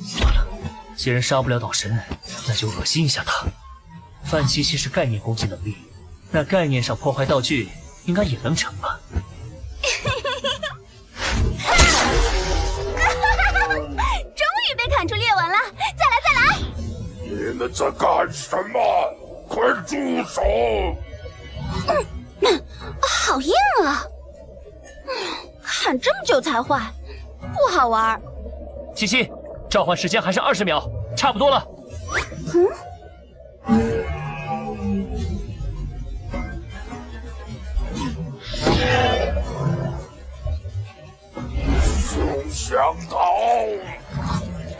算了，既然杀不了岛神，那就恶心一下他。范七七是概念攻击能力，那概念上破坏道具应该也能成吧？终于被砍出裂纹了！再来！你们在干什么？快住手！好硬啊！砍这么久才坏，不好玩。七七，召唤时间还剩20秒，差不多了。休想逃！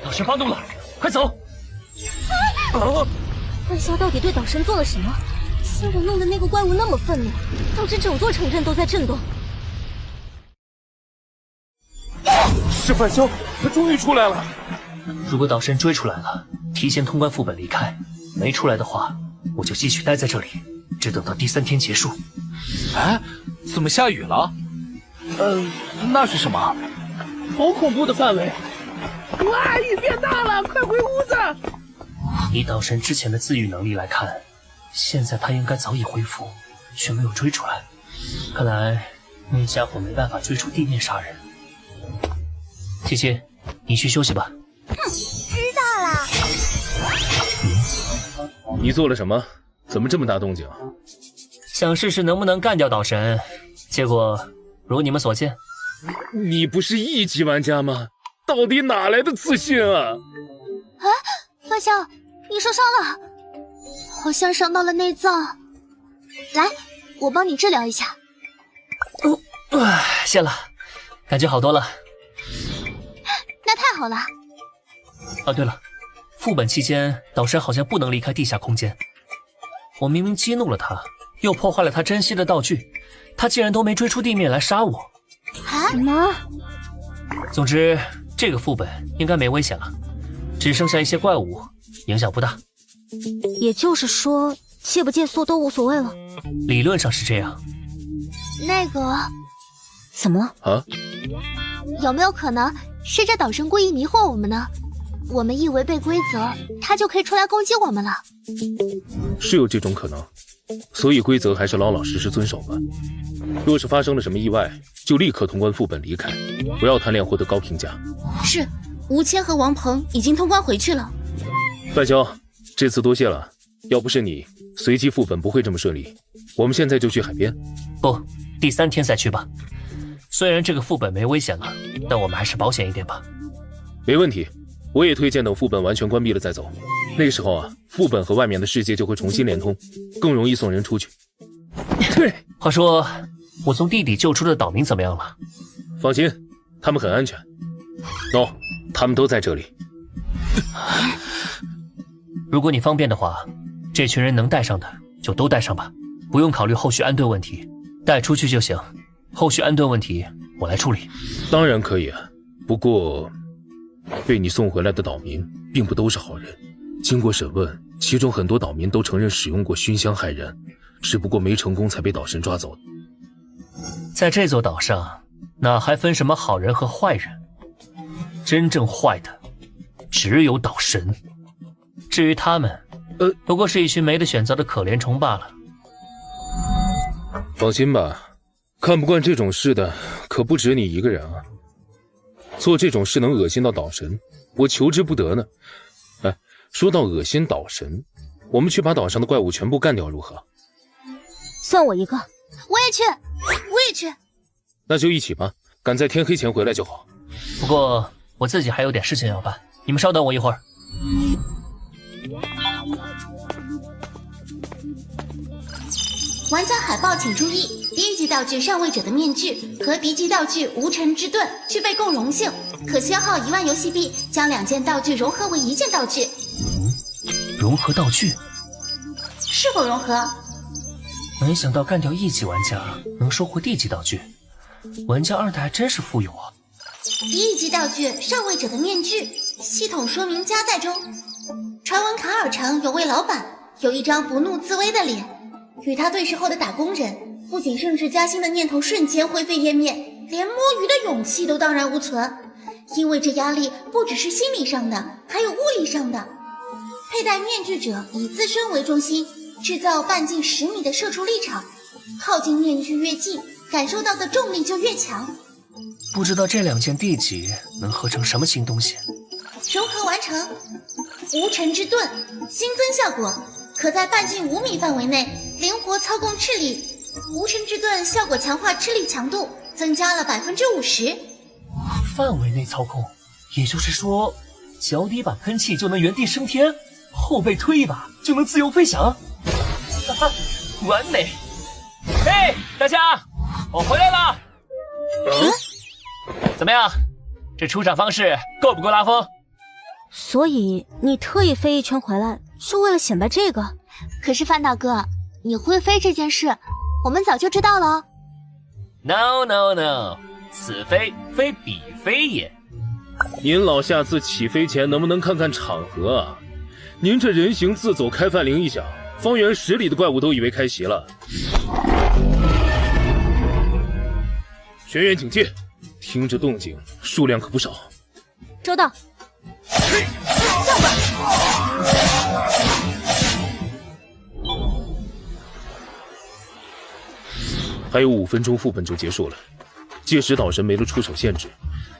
岛神发怒了，快走！范潇到底对岛神做了什么？是我弄得那个怪物那么愤怒，导致整座城镇都在震动。是范潇，他终于出来了。如果岛神追出来了，提前通关副本离开；没出来的话，我就继续待在这里，直等到第3天结束。哎，怎么下雨了？那是什么？好恐怖的范围！哇，雨变大了，快回屋子！以岛神之前的自愈能力来看，现在他应该早已恢复，却没有追出来。看来那家伙没办法追出地面杀人。七七，你去休息吧。知道了。你做了什么？怎么这么大动静？想试试能不能干掉岛神，结果如你们所见。你不是1级玩家吗？到底哪来的自信啊？范潇，你受伤了，好像伤到了内脏。来，我帮你治疗一下。谢了，感觉好多了。那太好了。哦，对了，副本期间岛神好像不能离开地下空间。我明明激怒了他，又破坏了他珍惜的道具，他竟然都没追出地面来杀我。什么？总之，这个副本应该没危险了，只剩下一些怪物，影响不大。也就是说，借不借宿都无所谓了。理论上是这样。那个，怎么了？啊？有没有可能是这岛神故意迷惑我们呢？我们一违背规则，他就可以出来攻击我们了。是有这种可能，所以规则还是老老实实遵守吧。若是发生了什么意外，就立刻通关副本离开，不要贪恋获得高评价。是，吴谦和王鹏已经通关回去了。范潇，这次多谢了，要不是你，随机副本不会这么顺利。我们现在就去海边。不，第3天再去吧。虽然这个副本没危险了，但我们还是保险一点吧。没问题，我也推荐等副本完全关闭了再走。那个时候啊，副本和外面的世界就会重新连通，更容易送人出去。话说，我从地底救出的岛民怎么样了？放心，他们很安全。他们都在这里。如果你方便的话，这群人能带上的就都带上吧，不用考虑后续安顿问题，带出去就行。后续安顿问题我来处理。当然可以啊，不过被你送回来的岛民并不都是好人。经过审问，其中很多岛民都承认使用过熏香害人，只不过没成功才被岛神抓走。在这座岛上，哪还分什么好人和坏人？真正坏的只有岛神。至于他们，不过是一群没得选择的可怜虫罢了。放心吧，看不惯这种事的可不止你一个人啊。做这种事能恶心到岛神，我求之不得呢。哎，说到恶心岛神，我们去把岛上的怪物全部干掉如何？算我一个。我也去，我也去。那就一起吧，赶在天黑前回来就好。不过我自己还有点事情要办，你们稍等我一会儿。玩家海报请注意，第一级道具上位者的面具和敌级道具无尘之盾具备共融性，可消耗1万游戏币将2件道具融合为1件道具。融合道具？是否融合？没想到干掉1级玩家能收获D级道具，玩家2代还真是富有啊！第一级道具上位者的面具，系统说明加在中。传闻卡尔城有位老板，有一张不怒自威的脸，与他对视后的打工人，不仅升职加薪的念头瞬间灰飞烟灭，连摸鱼的勇气都荡然无存。因为这压力不只是心理上的，还有物理上的。佩戴面具者以自身为中心，制造半径10米的射出力场，靠近面具越近，感受到的重力就越强。不知道这2件D级能合成什么新东西？融合完成。无尘之盾，新增效果，可在半径5米范围内灵活操控斥力。无尘之盾效果强化斥力强度，增加了50%。范围内操控，也就是说，脚底板喷气就能原地升天，后背推一把就能自由飞翔。哈哈，完美！嘿，大家，我回来了。怎么样？这出场方式够不够拉风？所以你特意飞一圈回来，是为了显摆这个？可是范大哥，你会飞这件事，我们早就知道了。No no no， 此飞非彼飞也。您老下次起飞前能不能看看场合啊？您这人形自走开饭铃一响，方圆10里的怪物都以为开席了。学员警戒，听着动静，数量可不少。收到。还有5分钟副本就结束了，届时岛神没了出手限制，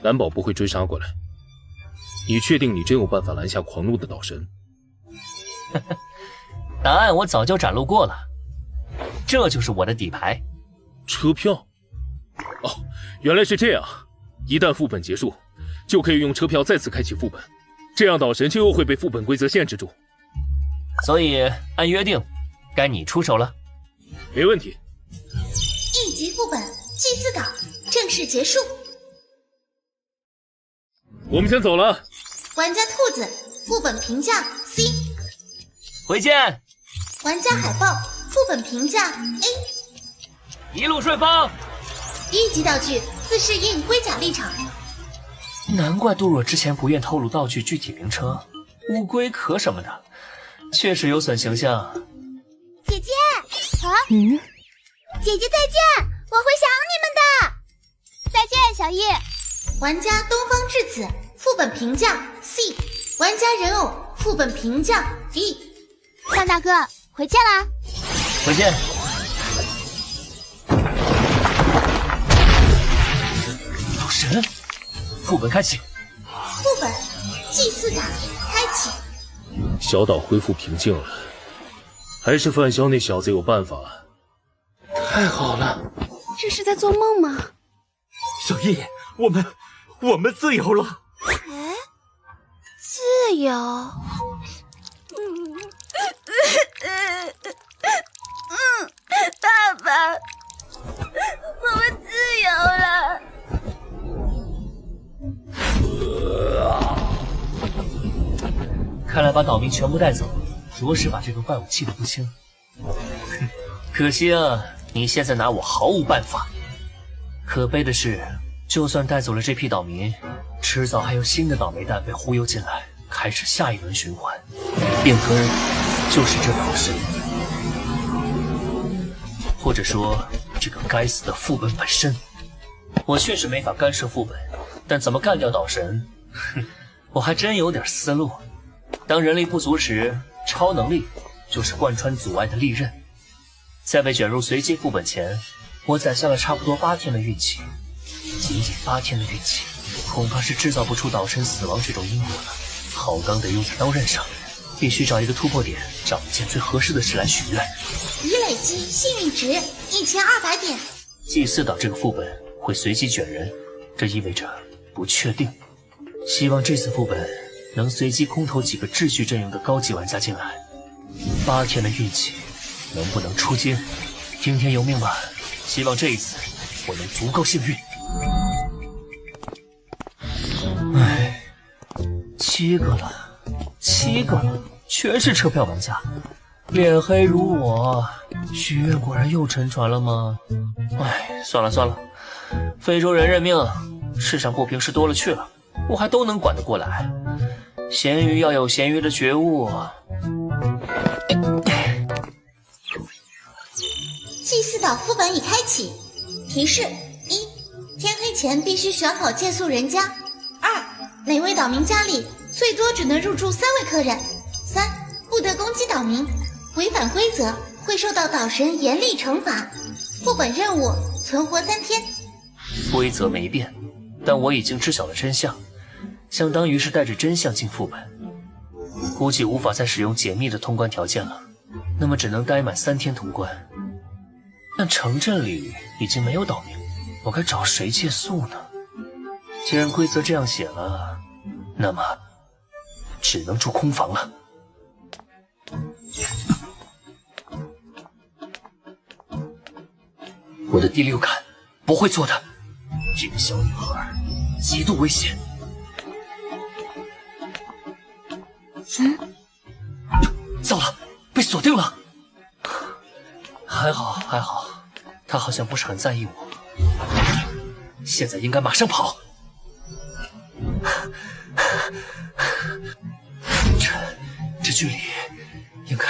难保不会追杀过来。你确定你真有办法拦下狂怒的岛神？答案我早就展露过了，这就是我的底牌。车票？哦，原来是这样。一旦副本结束，就可以用车票再次开启副本，这样岛神就又会被副本规则限制住。所以按约定，该你出手了。没问题。1级副本祭祀岛正式结束。我们先走了。玩家兔子副本评价 C， 回见。玩家海豹副本评价 A， 一路顺风。1级道具自适应龟甲立场。难怪杜若之前不愿透露道具具体名称，乌龟壳什么的，确实有损形象。姐姐啊，姐姐再见，我会想你们的。再见，小易。玩家东方智子副本评价 C， 玩家人偶副本评价 D。范大哥，回见啦！回见。老神，副本开启。副本祭祀塔开启。小岛恢复平静了，还是范萧那小子有办法。太好了，这是在做梦吗？小易，我们自由了。哎，自由。爸爸，我们自由了。看来把岛民全部带走，着实把这个怪物气得不轻。哼，可惜啊，你现在拿我毫无办法。可悲的是，就算带走了这批岛民，迟早还有新的倒霉蛋被忽悠进来，开始下一轮循环。变根就是这岛神，或者说这个该死的副本本身。我确实没法干涉副本，但怎么干掉岛神，哼，我还真有点思路。当人力不足时，超能力就是贯穿阻碍的利刃。在被卷入随机副本前，我攒下了差不多8天的运气。仅仅8天的运气，恐怕是制造不出岛神死亡这种因果了。好钢得用在刀刃上，必须找一个突破点，找一件最合适的事来许愿。已累积幸运值1200点。祭祀岛这个副本会随机卷人，这意味着不确定。希望这次副本能随机空投几个秩序阵营的高级玩家进来。8天的运气，能不能出金？听天由命吧。希望这一次我能足够幸运。唉，7个了，全是车票玩家。脸黑如我，许愿果然又沉船了吗？唉，算了，非洲人认命，世上不平事多了去了，我还都能管得过来。咸鱼要有咸鱼的觉悟。祭祀岛副本已开启。提示： 1. 天黑前必须选好借宿人家。2. 每位岛民家里最多只能入住3位客人。3. 不得攻击岛民，违反规则会受到岛神严厉惩罚。副本任务：存活3天。规则没变，但我已经知晓了真相，相当于是带着真相进副本。估计无法再使用解密的通关条件了，那么只能待满3天通关。但城镇里已经没有岛民，我该找谁借宿呢？既然规则这样写了，那么只能住空房了。我的第6感不会错的，这个小女孩极度危险。糟了，被锁定了。还好，她好像不是很在意我。现在应该马上跑。这距离应该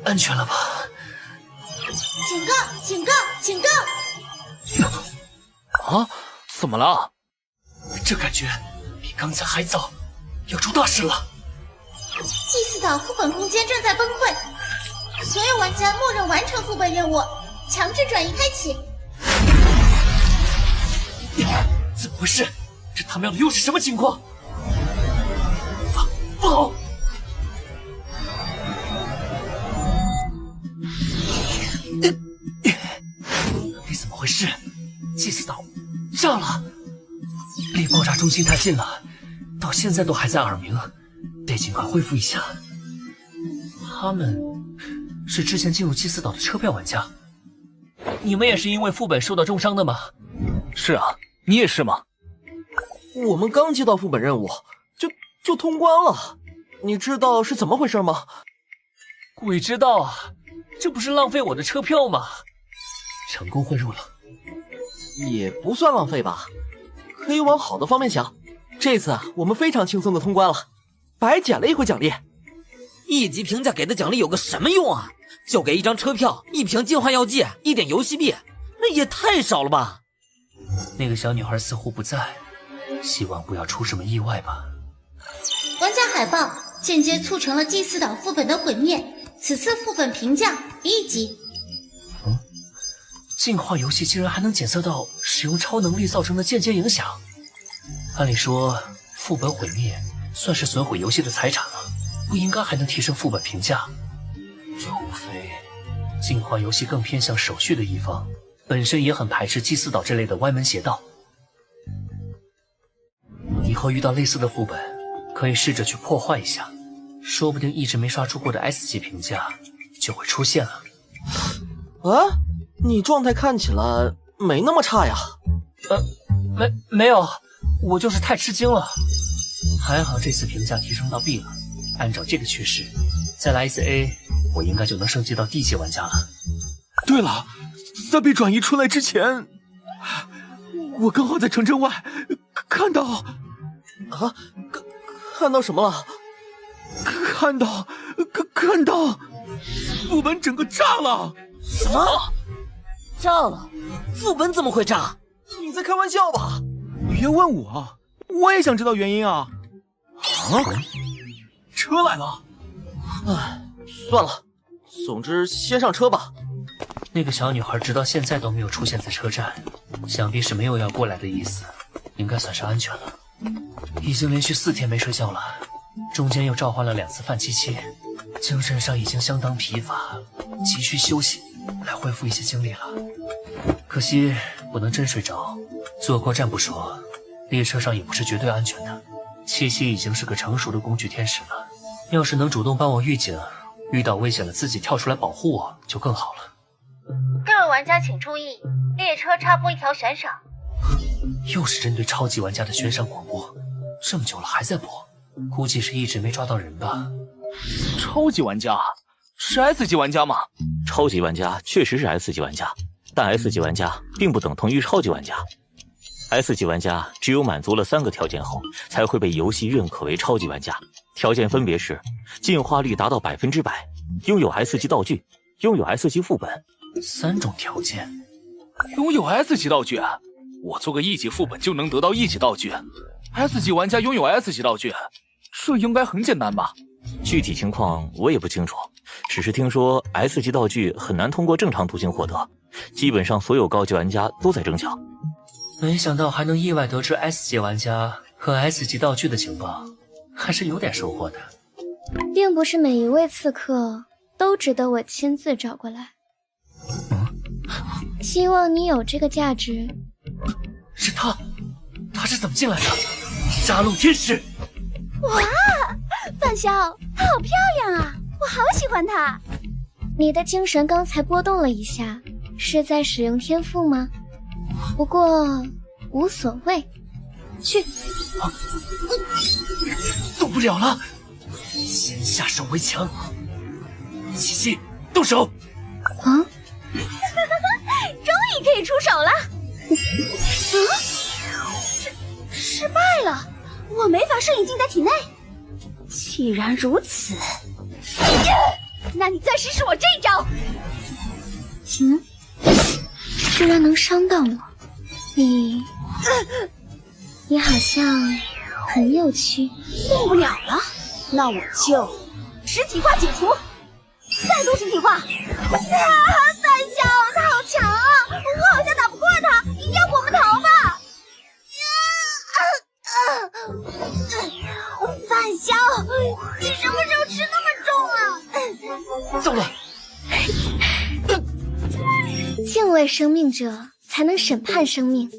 安全了吧？警告！啊，怎么了？这感觉比刚才还早，要出大事了。祭祀岛副本空间正在崩溃，所有玩家默认完成副本任务，强制转移开启。怎么回事？这他喵的又是什么情况？不好！你怎么回事？祭祀岛炸了，离爆炸中心太近了，到现在都还在耳鸣，得尽快恢复一下。他们是之前进入祭祀岛的车票玩家，你们也是因为副本受到重伤的吗？是啊，你也是吗？我们刚接到副本任务，就通关了。你知道是怎么回事吗？鬼知道啊，这不是浪费我的车票吗？成功汇入了。也不算浪费吧，可以往好的方面想。这次我们非常轻松的通关了，白捡了一回奖励。1级评价给的奖励有个什么用啊？就给1张车票、1瓶净化药剂、1点游戏币，那也太少了吧？那个小女孩似乎不在，希望不要出什么意外吧。玩家海报间接促成了祭祀岛副本的毁灭，此次副本评价1级。净化游戏竟然还能检测到使用超能力造成的间接影响。按理说，副本毁灭算是损毁游戏的财产了，不应该还能提升副本评价。除非净化游戏更偏向手续的一方，本身也很排斥祭祀岛这类的歪门邪道。以后遇到类似的副本，可以试着去破坏一下，说不定一直没刷出过的 S 级评价就会出现了。啊，你状态看起来没那么差呀。没有，我就是太吃惊了。还好这次评价提升到 B 了，按照这个趋势，再来一次 A， 我应该就能升级到D 级玩家了。对了，在被转移出来之前，我刚好在城镇外看到看到什么了？看到副本整个炸了！什么？炸了？副本怎么会炸？你在开玩笑吧？别问我，我也想知道原因啊！车来了！唉，算了，总之先上车吧。那个小女孩直到现在都没有出现在车站，想必是没有要过来的意思，应该算是安全了。已经连续4天没睡觉了，中间又召唤了2次范七七，精神上已经相当疲乏，急需休息来恢复一些精力了。可惜不能真睡着，坐过站不说，列车上也不是绝对安全的。七七已经是个成熟的工具天使了，要是能主动帮我预警，遇到危险了自己跳出来保护我就更好了。各位玩家请注意，列车插播一条悬赏。又是针对超级玩家的悬赏广播，这么久了还在播，估计是一直没抓到人吧。超级玩家是 S 级玩家吗？超级玩家确实是 S 级玩家，但 S 级玩家并不等同于超级玩家。S 级玩家只有满足了3个条件后，才会被游戏认可为超级玩家。条件分别是：进化率达到100%，拥有 S 级道具，拥有 S 级副本。3种条件。拥有 S 级道具，我做个1级副本就能得到1级道具。S 级玩家拥有 S 级道具，这应该很简单吧？具体情况我也不清楚，只是听说 S 级道具很难通过正常途径获得，基本上所有高级玩家都在争抢。没想到还能意外得知 S 级玩家和 S 级道具的情报，还是有点收获的。并不是每一位刺客都值得我亲自找过来。希望你有这个价值。是他是怎么进来的？杀戮天使！哇，范潇，她好漂亮啊，我好喜欢她。你的精神刚才波动了一下，是在使用天赋吗？不过无所谓，去。动不了了，先下手为强。七七，动手！啊！终于可以出手了。失败了，我没法摄影进在体内。既然如此，那你再试试我这一招。居然能伤到我，你好像很有趣。动不了了，那我就实体化解除，再度实体化。范潇，他好强啊，我好像打不过他，要不我们逃吧。范潇，你什么时候吃那么重啊？糟了！敬畏生命者才能审判生命，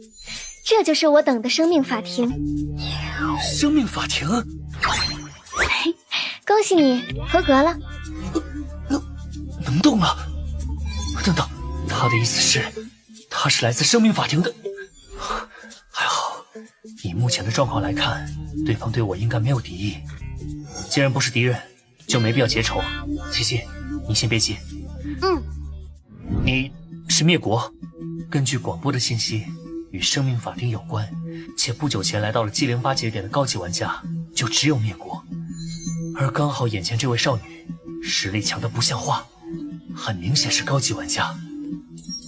这就是我等的生命法庭。生命法庭？恭喜你合格了。能动了？等等，他的意思是，他是来自生命法庭的。还好，以目前的状况来看，对方对我应该没有敌意。既然不是敌人，就没必要结仇。七七，你先别急。你是灭国，根据广播的信息，与生命法庭有关，且不久前来到了G08节点的高级玩家就只有灭国，而刚好眼前这位少女实力强得不像话，很明显是高级玩家。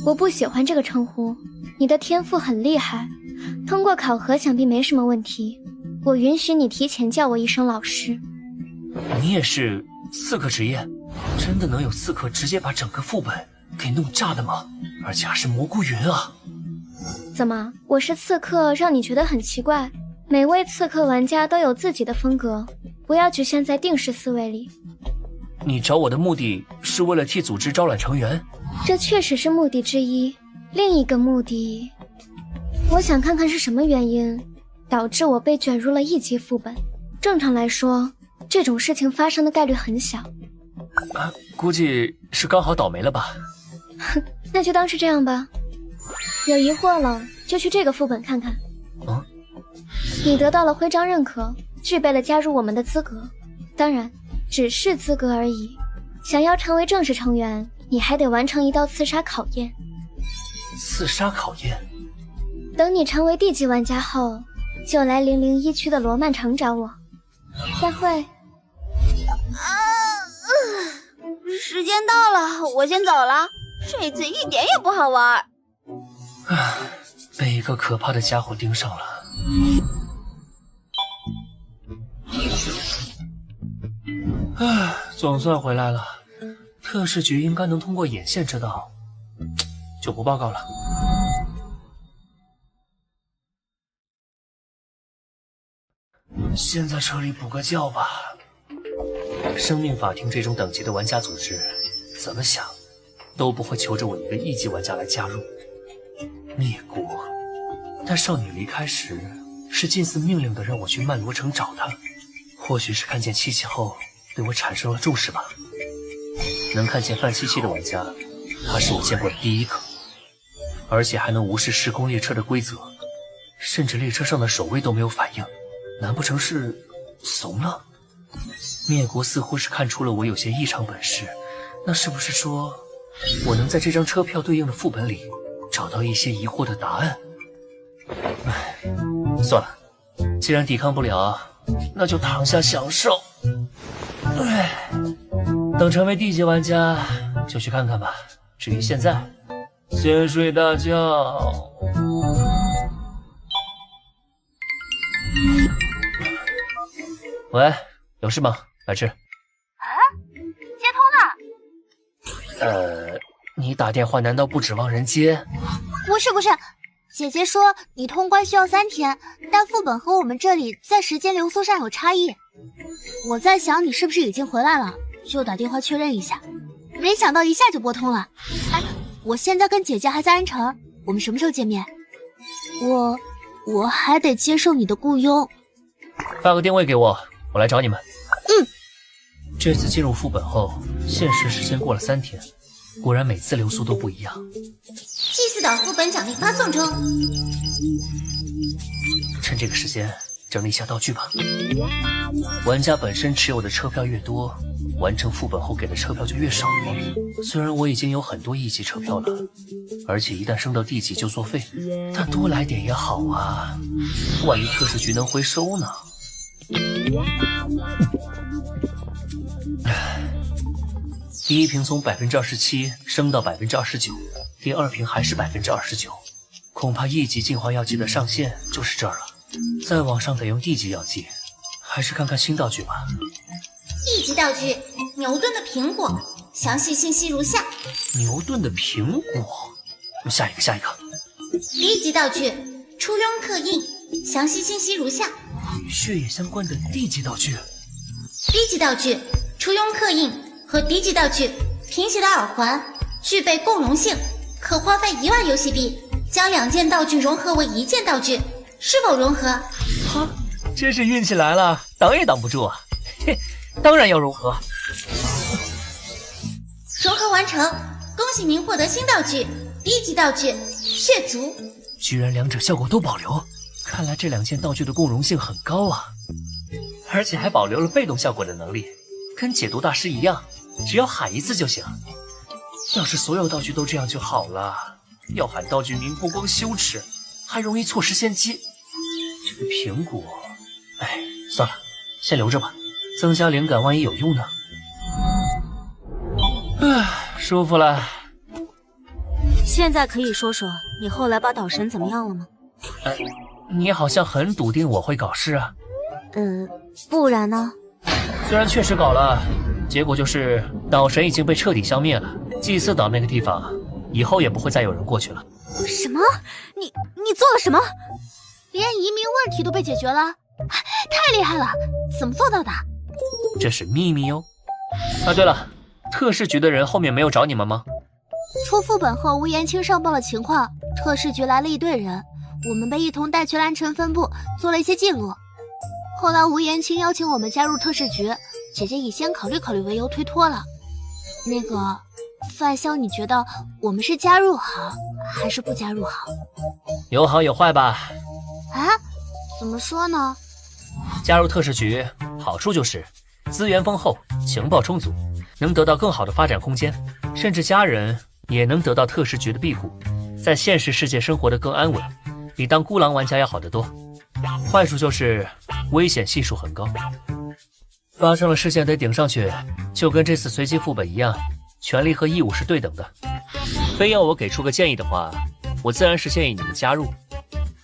我不喜欢这个称呼，你的天赋很厉害，通过考核想必没什么问题，我允许你提前叫我一声老师。你也是刺客职业？真的能有刺客直接把整个副本给弄炸的吗？而且还是蘑菇云啊！怎么，我是刺客让你觉得很奇怪？每位刺客玩家都有自己的风格，不要局限在定式思维里。你找我的目的是为了替组织招揽成员？这确实是目的之一，另一个目的，我想看看是什么原因导致我被卷入了1级副本。正常来说，这种事情发生的概率很小。估计是刚好倒霉了吧。哼，那就当是这样吧。有疑惑了就去这个副本看看。你得到了徽章认可，具备了加入我们的资格，当然只是资格而已。想要成为正式成员，你还得完成一道刺杀考验。刺杀考验？等你成为地级玩家后，就来001区的罗曼城找我。再会。时间到了，我先走了。这次一点也不好玩。被一个可怕的家伙盯上了。总算回来了。特事局应该能通过眼线知道，就不报告了。先在车里补个觉吧。生命法庭这种等级的玩家组织，怎么想都不会求着我一个1级玩家来加入。灭国，但少女离开时是近似命令的让我去曼罗城找她，或许是看见七七后对我产生了重视吧。能看见范七七的玩家，他是我见过的第一个，而且还能无视时空列车的规则，甚至列车上的守卫都没有反应，难不成是怂了？灭国似乎是看出了我有些异常本事，那是不是说我能在这张车票对应的副本里找到一些疑惑的答案？算了，既然抵抗不了，那就躺下享受。等成为地级玩家就去看看吧，至于现在，先睡大觉。喂，有事吗，白痴？接通了。你打电话难道不指望人接？不是，姐姐说你通关需要3天，但副本和我们这里在时间流速上有差异。我在想你是不是已经回来了，就打电话确认一下。没想到一下就拨通了。哎，我现在跟姐姐还在安城，我们什么时候见面？我还得接受你的雇佣。发个定位给我，我来找你们。这次进入副本后，现实时间过了3天，果然每次流速都不一样。祭祀岛副本奖励发送中，趁这个时间整理一下道具吧。玩家本身持有的车票越多，完成副本后给的车票就越少。虽然我已经有很多1级车票了，而且一旦升到D级就作废，但多来点也好啊，万一特事局能回收呢？第一瓶从27%升到29%，第二瓶还是29%，恐怕1级进化药剂的上限就是这儿了。再往上得用D级药剂，还是看看新道具吧。1级道具：牛顿的苹果，详细信息如下。牛顿的苹果，下一个。D级道具：初庸刻印，详细信息如下。与血液相关的D级道具。D级道具：初庸刻印和D级道具平写的耳环，具备共融性，可花费1万游戏币将2件道具融合为1件道具，是否融合？真是运气来了，挡也挡不住啊！嘿，当然要融合。融合完成，恭喜您获得新道具D级道具血族。居然2者效果都保留，看来这2件道具的共融性很高啊，而且还保留了被动效果的能力，跟解读大师一样，只要喊1次就行。要是所有道具都这样就好了，要喊道具名不光羞耻，还容易错失先机。这个苹果，算了，先留着吧，增加灵感，万一有用呢？舒服了。现在可以说说你后来把岛神怎么样了吗？你好像很笃定我会搞事啊。不然呢？虽然确实搞了，结果就是岛神已经被彻底消灭了。祭祀岛那个地方，以后也不会再有人过去了。什么？你做了什么？连移民问题都被解决了，太厉害了！怎么做到的？这是秘密哦。对了，特事局的人后面没有找你们吗？出副本后，吴延青上报了情况，特事局来了一队人，我们被一同带去蓝城分部做了一些记录。后来吴延青邀请我们加入特事局，姐姐以先考虑为由推脱了。那个范潇，你觉得我们是加入好还是不加入好？有好有坏吧。怎么说呢？加入特事局好处就是资源丰厚，情报充足，能得到更好的发展空间，甚至家人也能得到特使局的庇护，在现实世界生活得更安稳，比当孤狼玩家要好得多。坏处就是危险系数很高，发生了事件得顶上去，就跟这次随机副本一样，权利和义务是对等的。非要我给出个建议的话，我自然是建议你们加入。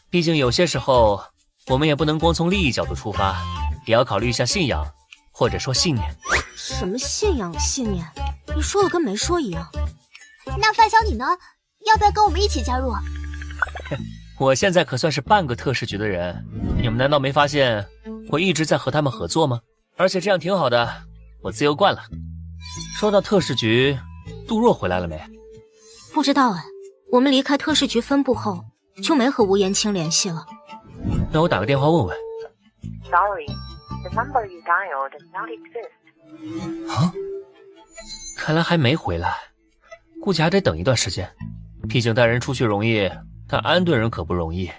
毕竟有些时候，我们也不能光从利益角度出发，也要考虑一下信仰，或者说信念。什么信仰信念？你说的跟没说一样。那范晓你呢？要不要跟我们一起加入？我现在可算是半个特使局的人，你们难道没发现我一直在和他们合作吗？而且这样挺好的，我自由惯了。说到特使局，杜若回来了没？不知道哎，我们离开特使局分部后就没和吴延清联系了。那我打个电话问问。Sorry, the number you dialed does not exist. 啊，看来还没回来，估计还得等一段时间。毕竟带人出去容易，但安顿人可不容易。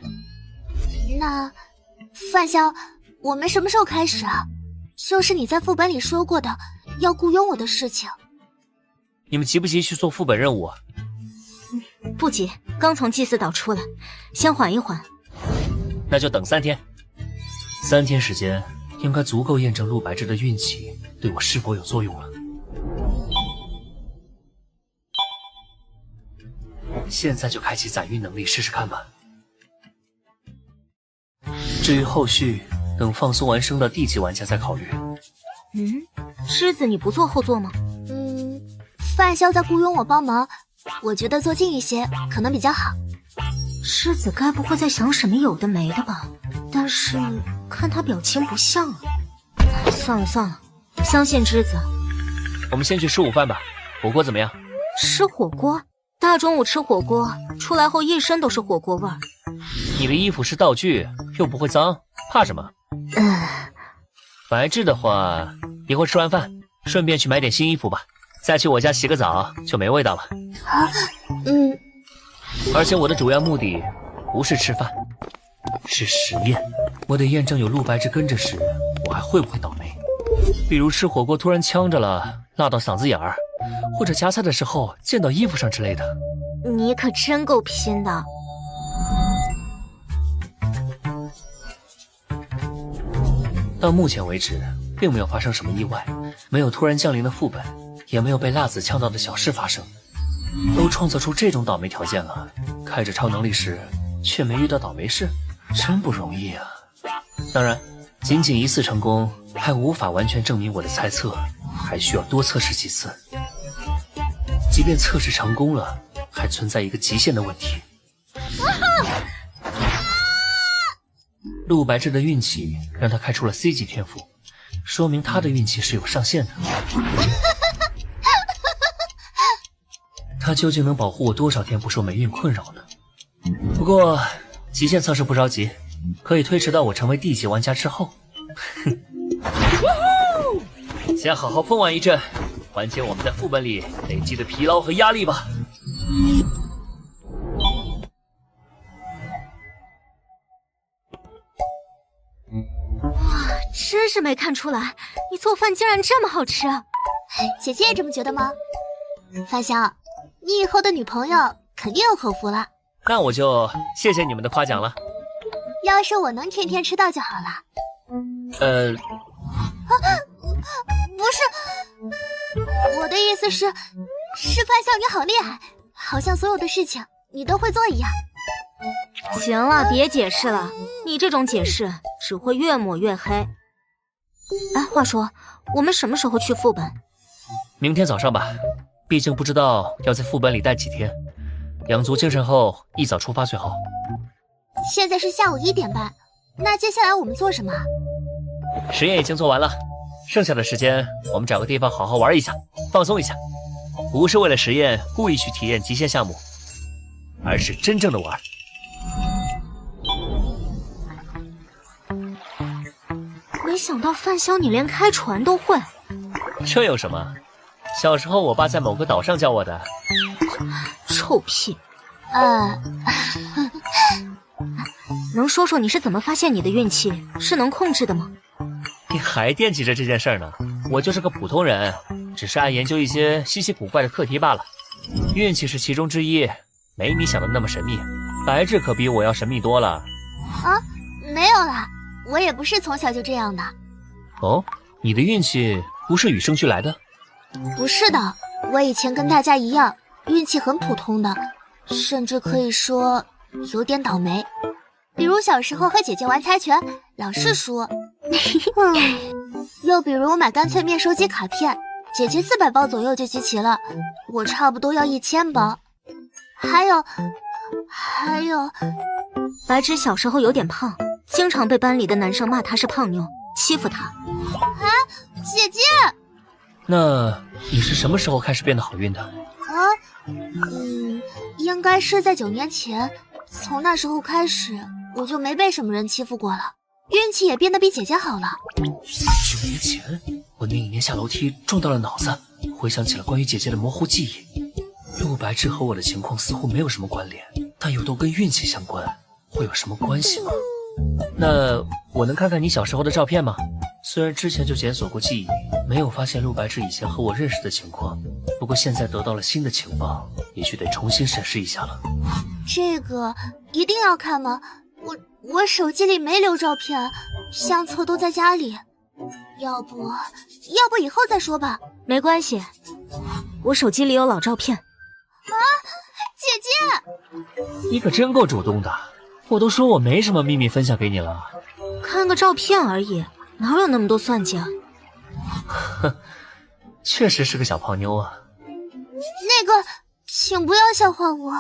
那范萧，我们什么时候开始啊？就是你在副本里说过的要雇佣我的事情。你们急不急去做副本任务？不急，刚从祭祀岛出来，先缓一缓。那就等3天。3天时间应该足够验证陆白芝的运气对我是否有作用了。现在就开启攒运能力试试看吧。至于后续，等放松完升到D级玩家再考虑。狮子你不做后座吗？范萧在雇佣我帮忙，我觉得坐近一些可能比较好。狮子该不会在想什么有的没的吧？但是看他表情不像啊。算了算了，相信之子。我们先去吃午饭吧，火锅怎么样？吃火锅？大中午吃火锅，出来后一身都是火锅味儿。你的衣服是道具，又不会脏，怕什么？白质的话，一会儿吃完饭，顺便去买点新衣服吧，再去我家洗个澡就没味道了。而且我的主要目的不是吃饭，是实验。我得验证有陆白芝跟着时，我还会不会倒霉。比如吃火锅突然呛着了，辣到嗓子眼儿，或者夹菜的时候溅到衣服上之类的。你可真够拼的。到目前为止，并没有发生什么意外，没有突然降临的副本，也没有被辣子呛到的小事发生。都创造出这种倒霉条件了，开着超能力时却没遇到倒霉事，真不容易啊。当然，仅仅一次成功还无法完全证明我的猜测，还需要多测试几次。即便测试成功了，还存在一个极限的问题。陆白芝的运气让他开出了 C 级天赋，说明他的运气是有上限的。他究竟能保护我多少天不受霉运困扰呢？不过极限测试不着急，可以推迟到我成为D级玩家之后。先好好疯玩一阵，缓解我们在副本里累积的疲劳和压力吧。哇，真是没看出来，你做饭竟然这么好吃。姐姐也这么觉得吗？范萧，你以后的女朋友肯定有口福了。那我就谢谢你们的夸奖了。要是我能天天吃到就好了。不是，我的意思是范萧你好厉害，好像所有的事情你都会做一样。行了，别解释了，你这种解释只会越抹越黑。哎，话说，我们什么时候去副本？明天早上吧，毕竟不知道要在副本里待几天，养足精神后一早出发最好。现在是下午1点半，那接下来我们做什么？实验已经做完了，剩下的时间我们找个地方好好玩一下，放松一下，不是为了实验故意去体验极限项目，而是真正的玩。没想到范萧你连开船都会。这有什么？小时候我爸在某个岛上教我的。臭屁。能说说你是怎么发现你的运气是能控制的吗？你还惦记着这件事呢？我就是个普通人，只是爱研究一些稀奇古怪的课题罢了。运气是其中之一，没你想的那么神秘。白质可比我要神秘多了。啊，没有啦，我也不是从小就这样的。哦，你的运气不是与生俱来的？不是的，我以前跟大家一样，运气很普通的，甚至可以说有点倒霉。比如小时候和姐姐玩猜拳，老是输。又比如买干脆面收集卡片，姐姐400包左右就集齐了，我差不多要1000包。还有，白芷小时候有点胖，经常被班里的男生骂她是胖妞，欺负她。啊，姐姐！那你是什么时候开始变得好运的？应该是在9年前，从那时候开始，我就没被什么人欺负过了，运气也变得比姐姐好了。9年前，我那一年下楼梯撞到了脑子，回想起了关于姐姐的模糊记忆。陆白芷和我的情况似乎没有什么关联，但又都跟运气相关，会有什么关系吗？那我能看看你小时候的照片吗？虽然之前就检索过记忆，没有发现陆白芷以前和我认识的情况，不过现在得到了新的情报，也许得重新审视一下了。这个一定要看吗？我手机里没留照片，相册都在家里，要不以后再说吧。没关系，我手机里有老照片。啊，姐姐，你可真够主动的，我都说我没什么秘密分享给你了。看个照片而已，哪有那么多算计啊？哼，确实是个小胖妞啊。那个，请不要笑话我。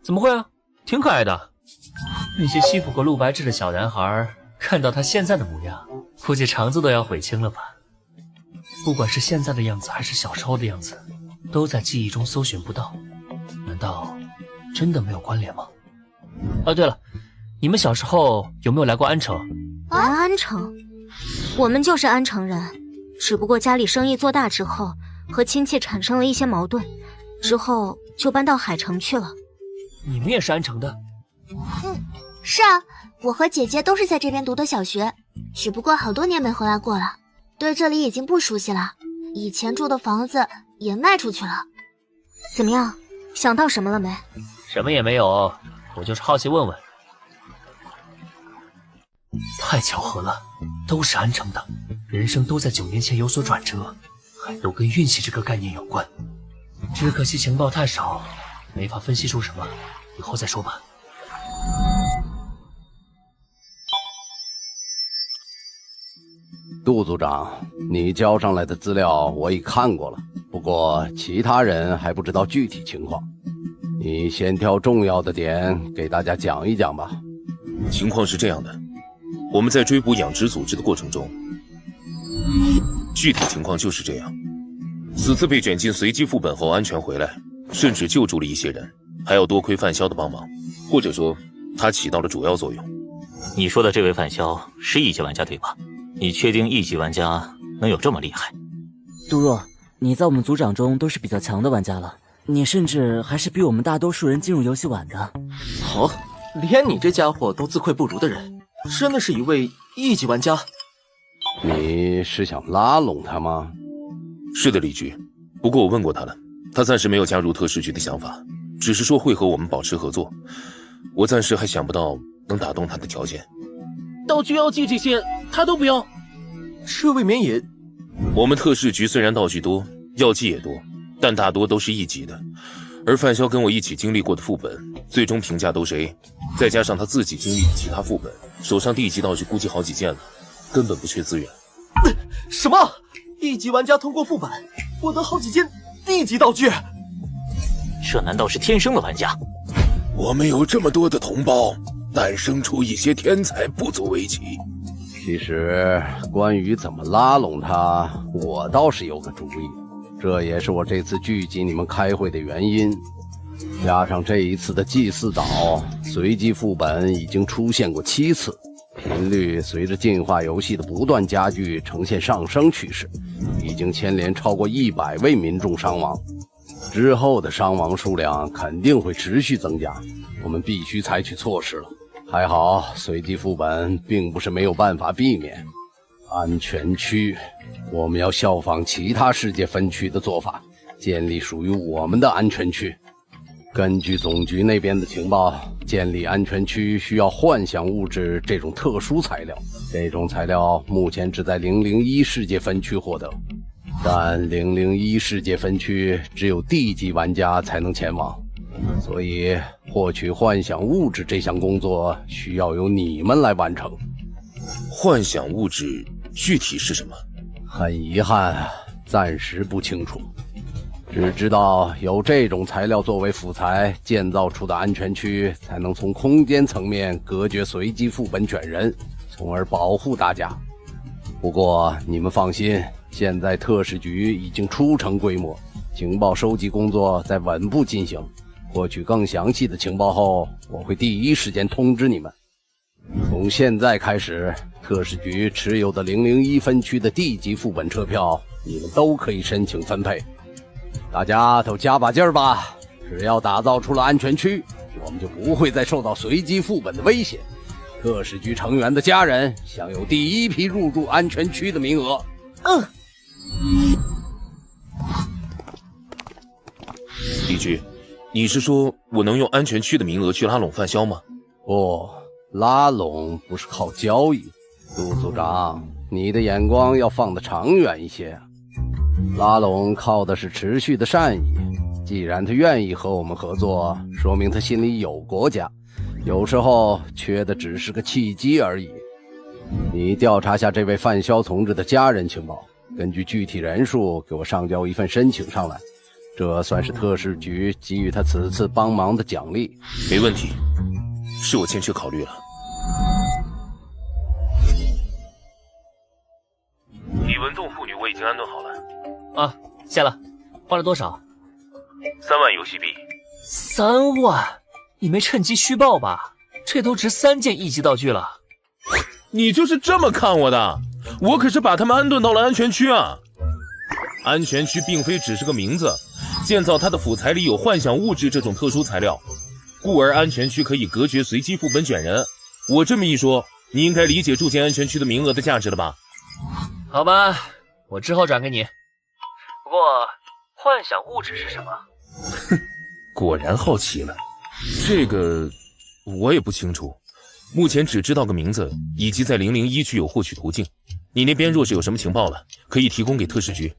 怎么会啊？挺可爱的。那些欺负过陆白芷的小男孩，看到他现在的模样，估计肠子都要悔青了吧。不管是现在的样子还是小时候的样子，都在记忆中搜寻不到。难道真的没有关联吗？哦，对了，你们小时候有没有来过安城？来安城？我们就是安城人，只不过家里生意做大之后，和亲戚产生了一些矛盾，之后就搬到海城去了。你们也是安城的？是啊，我和姐姐都是在这边读的小学，只不过好多年没回来过了，对这里已经不熟悉了。以前住的房子也卖出去了。怎么样，想到什么了没？什么也没有，我就是好奇问问。太巧合了，都是安城的，人生都在9年前有所转折，还都跟运气这个概念有关。只可惜情报太少，没法分析出什么，以后再说吧。杜组长，你交上来的资料我已看过了，不过其他人还不知道具体情况。你先挑重要的点给大家讲一讲吧。情况是这样的，我们在追捕养殖组织的过程中，具体情况就是这样。此次被卷进随机副本后安全回来，甚至救助了一些人，还要多亏范潇的帮忙，或者说他起到了主要作用。你说的这位范潇是1级玩家对吧？你确定1级玩家能有这么厉害？杜若，你在我们组长中都是比较强的玩家了，你甚至还是比我们大多数人进入游戏晚的。哦，连你这家伙都自愧不如的人，真的是一位1级玩家？你是想拉拢他吗？是的，李局。不过我问过他了，他暂时没有加入特事局的想法，只是说会和我们保持合作。我暂时还想不到能打动他的条件。道具、药剂这些他都不要，这未免也……我们特事局虽然道具多，药剂也多，但大多都是1级的。而范潇跟我一起经历过的副本，最终评价都是 A， 再加上他自己经历的其他副本，手上D级道具估计好几件了，根本不缺资源。什么？1级玩家通过副本获得好几件D级道具？这难道是天生的玩家？我们有这么多的同胞，诞生出一些天才不足为奇。其实关于怎么拉拢他，我倒是有个主意，这也是我这次聚集你们开会的原因。加上这一次的祭祀岛随机副本已经出现过7次，频率随着进化游戏的不断加剧呈现上升趋势，已经牵连超过100位民众伤亡。之后的伤亡数量肯定会持续增加，我们必须采取措施了。还好随机副本并不是没有办法避免，安全区，我们要效仿其他世界分区的做法，建立属于我们的安全区。根据总局那边的情报，建立安全区需要幻想物质这种特殊材料，这种材料目前只在001世界分区获得，但001世界分区只有地级玩家才能前往，所以获取幻想物质这项工作需要由你们来完成。幻想物质具体是什么？很遗憾，暂时不清楚。只知道有这种材料作为辅材建造出的安全区，才能从空间层面隔绝随机副本卷人，从而保护大家。不过你们放心，现在特使局已经初成规模，情报收集工作在稳步进行。获取更详细的情报后，我会第一时间通知你们。从现在开始，特使局持有的001分区的地级副本车票，你们都可以申请分配。大家都加把劲儿吧！只要打造出了安全区，我们就不会再受到随机副本的威胁。特使局成员的家人享有第一批入住安全区的名额。李局，你是说我能用安全区的名额去拉拢范潇吗？不，拉拢不是靠交易。陆组长，你的眼光要放得长远一些啊！拉拢靠的是持续的善意，既然他愿意和我们合作，说明他心里有国家，有时候缺的只是个契机而已。你调查下这位范潇同志的家人情报，根据具体人数给我上交一份申请上来，这算是特使局给予他此次帮忙的奖励。没问题，是我欠缺考虑了。李文栋妇女我已经安顿好了。啊，谢了。花了多少？3万游戏币。3万？你没趁机虚报吧？这都值3件1级道具了。你就是这么看我的？我可是把他们安顿到了安全区啊！安全区并非只是个名字，建造它的辅材里有幻想物质这种特殊材料，故而安全区可以隔绝随机副本卷人。我这么一说，你应该理解筑建安全区的名额的价值了吧？好吧，我之后转给你。不过，幻想物质是什么？哼，果然好奇了。这个我也不清楚，目前只知道个名字，以及在001区有获取途径。你那边若是有什么情报了，可以提供给特使局，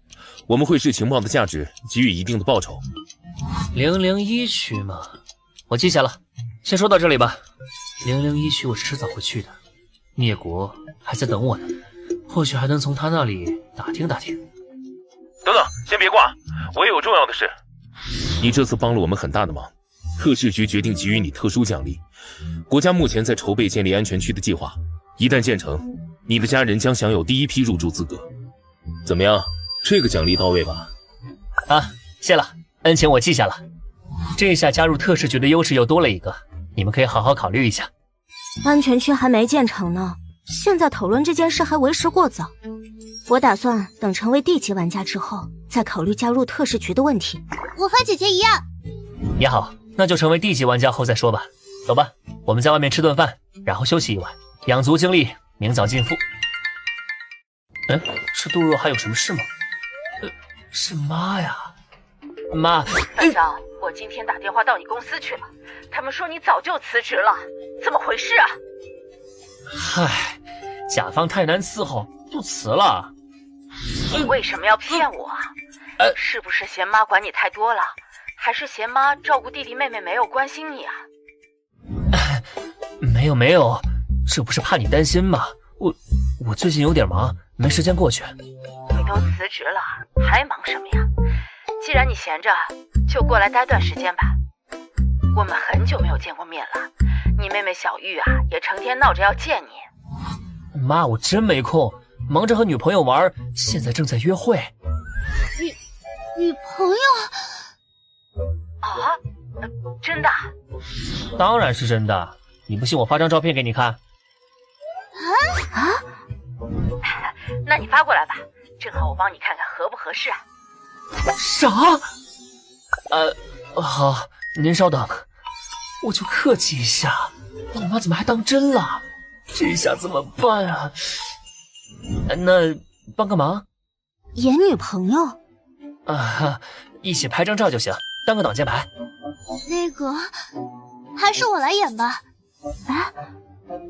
我们会视情报的价值给予一定的报酬。001区嘛，我记下了。先说到这里吧。001区我迟早会去的，灭国还在等我呢，或许还能从他那里打听打听。等等，先别挂，我也有重要的事。你这次帮了我们很大的忙，特使局决定给予你特殊奖励。国家目前在筹备建立安全区的计划，一旦建成，你的家人将享有第一批入住资格。怎么样，这个奖励到位吧？啊，谢了，恩情我记下了。这下加入特使局的优势又多了一个，你们可以好好考虑一下。安全区还没建成呢，现在讨论这件事还为时过早。我打算等成为地级玩家之后，再考虑加入特使局的问题。我和姐姐一样。也好，那就成为地级玩家后再说吧。走吧，我们在外面吃顿饭，然后休息一晚，养足精力，明早进腹。这杜若还有什么事吗？是妈呀，妈。范少，我今天打电话到你公司去了，他们说你早就辞职了，怎么回事啊？嗨，甲方太难伺候，就辞了。你为什么要骗我啊？是不是嫌妈管你太多了，还是嫌妈照顾弟弟妹妹没有关心你啊？没有，这不是怕你担心吗？我最近有点忙，没时间过去。你都辞职了，还忙什么呀？既然你闲着，就过来待段时间吧。我们很久没有见过面了，你妹妹小玉啊，也成天闹着要见你。妈，我真没空，忙着和女朋友玩，现在正在约会。女朋友？啊？真的？当然是真的，你不信我发张照片给你看。那你发过来吧，正好我帮你看看合不合适啊。啥？好，您稍等，我就客气一下。我妈怎么还当真了？这下怎么办啊？那帮个忙？演女朋友？啊，一起拍张照就行，当个挡箭牌。那个，还是我来演吧。啊，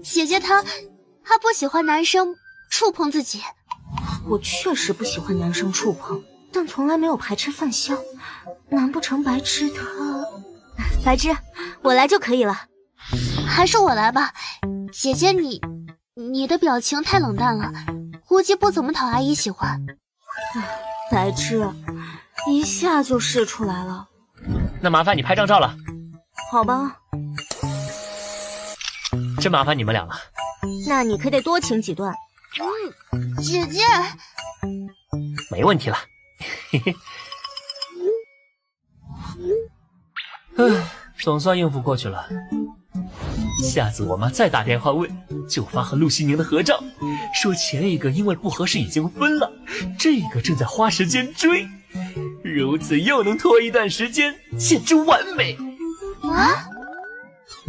姐姐她不喜欢男生触碰自己。我确实不喜欢男生触碰，但从来没有排斥范香。难不成白痴他？白痴，我来就可以了。还是我来吧，姐姐你的表情太冷淡了，估计不怎么讨阿姨喜欢。白痴，一下就试出来了。那麻烦你拍张照了。好吧。真麻烦你们俩了。那你可得多请几段。姐姐。没问题了。嘿嘿。总算应付过去了。下次我妈再打电话问，就发和陆熙宁的合照，说前一个因为不合适已经分了，这个正在花时间追，如此又能拖一段时间，简直完美。啊！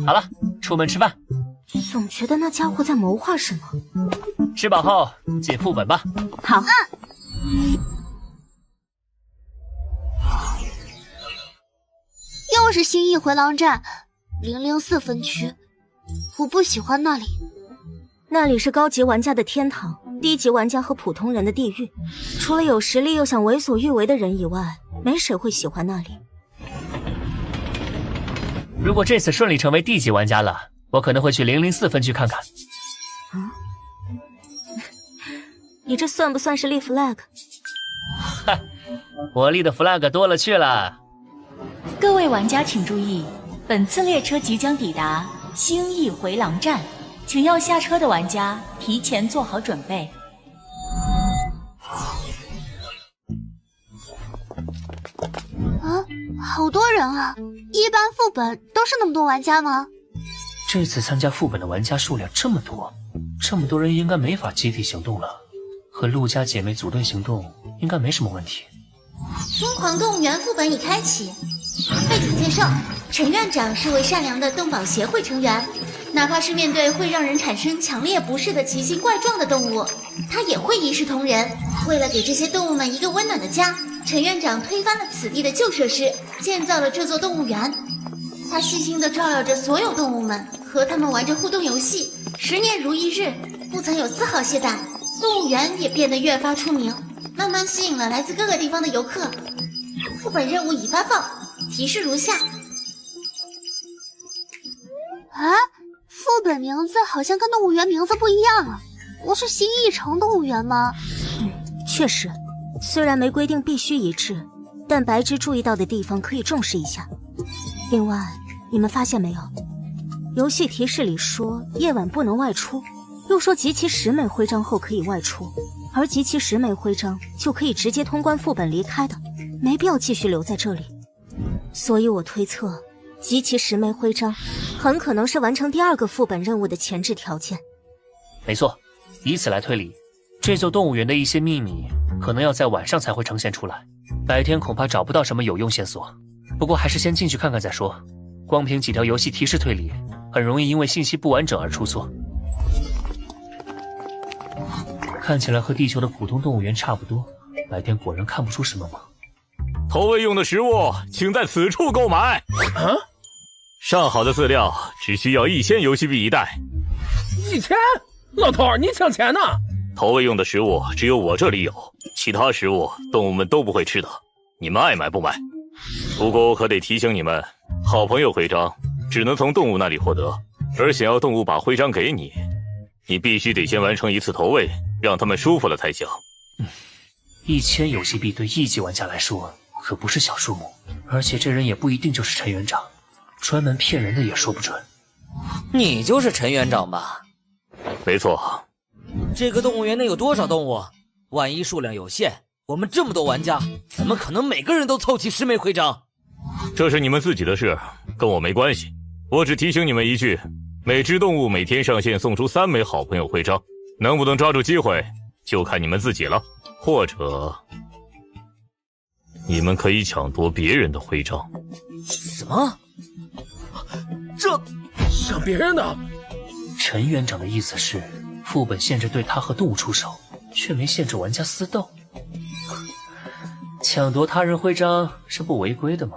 好了，出门吃饭。总觉得那家伙在谋划什么。吃饱后进副本吧。好。又是新义回廊站004分区，我不喜欢那里。那里是高级玩家的天堂，低级玩家和普通人的地狱。除了有实力又想为所欲为的人以外，没谁会喜欢那里。如果这次顺利成为地级玩家了，我可能会去004分区看看。你这算不算是立 flag？ 嗨，我立的 flag 多了去了。各位玩家请注意，本次列车即将抵达兴义回廊站，请要下车的玩家提前做好准备。啊，好多人啊！一般副本都是那么多玩家吗？这次参加副本的玩家数量这么多，这么多人应该没法集体行动了。和陆家姐妹组队行动应该没什么问题。疯狂动物园副本已开启。背景介绍：陈院长是位善良的动保协会成员，哪怕是面对会让人产生强烈不适的奇形怪状的动物，他也会一视同仁。为了给这些动物们一个温暖的家，陈院长推翻了此地的旧设施，建造了这座动物园。他细心地照料着所有动物们，和他们玩着互动游戏，10年如一日，不曾有丝毫懈怠。动物园也变得越发出名，慢慢吸引了来自各个地方的游客。副本任务已发放，提示如下。啊，副本名字好像跟动物园名字不一样啊，不是新义城动物园吗？确实，虽然没规定必须一致，但白芝注意到的地方可以重视一下。另外，你们发现没有，游戏提示里说夜晚不能外出，又说集齐10枚徽章后可以外出，而集齐10枚徽章就可以直接通关副本离开的，没必要继续留在这里。所以我推测，集齐10枚徽章很可能是完成第2个副本任务的前置条件。没错，以此来推理，这座动物园的一些秘密可能要在晚上才会呈现出来，白天恐怕找不到什么有用线索。不过还是先进去看看再说，光凭几条游戏提示推理，很容易因为信息不完整而出错。看起来和地球的普通动物园差不多，白天果然看不出什么吗？投喂用的食物，请在此处购买。啊？上好的饲料只需要1000游戏币一袋。1000？老头儿，你抢钱呢？投喂用的食物只有我这里有，其他食物动物们都不会吃的，你们爱买不买。不过我可得提醒你们，好朋友徽章只能从动物那里获得，而想要动物把徽章给你，你必须得先完成一次投喂，让他们舒服了才行。1000游戏币对1级玩家来说可不是小数目，而且这人也不一定就是陈园长，专门骗人的也说不准。你就是陈园长吧？没错。这个动物园内有多少动物？万一数量有限，我们这么多玩家，怎么可能每个人都凑齐10枚徽章？这是你们自己的事，跟我没关系。我只提醒你们一句，每只动物每天上线送出3枚好朋友徽章，能不能抓住机会，就看你们自己了。或者，你们可以抢夺别人的徽章。什么？这抢别人的？陈园长的意思是，副本限制对他和动物出手，却没限制玩家私斗。抢夺他人徽章是不违规的吗？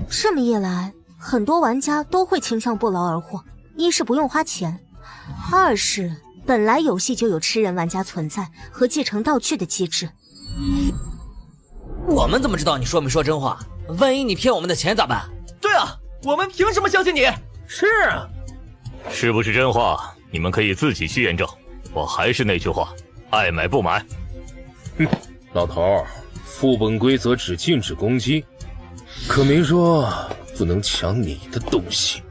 这么一来，很多玩家都会倾向不劳而获。一是不用花钱，二是本来游戏就有吃人玩家存在和继承道具的机制。我们怎么知道你说没说真话？万一你骗我们的钱咋办？对啊，我们凭什么相信你？是啊，是不是真话？你们可以自己去验证。我还是那句话，爱买不买。老头，副本规则只禁止攻击，可没说不能抢你的东西。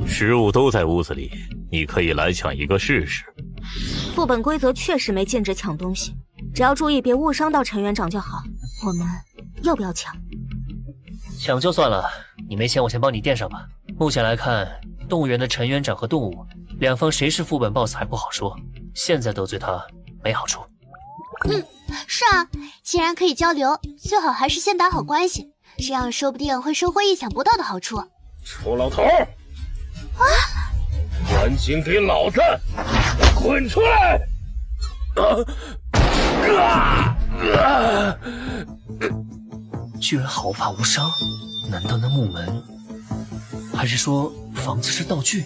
食物都在屋子里，你可以来抢一个试试。副本规则确实没禁止抢东西，只要注意别误伤到陈园长就好。我们要不要抢？抢就算了，你没钱我先帮你垫上吧。目前来看，动物园的陈园长和动物两方谁是副本 BOSS 还不好说，现在得罪他没好处。是啊，既然可以交流，最好还是先打好关系，这样说不定会收获意想不到的好处。臭老头！赶紧给老子滚出来！居然毫发无伤，难道那木门，还是说房子是道具？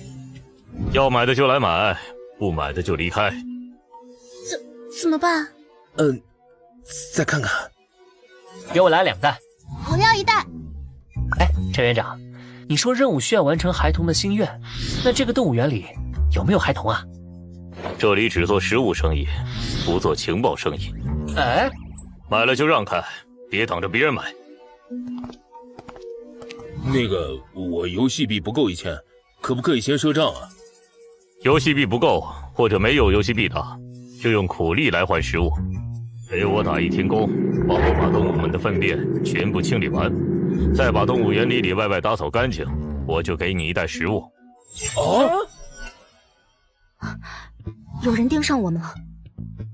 要买的就来买，不买的就离开。怎么办？再看看。给我来2袋。我要1袋。哎，陈园长，你说任务需要完成孩童的心愿，那这个动物园里有没有孩童啊？这里只做食物生意，不做情报生意。哎，买了就让开，别等着别人买。那个，我游戏币不够1000，可不可以先赊账啊？游戏币不够，或者没有游戏币的，就用苦力来换食物。陪我打1天工，帮我把动物们的粪便全部清理完，再把动物园里外打扫干净，我就给你1袋食物。有人盯上我们了。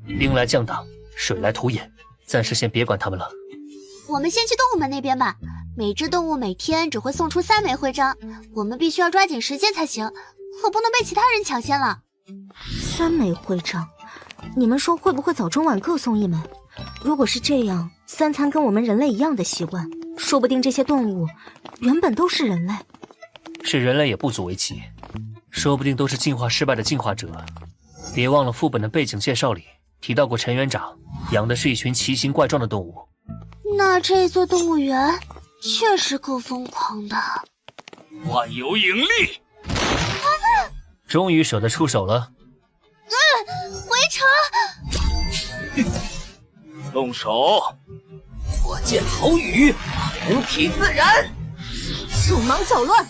兵来将挡，水来土掩，暂时先别管他们了。我们先去动物们那边吧。每只动物每天只会送出3枚徽章，我们必须要抓紧时间才行，可不能被其他人抢先了。3枚徽章，你们说会不会早中晚各送1枚？如果是这样，3餐跟我们人类一样的习惯，说不定这些动物原本都是人类。是人类也不足为奇，说不定都是进化失败的进化者。别忘了副本的背景介绍里提到过，陈园长养的是一群奇形怪状的动物。那这座动物园确实够疯狂的。万有引力，终于舍得出手了。围城，动手！火箭好雨，同体自燃，手忙脚乱。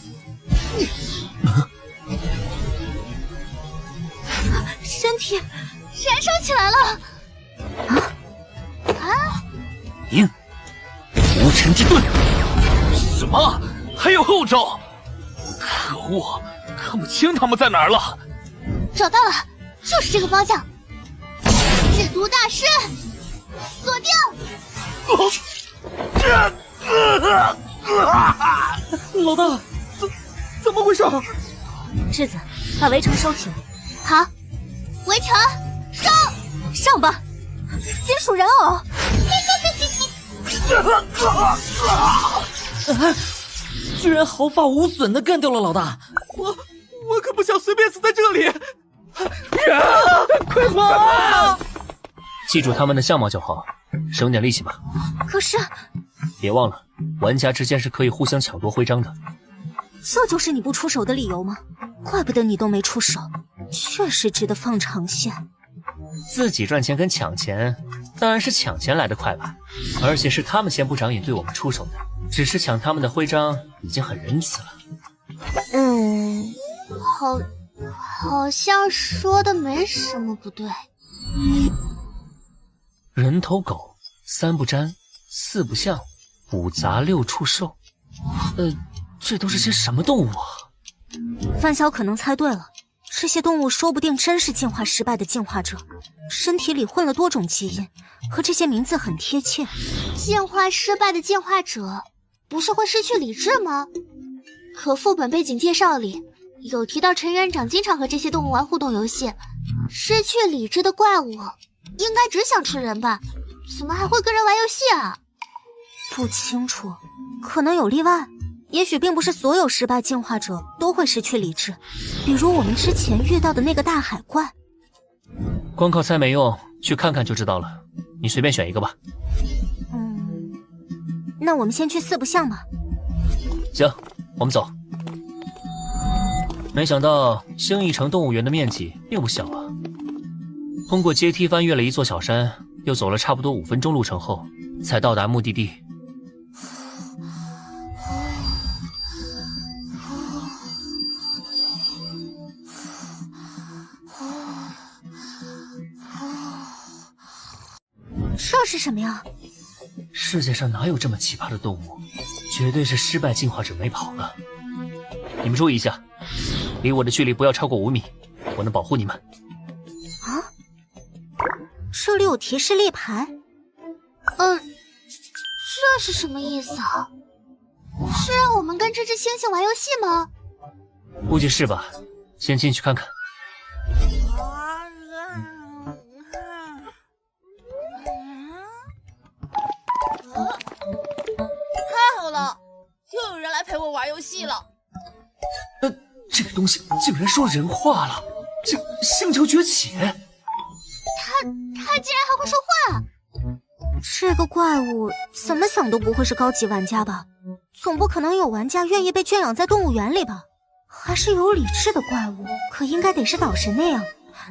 身体燃烧起来了！赢！无尘之盾！什么？还有后招？可恶，看不清他们在哪儿了。找到了，就是这个方向。制毒大师，锁定！老大，怎么回事？质子，把围城收起来。好，围城上吧！金属人偶。居然毫发无损的干掉了老大！我可不想随便死在这里！快跑！记住他们的相貌就好，省点力气吧。可是，别忘了，玩家之间是可以互相抢夺徽章的。这就是你不出手的理由吗？怪不得你都没出手，确实值得放长线。自己赚钱跟抢钱，当然是抢钱来得快吧。而且是他们先不长眼对我们出手的，只是抢他们的徽章已经很仁慈了。好像说的没什么不对。人头狗，3不沾，4不像，5杂6畜兽。这都是些什么动物啊？范晓可能猜对了，这些动物说不定真是进化失败的进化者，身体里混了多种基因，和这些名字很贴切。进化失败的进化者不是会失去理智吗？可副本背景介绍里有提到陈园长经常和这些动物玩互动游戏，失去理智的怪物应该只想吃人吧？怎么还会跟人玩游戏啊？不清楚，可能有例外。也许并不是所有失败进化者都会失去理智，比如我们之前遇到的那个大海怪。光靠猜没用，去看看就知道了。你随便选一个吧。那我们先去四不像吧。行，我们走。没想到星翼城动物园的面积并不小啊。通过阶梯翻越了一座小山，又走了差不多5分钟路程后，才到达目的地。这是什么呀？世界上哪有这么奇葩的动物？绝对是失败进化者没跑了。你们注意一下，离我的距离不要超过5米，我能保护你们。啊？这里有提示立牌。这是什么意思啊？是让我们跟这只猩猩玩游戏吗？估计是吧，先进去看看。太好了，又有人来陪我玩游戏了。这个东西竟然说人话了，星球崛起。他竟然还会说话。这个怪物怎么想都不会是高级玩家吧？总不可能有玩家愿意被圈养在动物园里吧？还是有理智的怪物，可应该得是岛神那样，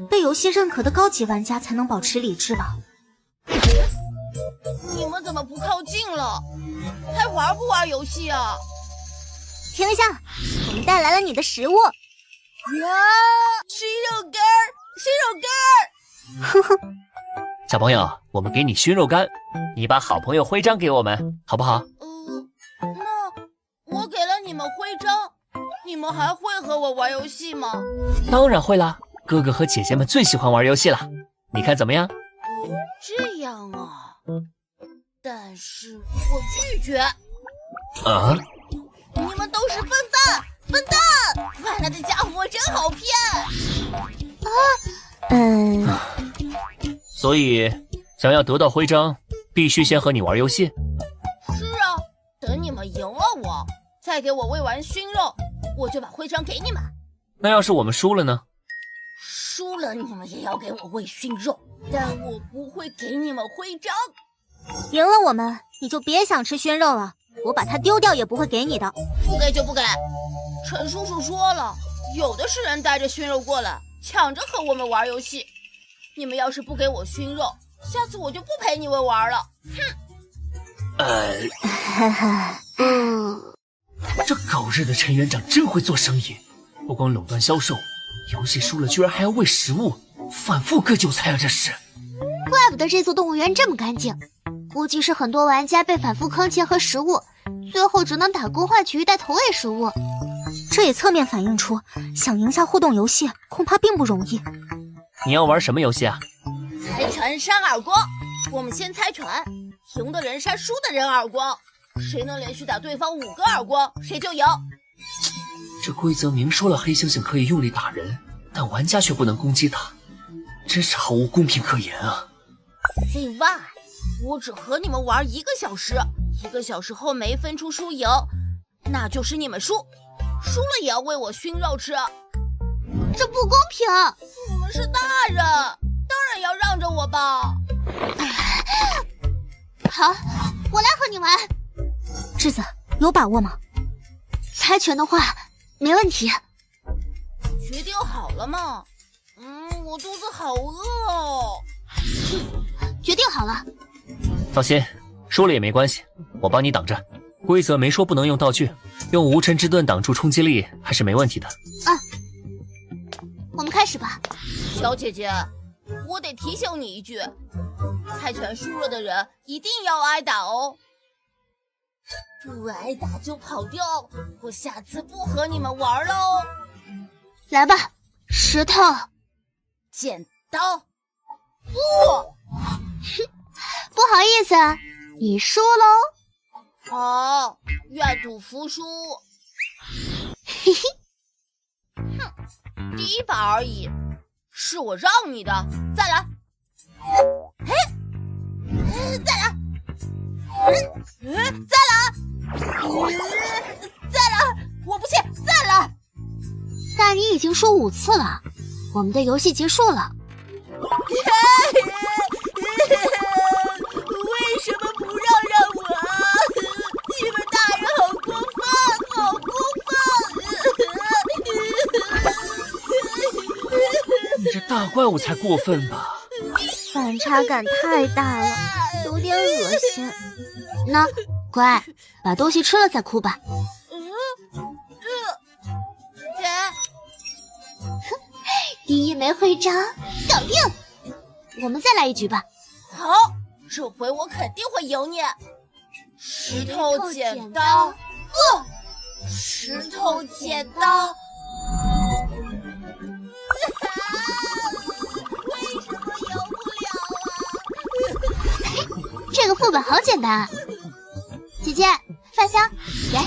被游戏认可的高级玩家才能保持理智吧？你们怎么不靠近了？还玩不玩游戏啊？停一下，我们带来了你的食物。啊，熏肉干儿，熏肉干儿！呵呵。小朋友，我们给你熏肉干，你把好朋友徽章给我们，好不好？那我给了你们徽章，你们还会和我玩游戏吗？当然会啦，哥哥和姐姐们最喜欢玩游戏了，你看怎么样？这样啊，但是我拒绝。啊？你们都是笨蛋，笨蛋！外来的家伙真好骗。所以，想要得到徽章，必须先和你玩游戏。是啊，等你们赢了我，再给我喂完熏肉，我就把徽章给你们。那要是我们输了呢？输了你们也要给我喂熏肉，但我不会给你们徽章。赢了我们，你就别想吃熏肉了，我把它丢掉也不会给你的。不给就不给。陈叔叔说了，有的是人带着熏肉过来，抢着和我们玩游戏。你们要是不给我熏肉，下次我就不陪你们玩了。这狗日的陈园长真会做生意，不光垄断销售，游戏输了居然还要喂食物，反复割韭菜啊！这是。怪不得这座动物园这么干净，估计是很多玩家被反复坑钱和食物，最后只能打工换取1袋投喂食物。这也侧面反映出，想赢下互动游戏恐怕并不容易。你要玩什么游戏啊？猜拳扇耳光，我们先猜拳，赢的人扇输的人耳光，谁能连续打对方5个耳光，谁就赢。这规则明说了黑猩猩可以用力打人，但玩家却不能攻击他，真是毫无公平可言啊！另外，我只和你们玩1个小时，1个小时后没分出输赢，那就是你们输，输了也要喂我熏肉吃。这不公平！你们是大人，当然要让着我吧。好，我来和你玩。智子，有把握吗？猜拳的话，没问题。决定好了吗？我肚子好饿哦。决定好了。放心，输了也没关系，我帮你挡着。规则没说不能用道具，用无尘之盾挡住冲击力还是没问题的。我们开始吧。小姐姐，我得提醒你一句，猜拳输了的人一定要挨打哦。不挨打就跑掉，我下次不和你们玩喽。来吧，石头剪刀布。不好意思，你输喽。好，愿赌服输。嘿嘿。第一把而已，是我让你的，再来。再来。再来。再来，我不信，再来。大人已经说5次了，我们的游戏结束了。为什么不让我？你们大人好过分，好过分！你这大怪物才过分吧？反差感太大了，有点恶心。那乖，把东西吃了再哭吧。第一枚徽章搞定，我们再来一局吧。好，这回我肯定会赢你。石头剪刀，石头剪刀。为什么赢不了啊？这个副本好简单啊！姐姐，饭香，给。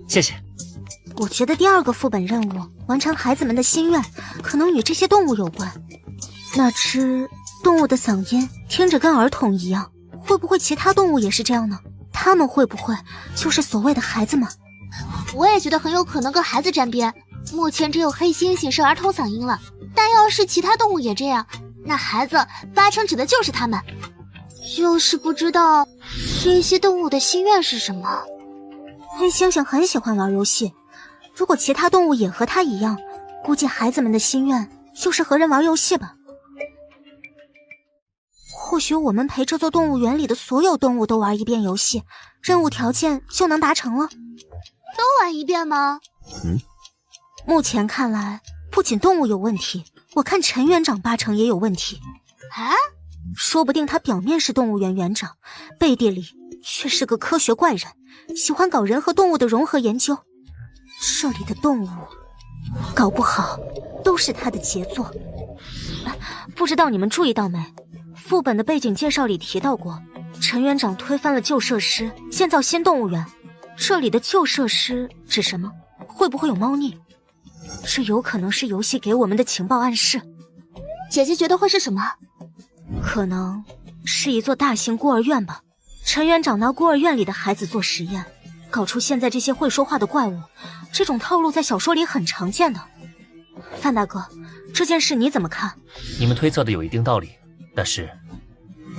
谢谢。我觉得第2个副本任务完成孩子们的心愿，可能与这些动物有关。那只动物的嗓音听着跟儿童一样，会不会其他动物也是这样呢？他们会不会就是所谓的孩子们？我也觉得很有可能跟孩子沾边。目前只有黑猩猩是儿童嗓音了，但要是其他动物也这样，那孩子8成指的就是他们。就是不知道这些动物的心愿是什么。黑猩猩很喜欢玩游戏，如果其他动物也和他一样，估计孩子们的心愿就是和人玩游戏吧。或许我们陪这座动物园里的所有动物都玩一遍游戏，任务条件就能达成了。都玩一遍吗？目前看来，不仅动物有问题，我看陈园长8成也有问题。啊？说不定他表面是动物园园长，背地里却是个科学怪人，喜欢搞人和动物的融合研究。这里的动物，搞不好都是他的杰作。不知道你们注意到没？副本的背景介绍里提到过，陈园长推翻了旧设施，建造新动物园。这里的旧设施指什么？会不会有猫腻？这有可能是游戏给我们的情报暗示。姐姐觉得会是什么？可能是一座大型孤儿院吧。陈园长拿孤儿院里的孩子做实验，搞出现在这些会说话的怪物，这种套路在小说里很常见的。范大哥，这件事你怎么看？你们推测的有一定道理，但是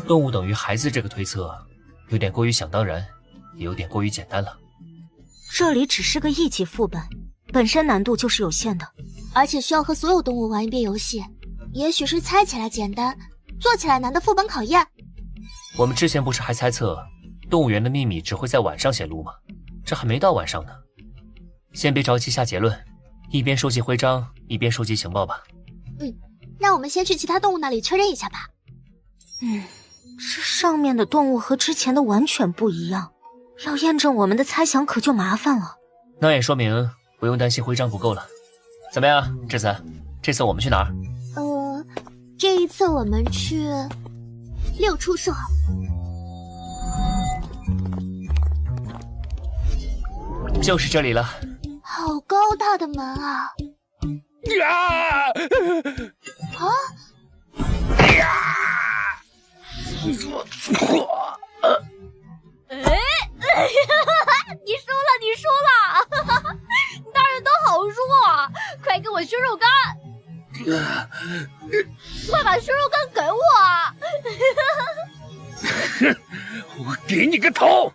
动物等于孩子这个推测有点过于想当然，也有点过于简单了。这里只是个1级副本，本身难度就是有限的，而且需要和所有动物玩一遍游戏，也许是猜起来简单，做起来难的副本考验。我们之前不是还猜测动物园的秘密只会在晚上显露吗？这还没到晚上呢。先别着急下结论，一边收集徽章，一边收集情报吧。那我们先去其他动物那里确认一下吧。这上面的动物和之前的完全不一样，要验证我们的猜想可就麻烦了。那也说明不用担心徽章不够了。怎么样，智子，这次我们去哪儿？这一次我们去6处所。就是这里了。好高大的门啊！你输了！大人都好弱啊，快给我熏肉干！快把熏肉干给我啊！我给你个头！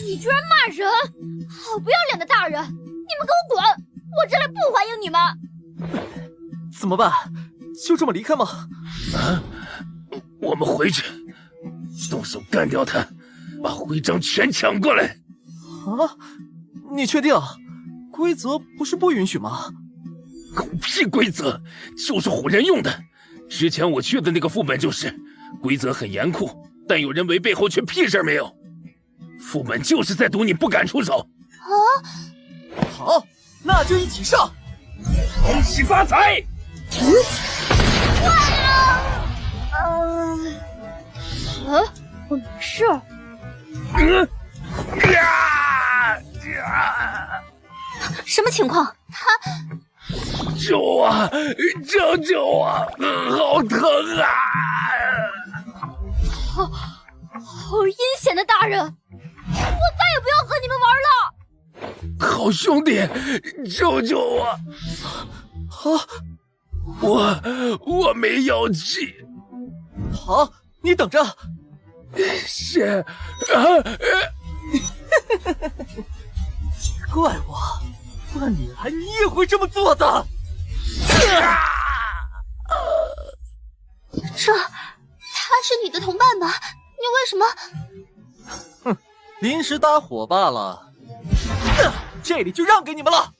你居然骂人，好不要脸的大人！你们给我滚！我这里不欢迎你们！怎么办？就这么离开吗？我们回去，动手干掉他，把徽章全抢过来。你确定？规则不是不允许吗？狗屁规则，就是唬人用的。之前我去的那个副本就是，规则很严酷，但有人违背后却屁事没有。副本就是在赌你不敢出手。好，那就一起上！恭喜发财！我没事。什么情况？救我！救救我！好疼啊！好阴险的大人！我再也不要和你们玩了！好兄弟，救救我！好，我没药气。好，你等着。是怪我，换你来你也会这么做的。他是你的同伴吧？你为什么？哼，临时搭伙罢了。这里就让给你们了。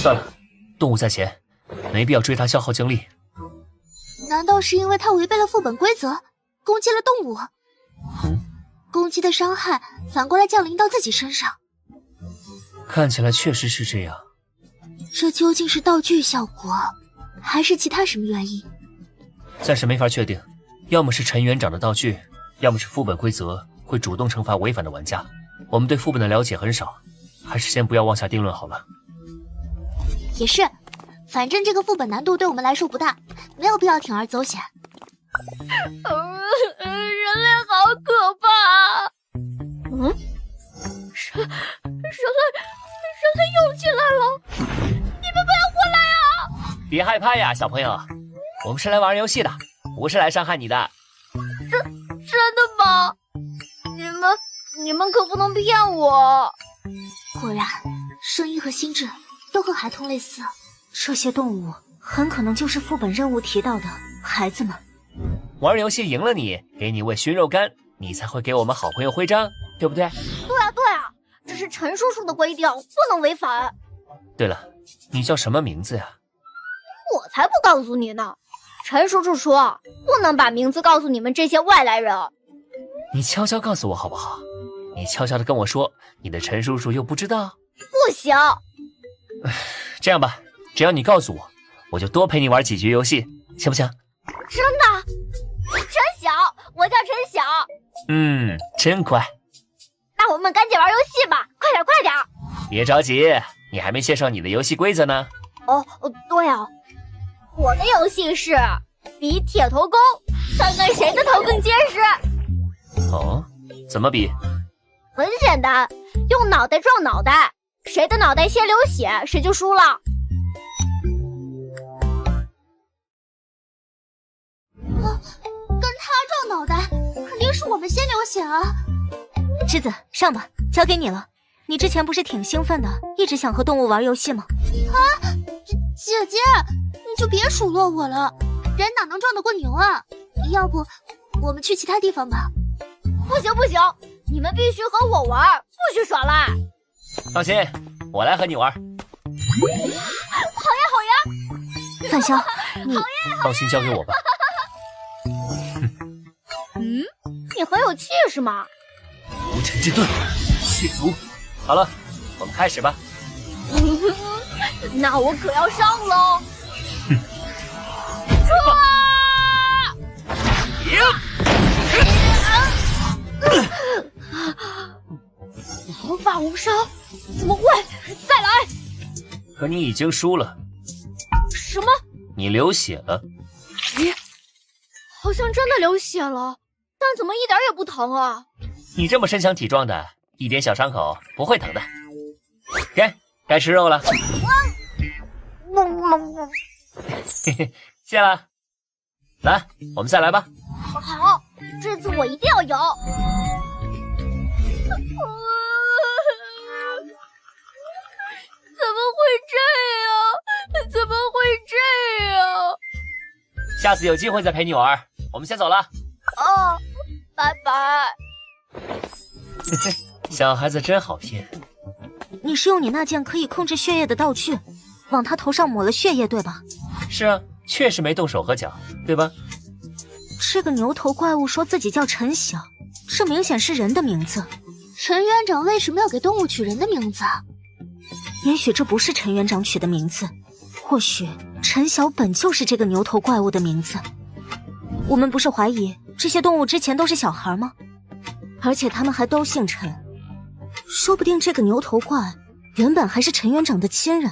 算了，动物在前，没必要追他消耗精力。难道是因为他违背了副本规则，攻击了动物？攻击的伤害反过来降临到自己身上？看起来确实是这样。这究竟是道具效果，还是其他什么原因？暂时没法确定，要么是陈园长的道具，要么是副本规则会主动惩罚违反的玩家。我们对副本的了解很少，还是先不要妄下定论好了。也是，反正这个副本难度对我们来说不大，没有必要铤而走险。人类好可怕！人类又进来了！你们不要过来啊！别害怕呀，小朋友，我们是来玩游戏的，不是来伤害你的。真的吗？你们可不能骗我！果然，声音和心智都和孩童类似。这些动物很可能就是副本任务提到的孩子们。玩游戏赢了你，给你喂熏肉干，你才会给我们好朋友徽章，对不对？对啊，这是陈叔叔的规定，不能违反。对了，你叫什么名字呀？我才不告诉你呢！陈叔叔说不能把名字告诉你们这些外来人。你悄悄告诉我好不好？你悄悄的跟我说，你的陈叔叔又不知道？不行。这样吧，只要你告诉我，我就多陪你玩几局游戏，行不行？真的？陈晓，我叫陈晓。真乖。那我们赶紧玩游戏吧，快点！别着急，你还没介绍你的游戏规则呢。对啊，我的游戏是比铁头功，看看谁的头更结实。哦，怎么比？很简单，用脑袋撞脑袋，谁的脑袋先流血，谁就输了。跟他撞脑袋，肯定是我们先流血啊！栀子，上吧，交给你了。你之前不是挺兴奋的，一直想和动物玩游戏吗？姐姐，你就别数落我了，人哪能撞得过牛啊？要不我们去其他地方吧？不行，你们必须和我玩，不许耍赖。放心，我来和你玩。好呀！范潇，你放心交给我吧。你很有气势嘛。无尘之盾，血族。好了，我们开始吧。那我可要上喽！毫发无伤？怎么会？再来！可你已经输了。什么？你流血了？咦，好像真的流血了，但怎么一点也不疼啊？你这么身强体壮的，一点小伤口不会疼的。该吃肉了。嘿嘿，谢了。来，我们再来吧。好，这次我一定要赢。怎么会这样？下次有机会再陪你玩。我们先走了。拜拜。小孩子真好骗。你是用你那件可以控制血液的道具，往他头上抹了血液，对吧？是啊，确实没动手和脚，对吧？这个牛头怪物说自己叫陈晓，这明显是人的名字。陈园长为什么要给动物取人的名字啊？也许这不是陈园长取的名字，或许陈晓本就是这个牛头怪物的名字。我们不是怀疑这些动物之前都是小孩吗？而且他们还都姓陈，说不定这个牛头怪原本还是陈园长的亲人。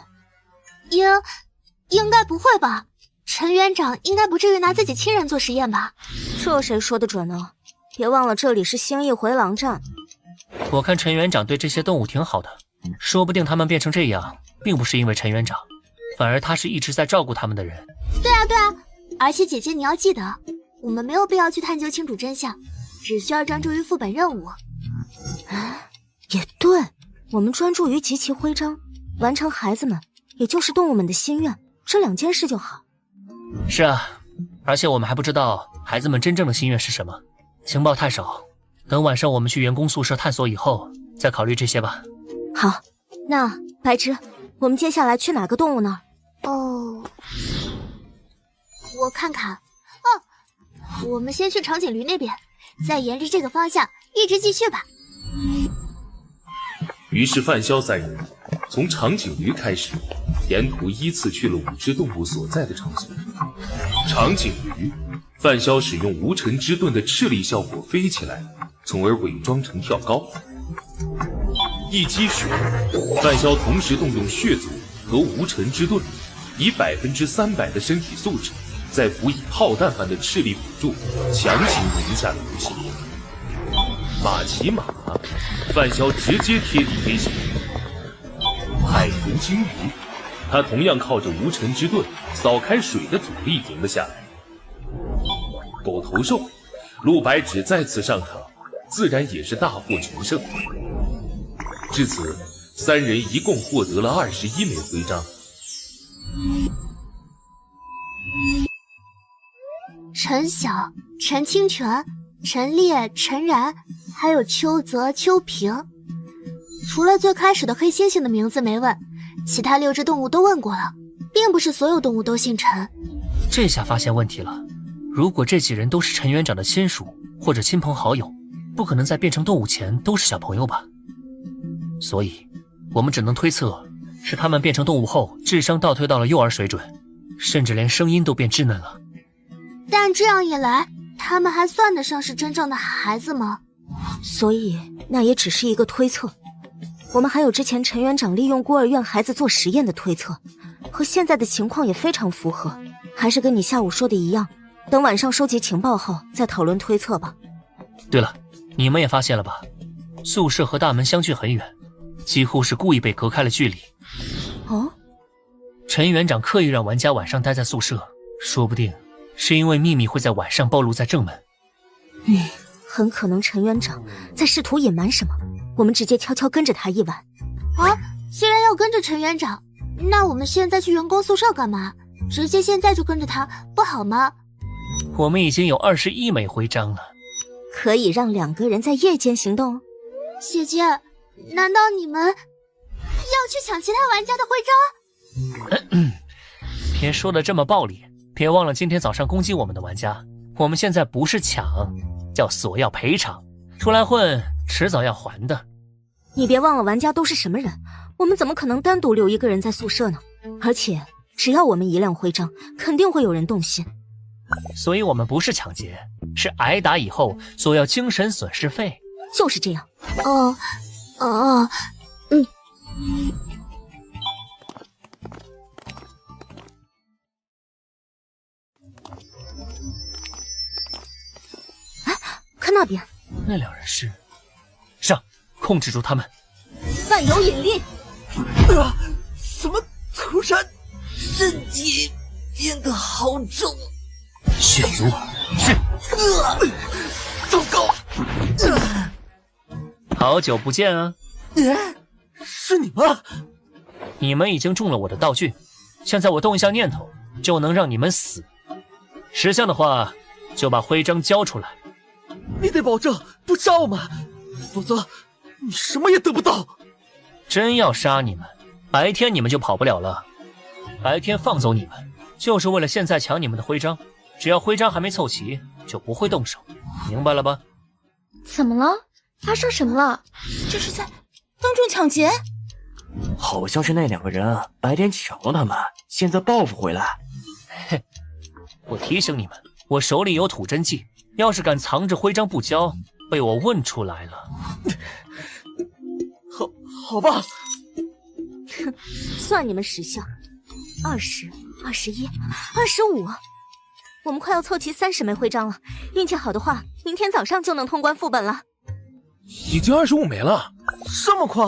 应该不会吧？陈园长应该不至于拿自己亲人做实验吧？这谁说的准呢？别忘了这里是星翼回廊站。我看陈园长对这些动物挺好的，说不定他们变成这样，并不是因为陈园长，反而他是一直在照顾他们的人。对啊，而且姐姐你要记得，我们没有必要去探究清楚真相，只需要专注于副本任务。也对，我们专注于集齐徽章，完成孩子们，也就是动物们的心愿，这2件事就好。是啊，而且我们还不知道孩子们真正的心愿是什么，情报太少，等晚上我们去员工宿舍探索以后，再考虑这些吧。好，那白芝，我们接下来去哪个动物那儿？我看看。我们先去长颈驴那边，再沿着这个方向一直继续吧。于是范潇3人从长颈驴开始，沿途依次去了5只动物所在的场所。长颈驴，范潇使用无尘之盾的斥力效果飞起来，从而伪装成跳高。一积水，范潇同时动用血族和无尘之盾，以300%的身体素质，再辅以炮弹般的斥力辅助，强行赢下了游戏。马骑马，范潇直接贴地飞行。海豚鲸鱼，他同样靠着无尘之盾扫开水的阻力赢了下来。狗头兽，陆白只再次上场，自然也是大获全胜。至此，3人一共获得了21枚徽章。陈晓、陈清泉、陈烈、陈然，还有邱泽、邱平。除了最开始的黑猩猩的名字没问，其他6只动物都问过了，并不是所有动物都姓陈。这下发现问题了，如果这几人都是陈园长的亲属或者亲朋好友，不可能在变成动物前都是小朋友吧？所以，我们只能推测，是他们变成动物后智商倒退到了幼儿水准，甚至连声音都变稚嫩了。但这样一来，他们还算得上是真正的孩子吗？所以那也只是一个推测。我们还有之前陈园长利用孤儿院孩子做实验的推测，和现在的情况也非常符合。还是跟你下午说的一样，等晚上收集情报后再讨论推测吧。对了，你们也发现了吧？宿舍和大门相距很远，几乎是故意被隔开了距离。哦，陈园长刻意让玩家晚上待在宿舍，说不定是因为秘密会在晚上暴露在正门。很可能陈园长在试图隐瞒什么，我们直接悄悄跟着他一晚。既然要跟着陈园长，那我们现在去员工宿舍干嘛？直接现在就跟着他不好吗？我们已经有21枚徽章了，可以让2个人在夜间行动。姐姐，难道你们要去抢其他玩家的徽章？别说的这么暴力，别忘了今天早上攻击我们的玩家，我们现在不是抢，叫索要赔偿，出来混迟早要还的。你别忘了玩家都是什么人，我们怎么可能单独留1个人在宿舍呢？而且只要我们1亮徽章，肯定会有人动心。所以我们不是抢劫，是挨打以后索要精神损失费。就是这样。看那边，那2人是上，控制住他们。万有引力。什么头山？身体变得好重。血族是。糟糕！好久不见啊！是你吗？你们已经中了我的道具，现在我动一下念头，就能让你们死。识相的话，就把徽章交出来。你得保证不杀我们，否则你什么也得不到。真要杀你们，白天你们就跑不了了。白天放走你们，就是为了现在抢你们的徽章。只要徽章还没凑齐，就不会动手，明白了吧？怎么了？发生什么了？这是在当众抢劫？好像是那2个人白天抢了他们，现在报复回来。嘿，我提醒你们，我手里有吐真剂，要是敢藏着徽章不交，被我问出来了。好吧。算你们识相。20、21、25，我们快要凑齐30枚徽章了。运气好的话，明天早上就能通关副本了。已经25枚了，这么快？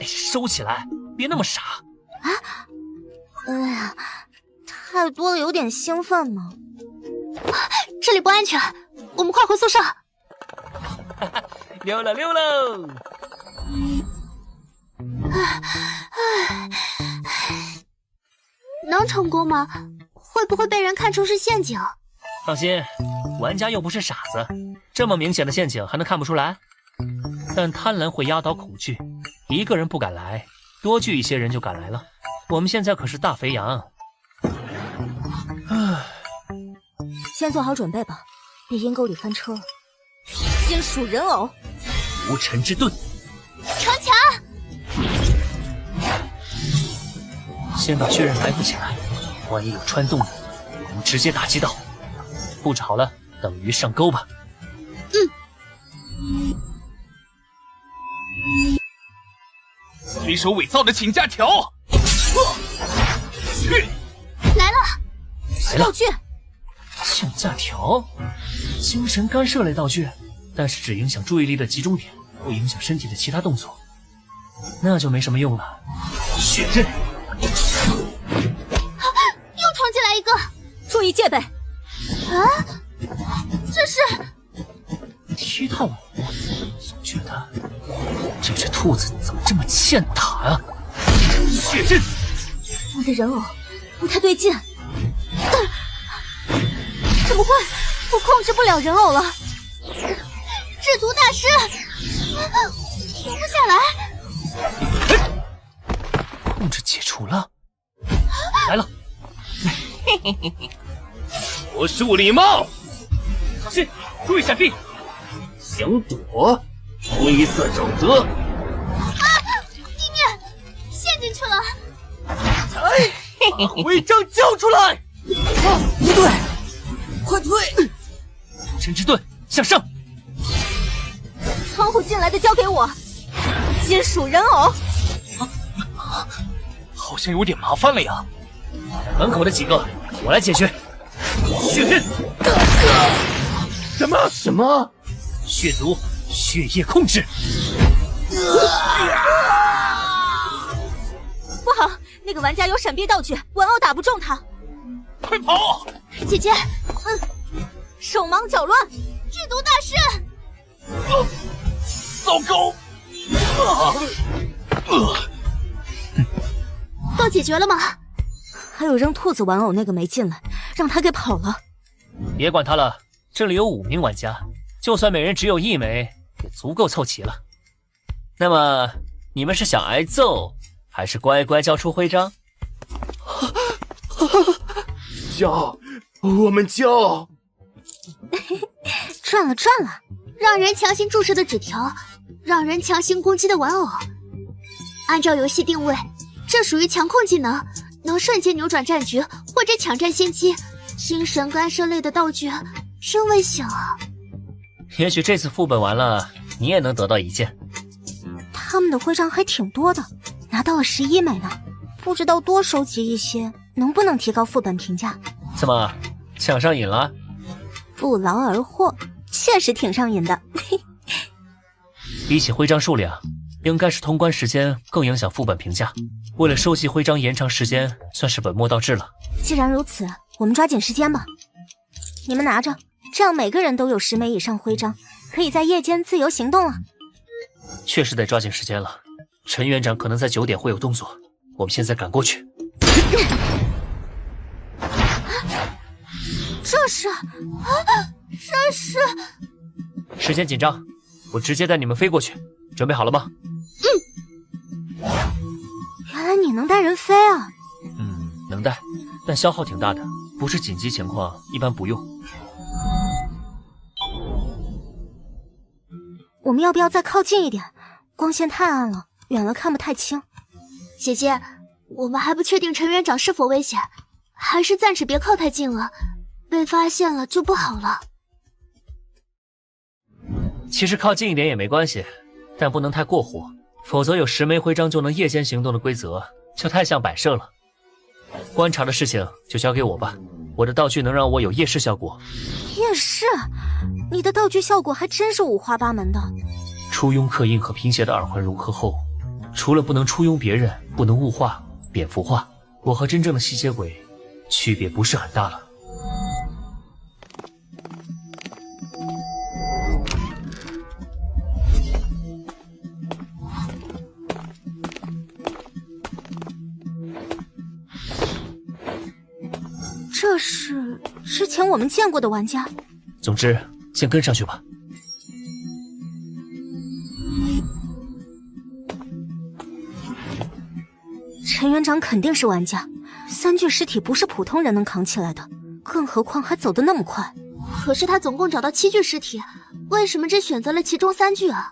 收起来，别那么傻。啊？哎呀，太多了，有点兴奋呢。这里不安全，我们快回宿舍。溜了溜喽！能成功吗？会不会被人看出是陷阱？放心，玩家又不是傻子，这么明显的陷阱还能看不出来？但贪婪会压倒恐惧，一个人不敢来，多聚一些人就敢来了。我们现在可是大肥羊。先做好准备吧，别阴沟里翻车了。金属人偶，无尘之盾，城墙。先把血刃埋伏起来，万一有穿洞的，我们直接打击到。布置好了，等鱼上钩吧。随手伪造的请假条。来了，道具。请假条，精神干涉类道具，但是只影响注意力的集中点，不影响身体的其他动作，那就没什么用了。血刃。又闯进来一个，注意戒备。啊，这是踢踏舞，总觉得这只兔子怎么这么欠打啊！血刃，我的人偶不太对劲，怎么会？我控制不了人偶了。制毒大师，停不下来。控制解除了，来了。我树礼帽，小心，注意闪避。想躲，灰色沼泽。啊！地面陷进去了。哎，把徽章交出来！不对，快退！无尘之盾向上。窗户进来的交给我。金属人偶。好像有点麻烦了呀。门口的几个，我来解决。血刃。什么？血族，血液控制。不好，那个玩家有闪避道具，玩偶打不中他。快跑！姐姐，手忙脚乱。剧毒大师。糟糕！都解决了吗？还有扔兔子玩偶那个没进来，让他给跑了。别管他了，这里有5名玩家，就算每人只有1枚，也足够凑齐了。那么，你们是想挨揍，还是乖乖交出徽章？交，我们交。赚了！让人强行注射的纸条，让人强行攻击的玩偶。按照游戏定位，这属于强控技能，能瞬间扭转战局或者抢占先机。精神干涉类的道具真危险啊！也许这次副本完了，你也能得到1件。他们的徽章还挺多的，拿到了11枚呢，不知道多收集一些能不能提高副本评价。怎么，抢上瘾了？不劳而获，确实挺上瘾的。比起徽章数量，应该是通关时间更影响副本评价。为了收集徽章延长时间，算是本末倒置了。既然如此，我们抓紧时间吧。你们拿着，这样每个人都有10枚以上徽章，可以在夜间自由行动了。确实得抓紧时间了。陈园长可能在9点会有动作，我们现在赶过去。这是时间紧张，我直接带你们飞过去，准备好了吗？原来你能带人飞啊？能带，但消耗挺大的，不是紧急情况一般不用。我们要不要再靠近一点？光线太暗了，远了看不太清。姐姐，我们还不确定陈园长是否危险，还是暂时别靠太近了，被发现了就不好了。其实靠近一点也没关系，但不能太过火，否则有10枚徽章就能夜间行动的规则就太像摆设了。观察的事情就交给我吧，我的道具能让我有夜视效果。夜视？你的道具效果还真是五花八门的。初拥刻印和平邪的耳环融合后，除了不能初拥别人，不能物化、蝙蝠化，我和真正的吸血鬼区别不是很大了。这是之前我们见过的玩家。总之，先跟上去吧。陈园长肯定是玩家，3具尸体不是普通人能扛起来的，更何况还走得那么快。可是他总共找到7具尸体，为什么只选择了其中3具啊？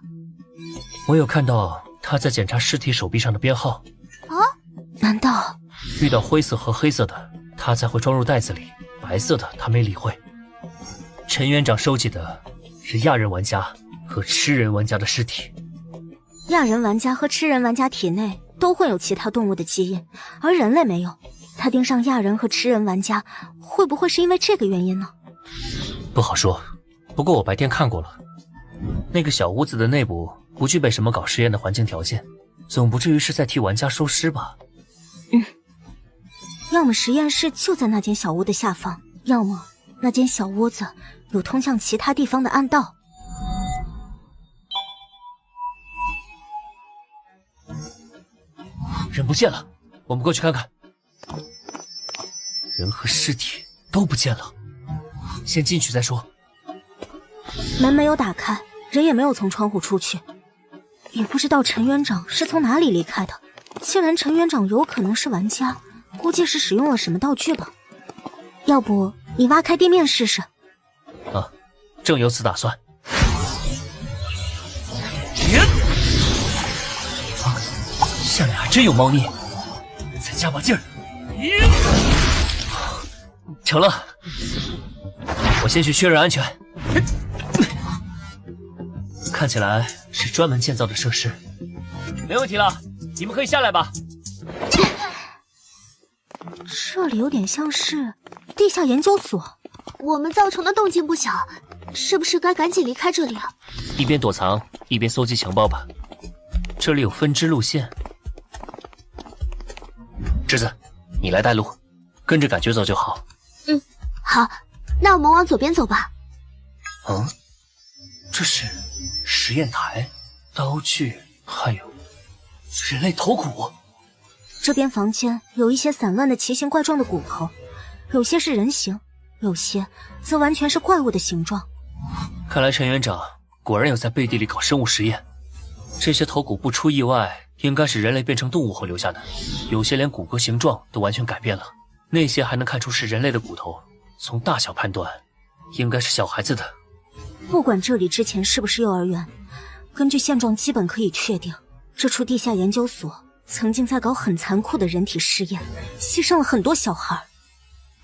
我有看到他在检查尸体手臂上的编号。啊？难道遇到灰色和黑色的，他才会装入袋子里，白色的他没理会。陈园长收集的是亚人玩家和吃人玩家的尸体。亚人玩家和吃人玩家体内都会有其他动物的基因，而人类没有。他盯上亚人和吃人玩家，会不会是因为这个原因呢？不好说，不过我白天看过了，那个小屋子的内部不具备什么搞实验的环境条件，总不至于是在替玩家收尸吧？要么实验室就在那间小屋的下方，要么那间小屋子有通向其他地方的暗道。人不见了，我们过去看看。人和尸体都不见了，先进去再说。门没有打开，人也没有从窗户出去，也不知道陈园长是从哪里离开的。既然陈园长有可能是玩家，估计是使用了什么道具吧。要不你挖开地面试试？啊，正有此打算。下面还真有猫腻，再加把劲儿。成了，我先去确认安全。看起来是专门建造的设施，没问题了，你们可以下来吧。这里有点像是地下研究所，我们造成的动静不小，是不是该赶紧离开这里啊？一边躲藏一边搜集情报吧，这里有分支路线。侄子，你来带路，跟着感觉走就好。好，那我们往左边走吧。这是实验台、刀具，还有人类头骨。这边房间有一些散乱的奇形怪状的骨头，有些是人形，有些则完全是怪物的形状。看来陈园长果然有在背地里搞生物实验。这些头骨不出意外，应该是人类变成动物后留下的，有些连骨骼形状都完全改变了。那些还能看出是人类的骨头，从大小判断，应该是小孩子的。不管这里之前是不是幼儿园，根据现状基本可以确定，这处地下研究所曾经在搞很残酷的人体试验，牺牲了很多小孩。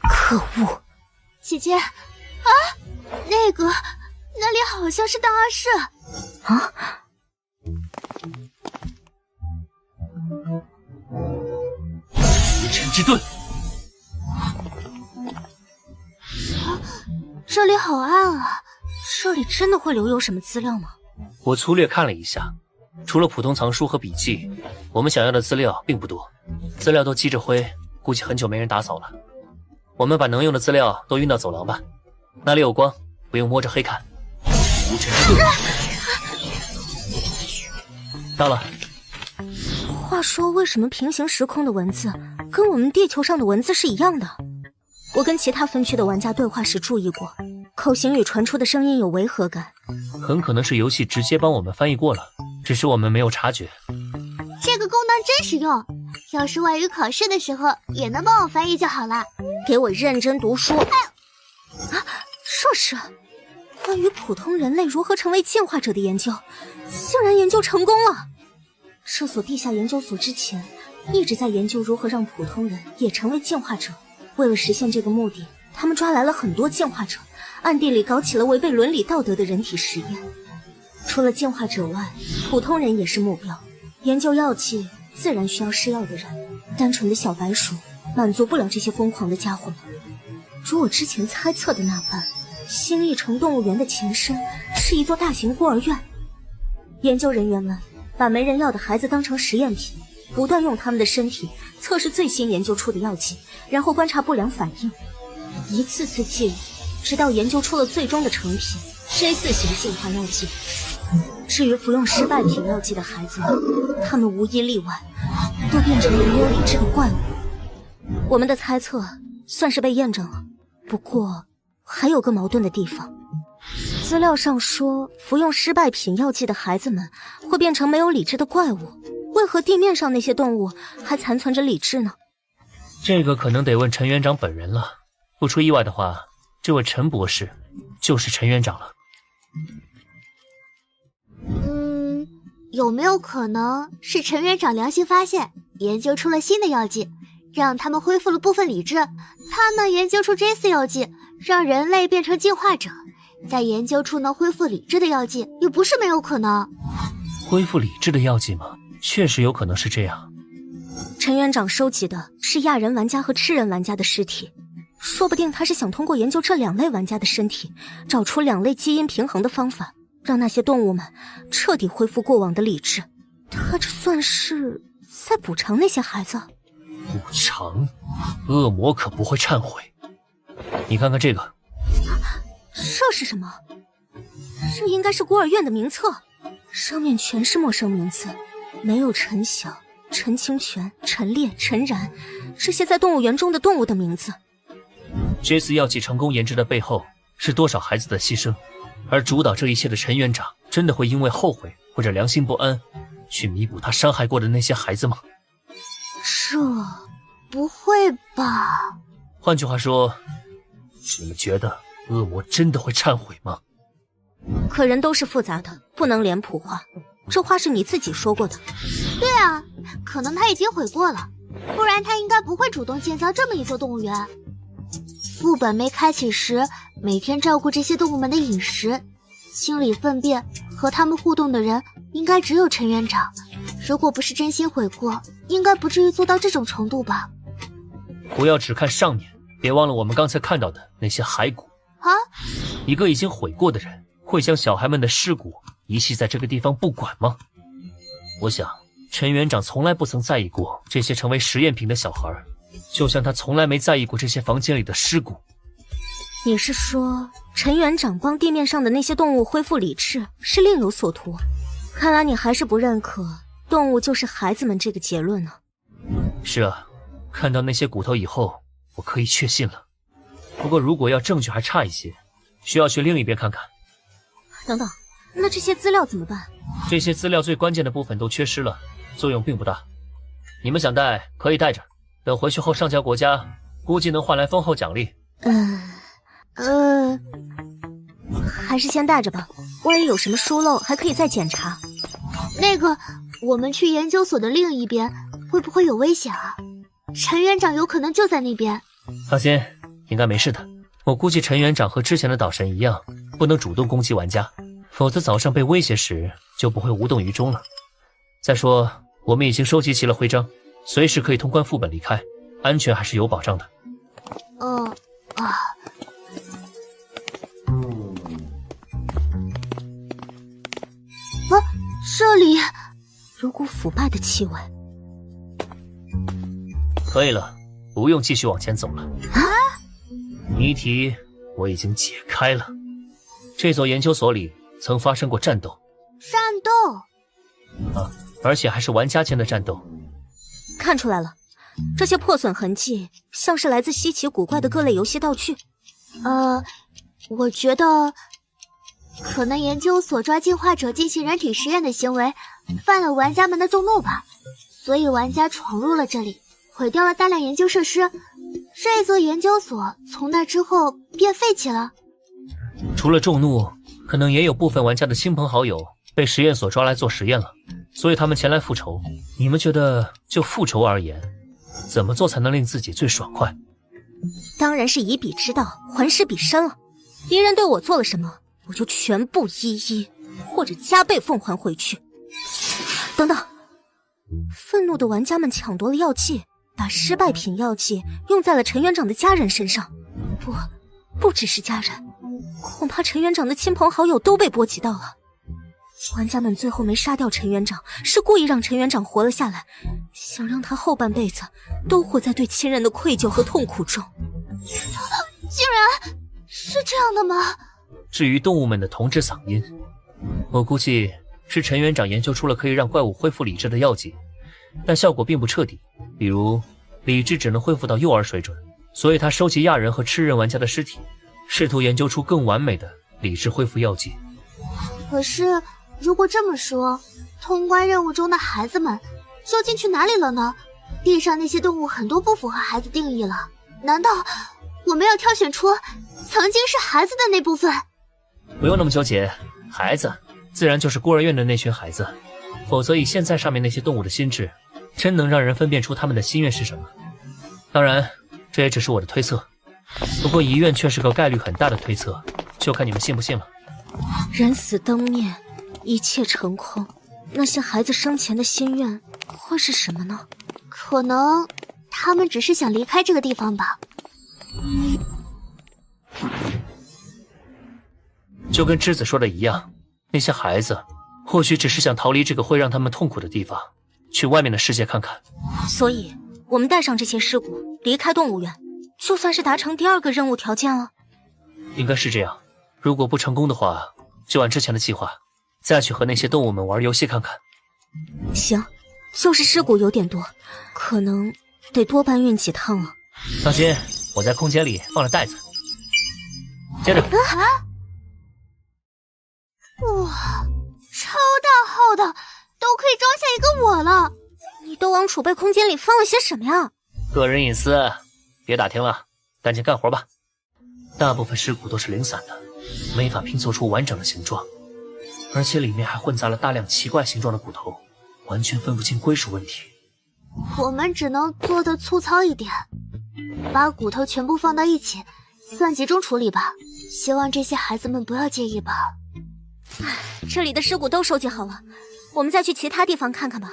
可恶！姐姐，啊，那里好像是档案室啊！邪尘之盾。这里好暗啊！这里真的会留有什么资料吗？我粗略看了一下，除了普通藏书和笔记，我们想要的资料并不多，资料都积着灰，估计很久没人打扫了。我们把能用的资料都运到走廊吧，那里有光，不用摸着黑看。无尘之盾到了。话说，为什么平行时空的文字跟我们地球上的文字是一样的？我跟其他分区的玩家对话时注意过，口型语传出的声音有违和感，很可能是游戏直接帮我们翻译过了，只是我们没有察觉。这个功能真实用，要是外语考试的时候也能帮我翻译就好了。给我认真读书。这是关于普通人类如何成为进化者的研究，竟然研究成功了。这所地下研究所之前一直在研究如何让普通人也成为进化者，为了实现这个目的，他们抓来了很多进化者，暗地里搞起了违背伦理道德的人体实验。除了进化者外，普通人也是目标。研究药剂自然需要试药的人，单纯的小白鼠满足不了这些疯狂的家伙们。如我之前猜测的那般，新艺城动物园的前身是一座大型孤儿院。研究人员们把没人要的孩子当成实验品，不断用他们的身体测试最新研究出的药剂，然后观察不良反应，一次次记录，直到研究出了最终的成品 J4 型进化药剂。至于服用失败品药剂的孩子们，他们无一例外都变成了没有理智的怪物。我们的猜测算是被验证了，不过还有个矛盾的地方。资料上说，服用失败品药剂的孩子们会变成没有理智的怪物，为何地面上那些动物还残存着理智呢？这个可能得问陈园长本人了。不出意外的话，这位陈博士就是陈园长了。有没有可能是陈园长良心发现，研究出了新的药剂，让他们恢复了部分理智？他呢研究出 J4 药剂，让人类变成进化者，再研究出能恢复理智的药剂，也不是没有可能。恢复理智的药剂吗？确实有可能是这样。陈园长收集的是亚人玩家和吃人玩家的尸体，说不定他是想通过研究这两类玩家的身体，找出两类基因平衡的方法，让那些动物们彻底恢复过往的理智。他这算是在补偿那些孩子？补偿？恶魔可不会忏悔。你看看这个，这是什么？这应该是孤儿院的名册，上面全是陌生名字，没有陈晓、陈清泉、陈烈、陈然这些在动物园中的动物的名字。J4 药剂成功研制的背后是多少孩子的牺牲？而主导这一切的陈园长真的会因为后悔或者良心不安去弥补他伤害过的那些孩子吗？这不会吧？换句话说，你们觉得恶魔真的会忏悔吗？可人都是复杂的，不能脸谱化，这话是你自己说过的。对啊，可能他已经悔过了，不然他应该不会主动建造这么一座动物园。副本没开启时，每天照顾这些动物们的饮食、清理粪便，和他们互动的人应该只有陈园长。如果不是真心悔过，应该不至于做到这种程度吧。不要只看上面，别忘了我们刚才看到的那些骸骨啊！一个已经悔过的人会将小孩们的尸骨遗弃在这个地方不管吗？我想陈园长从来不曾在意过这些成为实验品的小孩，就像他从来没在意过这些房间里的尸骨。你是说陈园长帮地面上的那些动物恢复理智是另有所图？看来你还是不认可动物就是孩子们这个结论呢。是啊，看到那些骨头以后我可以确信了。不过如果要证据还差一些，需要去另一边看看。等等，那这些资料怎么办？这些资料最关键的部分都缺失了，作用并不大。你们想带可以带着，等回去后上交国家，估计能换来丰厚奖励。还是先带着吧，万一有什么疏漏还可以再检查。那个，我们去研究所的另一边会不会有危险啊？陈园长有可能就在那边。放心，应该没事的。我估计陈园长和之前的岛神一样，不能主动攻击玩家，否则早上被威胁时就不会无动于衷了。再说，我们已经收集齐了徽章，随时可以通关副本离开，安全还是有保障的。这里有股腐败的气味。可以了，不用继续往前走了。谜题我已经解开了。这所研究所里曾发生过战斗。战斗？而且还是玩家间的战斗。看出来了，这些破损痕迹像是来自稀奇古怪的各类游戏道具。我觉得可能研究所抓进化者进行人体实验的行为犯了玩家们的众怒吧，所以玩家闯入了这里，毁掉了大量研究设施。这座研究所从那之后便废弃了。除了众怒，可能也有部分玩家的亲朋好友被实验所抓来做实验了，所以他们前来复仇。你们觉得就复仇而言，怎么做才能令自己最爽快？当然是以彼之道还施彼身了。敌人对我做了什么，我就全部一一或者加倍奉还回去。等等，愤怒的玩家们抢夺了药剂，把失败品药剂用在了陈园长的家人身上。不只是家人，恐怕陈园长的亲朋好友都被波及到了。玩家们最后没杀掉陈园长，是故意让陈园长活了下来，想让他后半辈子都活在对亲人的愧疚和痛苦中。竟然是这样的吗？至于动物们的同质嗓音，我估计是陈园长研究出了可以让怪物恢复理智的药剂，但效果并不彻底，比如理智只能恢复到幼儿水准，所以他收集亚人和吃人玩家的尸体，试图研究出更完美的理智恢复药剂。可是如果这么说，通关任务中的孩子们究竟去哪里了呢？地上那些动物很多不符合孩子定义了，难道我们要挑选出曾经是孩子的那部分？不用那么纠结，孩子自然就是孤儿院的那群孩子，否则以现在上面那些动物的心智，真能让人分辨出他们的心愿是什么。当然这也只是我的推测，不过遗愿却是个概率很大的推测，就看你们信不信了。人死灯灭，一切成空，那些孩子生前的心愿会是什么呢？可能他们只是想离开这个地方吧。就跟栀子说的一样，那些孩子或许只是想逃离这个会让他们痛苦的地方，去外面的世界看看。所以我们带上这些尸骨离开动物园，就算是达成第二个任务条件了。应该是这样，如果不成功的话，就按之前的计划再去和那些动物们玩游戏看看。行，就是尸骨有点多，可能得多搬运几趟了。放心，我在空间里放了袋子。接着哇，超大号的，都可以装下一个我了。你都往储备空间里放了些什么呀？个人隐私，别打听了，赶紧干活吧。大部分尸骨都是零散的，没法拼凑出完整的形状，而且里面还混杂了大量奇怪形状的骨头，完全分不清归属问题。我们只能做得粗糙一点，把骨头全部放到一起，算集中处理吧。希望这些孩子们不要介意吧。这里的尸骨都收集好了，我们再去其他地方看看吧。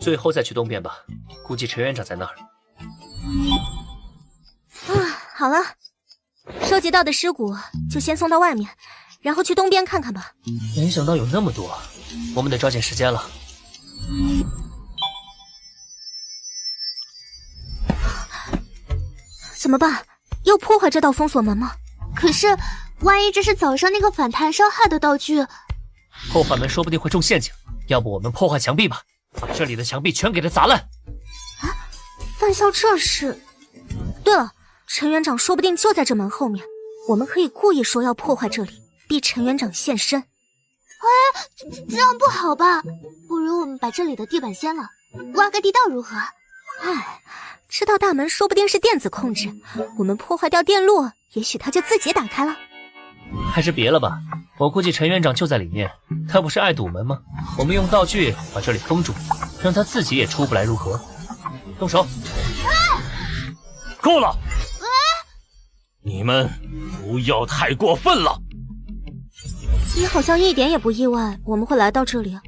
最后再去东边吧，估计陈园长在那儿。好了，收集到的尸骨就先送到外面，然后去东边看看吧。没想到有那么多，我们得抓紧时间了。怎么办？要破坏这道封锁门吗？可是万一这是早上那个反弹伤害的道具，破坏门说不定会中陷阱，要不我们破坏墙壁吧，把这里的墙壁全给它砸烂。范笑这是……对了，陈园长说不定就在这门后面，我们可以故意说要破坏这里，逼陈园长现身。这样不好吧？不如我们把这里的地板掀了，挖个地道如何？这道大门说不定是电子控制，我们破坏掉电路，也许它就自己打开了。还是别了吧，我估计陈园长就在里面，他不是爱堵门吗？我们用道具把这里封住，让他自己也出不来如何？动手！够了！你们不要太过分了！你好像一点也不意外我们会来到这里，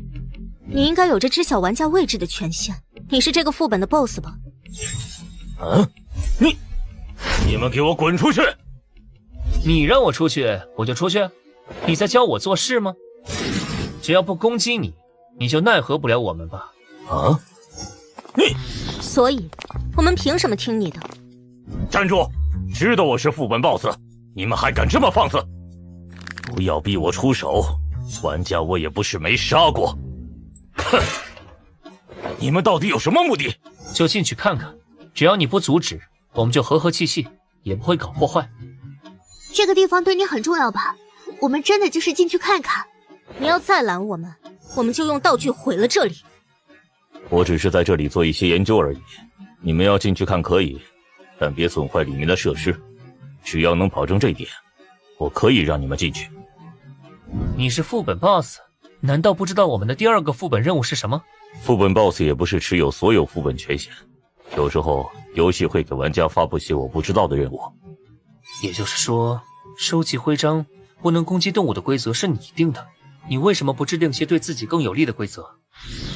你应该有着知晓玩家位置的权限，你是这个副本的 BOSS 吧？你们给我滚出去！你让我出去我就出去？你在教我做事吗？只要不攻击你，你就奈何不了我们吧？所以我们凭什么听你的？站住！知道我是副本 BOSS， 你们还敢这么放肆？不要逼我出手，玩家我也不是没杀过。哼！你们到底有什么目的？就进去看看，只要你不阻止，我们就和和气气，也不会搞破坏。这个地方对你很重要吧？我们真的就是进去看看。你要再拦我们，我们就用道具毁了这里。我只是在这里做一些研究而已，你们要进去看可以，但别损坏里面的设施。只要能保证这一点，我可以让你们进去。你是副本 BOSS， 难道不知道我们的第二个副本任务是什么？副本 BOSS 也不是持有所有副本权限，有时候游戏会给玩家发布些我不知道的任务。也就是说，收集徽章不能攻击动物的规则是你定的，你为什么不制定些对自己更有利的规则？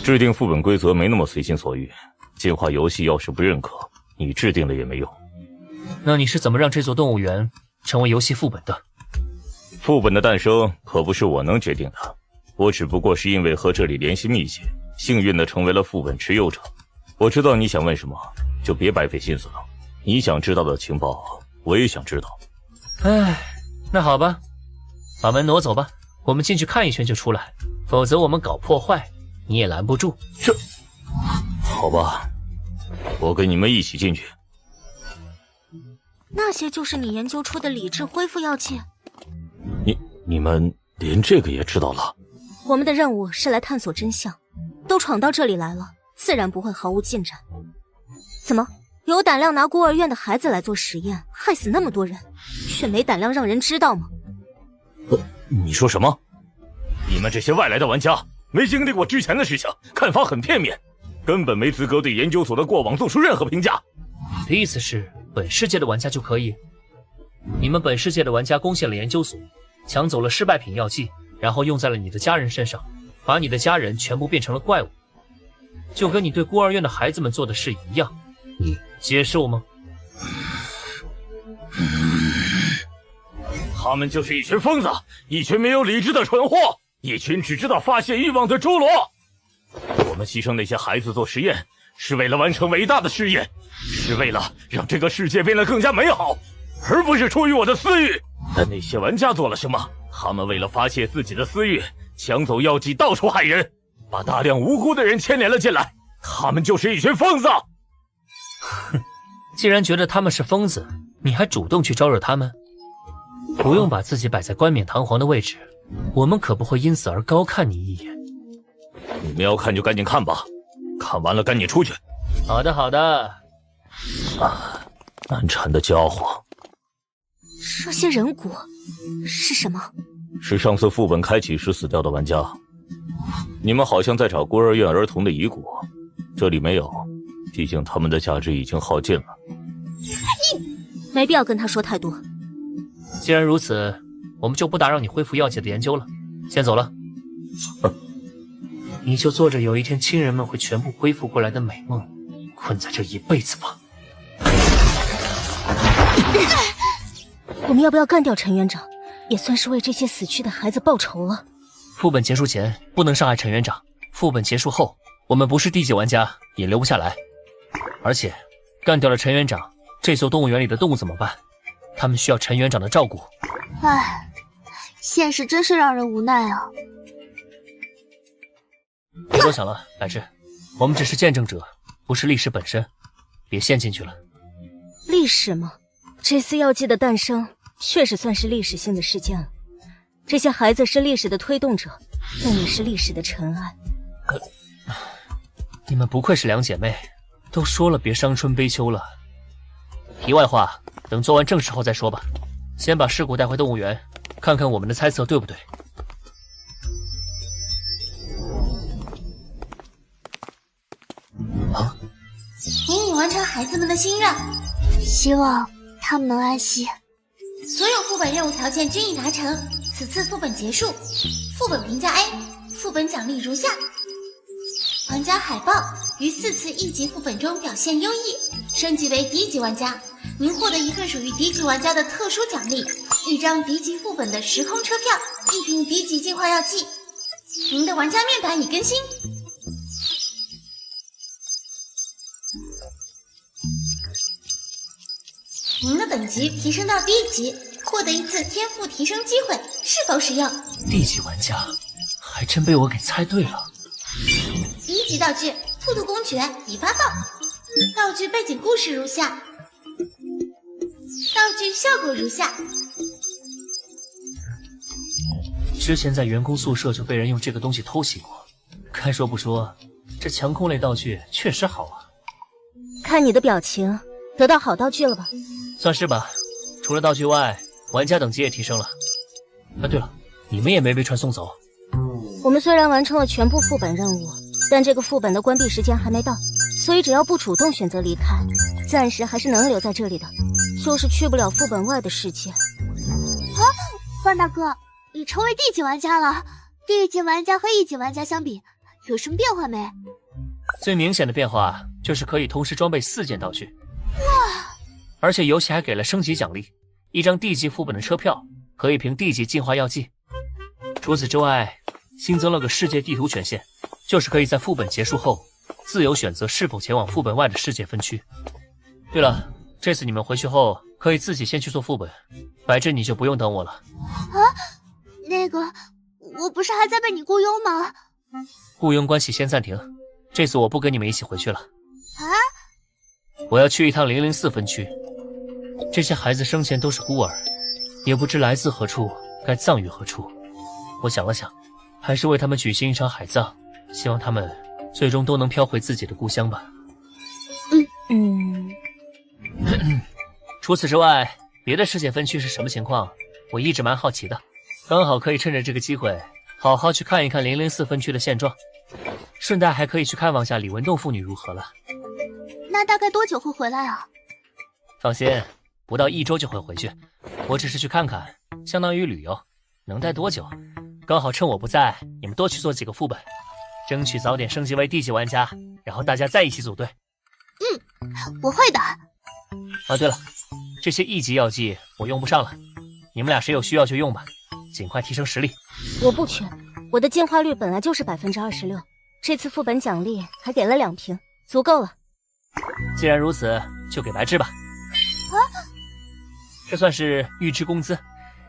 制定副本规则没那么随心所欲，进化游戏要是不认可，你制定了也没用。那你是怎么让这座动物园成为游戏副本的？副本的诞生可不是我能决定的，我只不过是因为和这里联系密切，幸运的成为了副本持有者。我知道你想问什么，就别白费心思了。你想知道的情报，我也想知道。唉，那好吧，把门挪走吧，我们进去看一圈就出来，否则我们搞破坏，你也拦不住。这，好吧，我跟你们一起进去。那些就是你研究出的理智恢复药剂？你们连这个也知道了？我们的任务是来探索真相，都闯到这里来了，自然不会毫无进展。怎么，有胆量拿孤儿院的孩子来做实验，害死那么多人，却没胆量让人知道吗？你说什么？你们这些外来的玩家没经历过之前的事情，看法很片面，根本没资格对研究所的过往做出任何评价。你的意思是本世界的玩家就可以？你们本世界的玩家攻陷了研究所，抢走了失败品药剂，然后用在了你的家人身上，把你的家人全部变成了怪物，就跟你对孤儿院的孩子们做的事一样，你接受吗？他们就是一群疯子，一群没有理智的蠢货，一群只知道发泄欲望的侏罗。我们牺牲那些孩子做实验，是为了完成伟大的事业，是为了让这个世界变得更加美好，而不是出于我的私欲。但那些玩家做了什么？他们为了发泄自己的私欲，抢走药剂，到处害人，把大量无辜的人牵连了进来。他们就是一群疯子。哼，既然觉得他们是疯子，你还主动去招惹他们？不用把自己摆在冠冕堂皇的位置，我们可不会因此而高看你一眼。你们要看就赶紧看吧，看完了赶紧出去。好的，好的。难缠的家伙。这些人骨是什么？是上次副本开启时死掉的玩家。你们好像在找孤儿院儿童的遗骨，这里没有，毕竟他们的价值已经耗尽了。没必要跟他说太多。既然如此，我们就不打扰你恢复药剂的研究了，先走了。你就做着有一天亲人们会全部恢复过来的美梦，困在这一辈子吧。我们要不要干掉陈园长，也算是为这些死去的孩子报仇了。副本结束前不能伤害陈园长，副本结束后，我们不是地级玩家也留不下来。而且，干掉了陈园长，这座动物园里的动物怎么办？他们需要陈园长的照顾。唉，现实真是让人无奈啊。别多想了，百世，我们只是见证者，不是历史本身，别陷进去了。历史吗？这次药剂的诞生确实算是历史性的事件了。这些孩子是历史的推动者，但也是历史的尘埃。你们不愧是两姐妹，都说了别伤春悲秋了。题外话，等做完正事后再说吧。先把尸骨带回动物园，看看我们的猜测对不对。您已完成孩子们的心愿，希望他们能安息。所有副本任务条件均已达成，此次副本结束。副本评价 A， 副本奖励如下：玩家海豹于4次1级副本中表现优异，升级为低级玩家。您获得一份属于低级玩家的特殊奖励，1张低级副本的时空车票，1瓶低级净化药剂。您的玩家面板已更新。您的等级提升到第1级，获得1次天赋提升机会，是否使用？地级玩家还真被我给猜对了。第1级道具兔兔公爵已发放，道具背景故事如下，道具效果如下。之前在员工宿舍就被人用这个东西偷袭过，该说不说，这强控类道具确实好啊。看你的表情，得到好道具了吧？算是吧，除了道具外，玩家等级也提升了。啊，对了，你们也没被传送走。我们虽然完成了全部副本任务，但这个副本的关闭时间还没到，所以只要不主动选择离开，暂时还是能留在这里的，就是去不了副本外的世界。啊，范大哥，你成为地级玩家了。地级玩家和1级玩家相比，有什么变化没？最明显的变化就是可以同时装备4件道具。哇！而且游戏还给了升级奖励，1张D级副本的车票，可以凭 D 级进化药剂。除此之外，新增了个世界地图权限，就是可以在副本结束后自由选择是否前往副本外的世界分区。对了，这次你们回去后可以自己先去做副本，白珍你就不用等我了。啊，那个，我不是还在被你雇佣吗？雇佣关系先暂停，这次我不跟你们一起回去了。啊？我要去一趟004分区。这些孩子生前都是孤儿，也不知来自何处，该葬于何处。我想了想，还是为他们举行一场海葬，希望他们最终都能飘回自己的故乡吧。除此之外，别的世界分区是什么情况，我一直蛮好奇的，刚好可以趁着这个机会好好去看一看004分区的现状，顺带还可以去看望下李文栋父女如何了。那大概多久会回来啊？放心，不到1周就会回去，我只是去看看，相当于旅游，能待多久？刚好趁我不在，你们多去做几个副本，争取早点升级为D级玩家，然后大家再一起组队。我会的。啊，对了，这些1级药剂我用不上了，你们俩谁有需要就用吧，尽快提升实力。我不缺，我的进化率本来就是26%，这次副本奖励还给了2瓶，足够了。既然如此，就给白芝吧。啊，这算是预支工资，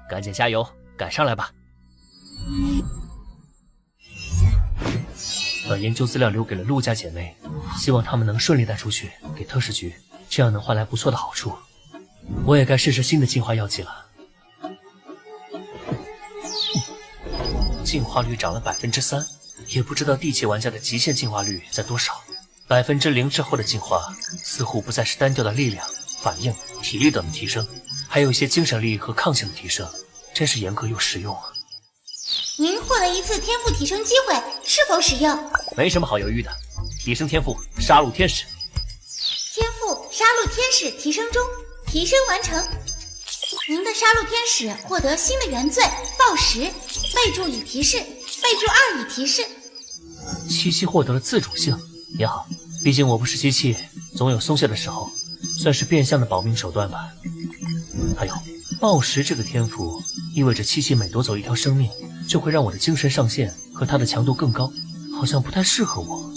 赶紧加油，赶上来吧。把研究资料留给了陆家姐妹，希望她们能顺利带出去给特使局，这样能换来不错的好处。我也该试试新的进化药剂了。进化率涨了3%，也不知道D级玩家的极限进化率在多少。0%之后的进化似乎不再是单调的力量、反应、体力等的提升，还有一些精神力和抗性的提升，真是严格又实用啊。您获得1次天赋提升机会，是否使用？没什么好犹豫的，提升天赋，杀戮天使。天赋杀戮天使提升中，提升完成。您的杀戮天使获得新的原罪暴食，备注已提示，备注2已提示。七七获得了自主性，也好，毕竟我不是机器，总有松懈的时候，算是变相的保命手段吧。还有，暴食这个天赋意味着七七每夺走1条生命，就会让我的精神上限和它的强度更高，好像不太适合我。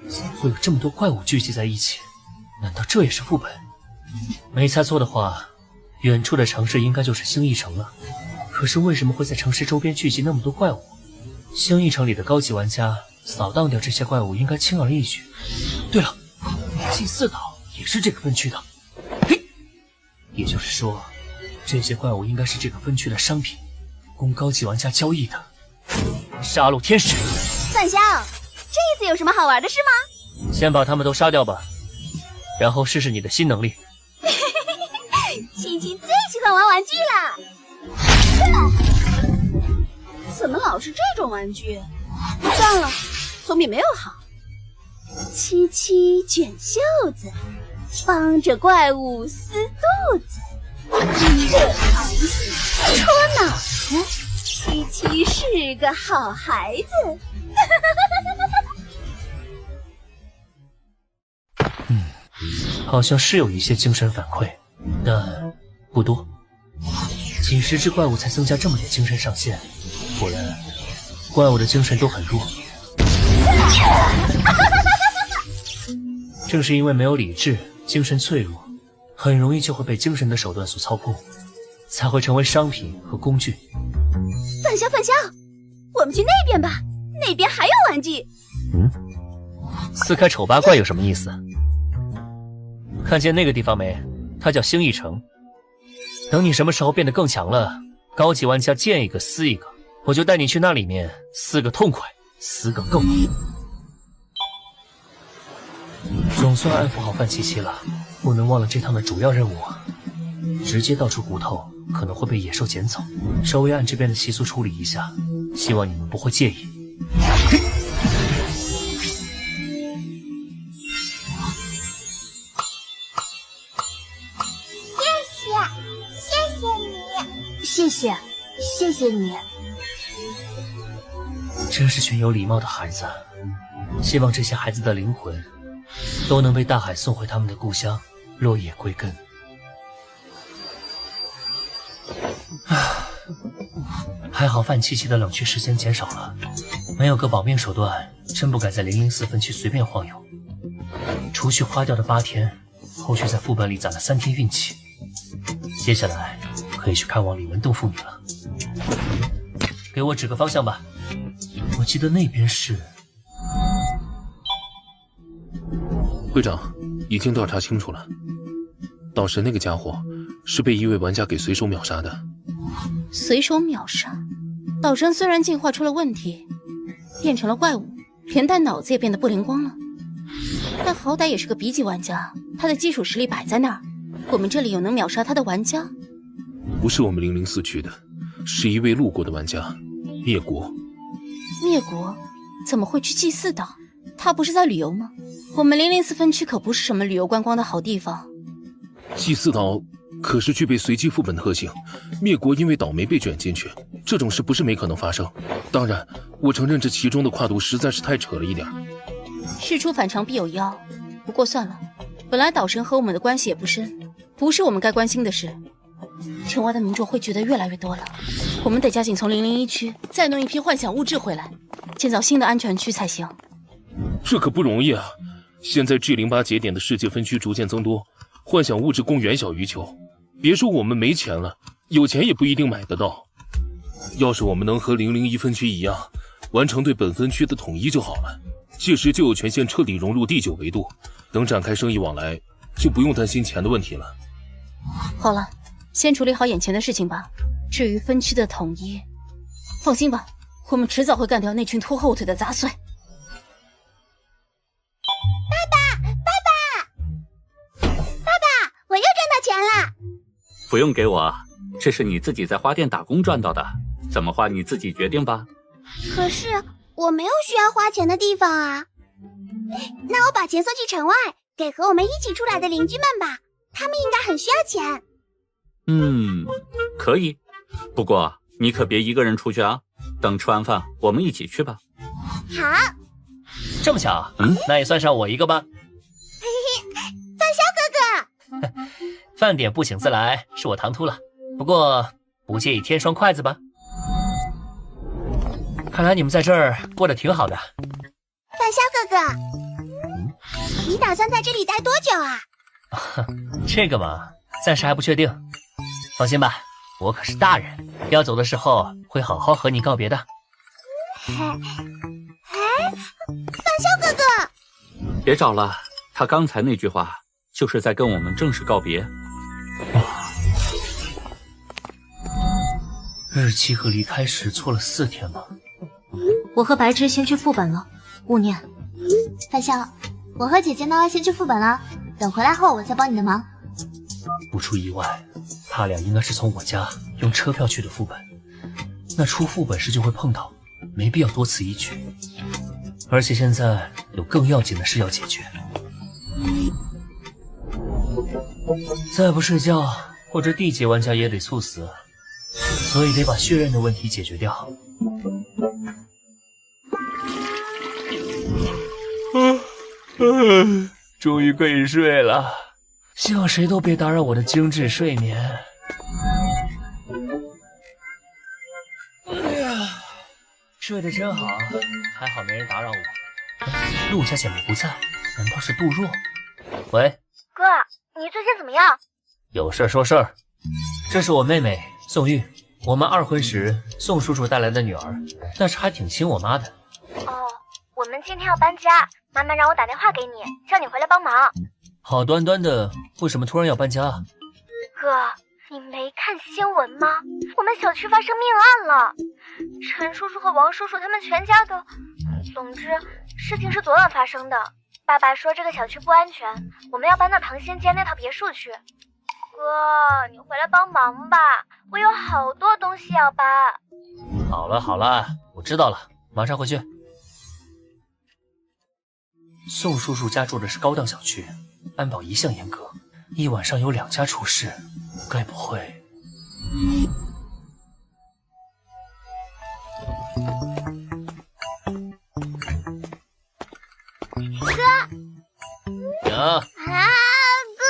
怎么会有这么多怪物聚集在一起？难道这也是副本？没猜错的话，远处的城市应该就是星翼城了。可是为什么会在城市周边聚集那么多怪物？星翼城里的高级玩家扫荡掉这些怪物应该轻而易举。对了，祭祀岛也是这个分区的。嘿，也就是说，这些怪物应该是这个分区的商品，供高级玩家交易的。杀戮天使，范香，这次有什么好玩的事吗？先把他们都杀掉吧，然后试试你的新能力。七七最喜欢玩玩具了。怎么老是这种玩具？算了，总比没有好。七七卷袖子，帮着怪物撕肚子，热肠子，戳脑子。七七是个好孩子。好像是有一些精神反馈，但不多。几十只怪物才增加这么点精神上限，果然怪物的精神都很弱。正是因为没有理智，精神脆弱，很容易就会被精神的手段所操控，才会成为商品和工具。范香，范香，我们去那边吧，那边还有玩具。撕开丑八怪有什么意思？看见那个地方没？它叫星翼城。等你什么时候变得更强了，高级玩家见一个撕一个，我就带你去那里面撕个痛快，撕个够。总算安抚好范七七了，不能忘了这趟的主要任务啊！直接倒出骨头可能会被野兽捡走，稍微按这边的习俗处理一下，希望你们不会介意。谢谢你，谢谢你。真是群有礼貌的孩子，希望这些孩子的灵魂都能被大海送回他们的故乡，落叶归根。还好范七七的冷却时间减少了，没有个保命手段，真不敢在004分区随便晃悠。除去花掉的8天，后续在副本里攒了3天运气，接下来可以去看望李文栋父女了。给我指个方向吧，我记得那边是……会长，已经调查清楚了，岛神那个家伙是被一位玩家给随手秒杀的。随手秒杀？岛神虽然进化出了问题，变成了怪物，连带脑子也变得不灵光了，但好歹也是个 B 级玩家，他的基础实力摆在那儿。我们这里有能秒杀他的玩家？不是我们004区的，是一位路过的玩家，灭国。灭国？怎么会去祭祀岛？他不是在旅游吗？我们004分区可不是什么旅游观光的好地方。祭祀岛可是具备随机副本特性，灭国因为岛没被卷进去，这种事不是没可能发生。当然，我承认这其中的跨度实在是太扯了一点。事出反常必有妖，不过算了，本来岛神和我们的关系也不深，不是我们该关心的事。城外的民众会觉得越来越多了，我们得加紧从001区再弄一批幻想物质回来，建造新的安全区才行。这可不容易啊！现在 G08 节点的世界分区逐渐增多，幻想物质供远小于求。别说我们没钱了，有钱也不一定买得到。要是我们能和001分区一样，完成对本分区的统一就好了，届时就有权限彻底融入第9维度，等展开生意往来，就不用担心钱的问题了。好了，先处理好眼前的事情吧。至于分区的统一，放心吧，我们迟早会干掉那群拖后腿的杂碎。我又赚到钱了！不用给我，这是你自己在花店打工赚到的，怎么花你自己决定吧。可是我没有需要花钱的地方啊。那我把钱送去城外，给和我们一起出来的邻居们吧，他们应该很需要钱。可以，不过你可别一个人出去啊，等吃完饭我们一起去吧。好。这么巧，那也算上我一个吧。范潇哥哥。饭点不请自来，是我唐突了。不过不介意添双筷子吧？看来你们在这儿过得挺好的。范潇哥哥，你打算在这里待多久啊？这个嘛，暂时还不确定。放心吧，我可是大人，要走的时候会好好和你告别的。范潇哥哥，别找了，他刚才那句话就是在跟我们正式告别。日期和离开时错了4天吗？我和白芝先去副本了，勿念。范潇，我和姐姐呢先去副本了，等回来后我再帮你的忙。不出意外，他俩应该是从我家用车票去的副本，那出副本时就会碰到，没必要多此一举。而且现在有更要紧的事要解决，再不睡觉，或者D级玩家也得猝死，所以得把血刃的问题解决掉。终于可以睡了，希望谁都别打扰我的精致睡眠。哎呀，睡得真好，还好没人打扰我。陆家姐妹不在，难道是杜若？喂，哥，你最近怎么样？有事说事儿。这是我妹妹宋玉，我们2婚时宋叔叔带来的女儿，但是还挺亲我妈的。哦，我们今天要搬家，妈妈让我打电话给你，叫你回来帮忙。好端端的，为什么突然要搬家啊？哥，你没看新闻吗？我们小区发生命案了，陈叔叔和王叔叔他们全家都……总之，事情是昨晚发生的。爸爸说这个小区不安全，我们要搬到唐仙街那套别墅去。哥，你回来帮忙吧，我有好多东西要搬。好了好了，我知道了，马上回去。宋叔叔家住的是高档小区，安保一向严格，一晚上有2家出事，该不会……哥，啊，哥，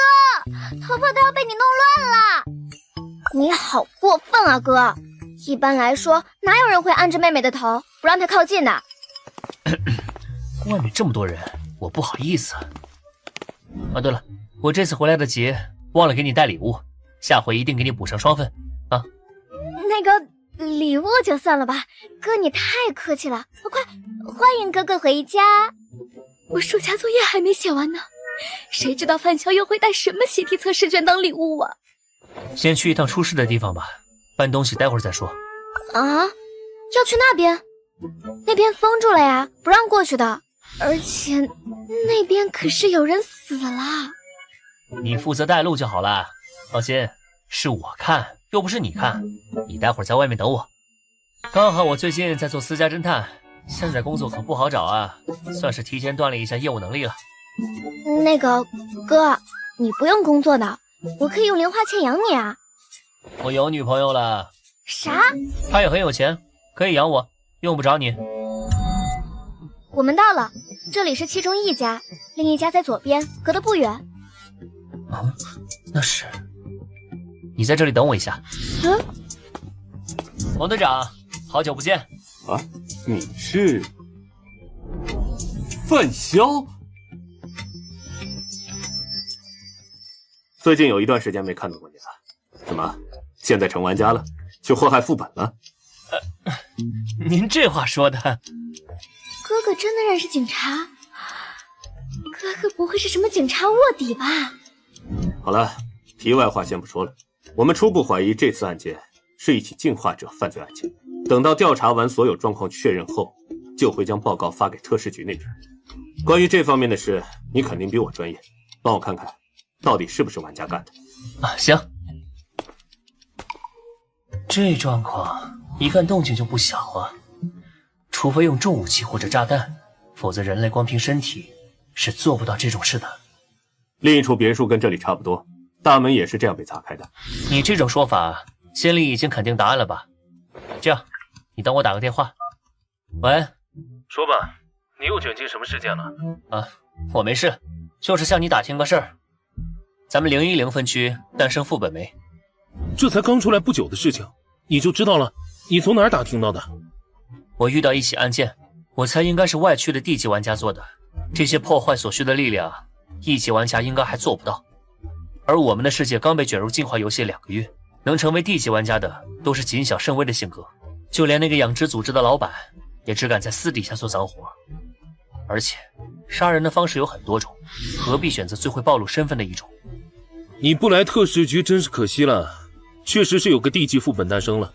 头发都要被你弄乱了！你好过分啊，哥！一般来说，哪有人会按着妹妹的头不让她靠近的？外面这么多人，我不好意思。啊，对了，我这次回来的急，忘了给你带礼物，下回一定给你补上双份啊。那个礼物就算了吧，哥你太客气了。快，欢迎哥哥回家。我暑假作业还没写完呢，谁知道范乔又会带什么习题测试卷当礼物啊？先去一趟出事的地方吧，搬东西待会儿再说。啊，要去那边？那边封住了呀，不让过去的。而且那边可是有人死了。你负责带路就好了，放心，是我看，又不是你看。你待会儿在外面等我。刚好我最近在做私家侦探，现在工作可不好找啊，算是提前锻炼一下业务能力了。那个哥，你不用工作的，我可以用零花钱养你啊。我有女朋友了。啥？她也很有钱，可以养我，用不着你。我们到了，这里是其中一家，另一家在左边，隔得不远。啊，那是……你在这里等我一下。王队长，好久不见。啊，你是范潇？最近有一段时间没看到过你了，怎么现在成玩家了，去祸害副本了？您这话说的……哥哥真的认识警察？哥哥不会是什么警察卧底吧？好了，题外话先不说了。我们初步怀疑这次案件是一起进化者犯罪案件，等到调查完所有状况确认后，就会将报告发给特事局那边。关于这方面的事，你肯定比我专业，帮我看看，到底是不是玩家干的。啊，行。这状况一看动静就不小啊，除非用重武器或者炸弹，否则人类光凭身体是做不到这种事的。另一处别墅跟这里差不多，大门也是这样被砸开的。你这种说法，心里已经肯定答案了吧？这样，你等我打个电话。喂，说吧，你又卷进什么事件了？啊，我没事，就是向你打听个事儿。咱们010分区诞生副本没？这才刚出来不久的事情，你就知道了？你从哪儿打听到的？我遇到一起案件，我猜应该是外区的地级玩家做的。这些破坏所需的力量，一级玩家应该还做不到。而我们的世界刚被卷入进化游戏2个月，能成为地级玩家的都是谨小慎微的性格，就连那个养殖组织的老板也只敢在私底下做脏活。而且杀人的方式有很多种，何必选择最会暴露身份的一种？你不来特事局真是可惜了，确实是有个地级副本诞生了，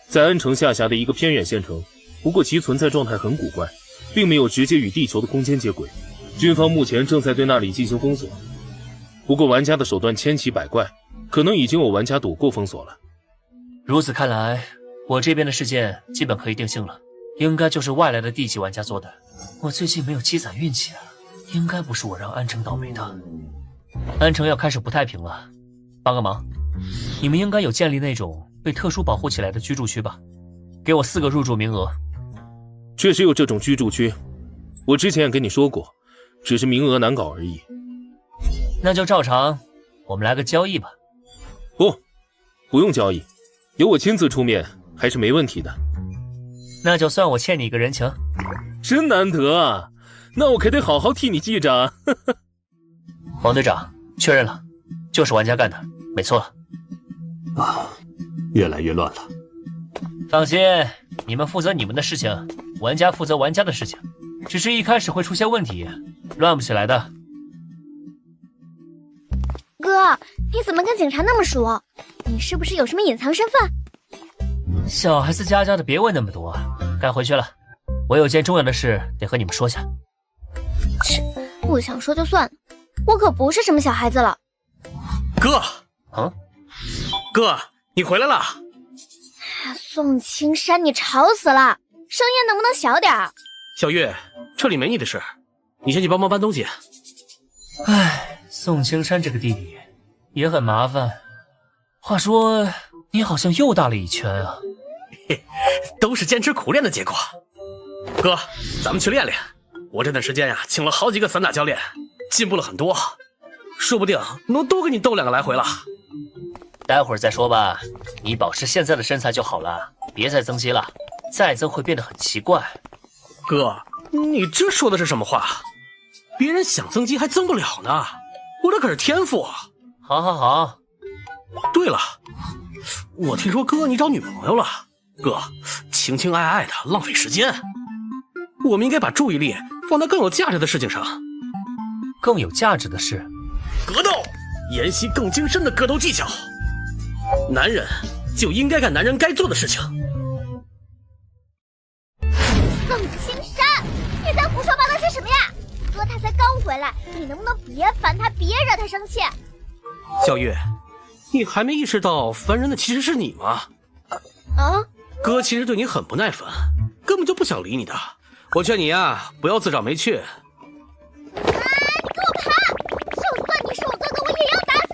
在安城下辖的一个偏远县城，不过其存在状态很古怪，并没有直接与地球的空间接轨。军方目前正在对那里进行封锁，不过玩家的手段千奇百怪，可能已经有玩家躲过封锁了。如此看来，我这边的事件基本可以定性了，应该就是外来的地级玩家做的。我最近没有积攒运气啊，应该不是我让安城倒霉的。安城要开始不太平了，帮个忙，你们应该有建立那种被特殊保护起来的居住区吧？给我4个入住名额。确实有这种居住区，我之前也跟你说过，只是名额难搞而已。那就照常，我们来个交易吧。不用交易，由我亲自出面还是没问题的。那就算我欠你一个人情。真难得啊，那我可得好好替你记着啊。王队长，确认了，就是玩家干的，没错了。啊，越来越乱了。放心，你们负责你们的事情，玩家负责玩家的事情，只是一开始会出现问题，乱不起来的。哥，你怎么跟警察那么熟？你是不是有什么隐藏身份？小孩子家家的，别问那么多，该回去了。我有件重要的事得和你们说下。切，不想说就算了，我可不是什么小孩子了。哥，啊，哥，你回来了。宋青山，你吵死了，声音能不能小点儿？小月，这里没你的事，你先去帮忙搬东西。唉，宋青山这个弟弟也很麻烦。话说，你好像又大了一圈啊。都是坚持苦练的结果。哥，咱们去练练。我这段时间呀，请了好几个散打教练，进步了很多，说不定能多给你斗2个来回了。待会儿再说吧，你保持现在的身材就好了，别再增肌了，再增会变得很奇怪。哥，你这说的是什么话？别人想增肌还增不了呢，我这可是天赋。好好好。对了，我听说哥你找女朋友了。哥，情情爱爱的浪费时间，我们应该把注意力放在更有价值的事情上。更有价值的事？格斗，研习更精深的格斗技巧。男人就应该干男人该做的事情。宋青山，你在胡说八道些什么呀？哥他才刚回来，你能不能别烦他，别惹他生气？小玉，你还没意识到烦人的其实是你吗？啊？哥其实对你很不耐烦，根本就不想理你的。我劝你呀，不要自找没趣。你给我爬！就算你是我哥哥，我也要打死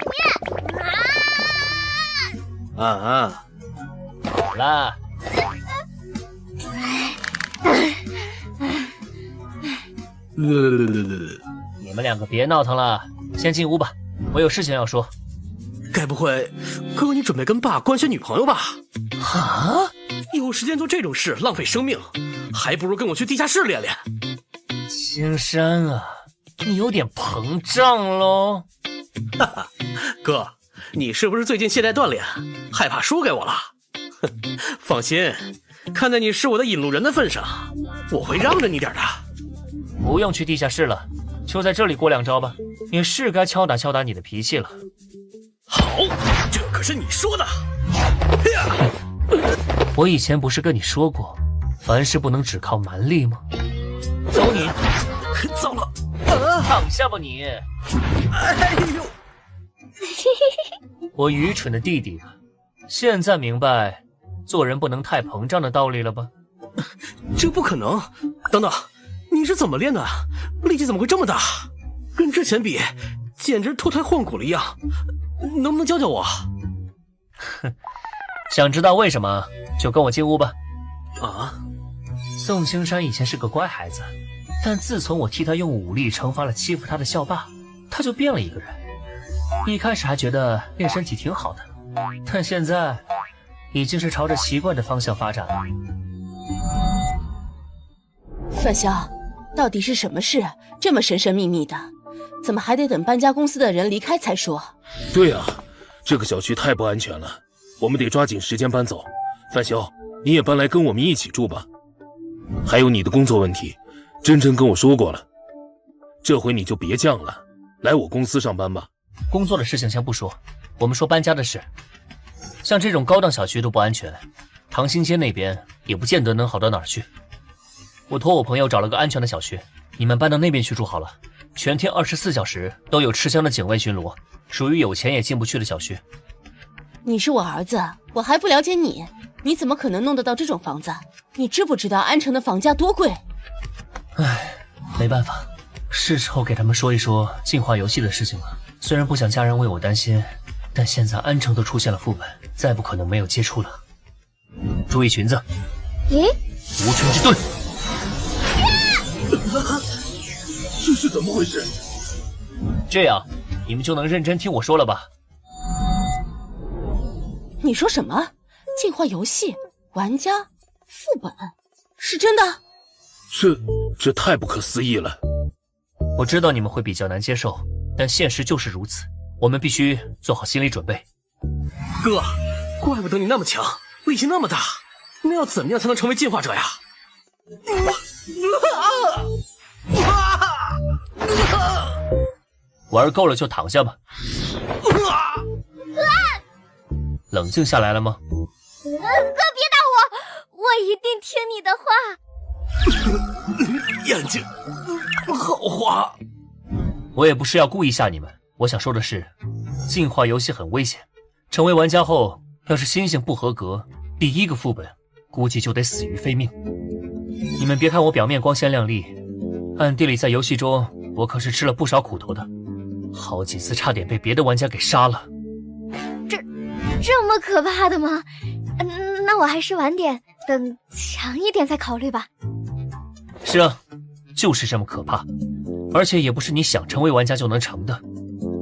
你！好了。你们2个别闹腾了，先进屋吧，我有事情要说。该不会哥你准备跟爸官宣女朋友吧？啊！有时间做这种事浪费生命，还不如跟我去地下室练练。青山啊，你有点膨胀喽。哈哈，哥，你是不是最近懈怠锻炼，害怕输给我了？放心，看在你是我的引路人的份上，我会让着你点的。不用去地下室了，就在这里过2招吧。也是该敲打敲打你的脾气了。好，这可是你说的。我以前不是跟你说过，凡事不能只靠蛮力吗？走你！糟了，躺下吧你！哎呦！我愚蠢的弟弟啊，现在明白做人不能太膨胀的道理了吧？这不可能！等等，你是怎么练的？力气怎么会这么大？跟之前比，简直脱胎换骨了一样。能不能教教我？哼，想知道为什么就跟我进屋吧。啊！宋青山以前是个乖孩子，但自从我替他用武力惩罚了欺负他的校霸，他就变了一个人。一开始还觉得练身体挺好的，但现在已经是朝着奇怪的方向发展了。范潇，到底是什么事这么神神秘秘的？怎么还得等搬家公司的人离开才说？对啊，这个小区太不安全了，我们得抓紧时间搬走。范潇，你也搬来跟我们一起住吧。还有你的工作问题，真真跟我说过了，这回你就别犟了，来我公司上班吧。工作的事情先不说，我们说搬家的事。像这种高档小区都不安全，唐兴街那边也不见得能好到哪儿去。我托我朋友找了个安全的小区，你们搬到那边去住好了。全天24小时都有持枪的警卫巡逻，属于有钱也进不去的小区。你是我儿子，我还不了解你，你怎么可能弄得到这种房子？你知不知道安城的房价多贵？唉，没办法，是时候给他们说一说进化游戏的事情了。虽然不想家人为我担心，但现在安城都出现了副本，再不可能没有接触了。注意裙子。咦？无裙之盾。这是怎么回事？这样你们就能认真听我说了吧？你说什么？进化游戏玩家副本是真的？这太不可思议了！我知道你们会比较难接受，但现实就是如此，我们必须做好心理准备。哥，怪不得你那么强，力气那么大，那要怎么样才能成为进化者呀？玩够了就躺下吧。冷静下来了吗？哥，别打我，我一定听你的话。眼睛好花。我也不是要故意吓你们，我想说的是，进化游戏很危险，成为玩家后，要是心性不合格，第一个副本估计就得死于非命。你们别看我表面光鲜亮丽，暗地里在游戏中我可是吃了不少苦头的，好几次差点被别的玩家给杀了。这么可怕的吗？那我还是晚点，等强一点再考虑吧。是啊，就是这么可怕，而且也不是你想成为玩家就能成的。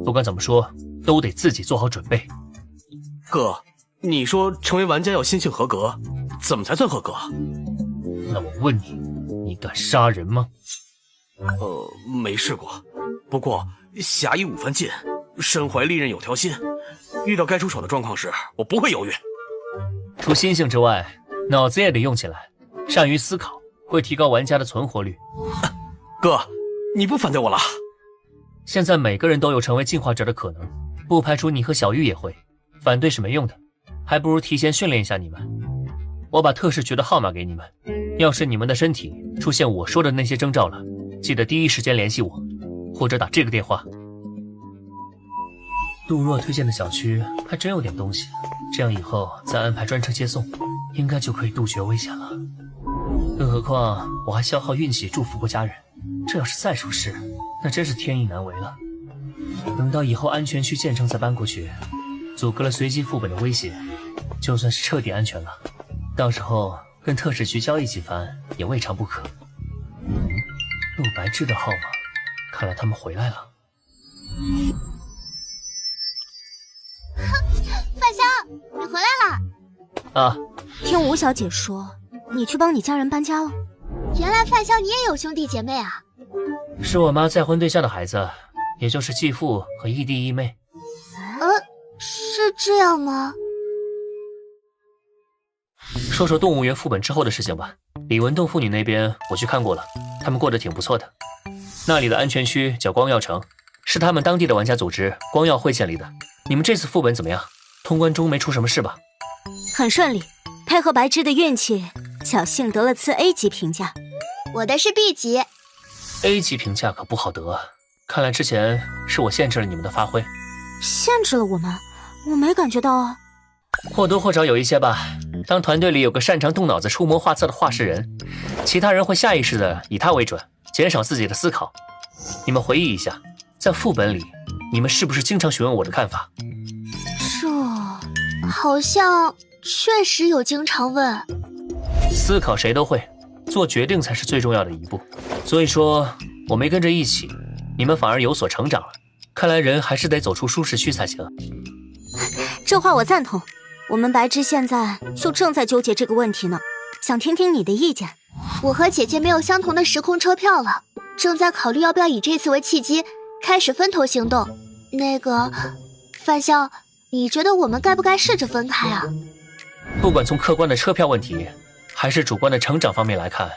不管怎么说，都得自己做好准备。哥，你说成为玩家要心性合格，怎么才算合格？那我问你，你敢杀人吗？没试过，不过侠义5分尽，身怀利刃有条心，遇到该出手的状况时，我不会犹豫。除心性之外，脑子也得用起来，善于思考，会提高玩家的存活率。哥，你不反对我了？现在每个人都有成为进化者的可能，不排除你和小玉也会。反对是没用的，还不如提前训练一下你们。我把特视局的号码给你们，要是你们的身体出现我说的那些征兆了，记得第一时间联系我，或者打这个电话。杜若推荐的小区还真有点东西，这样以后再安排专车接送，应该就可以杜绝危险了。更何况我还消耗运气祝福过家人，这要是再出事，那真是天意难违了。等到以后安全区建成再搬过去，阻隔了随机副本的威胁，就算是彻底安全了。到时候跟特使局交易几番也未尝不可。陆白芝的号码，看来他们回来了。范香，你回来了啊！听吴小姐说，你去帮你家人搬家了。原来范香你也有兄弟姐妹啊？是我妈再婚对象的孩子，也就是继父和义弟义妹。是这样吗？说说动物园副本之后的事情吧。李文洞父女那边我去看过了，他们过得挺不错的。那里的安全区叫光耀城，是他们当地的玩家组织光耀会建立的。你们这次副本怎么样？通关中没出什么事吧？很顺利，配合白芝的运气，侥幸得了次 A 级评价。我的是 B 级。A 级评价可不好得，看来之前是我限制了你们的发挥。限制了我们？我没感觉到啊。或多或少有一些吧。当团队里有个擅长动脑子出谋划策的画事人，其他人会下意识的以他为准，减少自己的思考。你们回忆一下，在副本里，你们是不是经常询问我的看法？这好像确实有经常问。思考谁都会，做决定才是最重要的一步。所以说，我没跟着一起，你们反而有所成长了。看来人还是得走出舒适区才行。这话我赞同。我们白芝现在就正在纠结这个问题呢，想听听你的意见。我和姐姐没有相同的时空车票了，正在考虑要不要以这次为契机，开始分头行动。那个，范香，你觉得我们该不该试着分开啊？不管从客观的车票问题，还是主观的成长方面来看，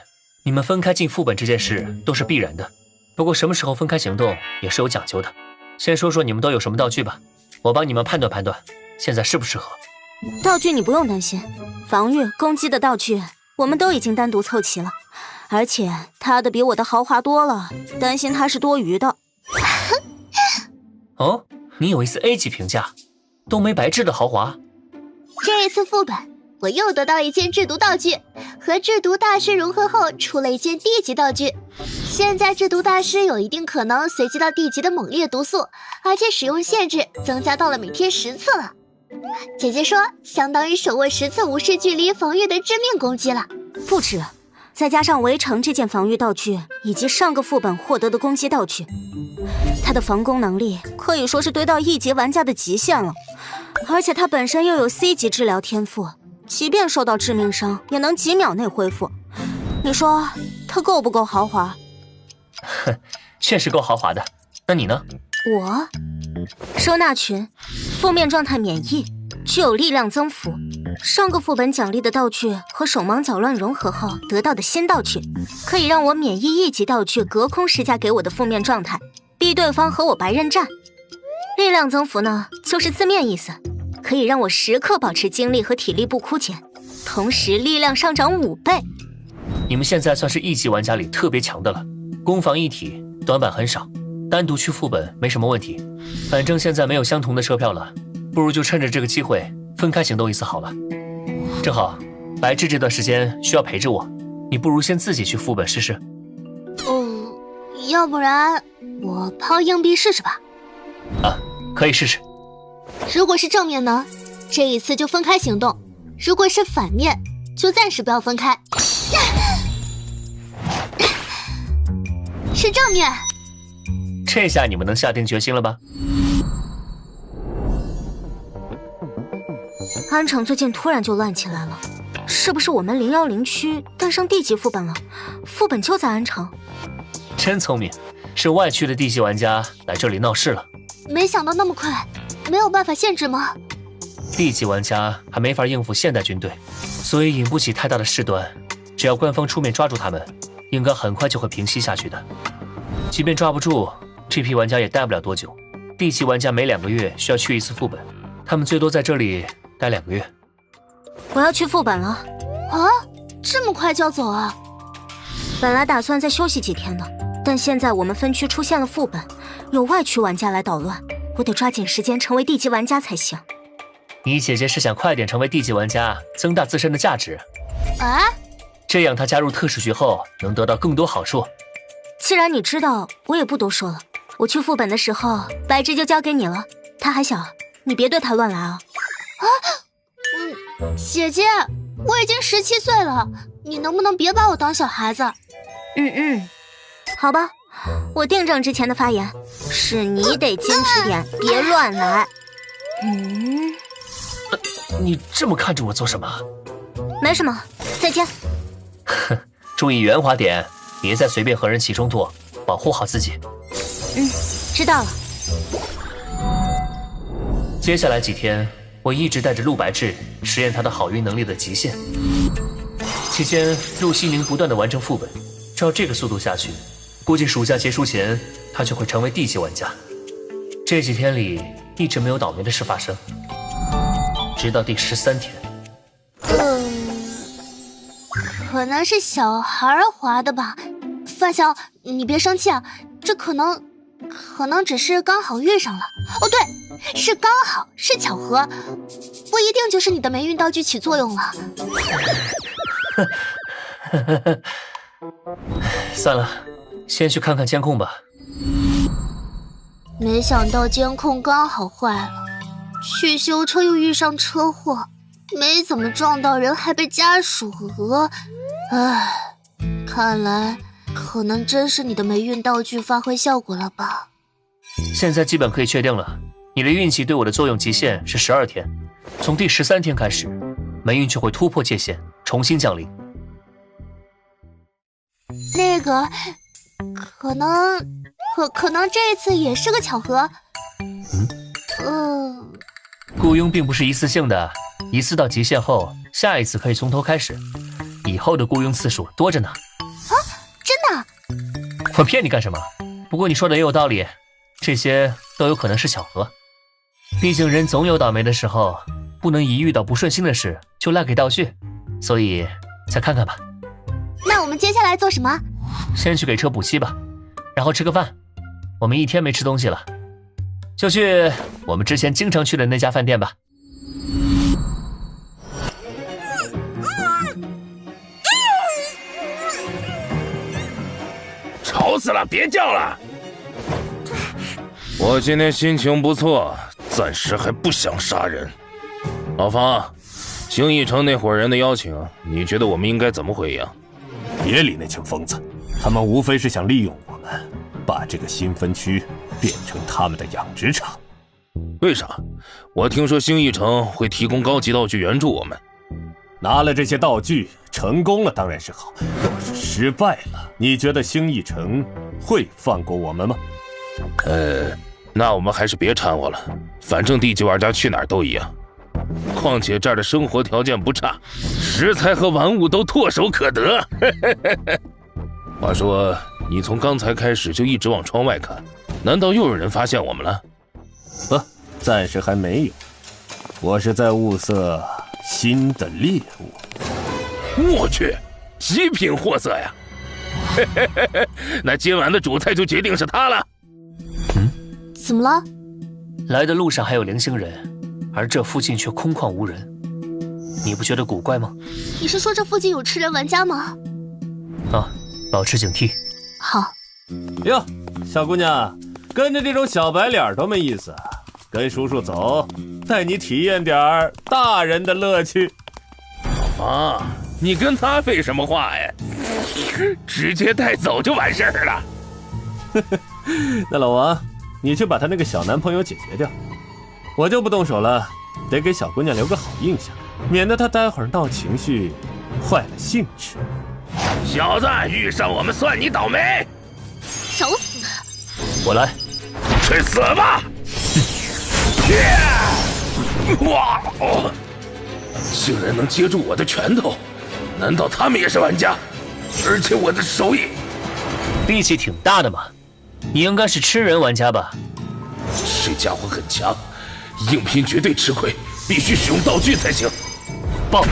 你们分开进副本这件事都是必然的。不过什么时候分开行动也是有讲究的。先说说你们都有什么道具吧，我帮你们判断判断，现在适不适合。道具你不用担心，防御、攻击的道具我们都已经单独凑齐了，而且他的比我的豪华多了，担心他是多余的。哦，你有一次 A 级评价，都没白治的豪华。这一次副本，我又得到一件制毒道具，和制毒大师融合后出了一件 D 级道具。现在制毒大师有一定可能随机到 D 级的猛烈毒素，而且使用限制增加到了每天10次了。姐姐说，相当于手握10次无视距离防御的致命攻击了。不止，再加上围城这件防御道具，以及上个副本获得的攻击道具，他的防攻能力可以说是堆到1级玩家的极限了。而且他本身又有 C 级治疗天赋，即便受到致命伤，也能几秒内恢复。你说他够不够豪华？哼，确实够豪华的。那你呢？我收纳群，负面状态免疫，具有力量增幅。上个副本奖励的道具和手忙脚乱融合后得到的新道具，可以让我免疫1级道具隔空施加给我的负面状态，逼对方和我白刃战。力量增幅呢，就是字面意思，可以让我时刻保持精力和体力不枯竭，同时力量上涨5倍。你们现在算是1级玩家里特别强的了，攻防一体，短板很少，单独去副本没什么问题。反正现在没有相同的车票了，不如就趁着这个机会分开行动一次好了。正好白治这段时间需要陪着我，你不如先自己去副本试试。要不然我抛硬币试试吧。啊，可以试试。如果是正面呢，这一次就分开行动；如果是反面，就暂时不要分开。是正面。这下你们能下定决心了吧？安城最近突然就乱起来了，是不是我们010区带上地级副本了？副本就在安城。真聪明，是外区的地级玩家来这里闹事了。没想到那么快，没有办法限制吗？地级玩家还没法应付现代军队，所以引不起太大的事端。只要官方出面抓住他们，应该很快就会平息下去的。即便抓不住，这批玩家也待不了多久。地级玩家每2个月需要去一次副本，他们最多在这里待2个月。我要去副本了。啊，这么快就要走啊？本来打算再休息几天的，但现在我们分区出现了副本，有外区玩家来捣乱，我得抓紧时间成为地级玩家才行。你姐姐是想快点成为地级玩家，增大自身的价值啊？这样她加入特使局后能得到更多好处。既然你知道，我也不多说了。我去副本的时候，白芝就交给你了。他还小，你别对他乱来啊！姐姐，我已经17岁了，你能不能别把我当小孩子？好吧，我订正之前的发言，是你得矜持点，别乱来。你这么看着我做什么？没什么，再见。哼，注意圆滑点，别再随便和人起冲突，保护好自己。知道了。接下来几天，我一直带着陆白志实验他的好运能力的极限。期间，陆西宁不断的完成副本，照这个速度下去，估计暑假结束前，他就会成为地级玩家。这几天里一直没有倒霉的事发生，直到第13天。可能是小孩滑的吧。范晓，你别生气啊，这可能只是刚好遇上了。哦，对，是刚好，是巧合，不一定就是你的霉运道具起作用了。算了，先去看看监控吧。没想到监控刚好坏了，去修车又遇上车祸，没怎么撞到人，还被家属唉，看来可能真是你的霉运道具发挥效果了吧。现在基本可以确定了，你的运气对我的作用极限是12天，从第13天开始，霉运就会突破界限，重新降临。那个，可能这次也是个巧合。雇佣并不是一次性的，一次到极限后，下一次可以从头开始，以后的雇佣次数多着呢。啊，真的？我骗你干什么？不过你说的也有道理，这些都有可能是巧合。毕竟人总有倒霉的时候，不能一遇到不顺心的事就赖给道具，所以再看看吧。那我们接下来做什么？先去给车补漆吧，然后吃个饭。我们1天没吃东西了，就去我们之前经常去的那家饭店吧。吵死了，别叫了。我今天心情不错，暂时还不想杀人。老方，兴义城那伙人的邀请，你觉得我们应该怎么回应？别理那群疯子，他们无非是想利用我们，把这个新分区变成他们的养殖场。为啥？我听说兴义城会提供高级道具援助我们。拿了这些道具，成功了当然是好，要是失败了，你觉得兴义城会放过我们吗？那我们还是别掺和了，反正地级玩家去哪儿都一样。况且这儿的生活条件不差，食材和玩物都唾手可得。话说，你从刚才开始就一直往窗外看，难道又有人发现我们了？暂时还没有，我是在物色新的猎物。我去，极品货色呀！那今晚的主菜就决定是他了。怎么了？来的路上还有零星人，而这附近却空旷无人，你不觉得古怪吗？你是说这附近有吃人玩家吗？保持警惕。好。哟，小姑娘，跟着这种小白脸多没意思，跟叔叔走，带你体验点儿大人的乐趣。啊，你跟他废什么话呀？直接带走就完事儿了。那老王，你去把他那个小男朋友解决掉，我就不动手了，得给小姑娘留个好印象，免得她待会儿闹情绪，坏了兴致。小子，遇上我们算你倒霉。找死！我来，去死吧！哇哦！竟然能接住我的拳头，难道他们也是玩家？而且我的手艺，力气挺大的嘛，你应该是吃人玩家吧？这家伙很强，硬拼绝对吃亏，必须使用道具才行。爆！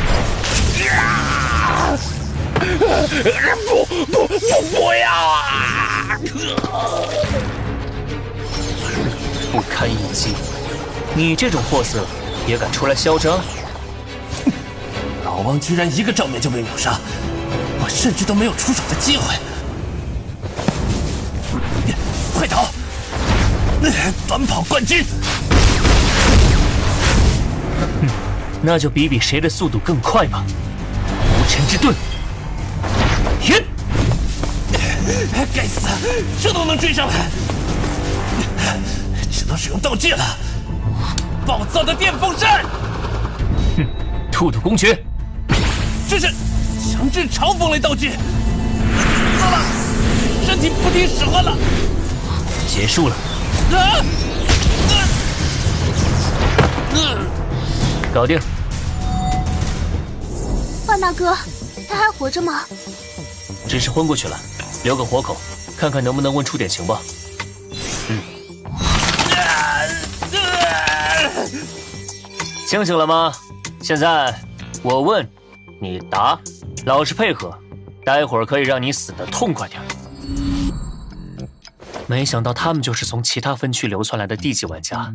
不要啊！不堪一击，你这种货色也敢出来嚣张？老王居然一个正面就被秒杀，我甚至都没有出手的机会。快逃！短跑冠军。那就比谁的速度更快吧。无尘之盾。该死，这都能追上来，只能使用道具了。暴躁的电风扇。兔兔公爵，这是强制嘲讽类道具。糟了，身体不听使唤了。结束了。搞定。万大哥，他还活着吗？只是昏过去了，留个活口，看看能不能问出点情报。清醒了吗？现在我问，你答，老实配合，待会儿可以让你死得痛快点。没想到他们就是从其他分区流窜来的地级玩家，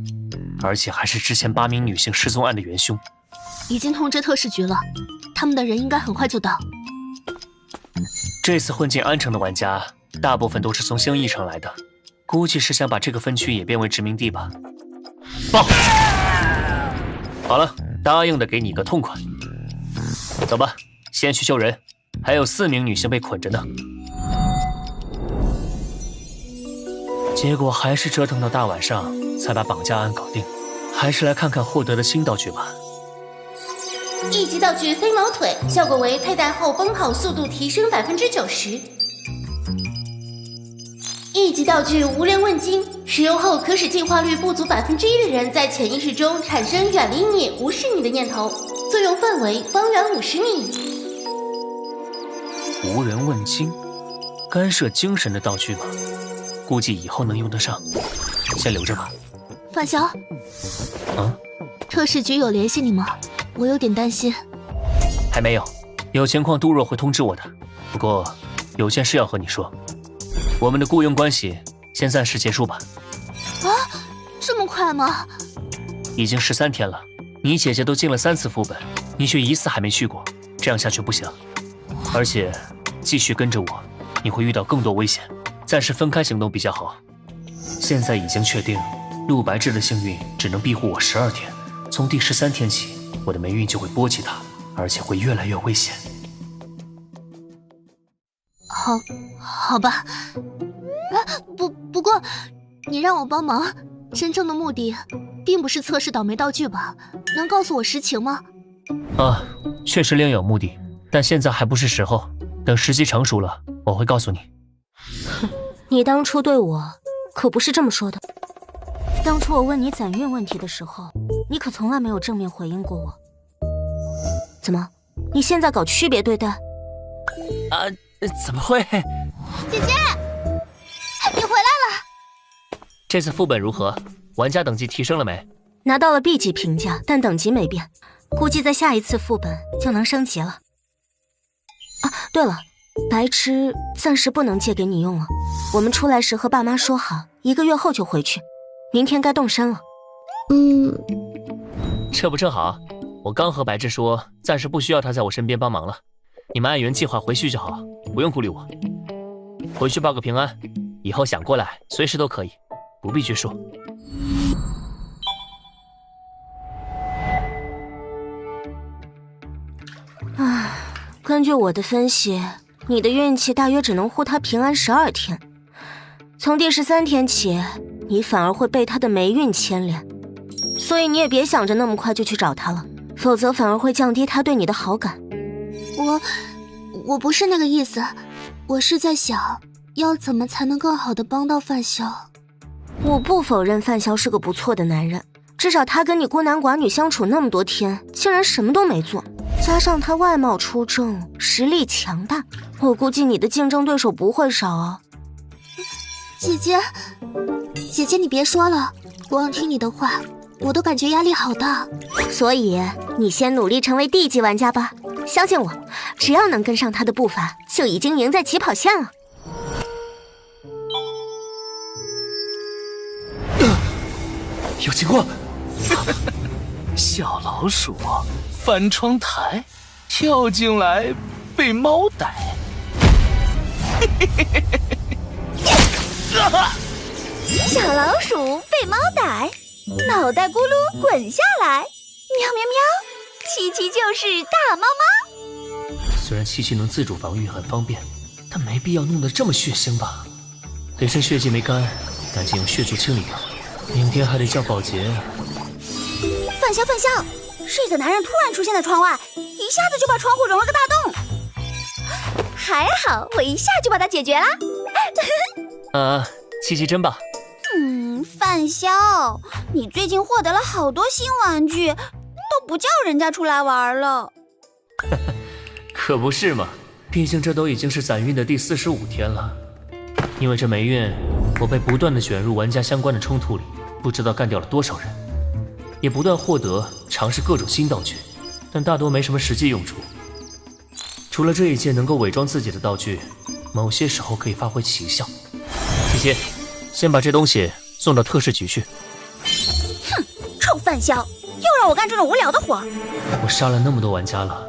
而且还是之前8名女性失踪案的元凶。已经通知特事局了，他们的人应该很快就到。这次混进安城的玩家，大部分都是从兴义城来的，估计是想把这个分区也变为殖民地吧。报！好了，答应的给你一个痛快。走吧，先去救人，还有4名女性被捆着呢。结果还是折腾到大晚上才把绑架案搞定，还是来看看获得的新道具吧。一级道具飞毛腿，效果为佩戴后奔跑速度提升90%。一级道具无人问津，使用后可使进化率不足1%的人在潜意识中产生远离你、无视你的念头，作用范围方圆50米。无人问津，干涉精神的道具吧，估计以后能用得上，先留着吧。范潇，特事局有联系你吗？我有点担心。还没有，有情况杜若会通知我的。不过有件事要和你说，我们的雇佣关系先暂时结束吧。啊，这么快吗？已经13天了，你姐姐都进了3次副本，你却1次还没去过，这样下去不行。而且继续跟着我，你会遇到更多危险，暂时分开行动比较好。现在已经确定，陆白志的幸运只能庇护我12天，从第13天起，我的霉运就会波及他，而且会越来越危险。好吧。不过，你让我帮忙，真正的目的并不是测试倒霉道具吧？能告诉我实情吗？啊，确实另有目的，但现在还不是时候，等时机成熟了，我会告诉你。你当初对我可不是这么说的。当初我问你攒运问题的时候，你可从来没有正面回应过我。怎么，你现在搞区别对待？怎么会？姐姐，你回来了。这次副本如何？玩家等级提升了没？拿到了 B 级评价，但等级没变，估计在下一次副本就能升级了。啊，对了，白痴暂时不能借给你用了，我们出来时和爸妈说好，1个月后就回去，明天该动身了。这不正好？我刚和白志说，暂时不需要他在我身边帮忙了，你们按原计划回去就好，不用顾虑我。回去报个平安，以后想过来随时都可以，不必拘束。根据我的分析，你的运气大约只能护他平安12天。从第13天起，你反而会被他的霉运牵连，所以你也别想着那么快就去找他了，否则反而会降低他对你的好感。我不是那个意思，我是在想，要怎么才能更好的帮到范潇。我不否认范潇是个不错的男人，至少他跟你孤男寡女相处那么多天，竟然什么都没做，加上他外貌出众，实力强大，我估计你的竞争对手不会少啊。姐姐你别说了，光听你的话我都感觉压力好大。所以你先努力成为D级玩家吧，相信我，只要能跟上他的步伐，就已经赢在起跑线了。有情况！小老鼠翻窗台，跳进来被猫逮。小老鼠被猫逮，脑袋咕噜滚下来，喵喵喵，七七就是大猫猫。虽然七七能自主防御很方便，但没必要弄得这么血腥吧？得趁血迹没干，赶紧用血柱清理掉。明天还得叫保洁。范潇，这个男人突然出现在窗外，一下子就把窗户融了个大洞。还好我一下就把它解决了。七七真棒。范潇，你最近获得了好多新玩具，都不叫人家出来玩了。可不是嘛，毕竟这都已经是攒运的第45天了。因为这霉运，我被不断的卷入玩家相关的冲突里，不知道干掉了多少人，也不断获得尝试各种新道具，但大多没什么实际用处。除了这一件能够伪装自己的道具，某些时候可以发挥奇效。七七，先把这东西送到特事局去。哼，臭范潇，又让我干这种无聊的活。我杀了那么多玩家了，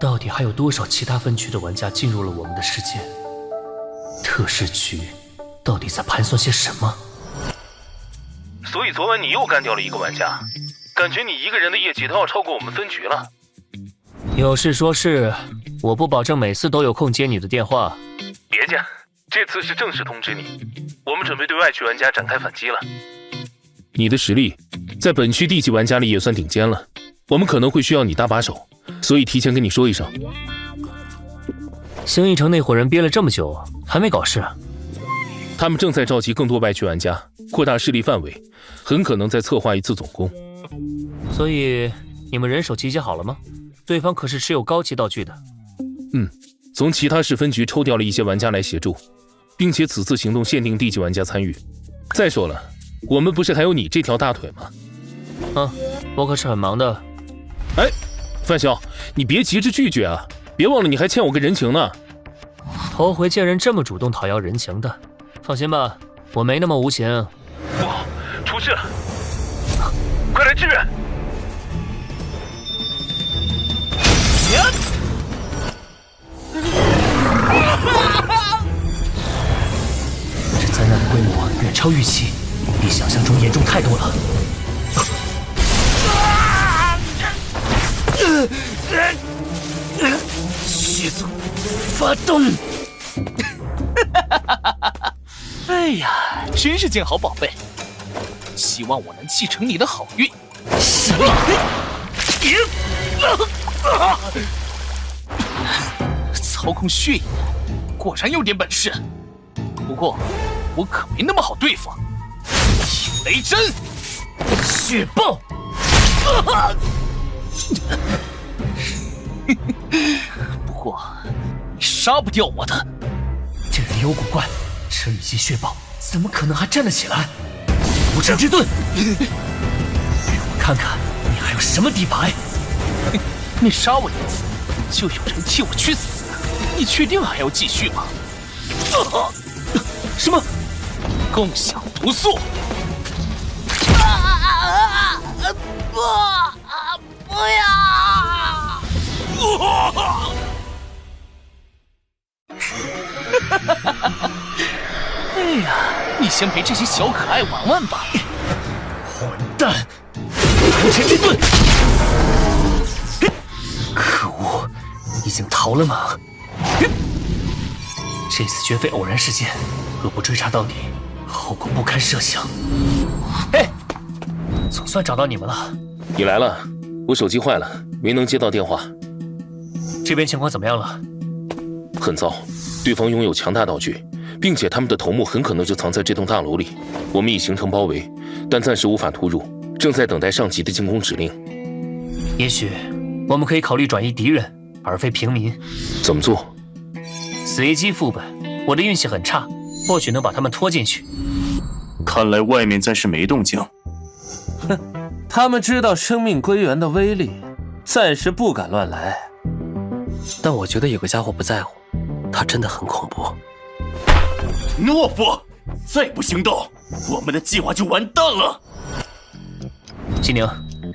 到底还有多少其他分区的玩家进入了我们的世界？特事局到底在盘算些什么？所以昨晚你又干掉了一个玩家，感觉你一个人的业绩都要超过我们分局了。有事说事，我不保证每次都有空接你的电话。别介，这次是正式通知你，我们准备对外区玩家展开反击了。你的实力在本区地级玩家里也算顶尖了，我们可能会需要你搭把手，所以提前跟你说一声。兴义城那伙人憋了这么久，还没搞事？他们正在召集更多外区玩家，扩大势力范围，很可能在策划一次总攻。所以你们人手集结好了吗？对方可是持有高级道具的。从其他市分局抽调了一些玩家来协助，并且此次行动限定地级玩家参与。再说了，我们不是还有你这条大腿吗？我可是很忙的。哎，范潇，你别急着拒绝啊，别忘了你还欠我个人情呢。头回见人这么主动讨要人情的。放心吧，我没那么无情。不，出事了，快来支援！这灾难的规模远超预期，比想象中严重太多了。血宗发动！哎呀，真是件好宝贝，希望我能继承你的好运。什么？操控血液，果然有点本事。不过，我可没那么好对付。有雷针，血爆！不过，你杀不掉我的。这人有古怪，这一击血爆，怎么可能还站得起来？无尘之盾，让我看看你还有什么底牌。你杀我一次，就有人替我去死，你确定还要继续吗？什么？共享毒素！不要！哎呀，你先陪这些小可爱玩玩吧。混蛋！无尘之盾！可恶，经逃了吗？这次绝非偶然事件，若不追查到底，后果不堪设想。哎，总算找到你们了。你来了，我手机坏了，没能接到电话。这边情况怎么样了？很糟，对方拥有强大道具，并且他们的头目很可能就藏在这栋大楼里。我们已形成包围，但暂时无法突入，正在等待上级的进攻指令。也许我们可以考虑转移敌人，而非平民。怎么做？随机副本，我的运气很差，或许能把他们拖进去。看来外面暂时没动静。哼，他们知道生命归元的威力，暂时不敢乱来。但我觉得有个家伙不在乎，他真的很恐怖。懦夫，再不行动，我们的计划就完蛋了。西宁，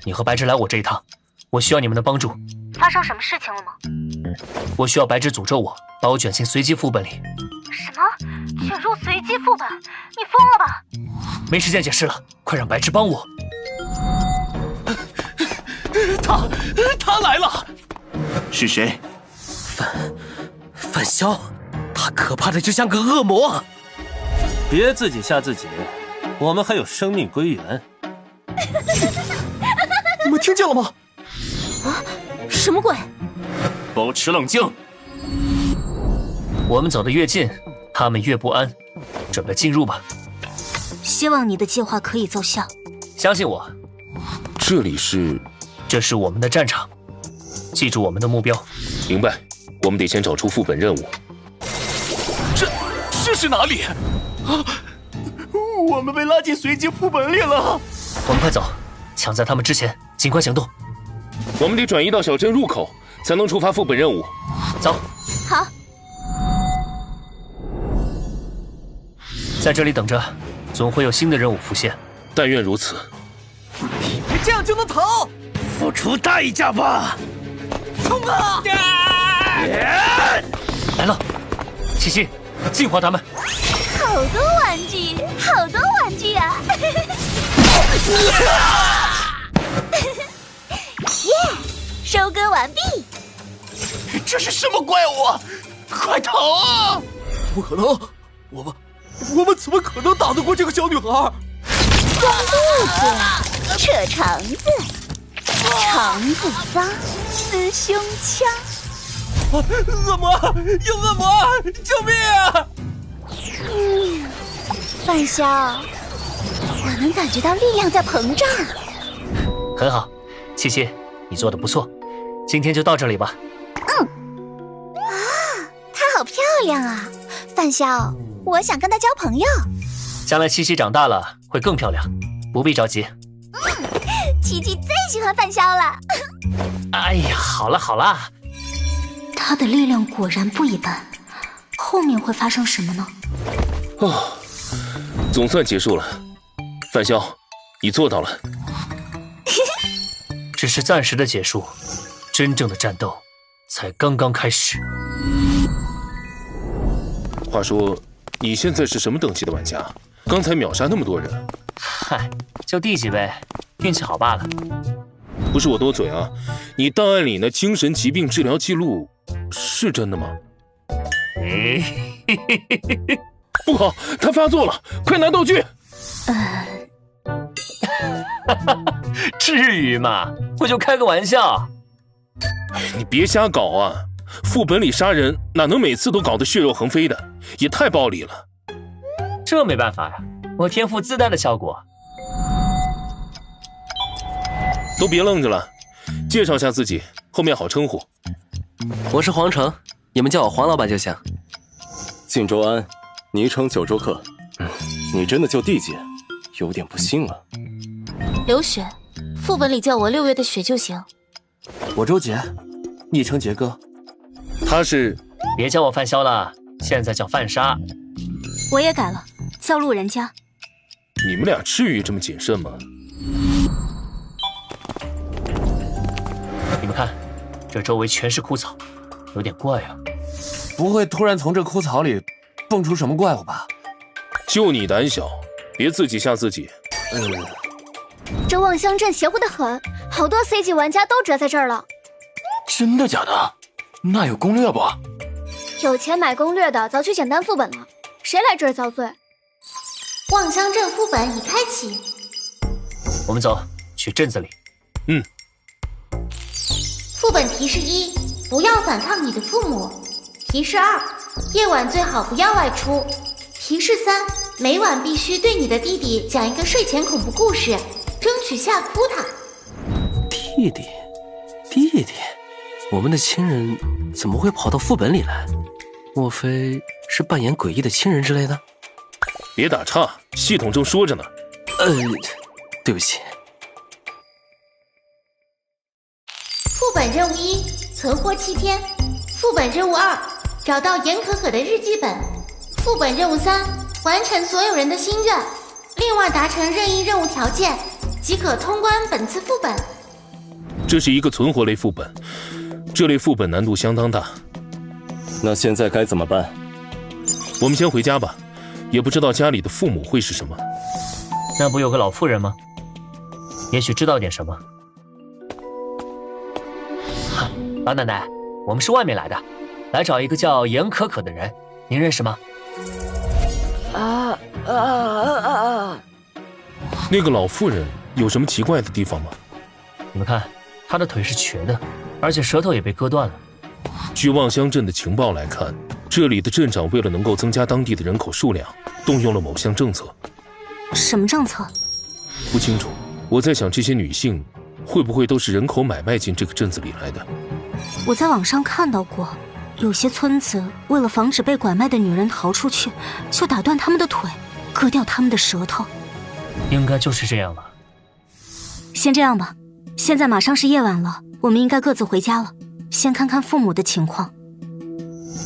你和白芝来我这一趟，我需要你们的帮助。发生什么事情了吗？我需要白芝诅咒我，把我卷进随机副本里。什么？卷入随机副本？你疯了吧？没时间解释了，快让白芝帮我。他来了。是谁？范萧，他可怕的就像个恶魔。别自己吓自己，我们还有生命归元。你们听见了吗？啊，什么鬼？保持冷静。我们走得越近，他们越不安。准备进入吧。希望你的计划可以奏效。相信我。这是我们的战场，记住我们的目标。明白。我们得先找出副本任务。这是哪里？啊！我们被拉进随机副本里了。我们快走，抢在他们之前，尽快行动。我们得转移到小镇入口，才能触发副本任务。走。好。在这里等着，总会有新的任务浮现。但愿如此。这样就能逃？付出代价吧！冲啊！来了，七七，净化他们。好多玩具，好多玩具啊！耶，收割完毕。这是什么怪物？快逃啊！不可能，我们怎么可能打得过这个小女孩？装肚子，扯肠子，肠子脏，撕胸腔。恶魔，有恶魔！救命啊！范萧，我能感觉到力量在膨胀。很好，七七，你做的不错。今天就到这里吧。她好漂亮啊，范萧，我想跟她交朋友。将来七七长大了会更漂亮，不必着急。七七最喜欢范萧了。哎呀，好了好了。他的力量果然不一般，后面会发生什么呢？总算结束了。范萧，你做到了。只是暂时的结束，真正的战斗才刚刚开始。话说，你现在是什么等级的玩家？刚才秒杀那么多人。嗨，就地级呗，运气好罢了。不是我多嘴啊，你档案里那精神疾病治疗记录是真的吗？不好，他发作了，快拿道具！至于吗？我就开个玩笑。你别瞎搞啊！副本里杀人哪能每次都搞得血肉横飞的，也太暴力了。这没办法呀，我天赋自带的效果。都别愣着了，介绍下自己，后面好称呼。我是黄成，你们叫我黄老板就行。靳州安，昵称九州客。你真的叫弟姐，有点不信了。刘雪，副本里叫我6月的雪就行。我周杰，昵称杰哥。他是，别叫我范萧了，现在叫范莎。我也改了，叫路人甲。你们俩至于这么谨慎吗？你们看，这周围全是枯草，有点怪啊。不会突然从这枯草里蹦出什么怪物吧？就你胆小，别自己吓自己。这望乡镇邪乎得很，好多 C 级玩家都折在这儿了。真的假的？那有攻略不？有钱买攻略的早去简单副本了，谁来这儿遭罪？望乡镇副本已开启。我们走，去镇子里。副本提示1：不要反抗你的父母。提示2：夜晚最好不要外出。提示3：每晚必须对你的弟弟讲一个睡前恐怖故事，争取吓哭他。弟弟，我们的亲人怎么会跑到副本里来？莫非是扮演诡异的亲人之类的？别打岔，系统正说着呢。对不起。副本任务1：存活7天。副本任务2：找到严可可的日记本。副本任务3：完成所有人的心愿。另外达成任意任务条件，即可通关本次副本。这是一个存活类副本，这类副本难度相当大。那现在该怎么办？我们先回家吧，也不知道家里的父母会是什么。那不有个老妇人吗？也许知道点什么。老奶奶，我们是外面来的，来找一个叫严可可的人，您认识吗？那个老妇人有什么奇怪的地方吗？你们看，她的腿是瘸的，而且舌头也被割断了。据望乡镇的情报来看，这里的镇长为了能够增加当地的人口数量，动用了某项政策。什么政策？不清楚。我在想，这些女性会不会都是人口买卖进这个镇子里来的？我在网上看到过，有些村子为了防止被拐卖的女人逃出去，就打断她们的腿，割掉她们的舌头。应该就是这样了。先这样吧，现在马上是夜晚了，我们应该各自回家了，先看看父母的情况。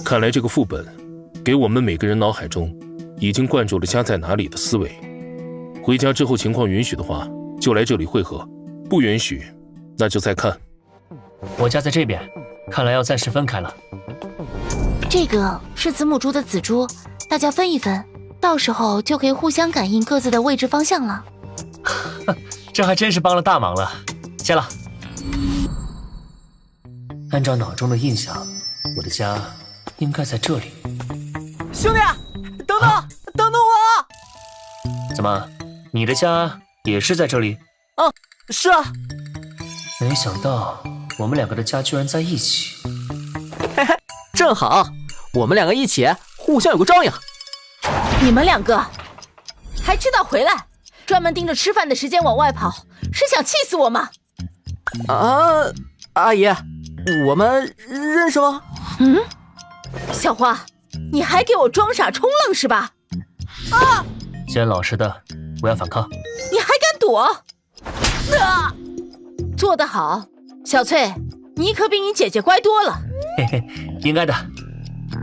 看来这个副本给我们每个人脑海中已经灌注了家在哪里的思维。回家之后情况允许的话，就来这里会合，不允许那就再看。我家在这边，看来要暂时分开了。这个是子母猪的子猪，大家分一分，到时候就可以互相感应各自的位置方向了。这还真是帮了大忙了，谢了。按照脑中的印象，我的家应该在这里。兄弟，等等我！怎么，你的家也是在这里？是啊。没想到我们两个的家居然在一起。嘿嘿，正好，我们两个一起，互相有个照应。你们两个还知道回来，专门盯着吃饭的时间往外跑，是想气死我吗？阿姨，我们认识吗？小花，你还给我装傻充愣是吧？先老实的，不要反抗。你还敢躲？做得好，小翠，你可比你姐姐乖多了。嘿嘿，应该的。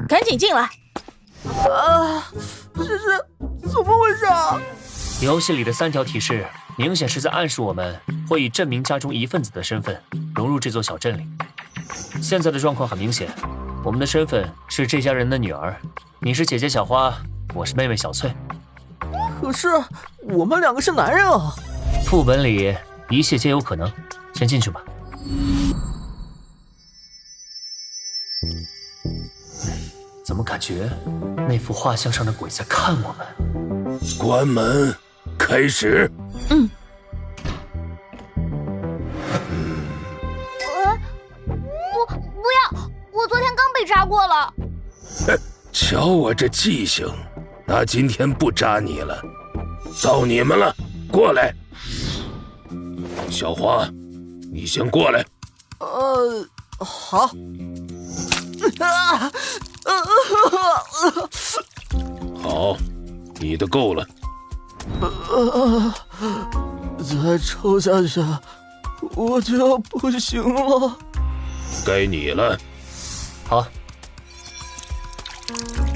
赶紧进来。这是怎么回事啊？游戏里的3条提示，明显是在暗示我们会以镇民家中一份子的身份融入这座小镇里。现在的状况很明显，我们的身份是这家人的女儿，你是姐姐小花，我是妹妹小翠。可是我们两个是男人啊！副本里一切皆有可能，先进去吧。怎么感觉那幅画像上的鬼在看我们？关门，开始。不要！我昨天刚被扎过了。瞧我这记性，那今天不扎你了，到你们了，过来。小花，你先过来。好。好，你的够了。再抽下去，我就要不行了。该你了。好，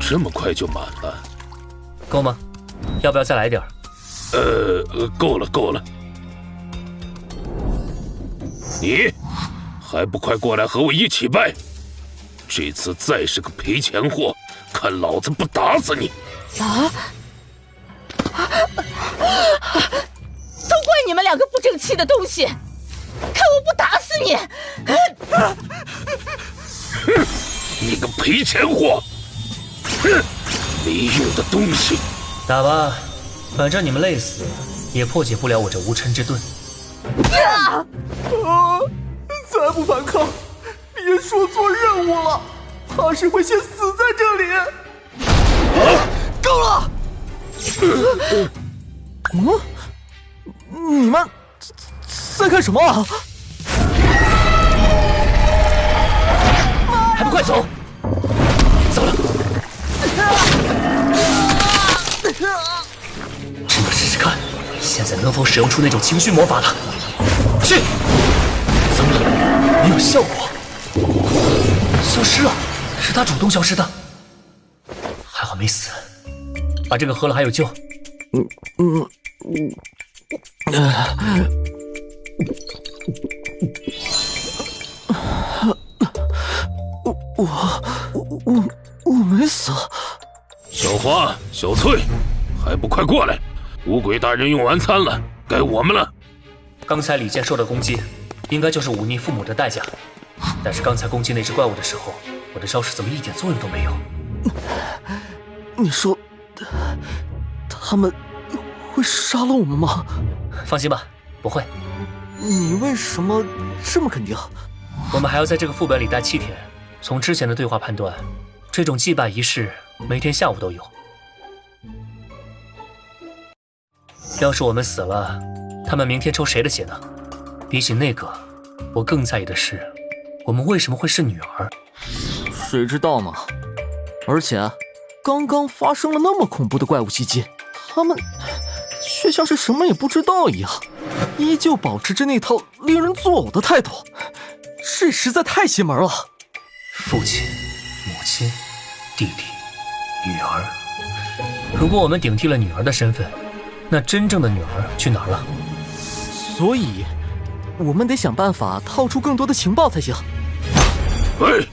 这么快就满了，够吗？要不要再来点？够了够了。你还不快过来和我一起拜？这次再是个赔钱货，看老子不打死你！都怪你们两个不争气的东西，看我不打死你！你个赔钱货！哼，没用的东西！打吧，反正你们累死也破解不了我这无尘之盾。再不反抗，别说做任务了，怕是会先死在这里。够了！你们在干什么啊？还不快走！糟了！真的试试看，现在能否使用出那种情绪魔法了？去！怎么了？没有效果，消失了，是他主动消失的。还好没死，把这个喝了还有救。我没死。小花、小翠，还不快过来！五鬼大人用完餐了，该我们了。刚才李健受的攻击，应该就是忤逆父母的代价。但是刚才攻击那只怪物的时候，我的招式怎么一点作用都没有？你说，他们会杀了我们吗？放心吧，不会。你为什么这么肯定？我们还要在这个副本里待7天。从之前的对话判断，这种祭拜仪式每天下午都有。要是我们死了，他们明天抽谁的血呢？比起那个，我更在意的是，我们为什么会是女儿？谁知道嘛？而且，刚刚发生了那么恐怖的怪物袭击，他们却像是什么也不知道一样，依旧保持着那套令人作呕的态度，这实在太邪门了。父亲、母亲、弟弟、女儿，如果我们顶替了女儿的身份，那真正的女儿去哪儿了？所以，我们得想办法套出更多的情报才行。喂，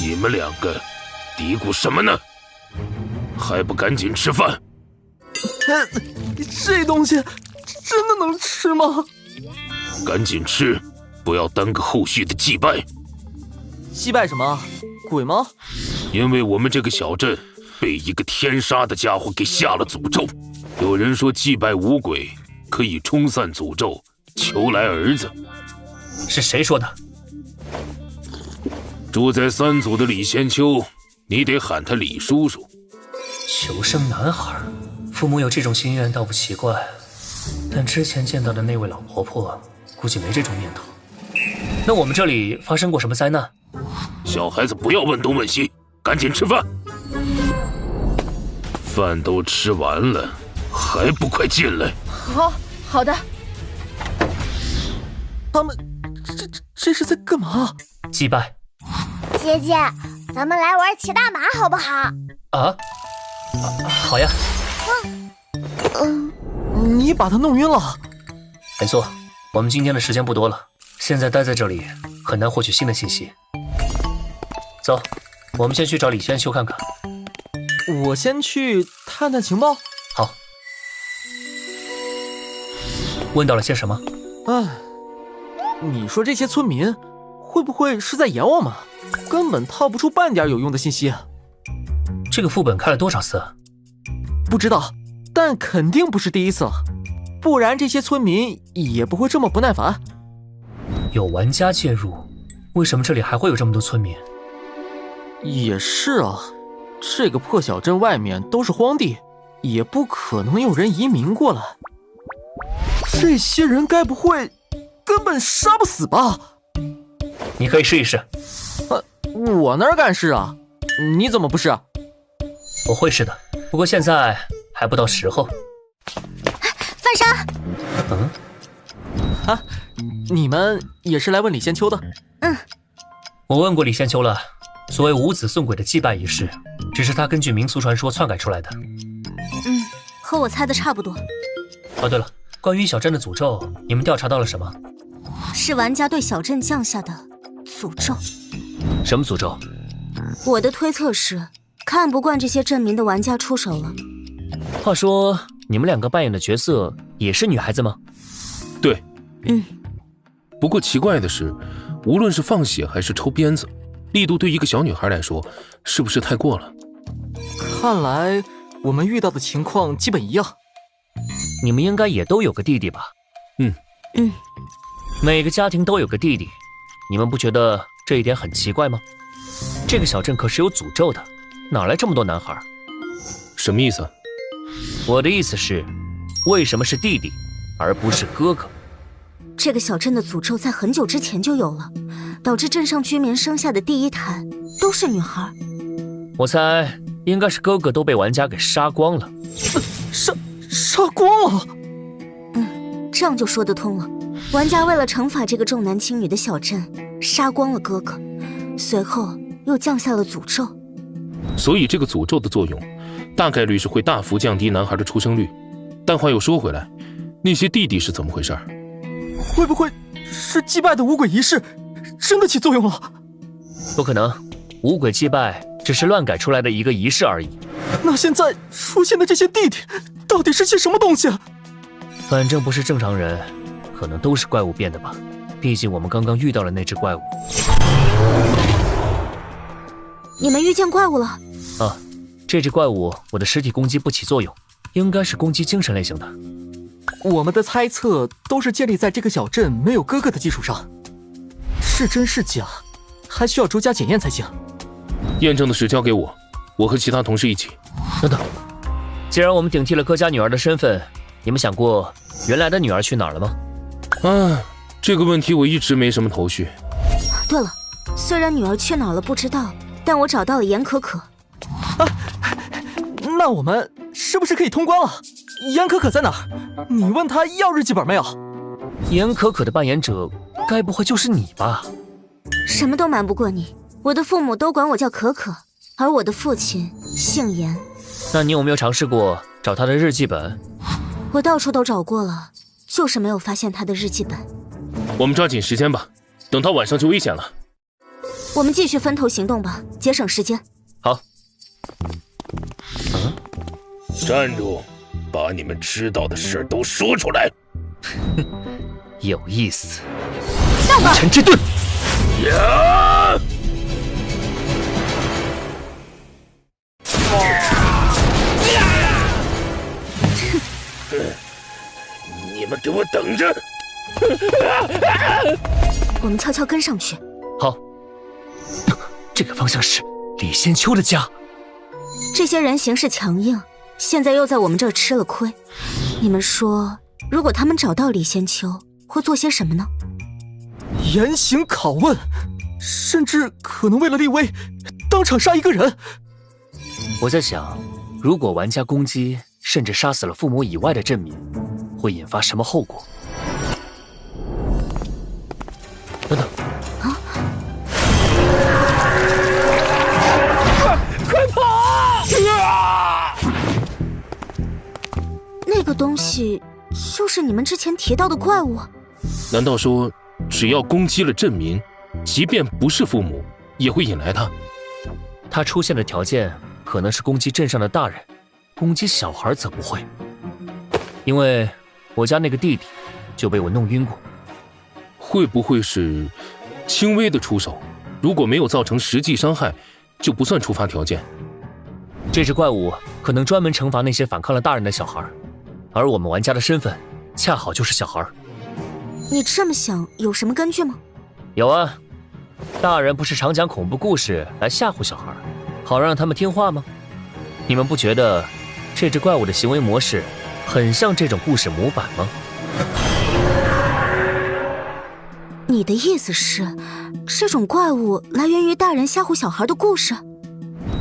你们两个嘀咕什么呢？还不赶紧吃饭！这东西真的能吃吗？赶紧吃，不要耽搁后续的祭拜。祭拜什么？鬼吗？因为我们这个小镇被一个天杀的家伙给下了诅咒。有人说祭拜五鬼可以冲散诅咒，求来儿子。是谁说的？住在3组的李仙秋，你得喊他李叔叔。求生男孩，父母有这种心愿倒不奇怪，但之前见到的那位老婆婆估计没这种念头。那我们这里发生过什么灾难？小孩子不要问东问西，赶紧吃饭。饭都吃完了，还不快进来？好的。他们这是在干嘛？祭拜。姐姐，咱们来玩骑大马好不好？好呀。你把他弄晕了。没错，我们今天的时间不多了，现在待在这里很难获取新的信息。走，我们先去找李仙秋看看。我先去探探情报。好。问到了些什么？你说这些村民会不会是在演我们？根本套不出半点有用的信息。这个副本开了多少次？不知道，但肯定不是第一次了，不然这些村民也不会这么不耐烦。有玩家介入，为什么这里还会有这么多村民？也是啊，这个破小镇外面都是荒地，也不可能有人移民过来。这些人该不会根本杀不死吧？你可以试一试。我哪敢试啊？你怎么不试？我会试的，不过现在还不到时候。范莎。你们也是来问李仙秋的？我问过李仙秋了，所谓五子送鬼的祭拜仪式，只是他根据民俗传说篡改出来的。和我猜的差不多。哦，对了，关于小镇的诅咒，你们调查到了什么？是玩家对小镇降下的诅咒。什么诅咒？我的推测是，看不惯这些镇民的玩家出手了。话说，你们两个扮演的角色也是女孩子吗？对。不过奇怪的是，无论是放血还是抽鞭子，力度对一个小女孩来说，是不是太过了？看来我们遇到的情况基本一样。你们应该也都有个弟弟吧？每个家庭都有个弟弟，你们不觉得这一点很奇怪吗？这个小镇可是有诅咒的，哪来这么多男孩？什么意思？我的意思是，为什么是弟弟，而不是哥哥？这个小镇的诅咒在很久之前就有了，导致镇上居民生下的第一胎都是女孩。我猜应该是哥哥都被玩家给杀光了。杀光了？这样就说得通了。玩家为了惩罚这个重男轻女的小镇，杀光了哥哥，随后又降下了诅咒。所以这个诅咒的作用，大概率是会大幅降低男孩的出生率。但话又说回来，那些弟弟是怎么回事？会不会是祭拜的五鬼仪式真的起作用了？不可能，五鬼祭拜只是乱改出来的一个仪式而已。那现在出现的这些弟弟到底是些什么东西啊？反正不是正常人，可能都是怪物变的吧。毕竟我们刚刚遇到了那只怪物。你们遇见怪物了？啊，这只怪物我的实体攻击不起作用，应该是攻击精神类型的。我们的猜测都是建立在这个小镇没有哥哥的基础上，是真是假，还需要逐家检验才行。验证的事交给我，我和其他同事一起。等等，既然我们顶替了哥家女儿的身份，你们想过原来的女儿去哪儿了吗？这个问题我一直没什么头绪。对了，虽然女儿去哪儿了不知道，但我找到了严可可。那我们是不是可以通关了？严可可在哪儿？你问他要日记本没有？严可可的扮演者该不会就是你吧？什么都瞒不过你，我的父母都管我叫可可，而我的父亲姓严。那你有没有尝试过找他的日记本？我到处都找过了，就是没有发现他的日记本。我们抓紧时间吧，等到晚上就危险了。我们继续分头行动吧，节省时间。好。站住！把你们知道的事都说出来。有意思。上吧！尘之盾。呀！你们给我等着！我们悄悄跟上去。好。这个方向是李仙秋的家。这些人行事强硬，现在又在我们这儿吃了亏。你们说，如果他们找到李仙秋，会做些什么呢？严刑拷问，甚至可能为了立威，当场杀一个人。我在想，如果玩家攻击甚至杀死了父母以外的镇民，会引发什么后果？等等。快跑！那个东西就是你们之前提到的怪物？难道说，只要攻击了镇民，即便不是父母，也会引来他？他出现的条件可能是攻击镇上的大人，攻击小孩则不会。因为我家那个弟弟就被我弄晕过。会不会是轻微的出手？如果没有造成实际伤害，就不算触发条件。这只怪物可能专门惩罚那些反抗了大人的小孩，而我们玩家的身份恰好就是小孩。你这么想有什么根据吗？有啊，大人不是常讲恐怖故事来吓唬小孩，好让他们听话吗？你们不觉得这只怪物的行为模式很像这种故事模板吗？你的意思是，这种怪物来源于大人吓唬小孩的故事？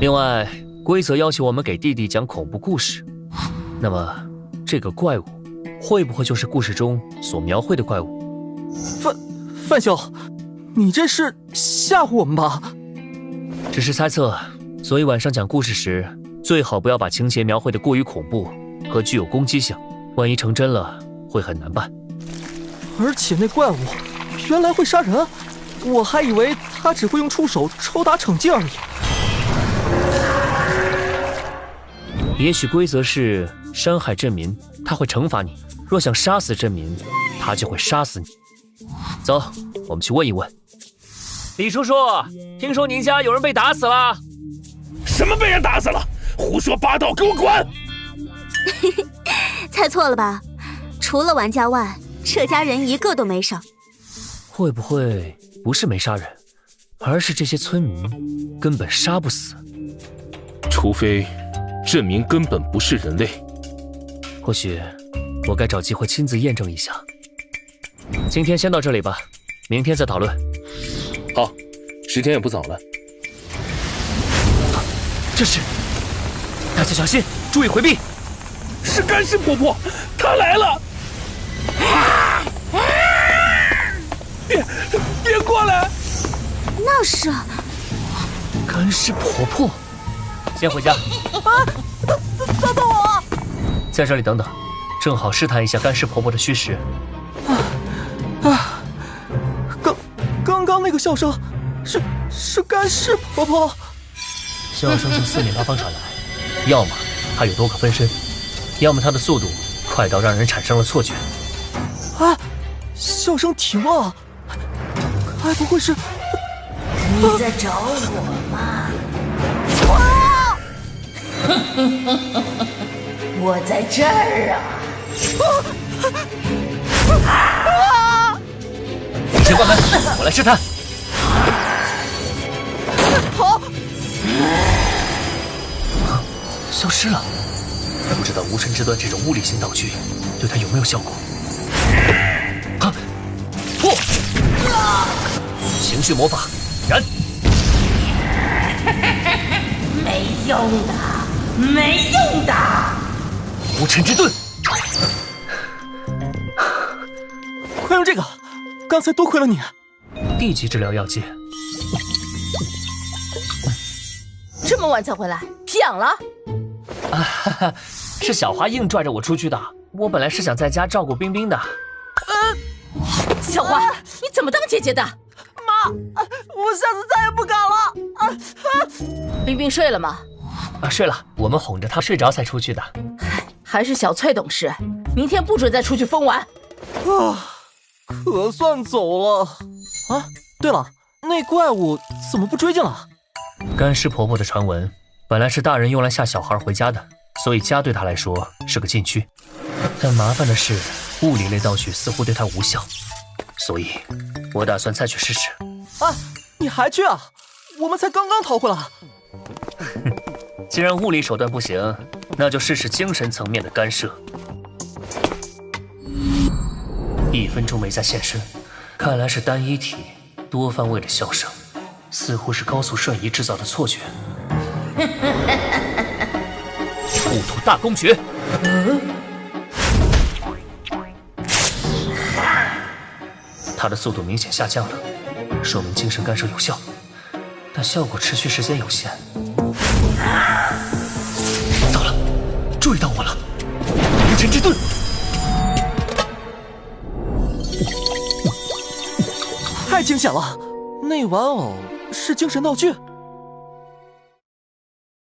另外，规则要求我们给弟弟讲恐怖故事，那么这个怪物会不会就是故事中所描绘的怪物？范兄，你这是吓唬我们吧？只是猜测，所以晚上讲故事时，最好不要把情节描绘得过于恐怖和具有攻击性，万一成真了，会很难办。而且那怪物原来会杀人，我还以为他只会用触手抽打惩戒而已。也许规则是伤害镇民，他会惩罚你；若想杀死镇民，他就会杀死你。走，我们去问一问。李叔叔，听说您家有人被打死了？什么被人打死了？胡说八道，给我滚！猜错了吧？除了玩家外，这家人一个都没少。会不会不是没杀人，而是这些村民根本杀不死？除非镇民根本不是人类。或许我该找机会亲自验证一下。今天先到这里吧，明天再讨论。好，时间也不早了。这是，大家小心，注意回避。是干尸婆婆，她来了！别过来！那是干尸婆婆。先回家。等等我！在这里等等，正好试探一下干尸婆婆的虚实。刚刚那个笑声，是干尸婆婆。笑声从四面八方传来，要么她有多个分身，要么她的速度快到让人产生了错觉。啊！笑声停了，该不会是？你在找我吗？我在这儿啊！你先关门，我来试探。好。消失了，不知道无尘之端这种物理性道具对它有没有效果？啊！破！情绪魔法，燃！没用的，没用的！无尘之盾，快用这个！刚才多亏了你。地级治疗药剂。这么晚才回来，皮痒了？啊哈哈，是小花硬拽着我出去的。我本来是想在家照顾冰冰的。小花，你怎么当姐姐的？妈，我下次再也不敢了。冰冰睡了吗？啊，睡了。我们哄着她睡着才出去的。还是小翠懂事，明天不准再出去疯玩。啊，可算走了。啊，对了，那怪物怎么不追进了？干尸婆婆的传闻本来是大人用来吓小孩回家的，所以家对她来说是个禁区。但麻烦的是，物理类道具似乎对她无效，所以我打算再去试试。啊，你还去啊？我们才刚刚逃回来。既然物理手段不行，那就试试精神层面的干涉。1分钟没再现身，看来是单一体多方位的笑声，似乎是高速瞬移制造的错觉。触土大公诀。他的速度明显下降了，说明精神干涉有效，但效果持续时间有限。糟了，注意到我了！无尘之盾。太惊险了！那玩偶是精神道具。